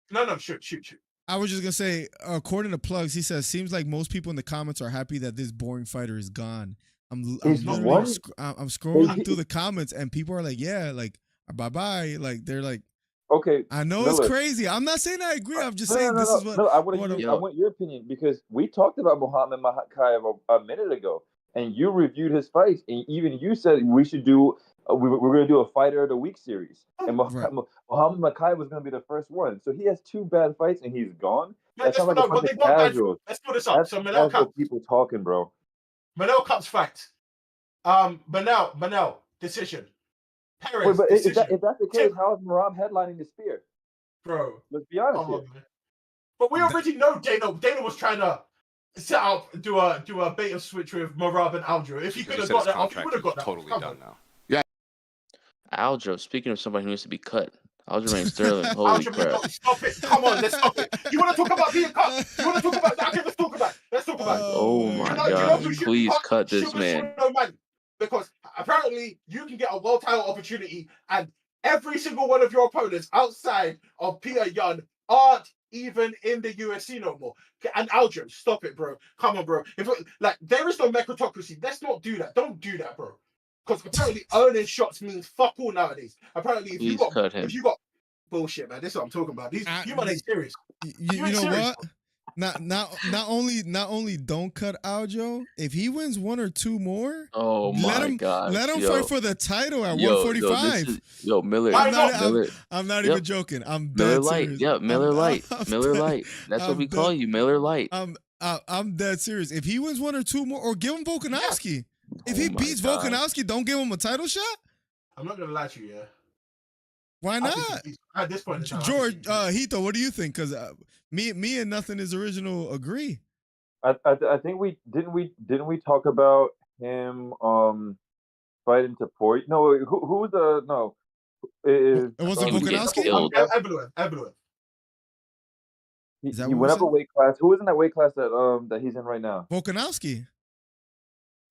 No. Shoot. I was just gonna say, according to Plugs, he says seems like most people in the comments are happy that this boring fighter is gone. I'm scrolling through the comments, and people are like, "Yeah, like bye." Like they're like, "Okay." I know it's crazy. I'm not saying I agree. I'm just saying this is what. No, I want your opinion, because we talked about Muhammad Makayev a minute ago, and you reviewed his fights, and even you said we should do. We're going to do a Fighter of the Week series, and Muhammad Makayev was going to be the first one. So he has 2 bad fights, and he's gone. That sounds like a bunch of casuals. Let's put this up. So Manel Cup. People talking, bro. Manel Cup's fight. Manel decision. Perez. Wait, but decision. if that's the case, how is Maram headlining the Spear? Bro, let's be honest here. But we already know Dana was trying to set up, do a beta switch with Marab and Aljo. If he could have got that off, he would have got that. Totally done now. Aljo, speaking of somebody who needs to be cut, Aljamain Sterling. Holy crap! Stop it! Come on, let's stop it. You want to talk about being cut? You want to talk about that? Okay, let's talk about it. Let's talk about it. Oh my God! Please cut this man. Because apparently you can get a world title opportunity, and every single one of your opponents outside of Peter Yan aren't even in the UFC no more. And Aljo, stop it, bro. Come on, bro. If there is no meritocracy, let's not do that. Don't do that, bro. Because apparently earning shots means fuck all nowadays. Apparently, if you got bullshit, man, this is what I'm talking about. You man ain't serious. You know serious, what? Not only don't cut Aljo. If he wins one or two more, let him fight for the title at 145. Miller. I'm not even joking. I'm Miller dead Light. serious. Yeah, Miller Light. Miller Light. That's what we call you, Miller Light. I'm dead serious. If he wins one or two more, or give him Volkanovski. If he beats Volkanovski, don't give him a title shot? I'm not gonna lie to you, yeah. Why not? At this point in time, George, Hito, what do you think? Because me and Nothing is Original agree. I think we didn't talk about him fighting Taporia? No, who's the no? It wasn't Volkanovski? Evelyn. He went up a weight class. Who is in that weight class that he's in right now? Volkanovski.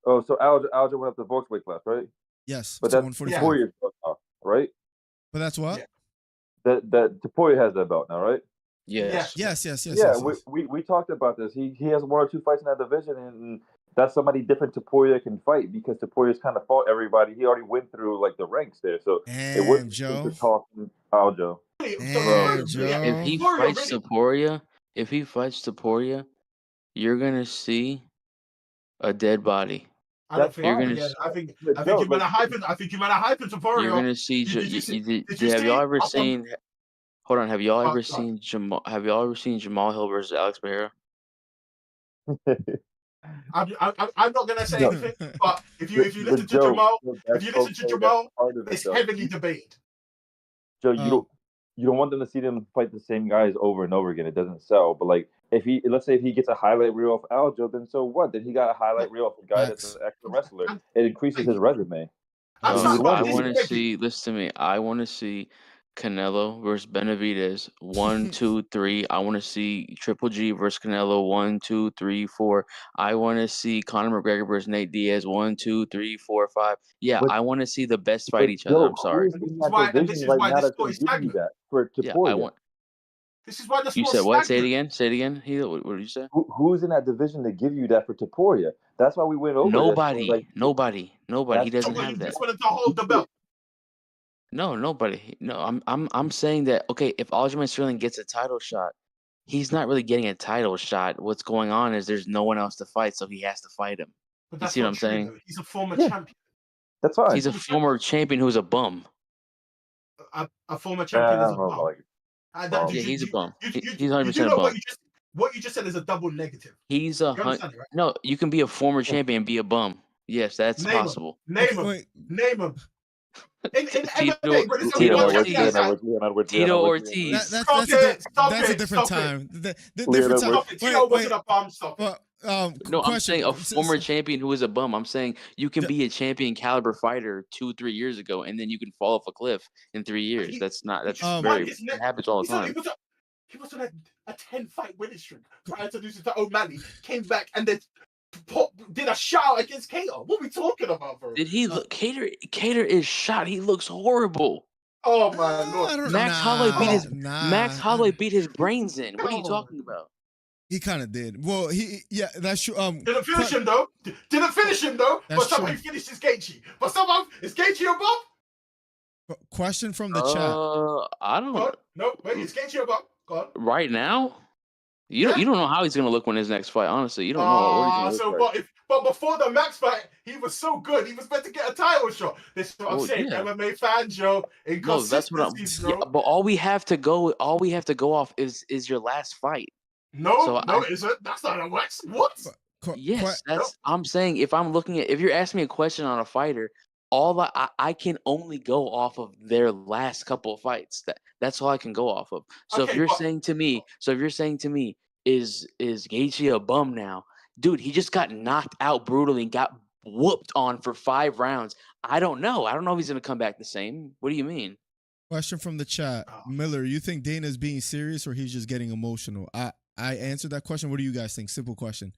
Oh, so Aljo went up the Volks weight class, right? Yes, but that's Taporia's belt now, right? But that's what? Yeah. That Taporia has that belt now, right? Yes. Yes. Yeah, we talked about this. He has one or two fights in that division, and that's somebody different Taporia can fight because Taporia's kind of fought everybody. He already went through like the ranks there, so it wouldn't Joe. Talking Aljo. If he fights Taporia, you're gonna see a dead body. I don't think you're gonna. I think you might have hyping. I think you might have hyping Taporia. You're gonna see. Have y'all ever seen? Hold on. Have y'all ever seen Jamal? Have y'all ever seen Jamal Hill versus Alex Pereira? I'm not gonna say anything, but if you listen to Jamal, it's heavily debated. Joe, you don't want them to see them fight the same guys over and over again. It doesn't sell. But like, let's say if he gets a highlight reel of Aljo, then so what? Then he got a highlight reel of a guy that's an excellent wrestler. It increases his resume. I want to see. Listen to me. I want to see Canelo versus Benavidez 1, 2, 3. I want to see Triple G versus Canelo 1, 2, 3, 4. I want to see Conor McGregor versus Nate Diaz 1, 2, 3, 4, 5. Yeah, I want to see the best fight each other. I'm sorry. This is why this sport is stagnant. This is why the sport. You said what? Say it again. Say it again. What did you say? Who's in that division to give you that for Taporia? That's why we went over. Nobody. Nobody. He doesn't have that. Just wanted to hold the belt. No, nobody. No, I'm saying that if Aljamain Sterling gets a title shot, he's not really getting a title shot. What's going on is there's no one else to fight, so he has to fight him. But you see what I'm saying? Though. He's a former champion. That's fine. He's a former champion who's a bum. A former champion is a bum. He's a bum. He's 100% a bum. What you just said is a double negative. He's a right? No, you can be a former champion and be a bum. Yes, that's possible. Name him. Tito Ortiz. That's a different time. Different time. Tito wasn't a bum. No, I'm saying a former champion who is a bum. I'm saying you can be a champion caliber fighter 2-3 years ago, and then you can fall off a cliff in 3 years. It happens all the time. He was on a 10-fight winning streak prior to losing to O'Malley. Came back and then did a shout against Cater. What are we talking about, bro? Did he look? Cater is shot. He looks horrible. Oh my lord! Max Holloway beat his brains in. What are you talking about? He kind of did. Well, that's true. Didn't finish him though. But somehow he finished his Gaethje. But somehow is Gaethje above? Question from the chat. I don't know. No, wait, is Gaethje above? Go on. Right now? You don't know how he's gonna look when his next fight. Honestly, you don't know. But before the Max fight, he was so good. He was meant to get a title shot. This is what I'm saying. Yeah. MMA fan, Joe. No, that's what I'm. Yeah, but all we have to go off is your last fight. No, it isn't. That's not a Max. What? Yes, I'm saying if you're asking me a question on a fighter, I can only go off of their last couple of fights. That's all I can go off of. So if you're saying to me, is Gaethje a bum now? Dude, he just got knocked out brutally and got whooped on for 5 rounds. I don't know. I don't know if he's going to come back the same. What do you mean? Question from the chat. Miller, you think Dana's being serious or he's just getting emotional? I answered that question. What do you guys think? Simple question.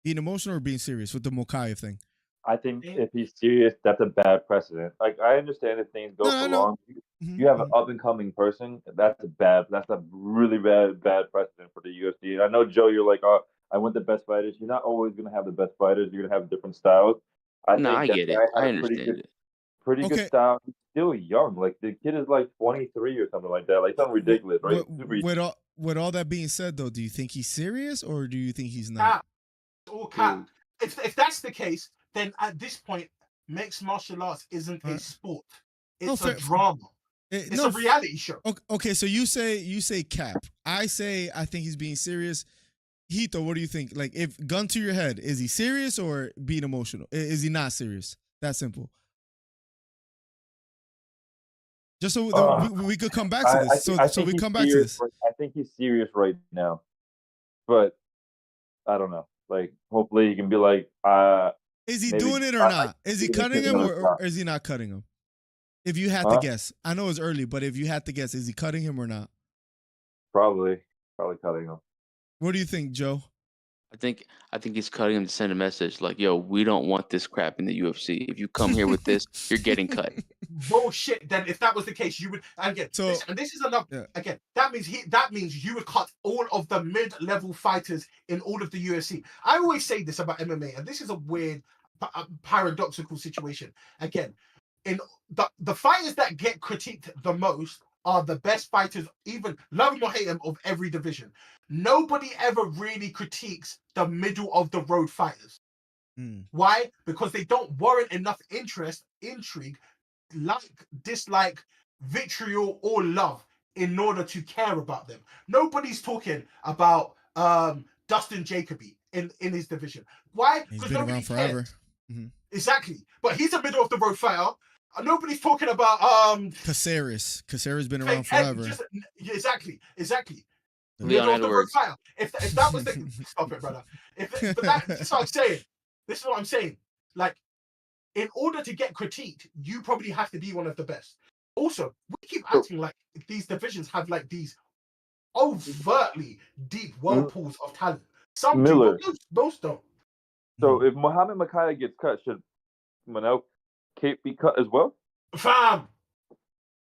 Being emotional or being serious with the Mokaev thing? I think if he's serious, that's a bad precedent. Like, I understand if things go for long. You have an up and coming person. That's a really bad precedent for the UFC. And I know, Joe, you're like, oh, I want the best fighters. You're not always going to have the best fighters. You're going to have different styles. I get it. I understand it. Pretty good style. He's still young. Like, the kid is like 23 or something like that. Like, something ridiculous, right? With all that being said, though, do you think he's serious or do you think he's not? If that's the case, then at this point, mixed martial arts isn't a sport. It's a drama. It's a reality show. Okay, so you say cap. I think he's being serious. Hito, what do you think? Like, if gun to your head, is he serious or being emotional? Is he not serious? That simple. Just so we could come back to this. So we come back to this. I think he's serious right now, but I don't know. Like, hopefully he can be like, is he doing it or not? Is he cutting him or is he not cutting him? If you had to guess, I know it's early, but if you had to guess, is he cutting him or not? Probably cutting him. What do you think, Joe? I think he's cutting him to send a message like, yo, we don't want this crap in the UFC. If you come here with this, you're getting cut. Bullshit. Then if that was the case, you would again. This is enough. Yeah. Again, that means you would cut all of the mid-level fighters in all of the UFC. I always say this about MMA, and this is a weird, paradoxical situation. Again, in the fighters that get critiqued the most are the best fighters, even love him or hate him, of every division. Nobody ever really critiques the middle of the road fighters. Why? Because they don't warrant enough interest, intrigue, dislike, vitriol, or love in order to care about them. Nobody's talking about Dustin Jacoby in his division. Why? He's been around forever. Exactly. But he's a middle of the road fighter. Nobody's talking about Caceres. Caceres been around forever. Exactly. Leon Edwards. If that was the stop it, brother. This is what I'm saying. This is what I'm saying. Like, in order to get critiqued, you probably have to be one of the best. Also, we keep acting like these divisions have like these overtly deep whirlpools of talent. Some do, but most don't. So if Muhammad Mokaev gets cut, should Manel Cape be cut as well? Fam,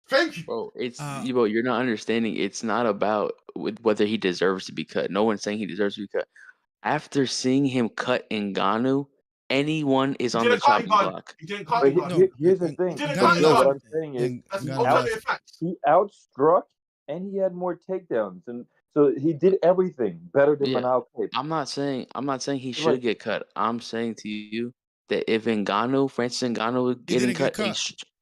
thank you. Bro, you're not understanding. It's not about whether he deserves to be cut. No one's saying he deserves to be cut. After seeing him cut Ngannou, anyone is on the chopping block. He didn't cut him. Here's the thing. What I'm saying is he outstruck and he had more takedowns, and so he did everything better than Manel Cape. I'm not saying he should get cut. I'm saying to you that if Francis Ngannou getting cut, he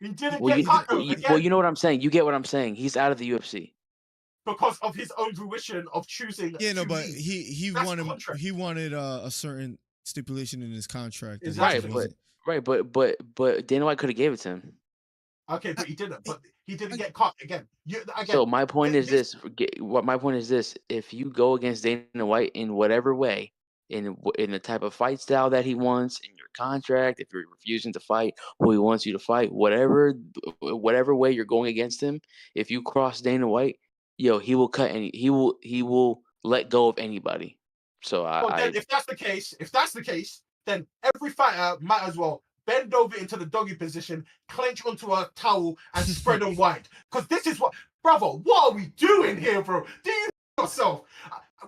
didn't get cut. Well, you know what I'm saying. You get what I'm saying. He's out of the UFC because of his own fruition of choosing. Yeah, no, but he wanted a certain stipulation in his contract. Exactly. Right, but Dana White could have gave it to him. Okay, but he didn't. But he didn't get caught again. So my point is this. My point is this: if you go against Dana White in whatever way, in the type of fight style that he wants, in your contract, if you're refusing to fight who he wants you to fight, whatever way you're going against him, if you cross Dana White, he will cut he will let go of anybody. So then if that's the case, then every fighter might as well bend over into the doggy position, clench onto a towel, and spread them wide. Because this is what are we doing here, bro? Do you know yourself?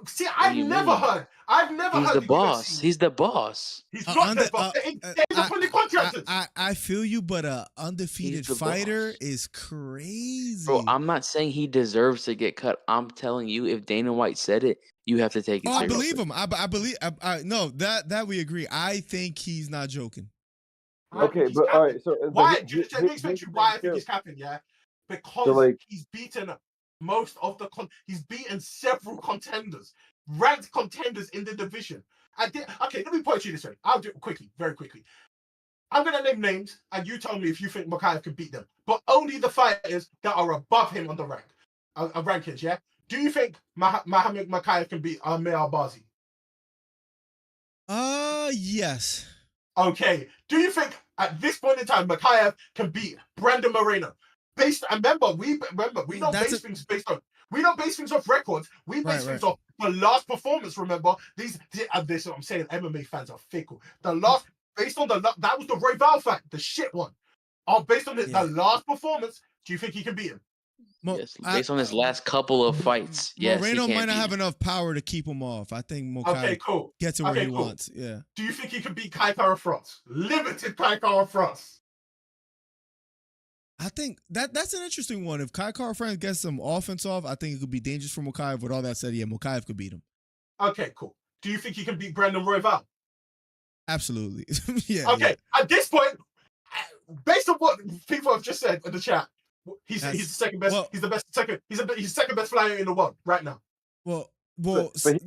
See, I've never heard. He's the boss. He's the boss. He's not the boss. I feel you, but an undefeated fighter is crazy. Bro, I'm not saying he deserves to get cut. I'm telling you, if Dana White said it, you have to take it seriously. I believe him. I believe. No, that we agree. I think he's not joking. Okay, but all right. So why? Let me explain to you why I think he's capping. Yeah, because he's beaten most of he's beaten several contenders, ranked contenders in the division. Okay, let me put it to you this way. I'll do it quickly, very quickly. I'm gonna name names, and you tell me if you think Mokaev can beat them. But only the fighters that are above him on the rankings. Yeah. Do you think Mohammed Mokaev can beat Amir Albazi? Yes. Okay. Do you think at this point in time Mokaev can beat Brandon Moreno? Remember, we don't base things based on. We don't base things off records. We base things off the last performance. Remember, this is what I'm saying. MMA fans are fickle. Based on that was the Roy Val fight, the shit one. Based on the last performance, do you think he can beat him? Yes, based on his last couple of fights, yes, Moreno he might not beat have him. enough power to keep him off. I think Mokaev gets it where he wants. Yeah. Do you think he can beat Kai Kara France? Limited Kai Kara France. I think that's an interesting one. If Kai Kara France gets some offense off, I think it could be dangerous for Mokaev. With all that said, yeah, Mokaev could beat him. Okay, cool. Do you think he can beat Brandon Royval? Absolutely. Yeah. Okay. Yeah. At this point, based on what people have just said in the chat, he's the second best. He's the best second. He's second best flyer in the world right now. But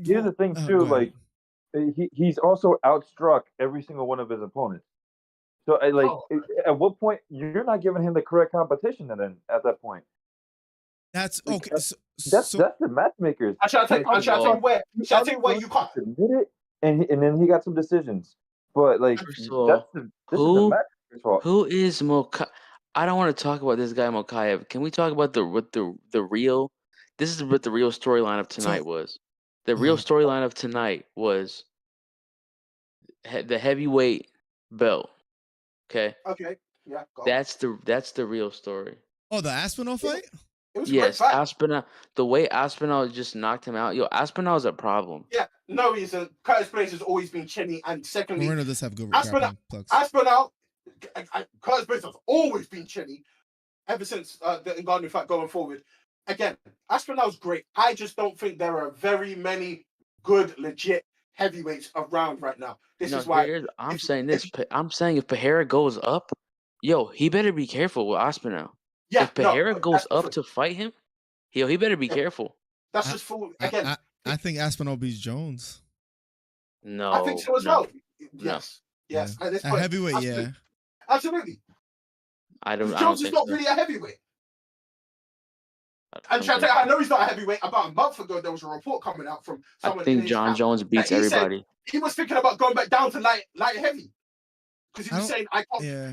here's the thing too. Like he's also outstruck every single one of his opponents. So at what point you're not giving him the correct competition? Then at that point, that's okay. That's the matchmakers. I'll tell you where you can't admit it, and then he got some decisions. But like this is the matchmaker's fault. Who is Mokaev? I don't want to talk about this guy Mokaev. Can we talk about the real? This is what the real storyline of tonight was. The real storyline of tonight was the heavyweight belt. Okay. Okay. Yeah. That's the real story. Oh, the Aspinall fight? It was yes, a great fight. Aspinall. The way Aspinall just knocked him out. Yo, Aspinall's a problem. Yeah. No reason. Curtis Blaydes has always been chinny, and secondly, Moreno does have good Aspinall. Curtis Blaydes has always been chinny ever since the Ngannou fight going forward. Again, Aspinall's great. I just don't think there are very many good, legit heavyweights around right now. This is why I'm saying this. I'm saying if Pereira goes up, yo, he better be careful with Aspinall. Yeah, if Pereira goes up to fight him, he better be careful. That's just full again. I think Aspinall beats Jones. No, I think so as well. Yes. Yeah. At this point, heavyweight, absolutely. Jones is not really a heavyweight. I know he's not a heavyweight. About a month ago, there was a report coming out from someone. I think John Jones beats everybody. He was thinking about going back down to light heavy because he was saying, "I can't. Yeah.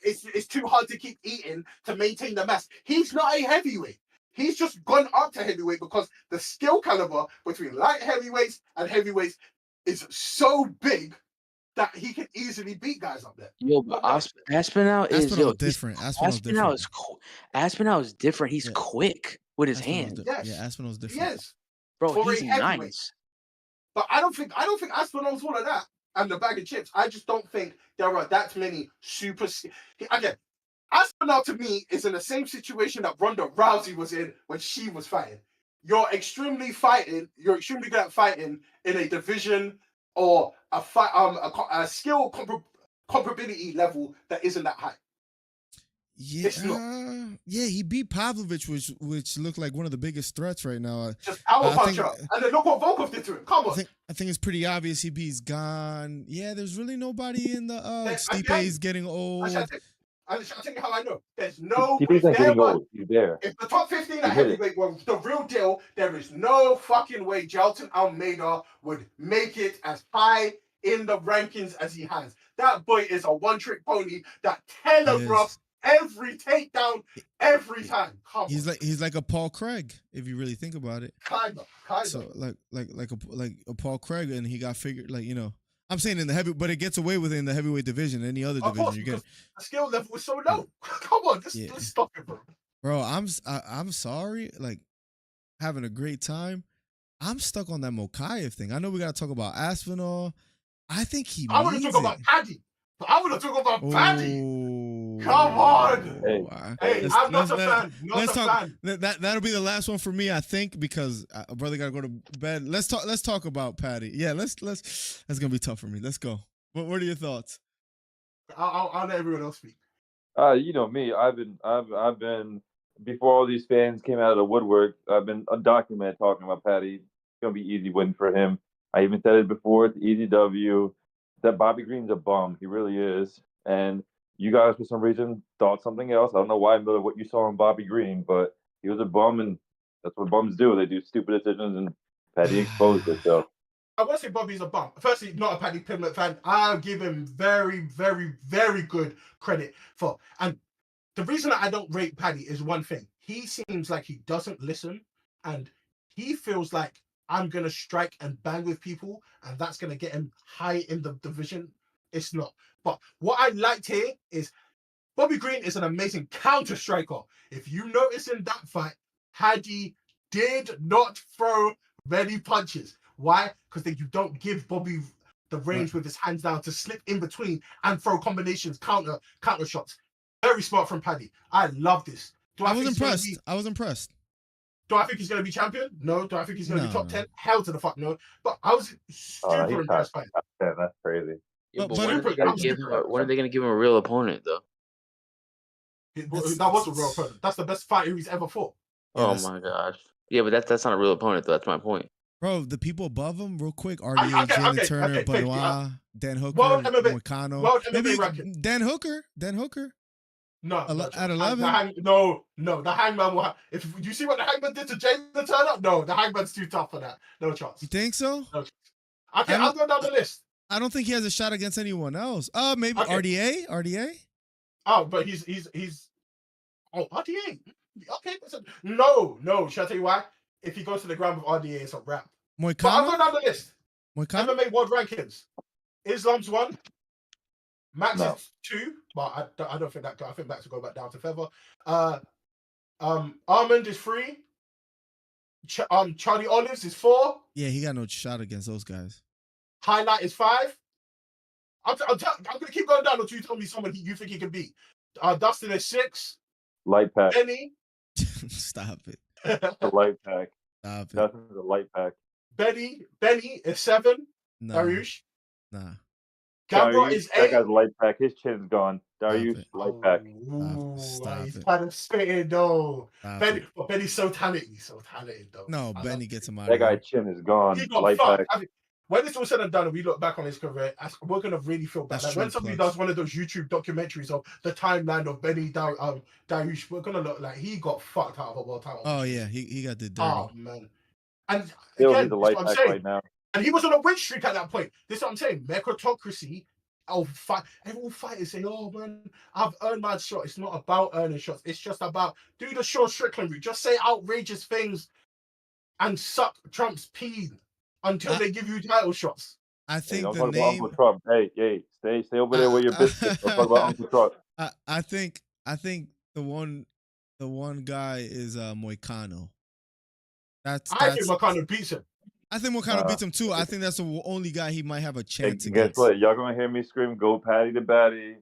It's too hard to keep eating to maintain the mass." He's not a heavyweight. He's just gone up to heavyweight because the skill caliber between light heavyweights and heavyweights is so big that he can easily beat guys up there. Yo, but Aspinall is different. Aspinall is different. He's quick with his hands. Yeah, Aspinall's different. Yes, bro, he's nice. But I don't think Aspinall's one of that and the bag of chips. I just don't think there are that many super. Again, Aspinall to me is in the same situation that Ronda Rousey was in when she was fighting. You're extremely good at fighting in a division or a skill comparability level that isn't that high. Yeah, he beat Pavlovich, which looked like one of the biggest threats right now. Just power puncher, and then look what Volkov did to him. Come on, I think it's pretty obvious he beats Gane. Yeah, there's really nobody in the Stipe's getting old. I'll tell you how I know. There's no. He's not getting old. He's there. If the top 15 at heavyweight were the real deal, there is no fucking way Jailton Almeida would make it as high in the rankings as he has. That boy is a one-trick pony that telegraphs every takedown every time. He's like a Paul Craig, if you really think about it. Kind of. So like a Paul Craig, and he got figured I'm saying in the heavy, but it gets away within the heavyweight division. Any other division, course, you get the skill level is so low. Come on, let's stop it, bro. Bro, I'm sorry. Like, having a great time. I'm stuck on that Mokaev thing. I know we gotta talk about Aspinall. I think I want to talk about Paddy. I want to talk about Paddy. Come on. Hey, I'm not a fan. Not a fan. That'll be the last one for me, I think, because brother gotta go to bed. Let's talk about Paddy. Yeah, let's. That's gonna be tough for me. Let's go. What are your thoughts? I'll let everyone else speak. You know me. I've been before all these fans came out of the woodwork. I've been undocumented talking about Paddy. It's gonna be easy win for him. I even said it before. It's easy W. That Bobby Green's a bum. He really is. And you guys, for some reason, thought something else. I don't know why, Miller, what you saw in Bobby Green, but he was a bum, and That's what bums do. They do stupid decisions, and Paddy exposed it. So I won't say Bobby's a bum. Firstly, not a Paddy Pimblett fan. I'll give him very, very, very good credit for. And the reason that I don't rate Paddy is one thing. He seems like he doesn't listen, and he feels like I'm gonna strike and bang with people, and that's gonna get him high in the division. It's not. But what I liked here is Bobby Green is an amazing counter striker. If you notice in that fight, Paddy did not throw many punches. Why? Because you don't give Bobby the range with his hands down to slip in between and throw combinations, counter shots. Very smart from Paddy. I love this. I was impressed. I was impressed. Do I think he's going to be champion? No. Do I think he's going to be top 10? Hell to the fuck no. But I was super impressed by it. That's crazy. Yeah, but when are they going to give him a real opponent, though? That was a real opponent. That's the best fighter he's ever fought. Oh my gosh. Yeah, but that's not a real opponent, though. That's my point. Bro, the people above him, real quick, RDA, Jalen Turner, Benoit, Dan Hooker, Moicano. Maybe Dan Hooker. No, at 11. The Hangman will. If you see what the Hangman did to Jalen Turner, no, the Hangman's too tough for that. No chance. You think so? No chance. Okay, I'll go down the list. I don't think he has a shot against anyone else. Maybe RDA. RDA. Oh, but he's. Oh, RDA. Okay. No. Shall I tell you why? If he goes to the ground with RDA, it's a wrap. Moicano. But I'll go down the list. Moicano? MMA World Rankings. Islam's 1. Max is 2, but I don't think that. I think that's to go back down to feather. Armand is 3. Charlie Olives is 4. Yeah, he got no shot against those guys. Highlight is 5. I'm gonna keep going down until you tell me someone you think he can beat. Dustin is 6. Light pack. Benny. Stop it. The light pack. Stop it. Dustin's the light pack. Benny is 7. No. Dariush. Nah. Gabra is 8. That guy's light pack. His chin's gone. Dariush, light pack. He's kind of spitting though. Benny's so talented. He's so talented though. No, Benny gets him out. That guy's chin is gone. He got light fucked. pack. When it's all said and done and we look back on his career, we're going to really feel bad. Like when somebody does one of those YouTube documentaries of the timeline of Benny Dariush, we're going to look like he got fucked out of a world title. Oh, yeah. He got the dirty. Oh, man. And again, the light pack right now. And he was on a win streak at that point. This is what I'm saying. Meritocracy. Every fighters say, oh, man, I've earned my shot. It's not about earning shots. It's just about do the Sean Strickland route. Just say outrageous things and suck Trump's pee until they give you title shots. I think don't the talk name. About Uncle Trump. Hey, stay over there with your biscuits. Don't talk about Uncle Trump. I think the one guy is Moicano. I think Moicano beats him. I think Moicano beats him too. I think that's the only guy he might have a chance against. Guess what? Y'all gonna hear me scream, "Go Patty to Batty"?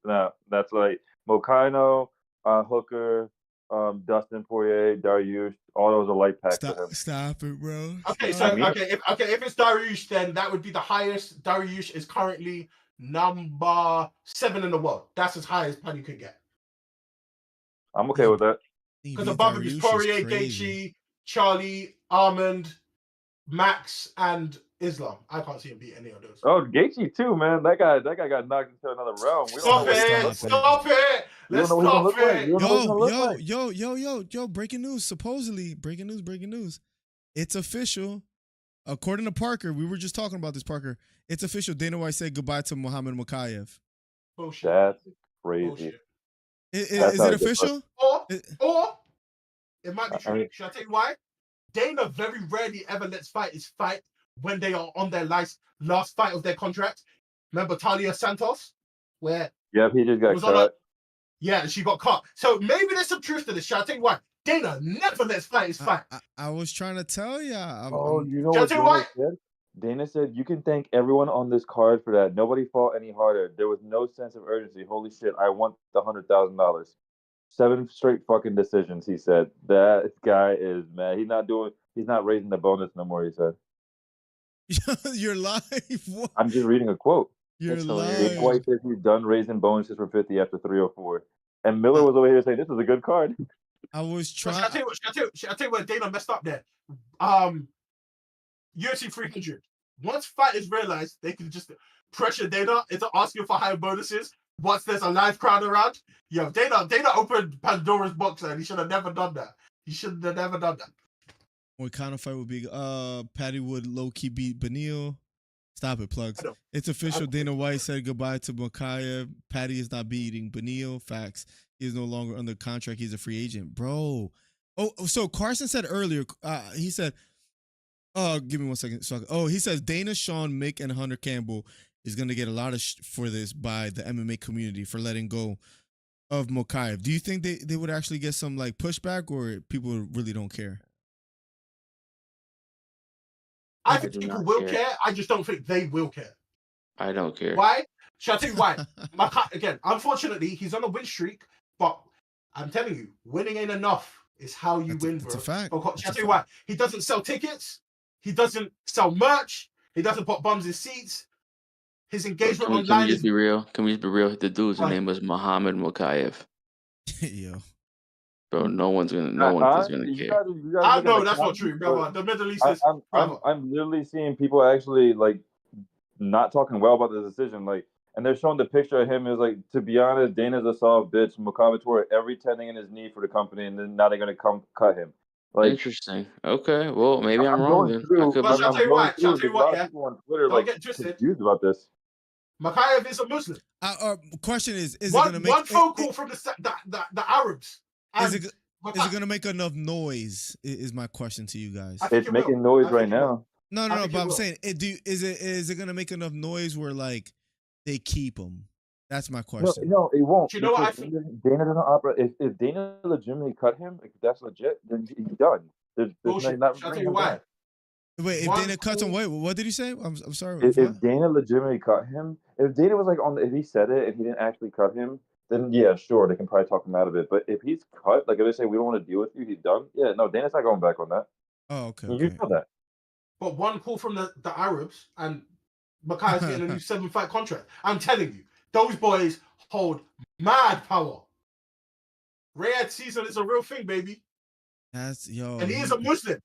No, that's like Moicano, Hooker. Dustin Poirier, Dariush, all those are light packs for him. Stop it, bro. Okay, if it's Dariush, then that would be the highest. Dariush is currently number 7 in the world. That's as high as Paddy could get. I'm okay with that. Because above him is Poirier, Gaethje, Charlie, Armand, Max, and Islam. I can't see him beat any of those. Oh, Gaethje too, man. That guy got knocked into another realm. Stop it! Let's stop it! Yo! Breaking news. Supposedly, breaking news. It's official. According to Parker, we were just talking about this. Parker, it's official. Dana White said goodbye to Muhammad Mokaev. Bullshit. That's crazy. Bullshit. Is it official? Or it might be true. Should I tell you why? Dana very rarely ever lets fighters fight when they are on their last fight of their contract. Remember Talia Santos? Where he just got cut. Yeah, she got cut. So maybe there's some truth to this. Shall I tell you why? Dana never lets fighters fight. I was trying to tell you. You know what Dana said? Dana said, you can thank everyone on this card for that. Nobody fought any harder. There was no sense of urgency. Holy shit, I want the $100,000. 7 straight fucking decisions, he said. That guy is mad. He's not raising the bonus no more, he said. You're live. I'm just reading a quote. You're live. Dana White says he's done raising bonuses for 50 after 304. And Miller was over here saying, this is a good card. I was trying. Should I tell you what Dana messed up there? UFC 300. Once fighters realize they can just pressure Dana into asking for higher bonuses once there's a live crowd around, Dana opened Pandora's box and he should have never done that. You should have never done that. What kind of fight would be? Patty would low key beat Beneil. Stop it, plugs. It's official. Dana White said goodbye to Mokaev. Patty is not beating Beneil. Facts. He is no longer under contract. He's a free agent, bro. Oh, so Carson said earlier. He said, give me 1 second. So, he says Dana, Sean, Mick, and Hunter Campbell is gonna get a lot of for this by the MMA community for letting go of Mokaev. Do you think they would actually get some like pushback, or people really don't care? I think people will care. I just don't think they will care. I don't care. Why? Shall I tell you why? Again, unfortunately, he's on a win streak, but I'm telling you, winning ain't enough. It's how you win, bro. It's a fact. Shall I tell you why? He doesn't sell tickets. He doesn't sell merch. He doesn't put bums in seats. His engagement online. Can we just be real? Can we just be real? The dude's name was Muhammad Mokaev. Yo. Bro, no one's gonna care. I know that's not true, brother. The Middle East is. I'm literally seeing people actually like not talking well about the decision, like, and they're showing the picture of him as like, to be honest, Dana's a soft bitch. Mokaev tore every tendon in his knee for the company, and then now they're gonna come cut him. Like, interesting. Okay, well maybe I'm wrong then. I'll tell you what. Yeah. People on Twitter like confused about this. Mokaev is a Muslim. Question is it one gonna make one phone call from the Arabs? Is it gonna make enough noise? Is my question to you guys. It's making noise right now. No, but I'm saying, is it gonna make enough noise where like they keep him? That's my question. No, it won't. You know what I think? Dana doesn't operate. If Dana legitimately cut him, if that's legit, then he's done. There's I'll tell you why. Wait, if Dana cuts him, what did he say? I'm sorry. If Dana legitimately cut him, if Dana was like if he said it and he didn't actually cut him, then yeah, sure, they can probably talk him out of it. But if he's cut, like if they say we don't want to deal with you, he's done. Yeah, no, Dana's not going back on that. Oh, okay. You know that. But one call from the Arabs and Mokaev's getting a new 7-fight contract. I'm telling you, those boys hold mad power. Riyadh season is a real thing, baby. And he is a Muslim.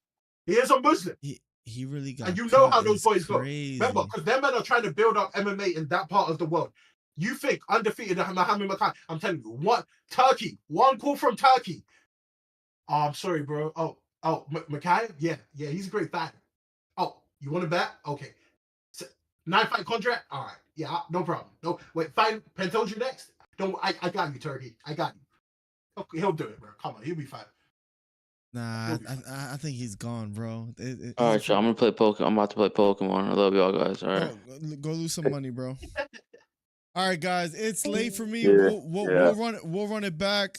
He is a Muslim. He really got. And you know how those boys go. Remember, because them men are trying to build up MMA in that part of the world. You think undefeated Muhammad Mokaev? I'm telling you, Turkey? One call from Turkey. Oh, I'm sorry, bro. Mokaev? Yeah, he's a great fighter. Oh, you want to bet? Okay. 9-fight contract? All right. Yeah, no problem. No, wait, fine. Pantoja next? I got you, Turkey. I got you. Okay, he'll do it, bro. Come on, he'll be fine. Nah, I think he's gone, bro. All right, y'all. I'm about to play Pokemon. I love y'all guys. All right. Go lose some money, bro. All right, guys. It's late for me. Yeah, We'll run it back.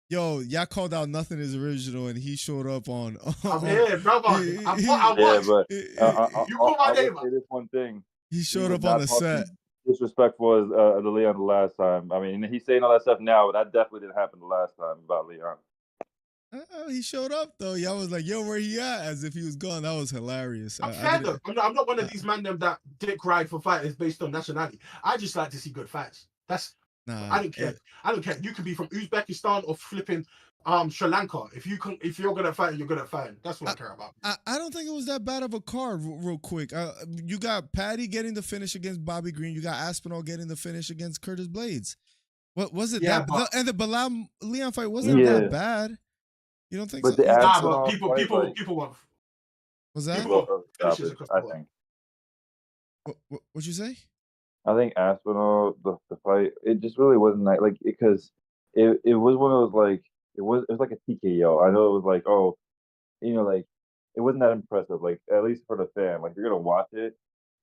Yo, y'all called out Nothing Is Original, and he showed up on. I'm here, brother. I you call my name. Say this one thing. He showed up on the set. Disrespectful as the Leon the last time. I mean, he's saying all that stuff now, but that definitely didn't happen the last time about Leon. He showed up though. Y'all was like, "Yo, where he at?" As if he was gone. That was hilarious. I'm not one of these man them that dick ride for fighters based on nationality. I just like to see good fights. I don't care. I don't care. You could be from Uzbekistan or flipping Sri Lanka. If you're good at fighting, you're good at fighting. That's what I care about. I don't think it was that bad of a card. Real quick, you got Patty getting the finish against Bobby Green. You got Aspinall getting the finish against Curtis Blaydes. What was it? Yeah, and the Belal Leon fight wasn't that bad. You don't think but so? But people want. Was that? I think. What'd you say? I think Aspinall, the fight, it just really wasn't like because it was one of those like it was like a TKO. I know it was like like it wasn't that impressive. Like at least for the fan, like you're gonna watch it,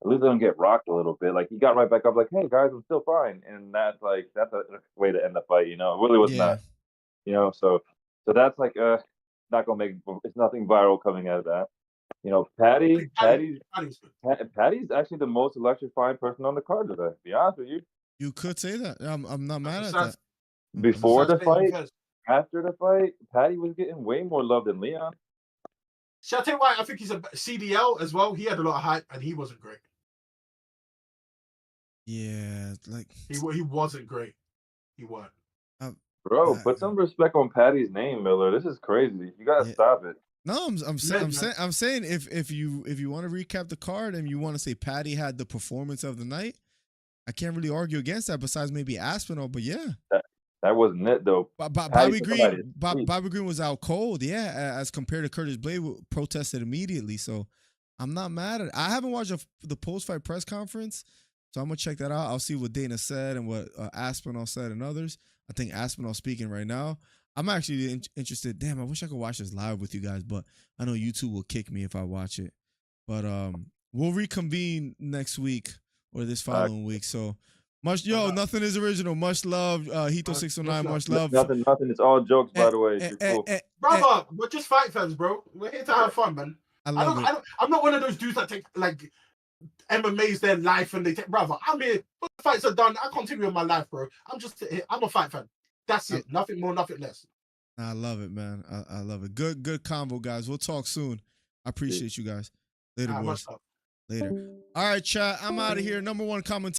at least let him get rocked a little bit. Like he got right back up, like, hey guys, I'm still fine, and that's a way to end the fight. It really was not. So that's like not gonna make it's nothing viral coming out of that. Patty's actually the most electrifying person on the card today. To be honest with you, you could say that. I'm not mad at that. Before the fight, after the fight, Patty was getting way more love than Leon. Shall I tell you why? I think he's a CDL as well. He had a lot of hype, and he wasn't great. Yeah, like he wasn't great. He wasn't. Bro, put some respect on Patty's name, Miller. This is crazy. You gotta stop it. No, I'm saying if you want to recap the card and you want to say Patty had the performance of the night, I can't really argue against that. Besides maybe Aspinall, but yeah. That wasn't it though. Bobby Green was out cold, yeah, as compared to Curtis Blaydes, who protested immediately. So I'm not mad at it. I haven't watched the post-fight press conference, so I'm gonna check that out. I'll see what Dana said and what Aspinall said and others. I think Aspinall speaking right now. I'm actually interested. Damn, I wish I could watch this live with you guys, but I know YouTube will kick me if I watch it. But we'll reconvene next week or this following week. So nothing is original. Much love, Hito609. Much love. Nothing. It's all jokes, by the way. Brother, we're just fight fans, bro. We're here to have fun, man. I'm not one of those dudes that take like MMA's their life and they take. Brother, I'm here. When the fights are done, I continue with my life, bro. I'm a fight fan. That's it. Nothing more, nothing less. I love it, man. I love it. Good convo, guys. We'll talk soon. I appreciate you guys. Later, boys. Later. All right, chat. I'm out of here. #1 comment.